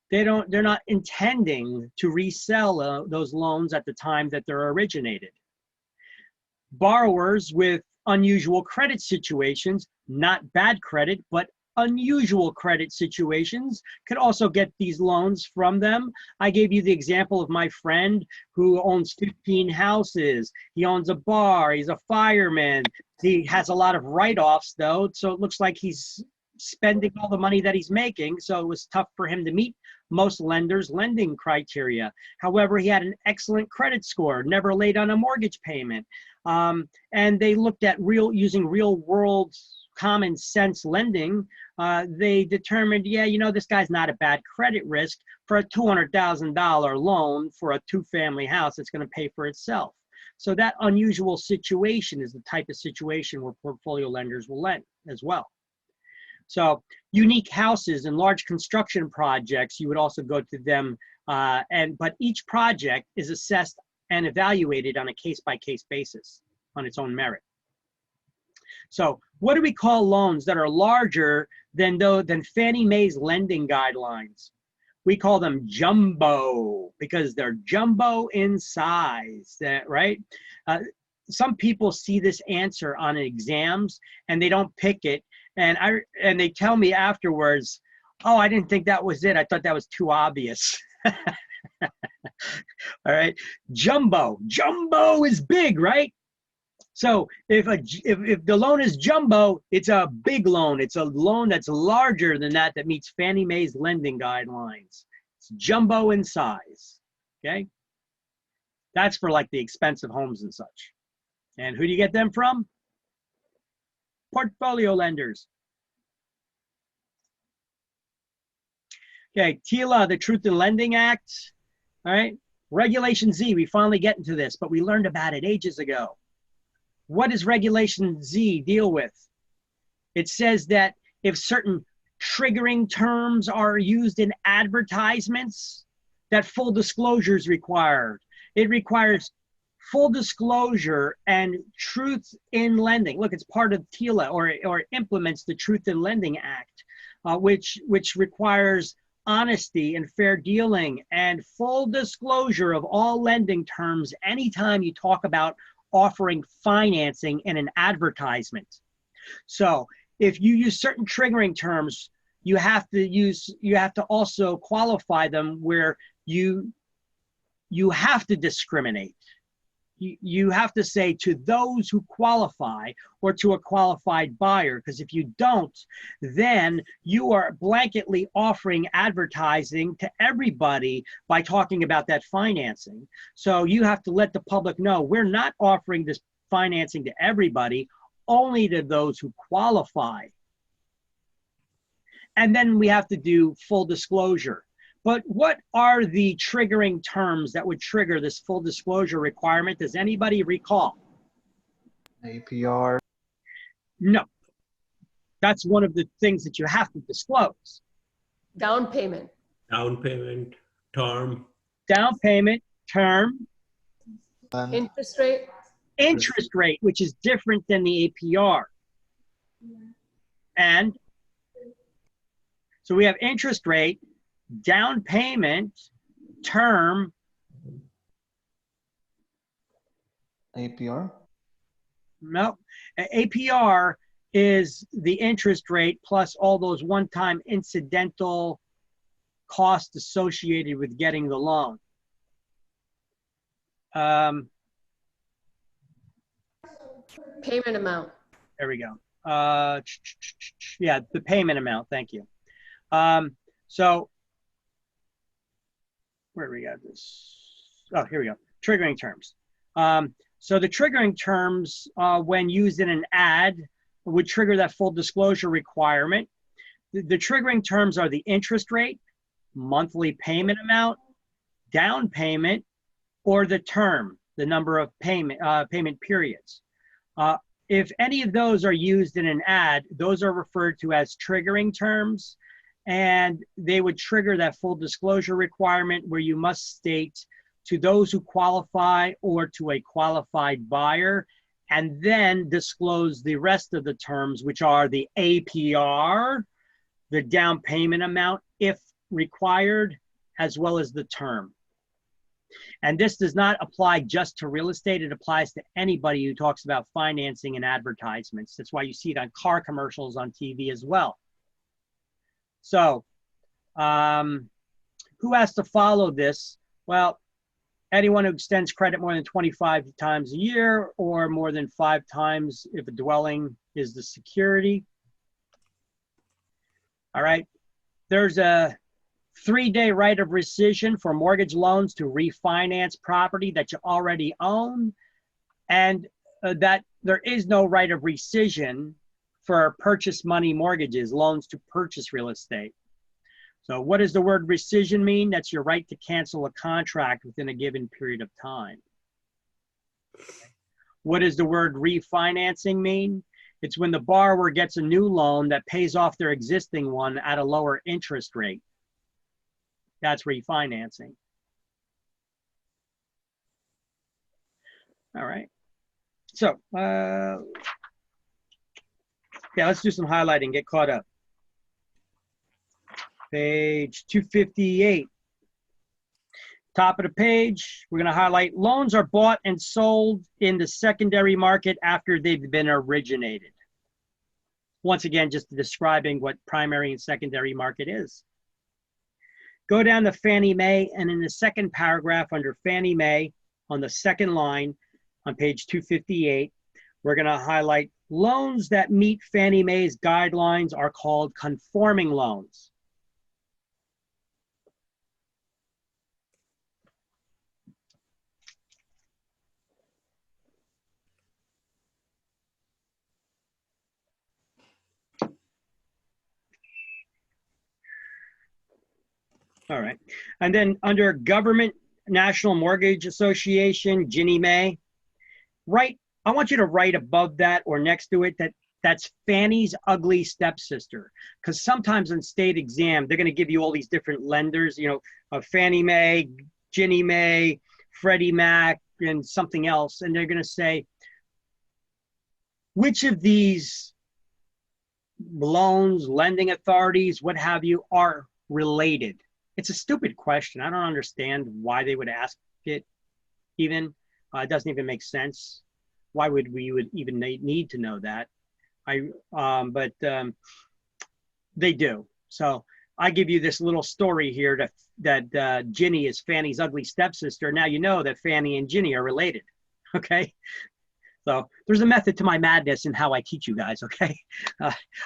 They're not intending to resell those loans at the time that they're originated. Borrowers with unusual credit situations, not bad credit, but unusual credit situations, could also get these loans from them. I gave you the example of my friend who owns 15 houses. He owns a bar, he's a fireman. He has a lot of write-offs though, so it looks like he's spending all the money that he's making, so it was tough for him to meet most lenders' lending criteria. However, he had an excellent credit score, never late on a mortgage payment. And they looked at using real world common sense lending. They determined, yeah, you know, this guy's not a bad credit risk for a $200,000 loan for a 2-family house that's going to pay for itself. So that unusual situation is the type of situation where portfolio lenders will lend as well. So unique houses and large construction projects, you would also go to them, but each project is assessed and evaluated on a case-by-case basis on its own merit. So what do we call loans that are larger than Fannie Mae's lending guidelines? We call them jumbo because they're jumbo in size, right? Some people see this answer on exams and they don't pick it. And they tell me afterwards, oh, I didn't think that was it. I thought that was too obvious. All right, jumbo is big, right? So if the loan is jumbo, it's a big loan. It's a loan that's larger than that meets Fannie Mae's lending guidelines. It's jumbo in size, okay? That's for like the expensive homes and such. And who do you get them from? Portfolio lenders. Okay, TILA, the Truth in Lending Act. All right, Regulation Z, we finally get into this, but we learned about it ages ago. What does Regulation Z deal with? It says that if certain triggering terms are used in advertisements, that full disclosure is required. It requires full disclosure and truth in lending. Look, it's part of TILA, or implements the Truth in Lending Act, which requires honesty and fair dealing and full disclosure of all lending terms anytime you talk about offering financing in an advertisement. So if you use certain triggering terms, you have to also qualify them where you have to discriminate. You have to say to those who qualify or to a qualified buyer, because if you don't, then you are blanketly offering advertising to everybody by talking about that financing. So you have to let the public know we're not offering this financing to everybody, only to those who qualify. And then we have to do full disclosure. But what are the triggering terms that would trigger this full disclosure requirement? Does anybody recall? APR. No. That's one of the things that you have to disclose. Down payment. Down payment, term. Down payment, term. Interest rate. Interest rate, which is different than the APR. And so we have interest rate, down payment, term, APR? no, APR is the interest rate plus all those one-time incidental costs associated with getting the loan. Payment amount. There we go. Yeah, the payment amount. Thank you. So where do we got this? Oh, here we go. Triggering terms. So the triggering terms, when used in an ad, would trigger that full disclosure requirement. The triggering terms are the interest rate, monthly payment amount, down payment, or the term, the number of payment periods. If any of those are used in an ad, those are referred to as triggering terms, and they would trigger that full disclosure requirement where you must state to those who qualify or to a qualified buyer, and then disclose the rest of the terms, which are the APR, the down payment amount, if required, as well as the term. And this does not apply just to real estate. It applies to anybody who talks about financing and advertisements. That's why you see it on car commercials on TV as well. So who has to follow this? Well, anyone who extends credit more than 25 times a year or more than 5 times if a dwelling is the security. All right. There's a 3-day right of rescission for mortgage loans to refinance property that you already own, and that there is no right of rescission for purchase money mortgages, loans to purchase real estate. So what does the word rescission mean? That's your right to cancel a contract within a given period of time. What does the word refinancing mean? It's when the borrower gets a new loan that pays off their existing one at a lower interest rate. That's refinancing. All right. So, yeah, let's do some highlighting, get caught up. Page 258. Top of the page, we're going to highlight loans are bought and sold in the secondary market after they've been originated. Once again, just describing what primary and secondary market is. Go down to Fannie Mae, and in the second paragraph under Fannie Mae, on the second line on page 258, we're going to highlight loans that meet Fannie Mae's guidelines are called conforming loans. All right. And then under Government National Mortgage Association, Ginnie Mae, I want you to write above that or next to it that that's Fannie's ugly stepsister. Because sometimes in state exam, they're going to give you all these different lenders, you know, Fannie Mae, Ginnie Mae, Freddie Mac, and something else. And they're going to say, which of these loans, lending authorities, what have you, are related? It's a stupid question. I don't understand why they would ask it even. It doesn't even make sense. Why would we even need to know that? But they do. So I give you this little story here that Ginnie is Fannie's ugly stepsister. Now you know that Fannie and Ginnie are related, okay? So there's a method to my madness in how I teach you guys, okay?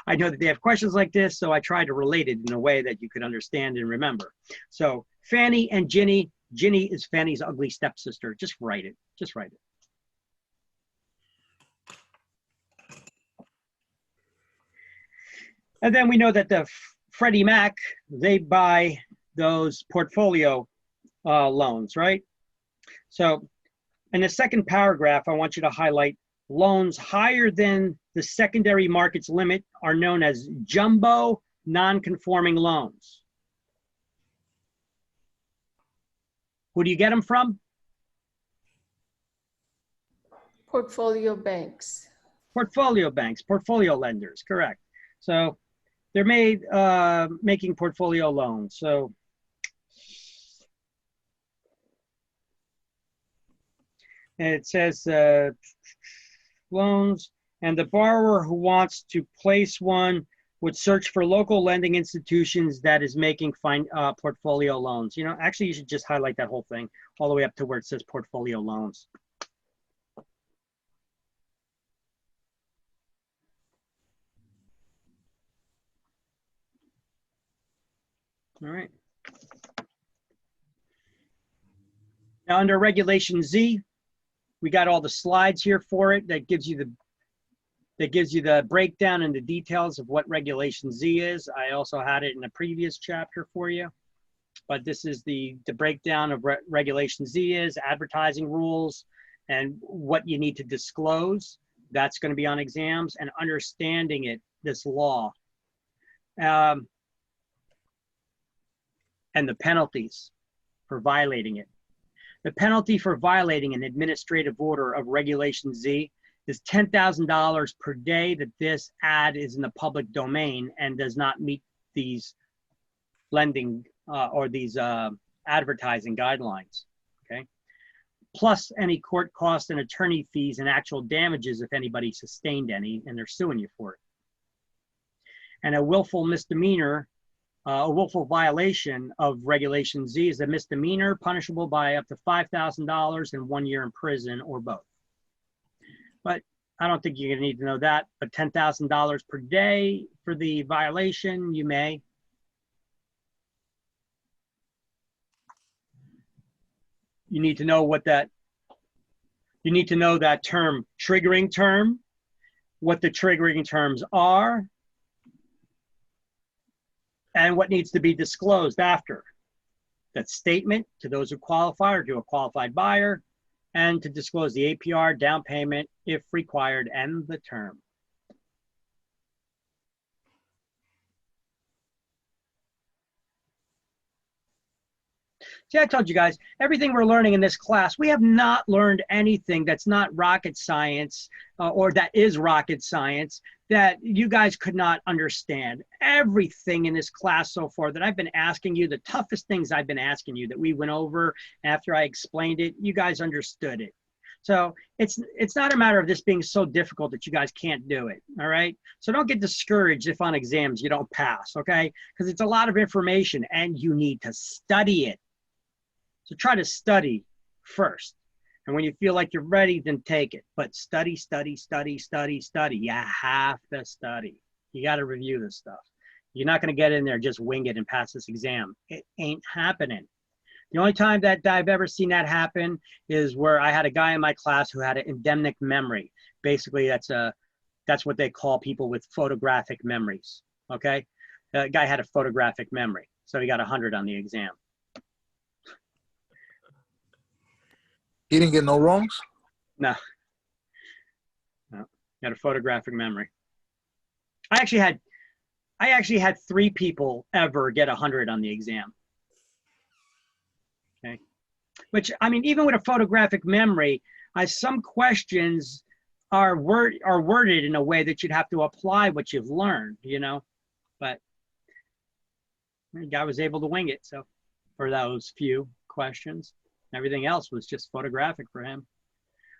I know that they have questions like this, so I try to relate it in a way that you could understand and remember. So Fannie and Ginnie, Ginnie is Fannie's ugly stepsister. Just write it, just write it. And then we know that the Freddie Mac, they buy those portfolio loans, right? So in the second paragraph, I want you to highlight loans higher than the secondary market's limit are known as jumbo non-conforming loans. Who do you get them from? Portfolio banks. Portfolio banks, portfolio lenders, correct. So they're making portfolio loans. So And it says loans, and the borrower who wants to place one would search for local lending institutions that is making portfolio loans. You know, actually, you should just highlight that whole thing all the way up to where it says portfolio loans. All right. Now under Regulation Z, we got all the slides here for it that gives you the breakdown and the details of what Regulation Z is. I also had it in a previous chapter for you, but this is the breakdown of Regulation Z is, advertising rules, and what you need to disclose. That's going to be on exams, and understanding it, this law. And the penalties for violating it. The penalty for violating an administrative order of Regulation Z is $10,000 per day that this ad is in the public domain and does not meet these lending or these advertising guidelines, okay? Plus any court costs and attorney fees and actual damages if anybody sustained any and they're suing you for it. And a willful misdemeanor, a willful violation of Regulation Z is a misdemeanor punishable by up to $5,000 and 1 year in prison or both. But I don't think you're gonna need to know that, but $10,000 per day for the violation, you may. You need to know what that, you need to know that term, triggering term, what the triggering terms are, and what needs to be disclosed after. That statement to those who qualify or to a qualified buyer, and to disclose the APR, down payment, if required, and the term. See, I told you guys, everything we're learning in this class, we have not learned anything that's not rocket science or that is rocket science that you guys could not understand. Everything in this class so far that I've been asking you, the toughest things I've been asking you that we went over after I explained it, you guys understood it. So it's not a matter of this being so difficult that you guys can't do it, all right? So don't get discouraged if on exams you don't pass, okay? Because it's a lot of information and you need to study it. So try to study first. And when you feel like you're ready, then take it. But study, study, study, study, study. You have to study. You got to review this stuff. You're not going to get in there, just wing it and pass this exam. It ain't happening. The only time that I've ever seen that happen is where I had a guy in my class who had an endemic memory. Basically, that's what they call people with photographic memories, okay? The guy had a photographic memory, so he got 100 on the exam. He didn't get no wrongs? No. No. He had a photographic memory. I actually had 3 people ever get 100 on the exam. Okay. Which, I mean, even with a photographic memory, some questions are worded in a way that you'd have to apply what you've learned, you know? But the guy was able to wing it, so, for those few questions. Everything else was just photographic for him.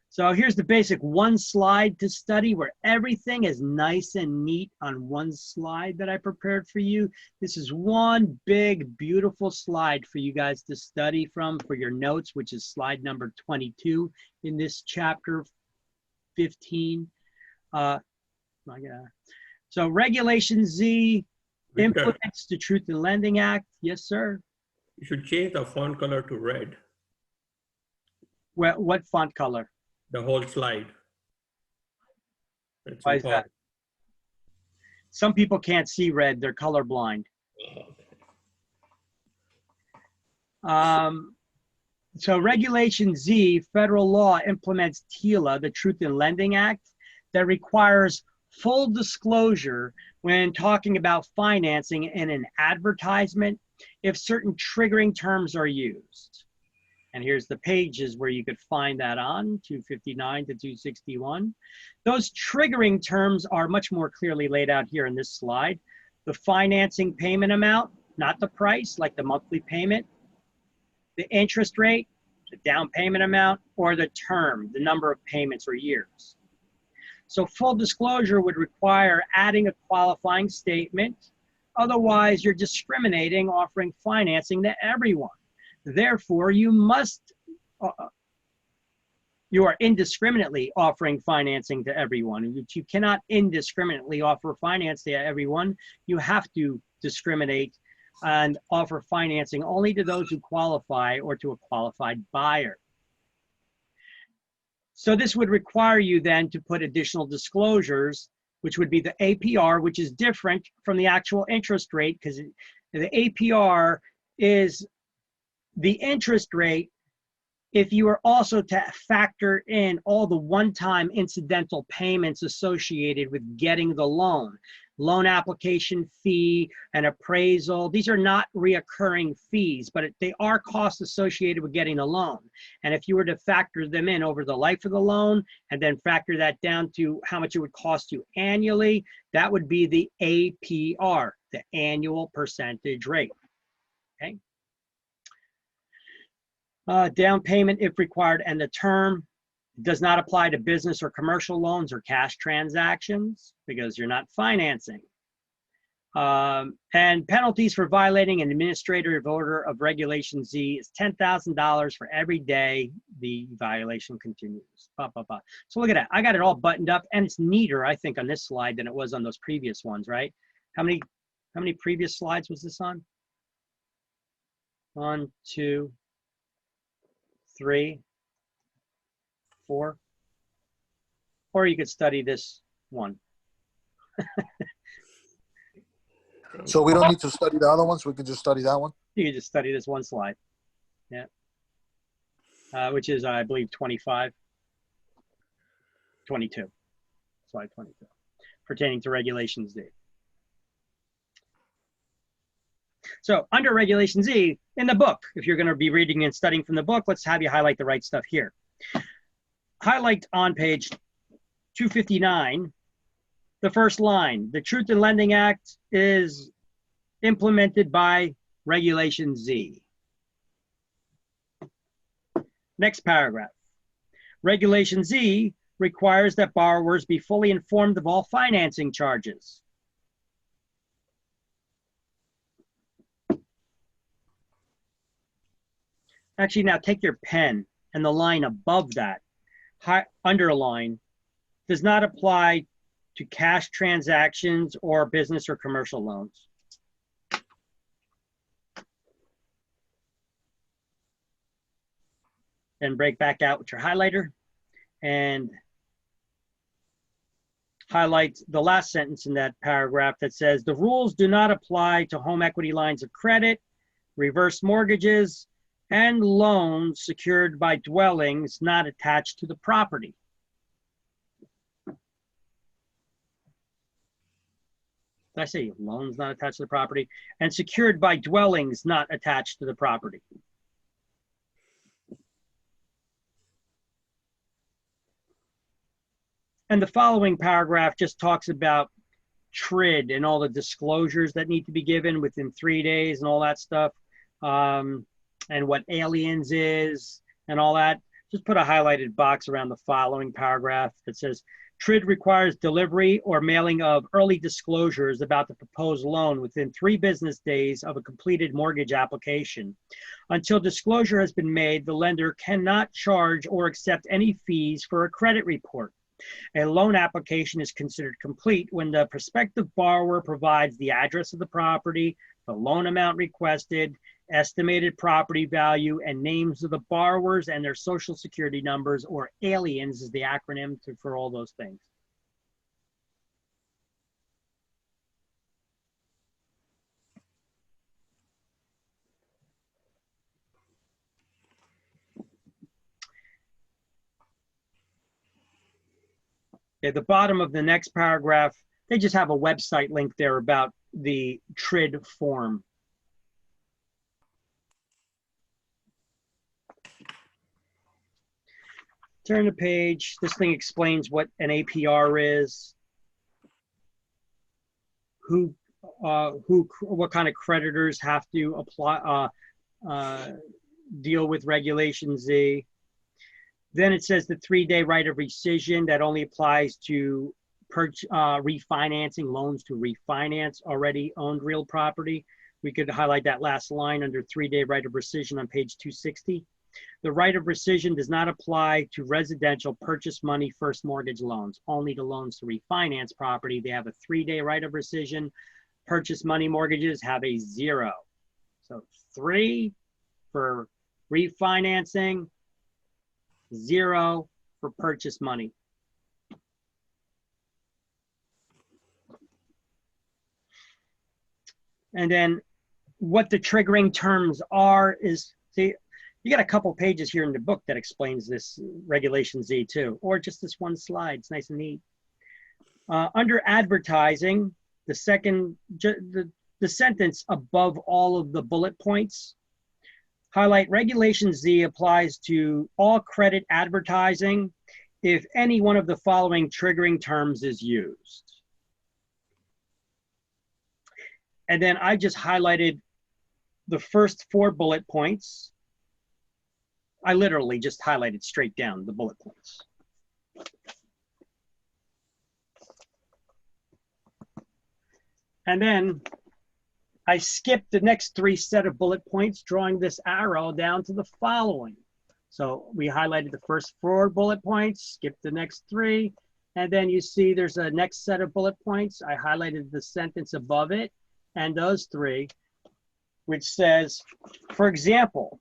So here's the basic one slide to study where everything is nice and neat on one slide that I prepared for you. This is one big, beautiful slide for you guys to study from for your notes, which is slide number 22 in this chapter 15. So Regulation Z implements the Truth in Lending Act. Yes, sir. You should change the font color to red. Well, what font color? The whole slide. That's Why is that? Some people can't see red, they're colorblind. So Regulation Z, federal law implements TILA, the Truth in Lending Act, that requires full disclosure when talking about financing in an advertisement if certain triggering terms are used. And here's the pages where you could find that on, 259 to 261. Those triggering terms are much more clearly laid out here in this slide. The financing payment amount, not the price, like the monthly payment. The interest rate, the down payment amount, or the term, the number of payments or years. So full disclosure would require adding a qualifying statement. Otherwise, you're discriminating, offering financing to everyone. Therefore, you are indiscriminately offering financing to everyone. You cannot indiscriminately offer finance to everyone. You have to discriminate and offer financing only to those who qualify or to a qualified buyer. So this would require you then to put additional disclosures, which would be the APR, which is different from the actual interest rate, because the APR is the interest rate if you are also to factor in all the one-time incidental payments associated with getting the loan application fee and appraisal. These are not reoccurring fees, but they are costs associated with getting a loan. And if you were to factor them in over the life of the loan and then factor that down to how much it would cost you annually, that would be the APR, the annual percentage rate. Okay. Down payment if required, and the term does not apply to business or commercial loans or cash transactions because you're not financing. And penalties for violating an administrative order of Regulation Z is $10,000 for every day the violation continues. So look at that. I got it all buttoned up, and it's neater, I think, on this slide than it was on those previous ones, right? How many previous slides was this on? 1, 2, 3, 4, or you could study this one. So we don't need to study the other ones. We can just study that one. You can just study this one slide. Yeah. Which is, I believe, 22, slide 22, pertaining to Regulation Z. So under Regulation Z, in the book, if you're going to be reading and studying from the book, let's have you highlight the right stuff here. Highlight on page 259, the first line. The Truth in Lending Act is implemented by Regulation Z. Next paragraph. Regulation Z requires that borrowers be fully informed of all financing charges. Actually, now take your pen and the line above that, underline, does not apply to cash transactions or business or commercial loans. Then break back out with your highlighter and highlight the last sentence in that paragraph that says, the rules do not apply to home equity lines of credit, reverse mortgages, and loans secured by dwellings not attached to the property. Did I say loans not attached to the property? And secured by dwellings not attached to the property. And the following paragraph just talks about TRID and all the disclosures that need to be given within 3 days and all that stuff. And what aliens is and all that. Just put a highlighted box around the following paragraph that says, TRID requires delivery or mailing of early disclosures about the proposed loan within 3 business days of a completed mortgage application. Until disclosure has been made, the lender cannot charge or accept any fees for a credit report. A loan application is considered complete when the prospective borrower provides the address of the property, the loan amount requested, estimated property value, and names of the borrowers and their social security numbers, or aliens is the acronym for all those things. At the bottom of the next paragraph, they just have a website link there about the TRID form. Turn the page. This thing explains what an APR is, what kind of creditors have to apply, deal with Regulation Z. Then it says the 3-day right of rescission that only applies to refinancing loans to refinance already owned real property. We could highlight that last line under 3-day right of rescission on page 260. The right of rescission does not apply to residential purchase money first mortgage loans, only to loans to refinance property. They have a 3-day right of rescission. Purchase money mortgages have a 0. So 3 for refinancing, 0 for purchase money. And then what the triggering terms are is, see, you got a couple pages here in the book that explains this Regulation Z too, or just this one slide. It's nice and neat. Under advertising, the second, the sentence above all of the bullet points, highlight Regulation Z applies to all credit advertising if any one of the following triggering terms is used. And then I just highlighted the first 4 bullet points. I literally just highlighted straight down the bullet points. And then I skipped the next 3 set of bullet points, drawing this arrow down to the following. So we highlighted the first 4 bullet points, skipped the next 3, and then you see there's a next set of bullet points. I highlighted the sentence above it and those 3, which says, for example,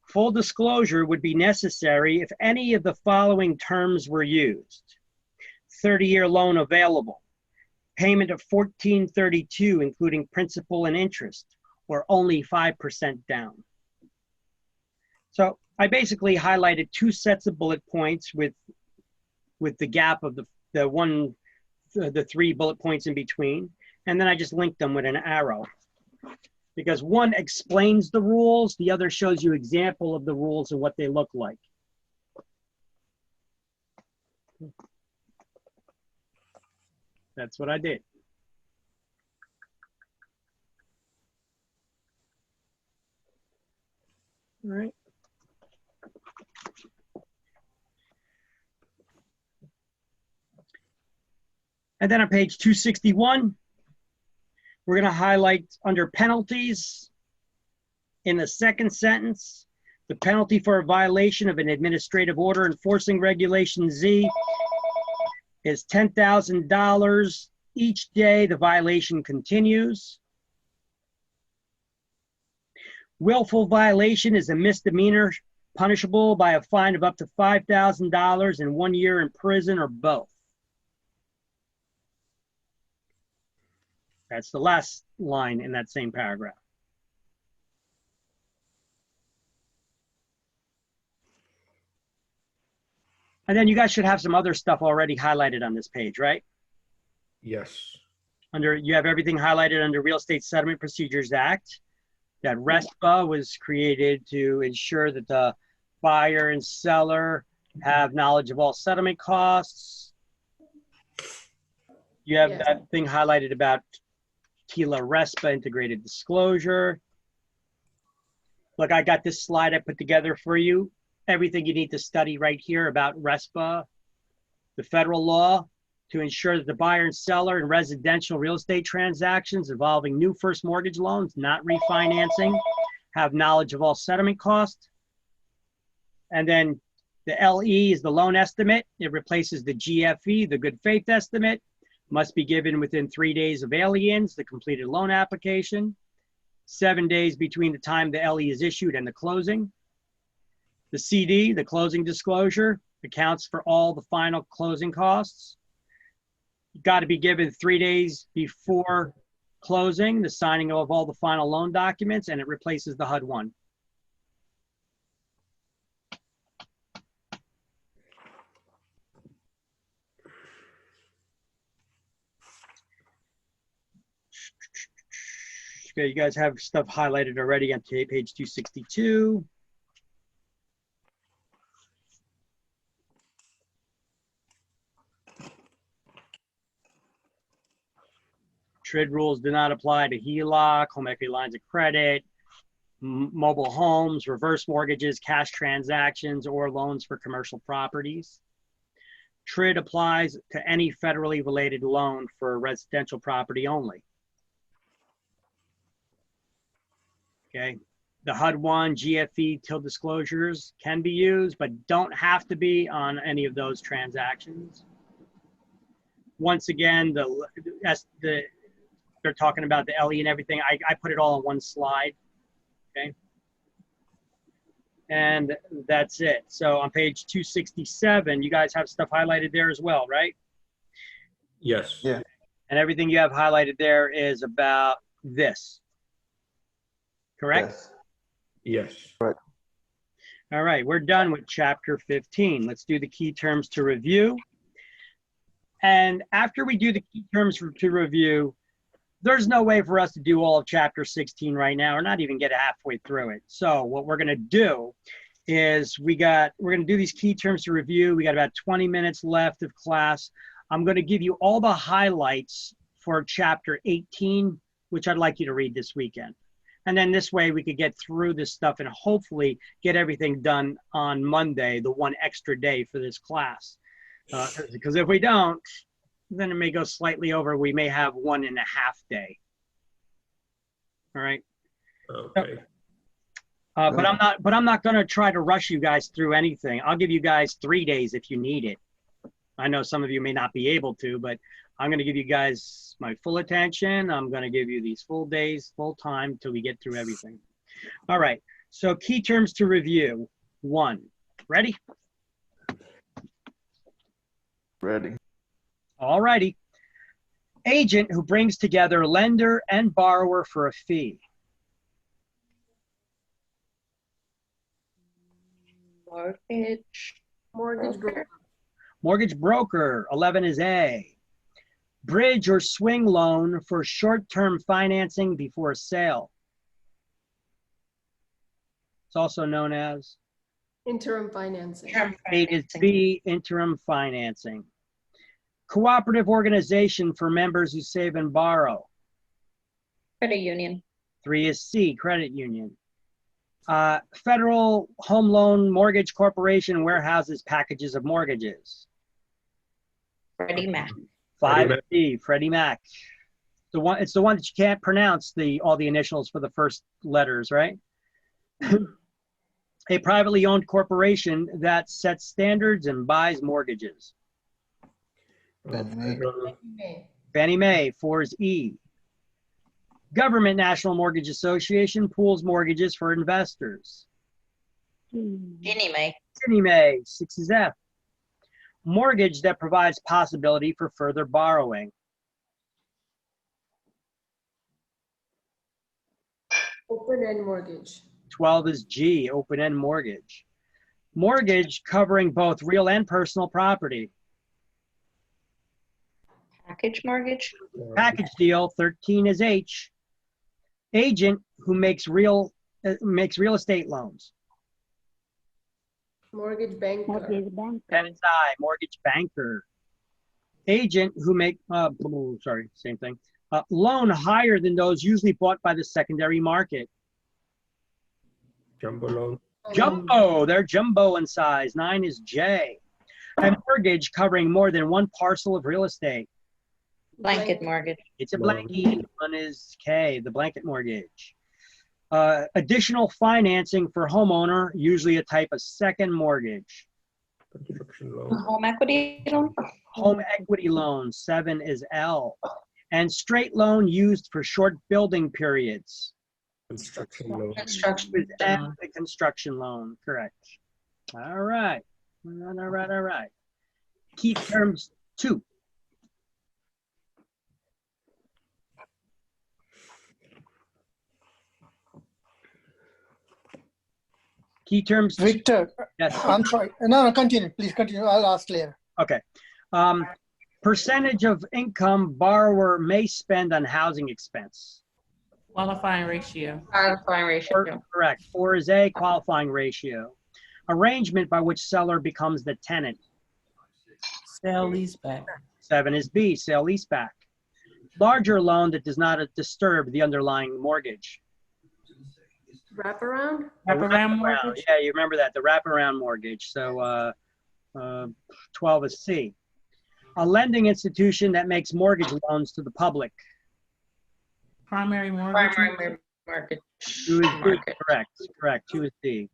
full disclosure would be necessary if any of the following terms were used. 30-year loan available, payment of $1,432, including principal and interest, or only 5% down. So I basically highlighted 2 sets of bullet points with the gap of the 3 bullet points in between, and then I just linked them with an arrow. Because one explains the rules, the other shows you example of the rules and what they look like. That's what I did. All right. And then on page 261, we're going to highlight under penalties in the second sentence, the penalty for a violation of an administrative order enforcing Regulation Z is $10,000 each day the violation continues. Willful violation is a misdemeanor punishable by a fine of up to $5,000 and 1 year in prison or both. That's the last line in that same paragraph. And then you guys should have some other stuff already highlighted on this page, right? Yes. You have everything highlighted under Real Estate Settlement Procedures Act. That RESPA was created to ensure that the buyer and seller have knowledge of all settlement costs. You have that thing highlighted about TILA RESPA, integrated disclosure. Look, I got this slide I put together for you. Everything you need to study right here about RESPA, the federal law, to ensure that the buyer and seller in residential real estate transactions involving new first mortgage loans, not refinancing, have knowledge of all settlement costs. And then the LE is the loan estimate. It replaces the GFE, the good faith estimate. Must be given within 3 days of aliens, the completed loan application. 7 days between the time the LE is issued and the closing. The CD, the closing disclosure, accounts for all the final closing costs. You've got to be given 3 days before closing, the signing of all the final loan documents, and it replaces the HUD-1. Okay, you guys have stuff highlighted already on page 262. TRID rules do not apply to HELOC, home equity lines of credit, mobile homes, reverse mortgages, cash transactions, or loans for commercial properties. TRID applies to any federally related loan for residential property only. Okay. The HUD-1, GFE, TIL disclosures can be used, but don't have to be on any of those transactions. Once again, they're talking about the LE and everything. I put it all on one slide, okay? And that's it. So on page 267, you guys have stuff highlighted there as well, right? Yes. Yeah. And everything you have highlighted there is about this, correct? Yes. Yes. Right. All right, we're done with chapter 15. Let's do the key terms to review. And after we do the key terms to review, there's no way for us to do all of chapter 16 right now, or not even get halfway through it. So what we're gonna do is we're gonna do these key terms to review. We got about 20 minutes left of class. I'm gonna give you all the highlights for chapter 18, which I'd like you to read this weekend. And then this way we could get through this stuff and hopefully get everything done on Monday, the one extra day for this class. Because if we don't, then it may go slightly over. We may have 1.5 day. All right. Okay. But I'm not going to try to rush you guys through anything. I'll give you guys 3 days if you need it. I know some of you may not be able to, but I'm going to give you guys my full attention. I'm going to give you these full days, full time till we get through everything. All right. So key terms to review. 1. Ready? Ready. All righty. Agent who brings together lender and borrower for a fee. Mortgage broker. Mortgage broker, 11 is A. Bridge or swing loan for short-term financing before a sale. It's also known as? Interim financing. 8 is B, interim financing. Cooperative organization for members who save and borrow. Credit union. 3 is C, credit union. Federal Home Loan Mortgage Corporation warehouses packages of mortgages. Freddie Mac. 5 is D, Freddie Mac. It's the one that you can't pronounce all the initials for the first letters, right? A privately owned corporation that sets standards and buys mortgages. Fannie Mae, 4 is E. Government National Mortgage Association pools mortgages for investors. Ginnie Mae. Ginnie Mae, 6 is F. Mortgage that provides possibility for further borrowing. Open-end mortgage. 12 is G, open-end mortgage. Mortgage covering both real and personal property. Package mortgage. Package deal, 13 is H. Agent who makes real estate loans. Mortgage banker. Mortgage banker. 10 is I, mortgage banker. Agent who same thing. Loan higher than those usually bought by the secondary market. Jumbo loan. Jumbo, they're jumbo in size. 9 is J. A mortgage covering more than one parcel of real estate. Blanket mortgage. It's a blanket. 1 is K, the blanket mortgage. Additional financing for homeowner, usually a type of second mortgage. Construction loan. Home equity loan. Home equity loan, 7 is L. And straight loan used for short building periods. Construction loan. Construction. With M, the construction loan, correct. All right. All right. Key terms 2. Key terms. Victor, Yes. I'm sorry. No, continue. Please continue. I'll ask later. Okay. Percentage of income borrower may spend on housing expense. Qualifying ratio. Qualifying ratio. Correct. 4 is A, qualifying ratio. Arrangement by which seller becomes the tenant. Sale leaseback. 7 is B, sale leaseback. Larger loan that does not disturb the underlying mortgage. Wraparound? Wraparound mortgage? Yeah, you remember that, the wraparound mortgage. So 12 is C. A lending institution that makes mortgage loans to the public. Primary mortgage? Primary market. 2 is D, correct. 2 is D.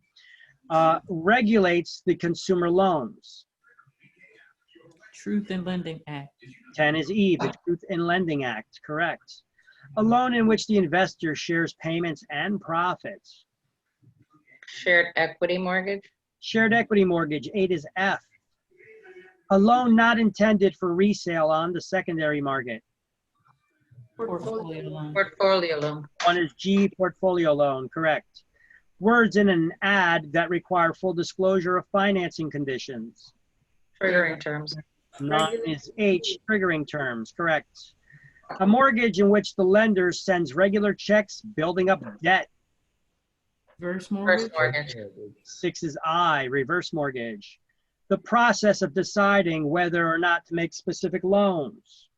Regulates the consumer loans. Truth in Lending Act. 10 is E, the Truth in Lending Act, correct. A loan in which the investor shares payments and profits. Shared equity mortgage. Shared equity mortgage, 8 is F. A loan not intended for resale on the secondary market. Portfolio loan. Portfolio loan. 1 is G, portfolio loan, correct. Words in an ad that require full disclosure of financing conditions. Triggering terms. 9 is H, triggering terms, correct. A mortgage in which the lender sends regular checks building up debt. Reverse mortgage? First mortgage. 6 is I, reverse mortgage. The process of deciding whether or not to make specific loans.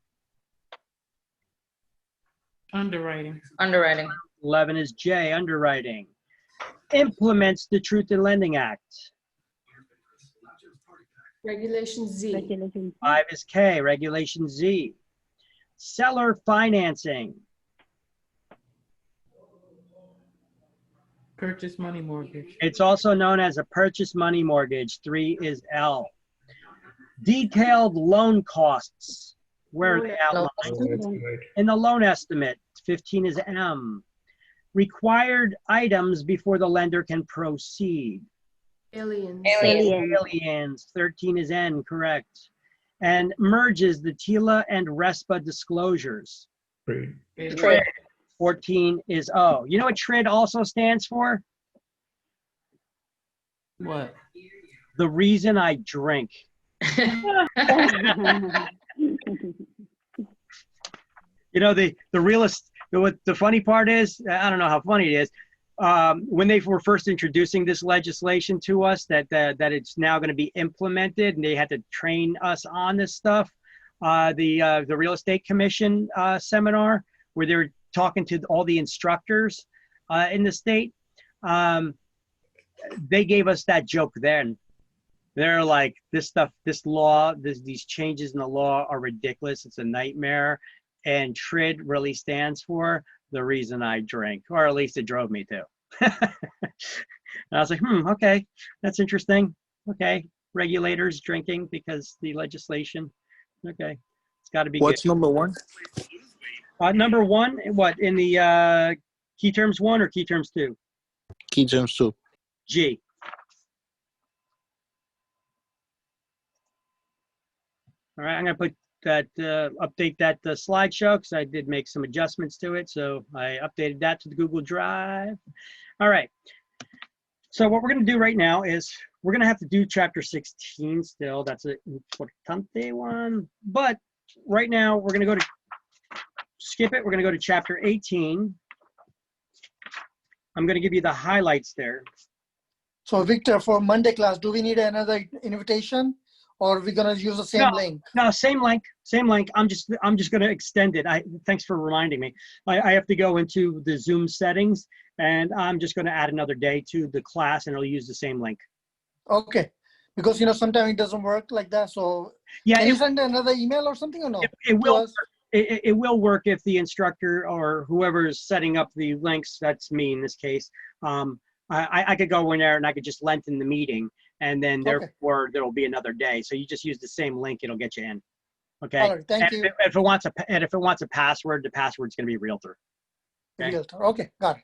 Underwriting. Underwriting. 11 is J, underwriting. Implements the Truth in Lending Act. Regulation Z. Regulation. 5 is K, regulation Z. Seller financing. Purchase money mortgage. It's also known as a purchase money mortgage. 3 is L. Detailed loan costs. Where are they outlined? In the loan estimate. 15 is M. Required items before the lender can proceed. Aliens. Aliens. 13 is N, correct. And merges the TILA and RESPA disclosures. Trade. 14 is O. You know what TRID also stands for? What? The reason I drink. You know, the realist, what the funny part is, I don't know how funny it is, when they were first introducing this legislation to us, that it's now going to be implemented, and they had to train us on this stuff, the Real Estate Commission seminar, where they were talking to all the instructors in the state, they gave us that joke then. They're like, this stuff, this law, these changes in the law are ridiculous. It's a nightmare. And TRID really stands for the reason I drink, or at least it drove me to. And I was like, okay, that's interesting. Okay, regulators drinking because the legislation. Okay, it's got to be What's good. number 1? Number 1, what, in the key terms 1 or key terms 2? Key terms 2. G. All right, I'm going to put that, update that slideshow because I did make some adjustments to it. So I updated that to the Google Drive. All right. So what we're going to do right now is we're going to have to do chapter 16 still. That's an importante one. But right now we're going to go to, skip it. We're going to go to chapter 18. I'm going to give you the highlights there. So Victor, for Monday class, do we need another invitation, or are we gonna use the same link? No, same link. I'm just gonna extend it. Thanks for reminding me. I have to go into the Zoom settings, and I'm just gonna add another day to the class, and it'll use the same link. Okay, because sometimes it doesn't work like that. So yeah, can you send another email or something, or no? It will. It will work if the instructor or whoever is setting up the links, that's me in this case, I could go in there and I could just lengthen the meeting, and then therefore there will be another day. So you just use the same link, it'll get you in. Okay. All right, thank you. If it wants a password, the password's going to be Realtor. Okay? Realtor. Okay, got it.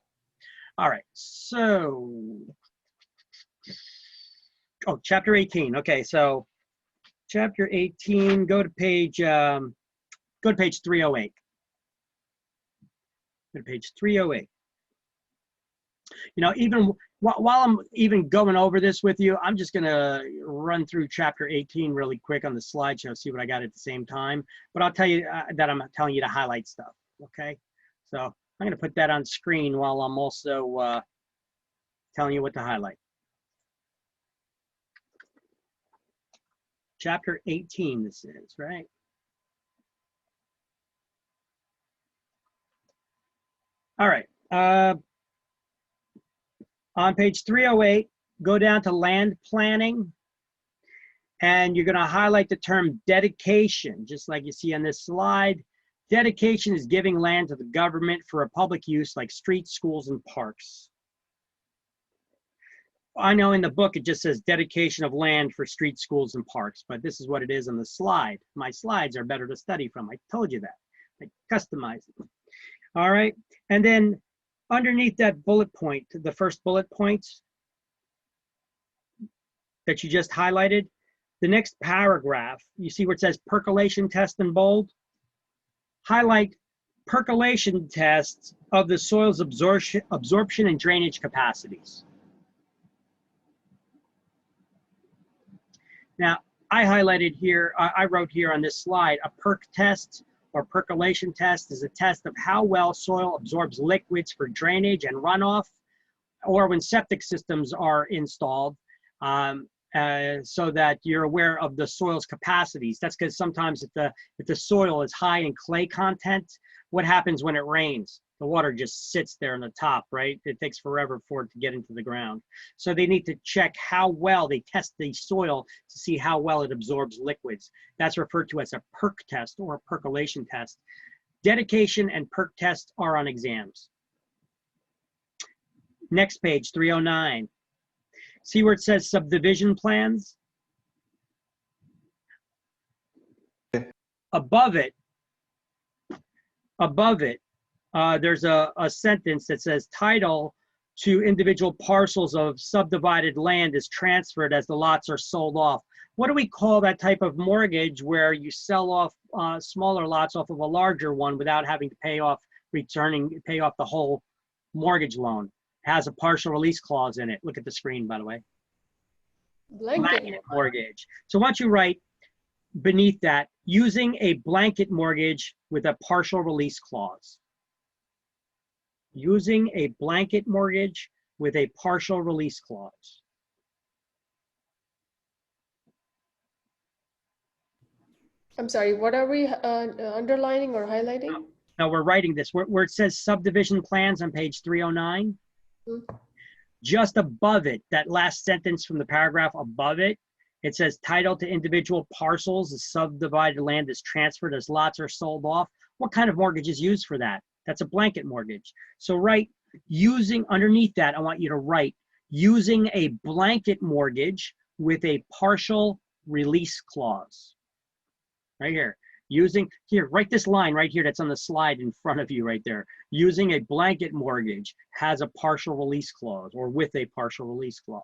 All right. So, chapter 18. Okay, so chapter 18. Go to page 308. Go to page 308. Even while I'm even going over this with you, I'm just going to run through chapter 18 really quick on the slideshow, see what I got at the same time. But I'll tell you that I'm telling you to highlight stuff, okay? So I'm going to put that on screen while I'm also telling you what to highlight. Chapter 18 this is, right? All right. On page 308, go down to land planning, and you're going to highlight the term dedication, just like you see on this slide. Dedication is giving land to the government for a public use like streets, schools, and parks. I know in the book it just says dedication of land for streets, schools, and parks, but this is what it is on the slide. My slides are better to study from. I told you that. I customized it. All right, and then underneath that bullet point, the first bullet point that you just highlighted, the next paragraph, you see where it says percolation test in bold? Highlight percolation tests of the soil's absorption and drainage capacities. Now, I highlighted here, I wrote here on this slide, a perk test or percolation test is a test of how well soil absorbs liquids for drainage and runoff, or when septic systems are installed, so that you're aware of the soil's capacities. That's because sometimes if the soil is high in clay content, what happens when it rains? The water just sits there on the top, right? It takes forever for it to get into the ground. So they need to check how well, they test the soil to see how well it absorbs liquids. That's referred to as a perk test or a percolation test. Dedication and perk tests are on exams. Next page, 309. See where it says subdivision plans? Above it, there's a sentence that says title to individual parcels of subdivided land is transferred as the lots are sold off. What do we call that type of mortgage where you sell off smaller lots off of a larger one without having to pay off the whole mortgage loan? It has a partial release clause in it. Look at the screen, by the way. Blanket mortgage. So once you write beneath that, using a blanket mortgage with a partial release clause. Using a blanket mortgage with a partial release clause. I'm sorry, what are we underlining or highlighting? Now we're writing this where it says subdivision plans on page 309. Just above it, that last sentence from the paragraph above it, it says title to individual parcels, the subdivided land is transferred as lots are sold off. What kind of mortgage is used for that? That's a blanket mortgage. So write using, underneath that, I want you to write using a blanket mortgage with a partial release clause. Right here. Write this line right here that's on the slide in front of you right there. Using a blanket mortgage has a partial release clause or with a partial release clause.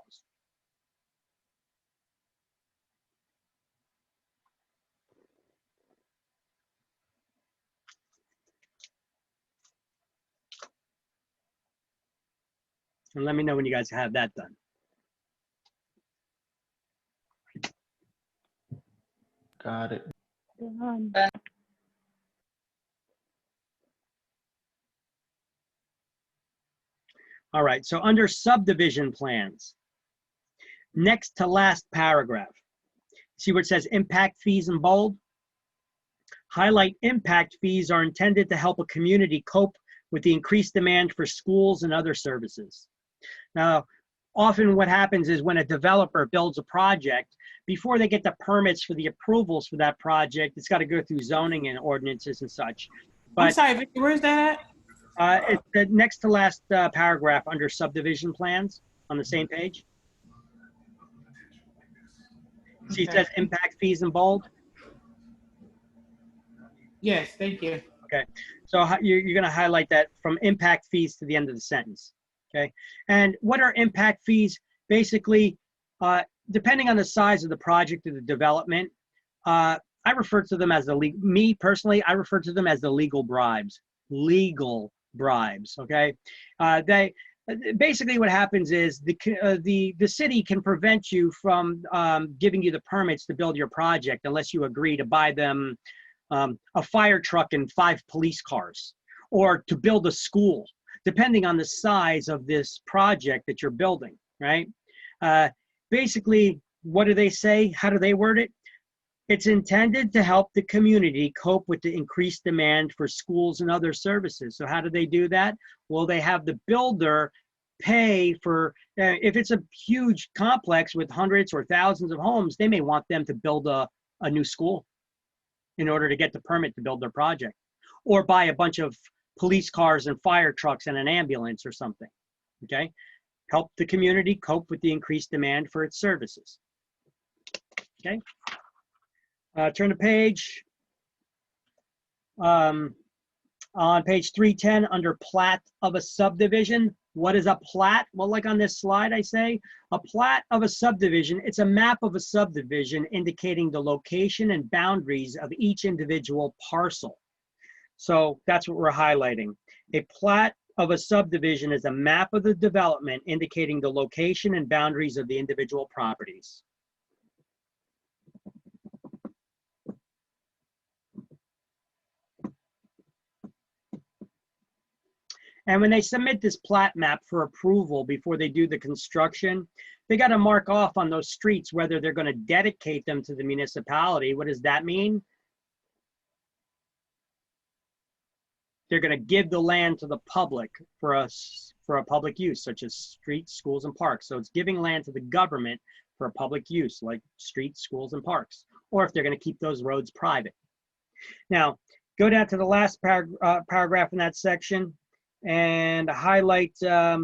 And let me know when you guys have that done. Got it. All right, so under subdivision plans, next to last paragraph, see where it says impact fees in bold? Highlight impact fees are intended to help a community cope with the increased demand for schools and other services. Now, often what happens is when a developer builds a project, before they get the permits for the approvals for that project, it's got to go through zoning and ordinances and such. But, I'm sorry, Victor, where's that at? It's the next to last paragraph under subdivision plans on the same page. See, it says impact fees in bold. Yes, thank you. Okay, so you're going to highlight that from impact fees to the end of the sentence. Okay, and what are impact fees? Basically, depending on the size of the project or the development, I refer to them as me personally, I refer to them as the legal bribes. Legal bribes. Okay, they basically what happens is the city can prevent you from giving you the permits to build your project unless you agree to buy them a fire truck and 5 police cars, or to build a school, depending on the size of this project that you're building, right? Basically, what do they say? How do they word it? It's intended to help the community cope with the increased demand for schools and other services. So how do they do that? Well, they have the builder pay for, if it's a huge complex with hundreds or thousands of homes, they may want them to build a new school in order to get the permit to build their project, or buy a bunch of police cars and fire trucks and an ambulance or something, okay? Help the community cope with the increased demand for its services, okay? Turn the page. On page 310, under plat of a subdivision, what is a plat? Well, like on this slide, I say, a plat of a subdivision, it's a map of a subdivision indicating the location and boundaries of each individual parcel. So that's what we're highlighting. A plat of a subdivision is a map of the development indicating the location and boundaries of the individual properties. And when they submit this plat map for approval before they do the construction, they got to mark off on those streets whether they're going to dedicate them to the municipality. What does that mean? They're going to give the land to the public for a public use, such as streets, schools, and parks. So it's giving land to the government for a public use, like streets, schools, and parks, or if they're going to keep those roads private. Now, go down to the last paragraph in that section and highlight a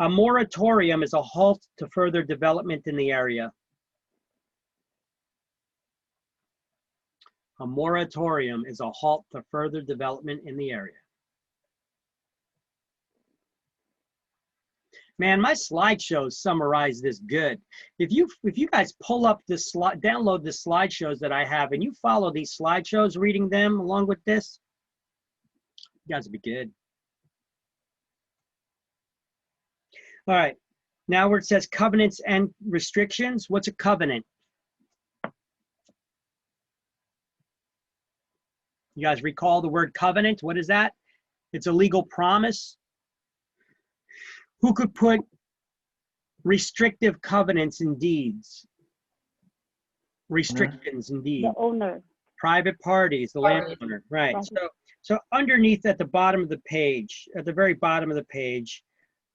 moratorium is a halt to further development in the area. A moratorium is a halt to further development in the area. Man, my slideshows summarize this good. If you guys pull up this slide, download the slideshows that I have, and you follow these slideshows, reading them along with this, you guys will be good. All right, now where it says covenants and restrictions, what's a covenant? You guys recall the word covenant? What is that? It's a legal promise. Who could put restrictive covenants in deeds? Restrictions in deeds. The owner. Private parties, the landowner, right. So underneath at the bottom of the page, at the very bottom of the page,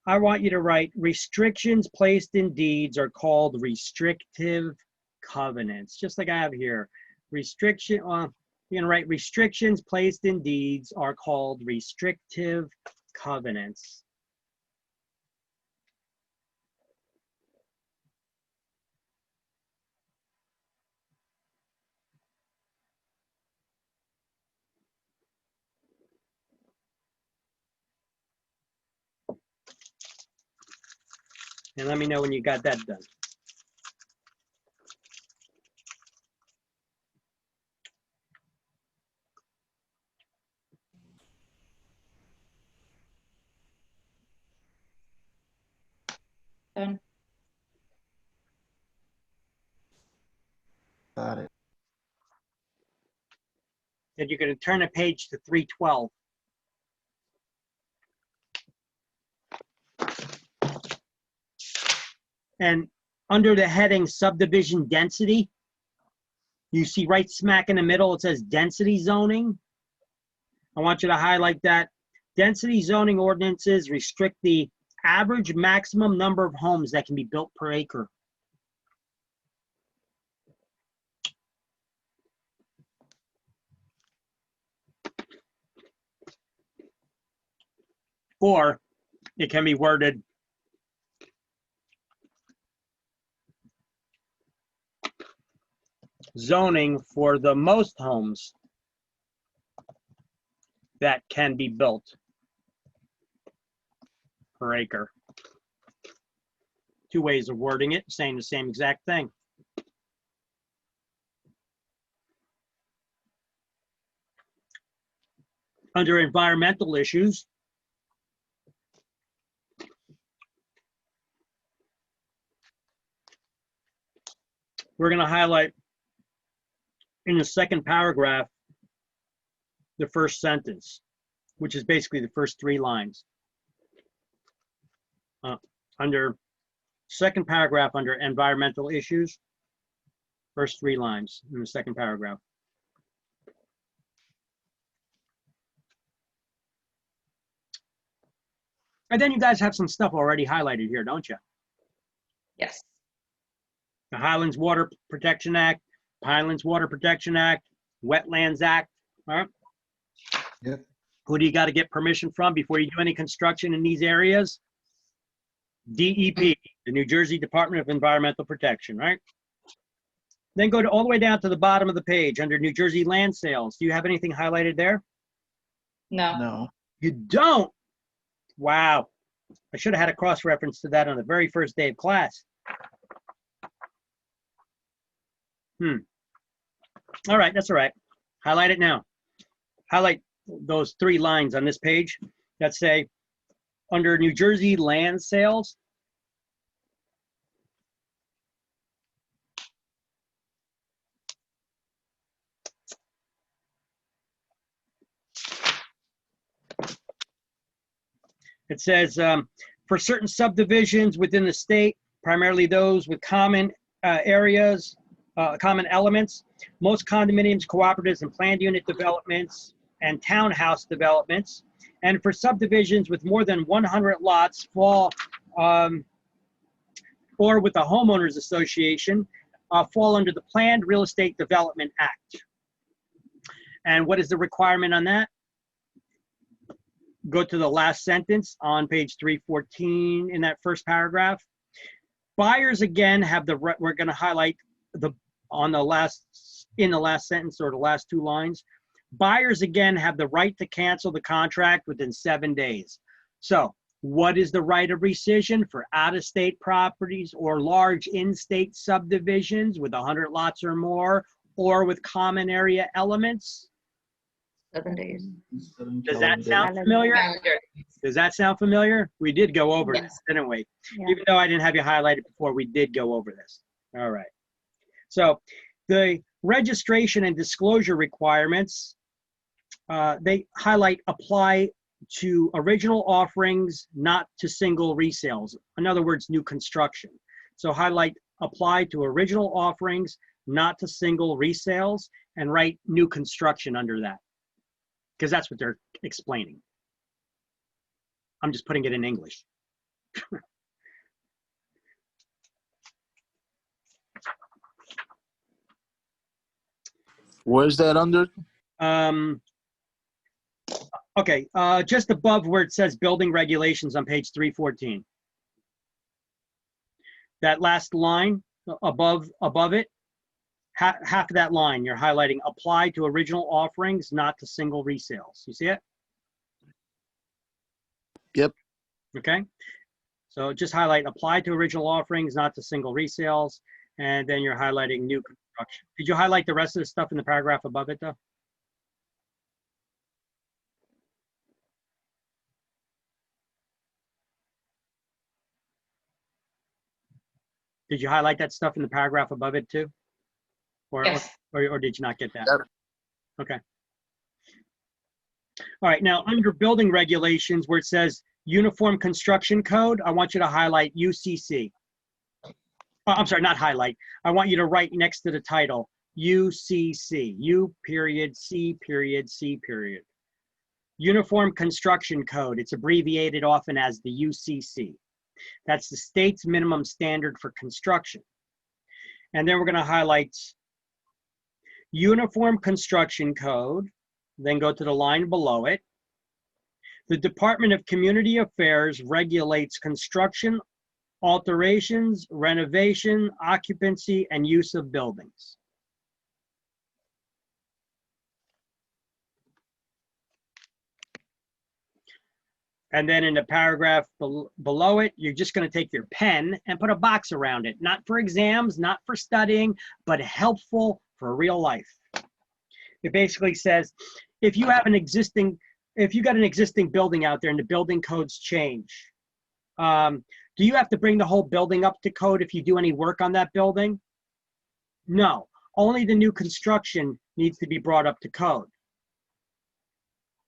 I want you to write restrictions placed in deeds are called restrictive covenants, just like I have here. You're gonna write restrictions placed in deeds are called restrictive covenants. And let me know when you got that done. Done. Got it. Then you're going to turn a page to 312. And under the heading subdivision density, you see right smack in the middle, it says density zoning. I want you to highlight that. Density zoning ordinances restrict the average maximum number of homes that can be built per acre. Or it can be worded zoning for the most homes that can be built per acre. Two ways of wording it, saying the same exact thing. Under environmental issues, we're going to highlight in the second paragraph the first sentence, which is basically the first 3 lines. Under second paragraph, under environmental issues, first 3 lines in the second paragraph. And then you guys have some stuff already highlighted here, don't you? Yes. The Highlands Water Protection Act, Pinelands Water Protection Act, Wetlands Act, all right? Yep. Who do you got to get permission from before you do any construction in these areas? DEP, the New Jersey Department of Environmental Protection, right? Then go all the way down to the bottom of the page under New Jersey land sales. Do you have anything highlighted there? No. No. You don't? Wow. I should have had a cross-reference to that on the very first day of class. All right, that's all right. Highlight it now. Highlight those 3 lines on this page that say, under New Jersey land sales, it says, for certain subdivisions within the state, primarily those with common areas, common elements, most condominiums, cooperatives, and planned unit developments and townhouse developments, and for subdivisions with more than 100 lots fall, or with the homeowners association, fall under the Planned Real Estate Development Act. And what is the requirement on that? Go to the last sentence on page 314 in that first paragraph. Buyers again have the right, we're going to highlight the in the last sentence or the last 2 lines. Buyers again have the right to cancel the contract within 7 days. So what is the right of rescission for out-of-state properties or large in-state subdivisions with 100 lots or more, or with common area elements? 7 days. Does that sound familiar? Does that sound familiar? We did go over Yes. this, didn't we? Yeah. Even though I didn't have you highlighted before, we did go over this. All right. So the registration and disclosure requirements, they highlight apply to original offerings, not to single resales. In other words, new construction. So highlight apply to original offerings, not to single resales, and write new construction under that, because that's what they're explaining. I'm just putting it in English. Where's that under? Okay, just above where it says building regulations on page 314. That last line above it, half of that line, you're highlighting apply to original offerings, not to single resales. You see it? Yep. Okay. So just highlight apply to original offerings, not to single resales, and then you're highlighting new construction. Did you highlight the rest of the stuff in the paragraph above it though? Did you highlight that stuff in the paragraph above it too? Yes. Or did you not get that? Yep. Okay. All right, now under building regulations where it says Uniform Construction Code, I want you to highlight UCC. Oh, I'm sorry, not highlight. I want you to write next to the title, UCC, U period, C period, C period. Uniform Construction Code, it's abbreviated often as the UCC. That's the state's minimum standard for construction. And then we're going to highlight Uniform Construction Code, then go to the line below it. The Department of Community Affairs regulates construction, alterations, renovation, occupancy, and use of buildings. And then in the paragraph below it, you're just going to take your pen and put a box around it. Not for exams, not for studying, but helpful for real life. It basically says, if you have an existing, if you got an existing building out there and the building codes change, do you have to bring the whole building up to code if you do any work on that building? No, only the new construction needs to be brought up to code.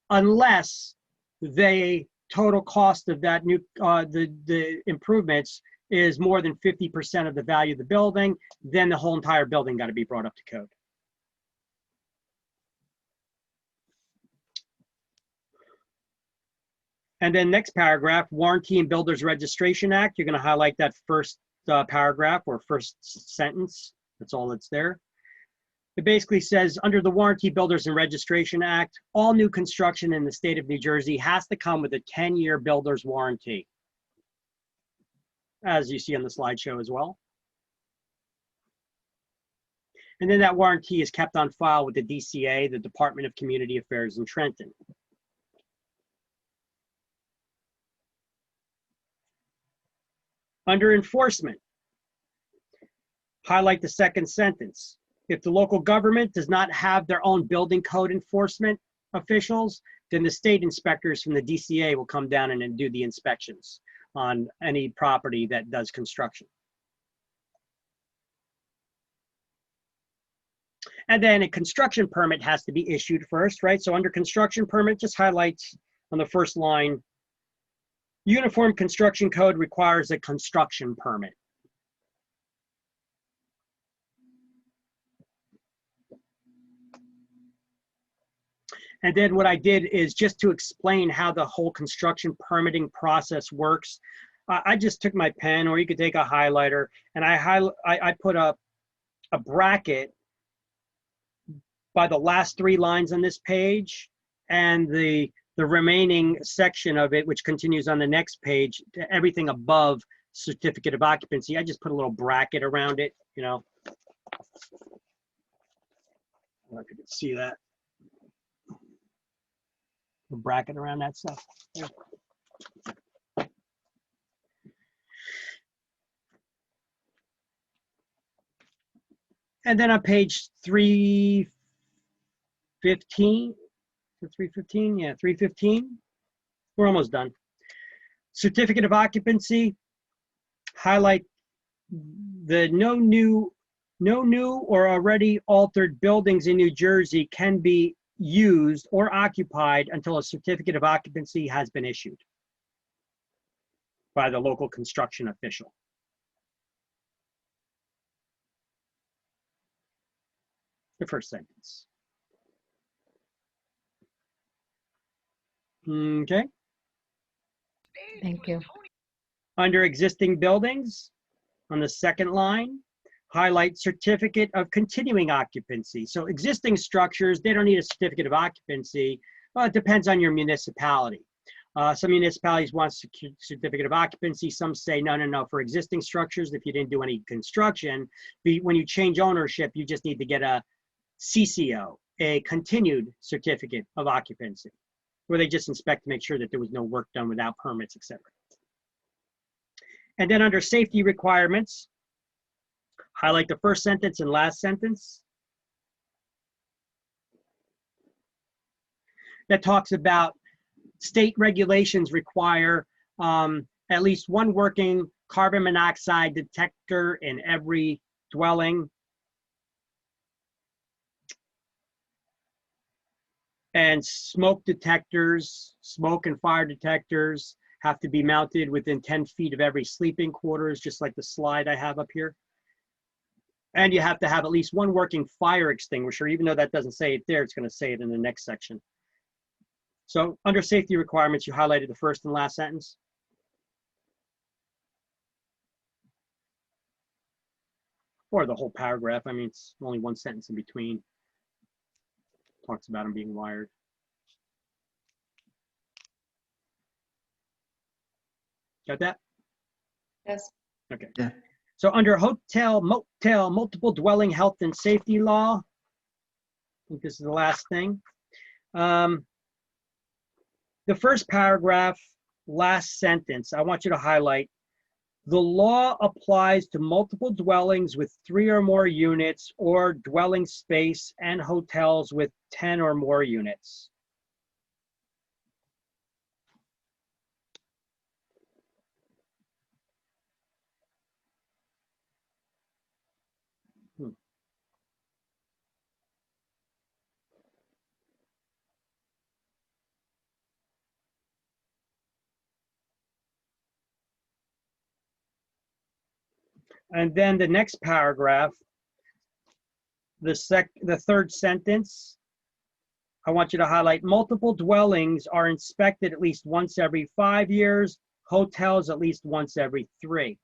Unless the total cost of that new, the improvements is more than 50% of the value of the building, then the whole entire building got to be brought up to code. And then next paragraph, Warranty and Builders Registration Act. You're going to highlight that first paragraph or first sentence. That's all that's there. It basically says, under the Warranty Builders and Registration Act, all new construction in the state of New Jersey has to come with a 10-year builder's warranty, as you see on the slideshow as well. And then that warranty is kept on file with the DCA, the Department of Community Affairs in Trenton. Under enforcement, highlight the second sentence. If the local government does not have their own building code enforcement officials, then the state inspectors from the DCA will come down and do the inspections on any property that does construction. And then a construction permit has to be issued first, right? So under construction permit, just highlights on the first line, Uniform Construction Code requires a construction permit. And then what I did is just to explain how the whole construction permitting process works. I just took my pen, or you could take a highlighter, and I put a bracket by the last 3 lines on this page, and the remaining section of it, which continues on the next page, everything above certificate of occupancy. I just put a little bracket around it, you know. I don't know if you can see that. A bracket around that stuff. Yeah. And then on page 315, 315, yeah, 315. We're almost done. Certificate of occupancy, highlight the no new or already altered buildings in New Jersey can be used or occupied until a certificate of occupancy has been issued by the local construction official. The first sentence. Okay. Thank you. Under existing buildings, on the second line, highlight certificate of continuing occupancy. So existing structures, they don't need a certificate of occupancy. Well, it depends on your municipality. Some municipalities want certificate of occupancy. Some say, no. For existing structures, if you didn't do any construction, when you change ownership, you just need to get a CCO, a continued certificate of occupancy, where they just inspect to make sure that there was no work done without permits, etc. And then under safety requirements, highlight the first sentence and last sentence. That talks about state regulations require at least one working carbon monoxide detector in every dwelling. And smoke detectors, smoke and fire detectors have to be mounted within 10 feet of every sleeping quarters, just like the slide I have up here. And you have to have at least one working fire extinguisher. Even though that doesn't say it there, it's going to say it in the next section. So under safety requirements, you highlighted the first and last sentence. Or the whole paragraph. I mean, it's only one sentence in between. Talks about them being wired. Got that? Yes. Okay. Yeah. So under hotel, motel, multiple dwelling health and safety law, I think this is the last thing. The first paragraph, last sentence, I want you to highlight. The law applies to multiple dwellings with 3 or more units or dwelling space and hotels with 10 or more units. And then the next paragraph, the third sentence, I want you to highlight multiple dwellings are inspected at least once every 5 years, hotels at least once every 3.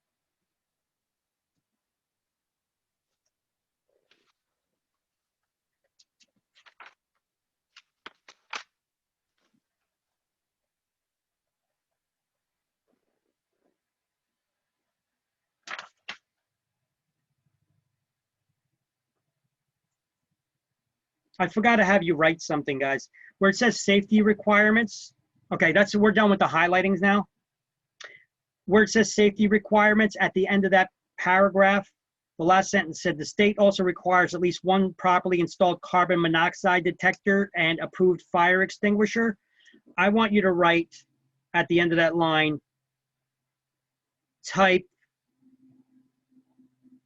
I forgot to have you write something, guys. Where it says safety requirements. Okay, we're done with the highlightings now. Where it says safety requirements, at the end of that paragraph, the last sentence said the state also requires at least one properly installed carbon monoxide detector and approved fire extinguisher. I want you to write at the end of that line, type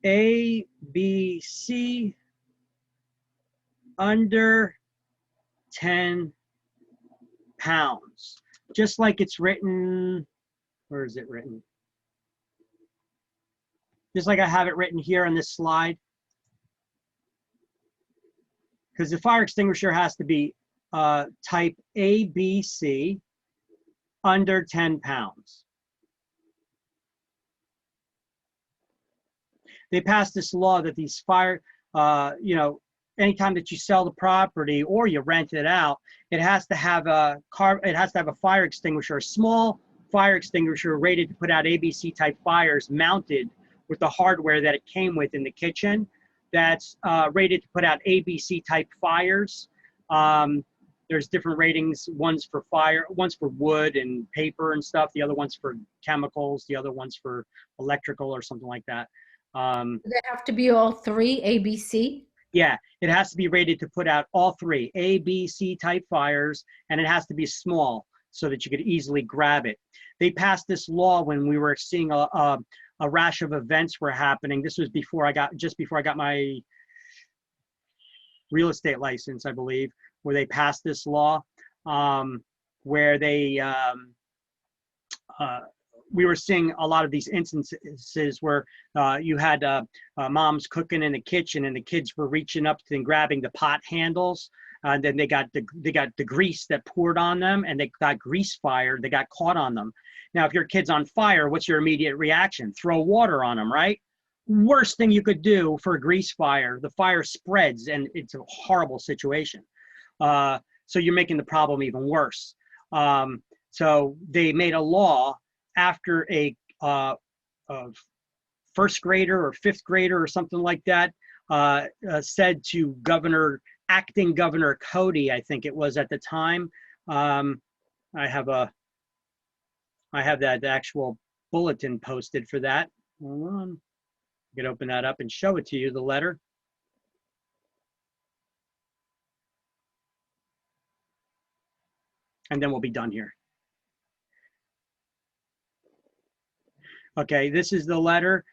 A, B, C, under 10 pounds. Just like it's written, where is it written? Just like I have it written here on this slide. Because the fire extinguisher has to be type A, B, C, under 10 pounds. They passed this law that these fire, anytime that you sell the property or you rent it out, it has to have a fire extinguisher, a small fire extinguisher rated to put out ABC type fires, mounted with the hardware that it came with in the kitchen. That's rated to put out ABC type fires. There's different ratings. One's for fire, one's for wood and paper and stuff. The other one's for chemicals. The other one's for electrical or something like that. Do they have to be all 3 ABC? Yeah, it has to be rated to put out all 3 A, B, C type fires, and it has to be small so that you could easily grab it. They passed this law when we were seeing a rash of events were happening. This was just before I got my real estate license, I believe, where they passed this law, where they we were seeing a lot of these instances where you had moms cooking in the kitchen and the kids were reaching up and grabbing the pot handles, and then they got the grease that poured on them, and they got grease fire. They got caught on them. Now, if your kid's on fire, what's your immediate reaction? Throw water on them, right? Worst thing you could do for a grease fire. The fire spreads, and it's a horrible situation. So you're making the problem even worse. So they made a law after a first grader or fifth grader or something like that said to acting Governor Cody, I think it was at the time. I have that actual bulletin posted for that. Hold on. You can open that up and show it to you, the letter. And then we'll be done here. Okay, this is the letter.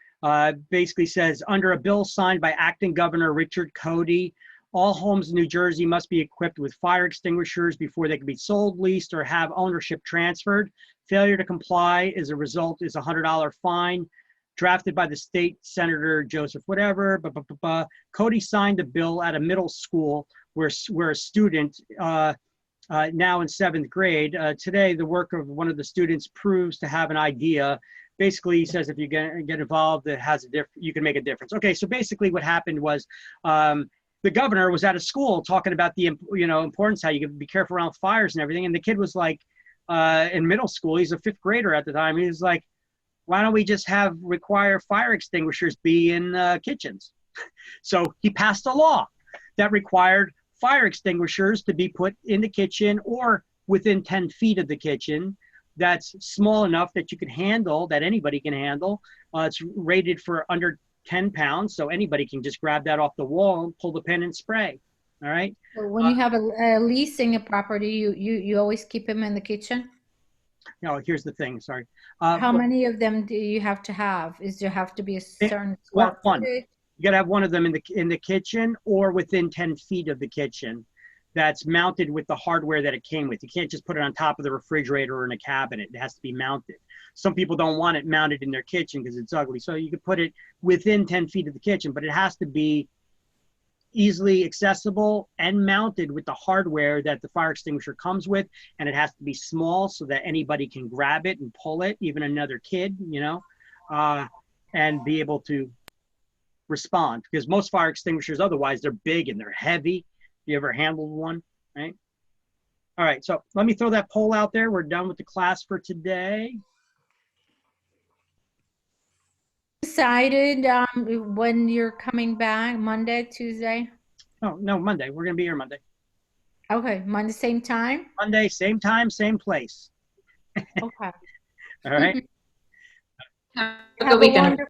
Basically says, under a bill signed by acting Governor Richard Cody, all homes in New Jersey must be equipped with fire extinguishers before they can be sold, leased, or have ownership transferred. Failure to comply as a result is a $100 fine. Drafted by the state senator Joseph whatever. Cody signed the bill at a middle school where a student now in 7th grade. Today, the work of one of the students proves to have an idea. Basically, he says if you get involved, you can make a difference. Okay, so basically what happened was the governor was at a school talking about the importance, how you can be careful around fires and everything. And the kid was like, in middle school, he's a 5th grader at the time. He was like, why don't we just require fire extinguishers be in kitchens? So he passed a law that required fire extinguishers to be put in the kitchen or within 10 feet of the kitchen. That's small enough that you can handle, that anybody can handle. It's rated for under 10 pounds, so anybody can just grab that off the wall and pull the pin and spray. All right. So when you have a leasing a property, you always keep them in the kitchen? No, here's the thing. Sorry. How many of them do you have to have? Is there have to be a certain square one? footage? You got to have one of them in the kitchen or within 10 feet of the kitchen. That's mounted with the hardware that it came with. You can't just put it on top of the refrigerator or in a cabinet. It has to be mounted. Some people don't want it mounted in their kitchen because it's ugly. So you could put it within 10 feet of the kitchen, but it has to be easily accessible and mounted with the hardware that the fire extinguisher comes with, and it has to be small so that anybody can grab it and pull it, even another kid, you know, and be able to respond, because most fire extinguishers otherwise they're big and they're heavy. You ever handled one, right? All right, so let me throw that poll out there. We're done with the class for today. Decided when you're coming back, Monday, Tuesday? Oh, no, Monday. We're going to be here Monday. Okay, Monday, same time? Monday, same time, same place. Okay. All right. Have a good weekend.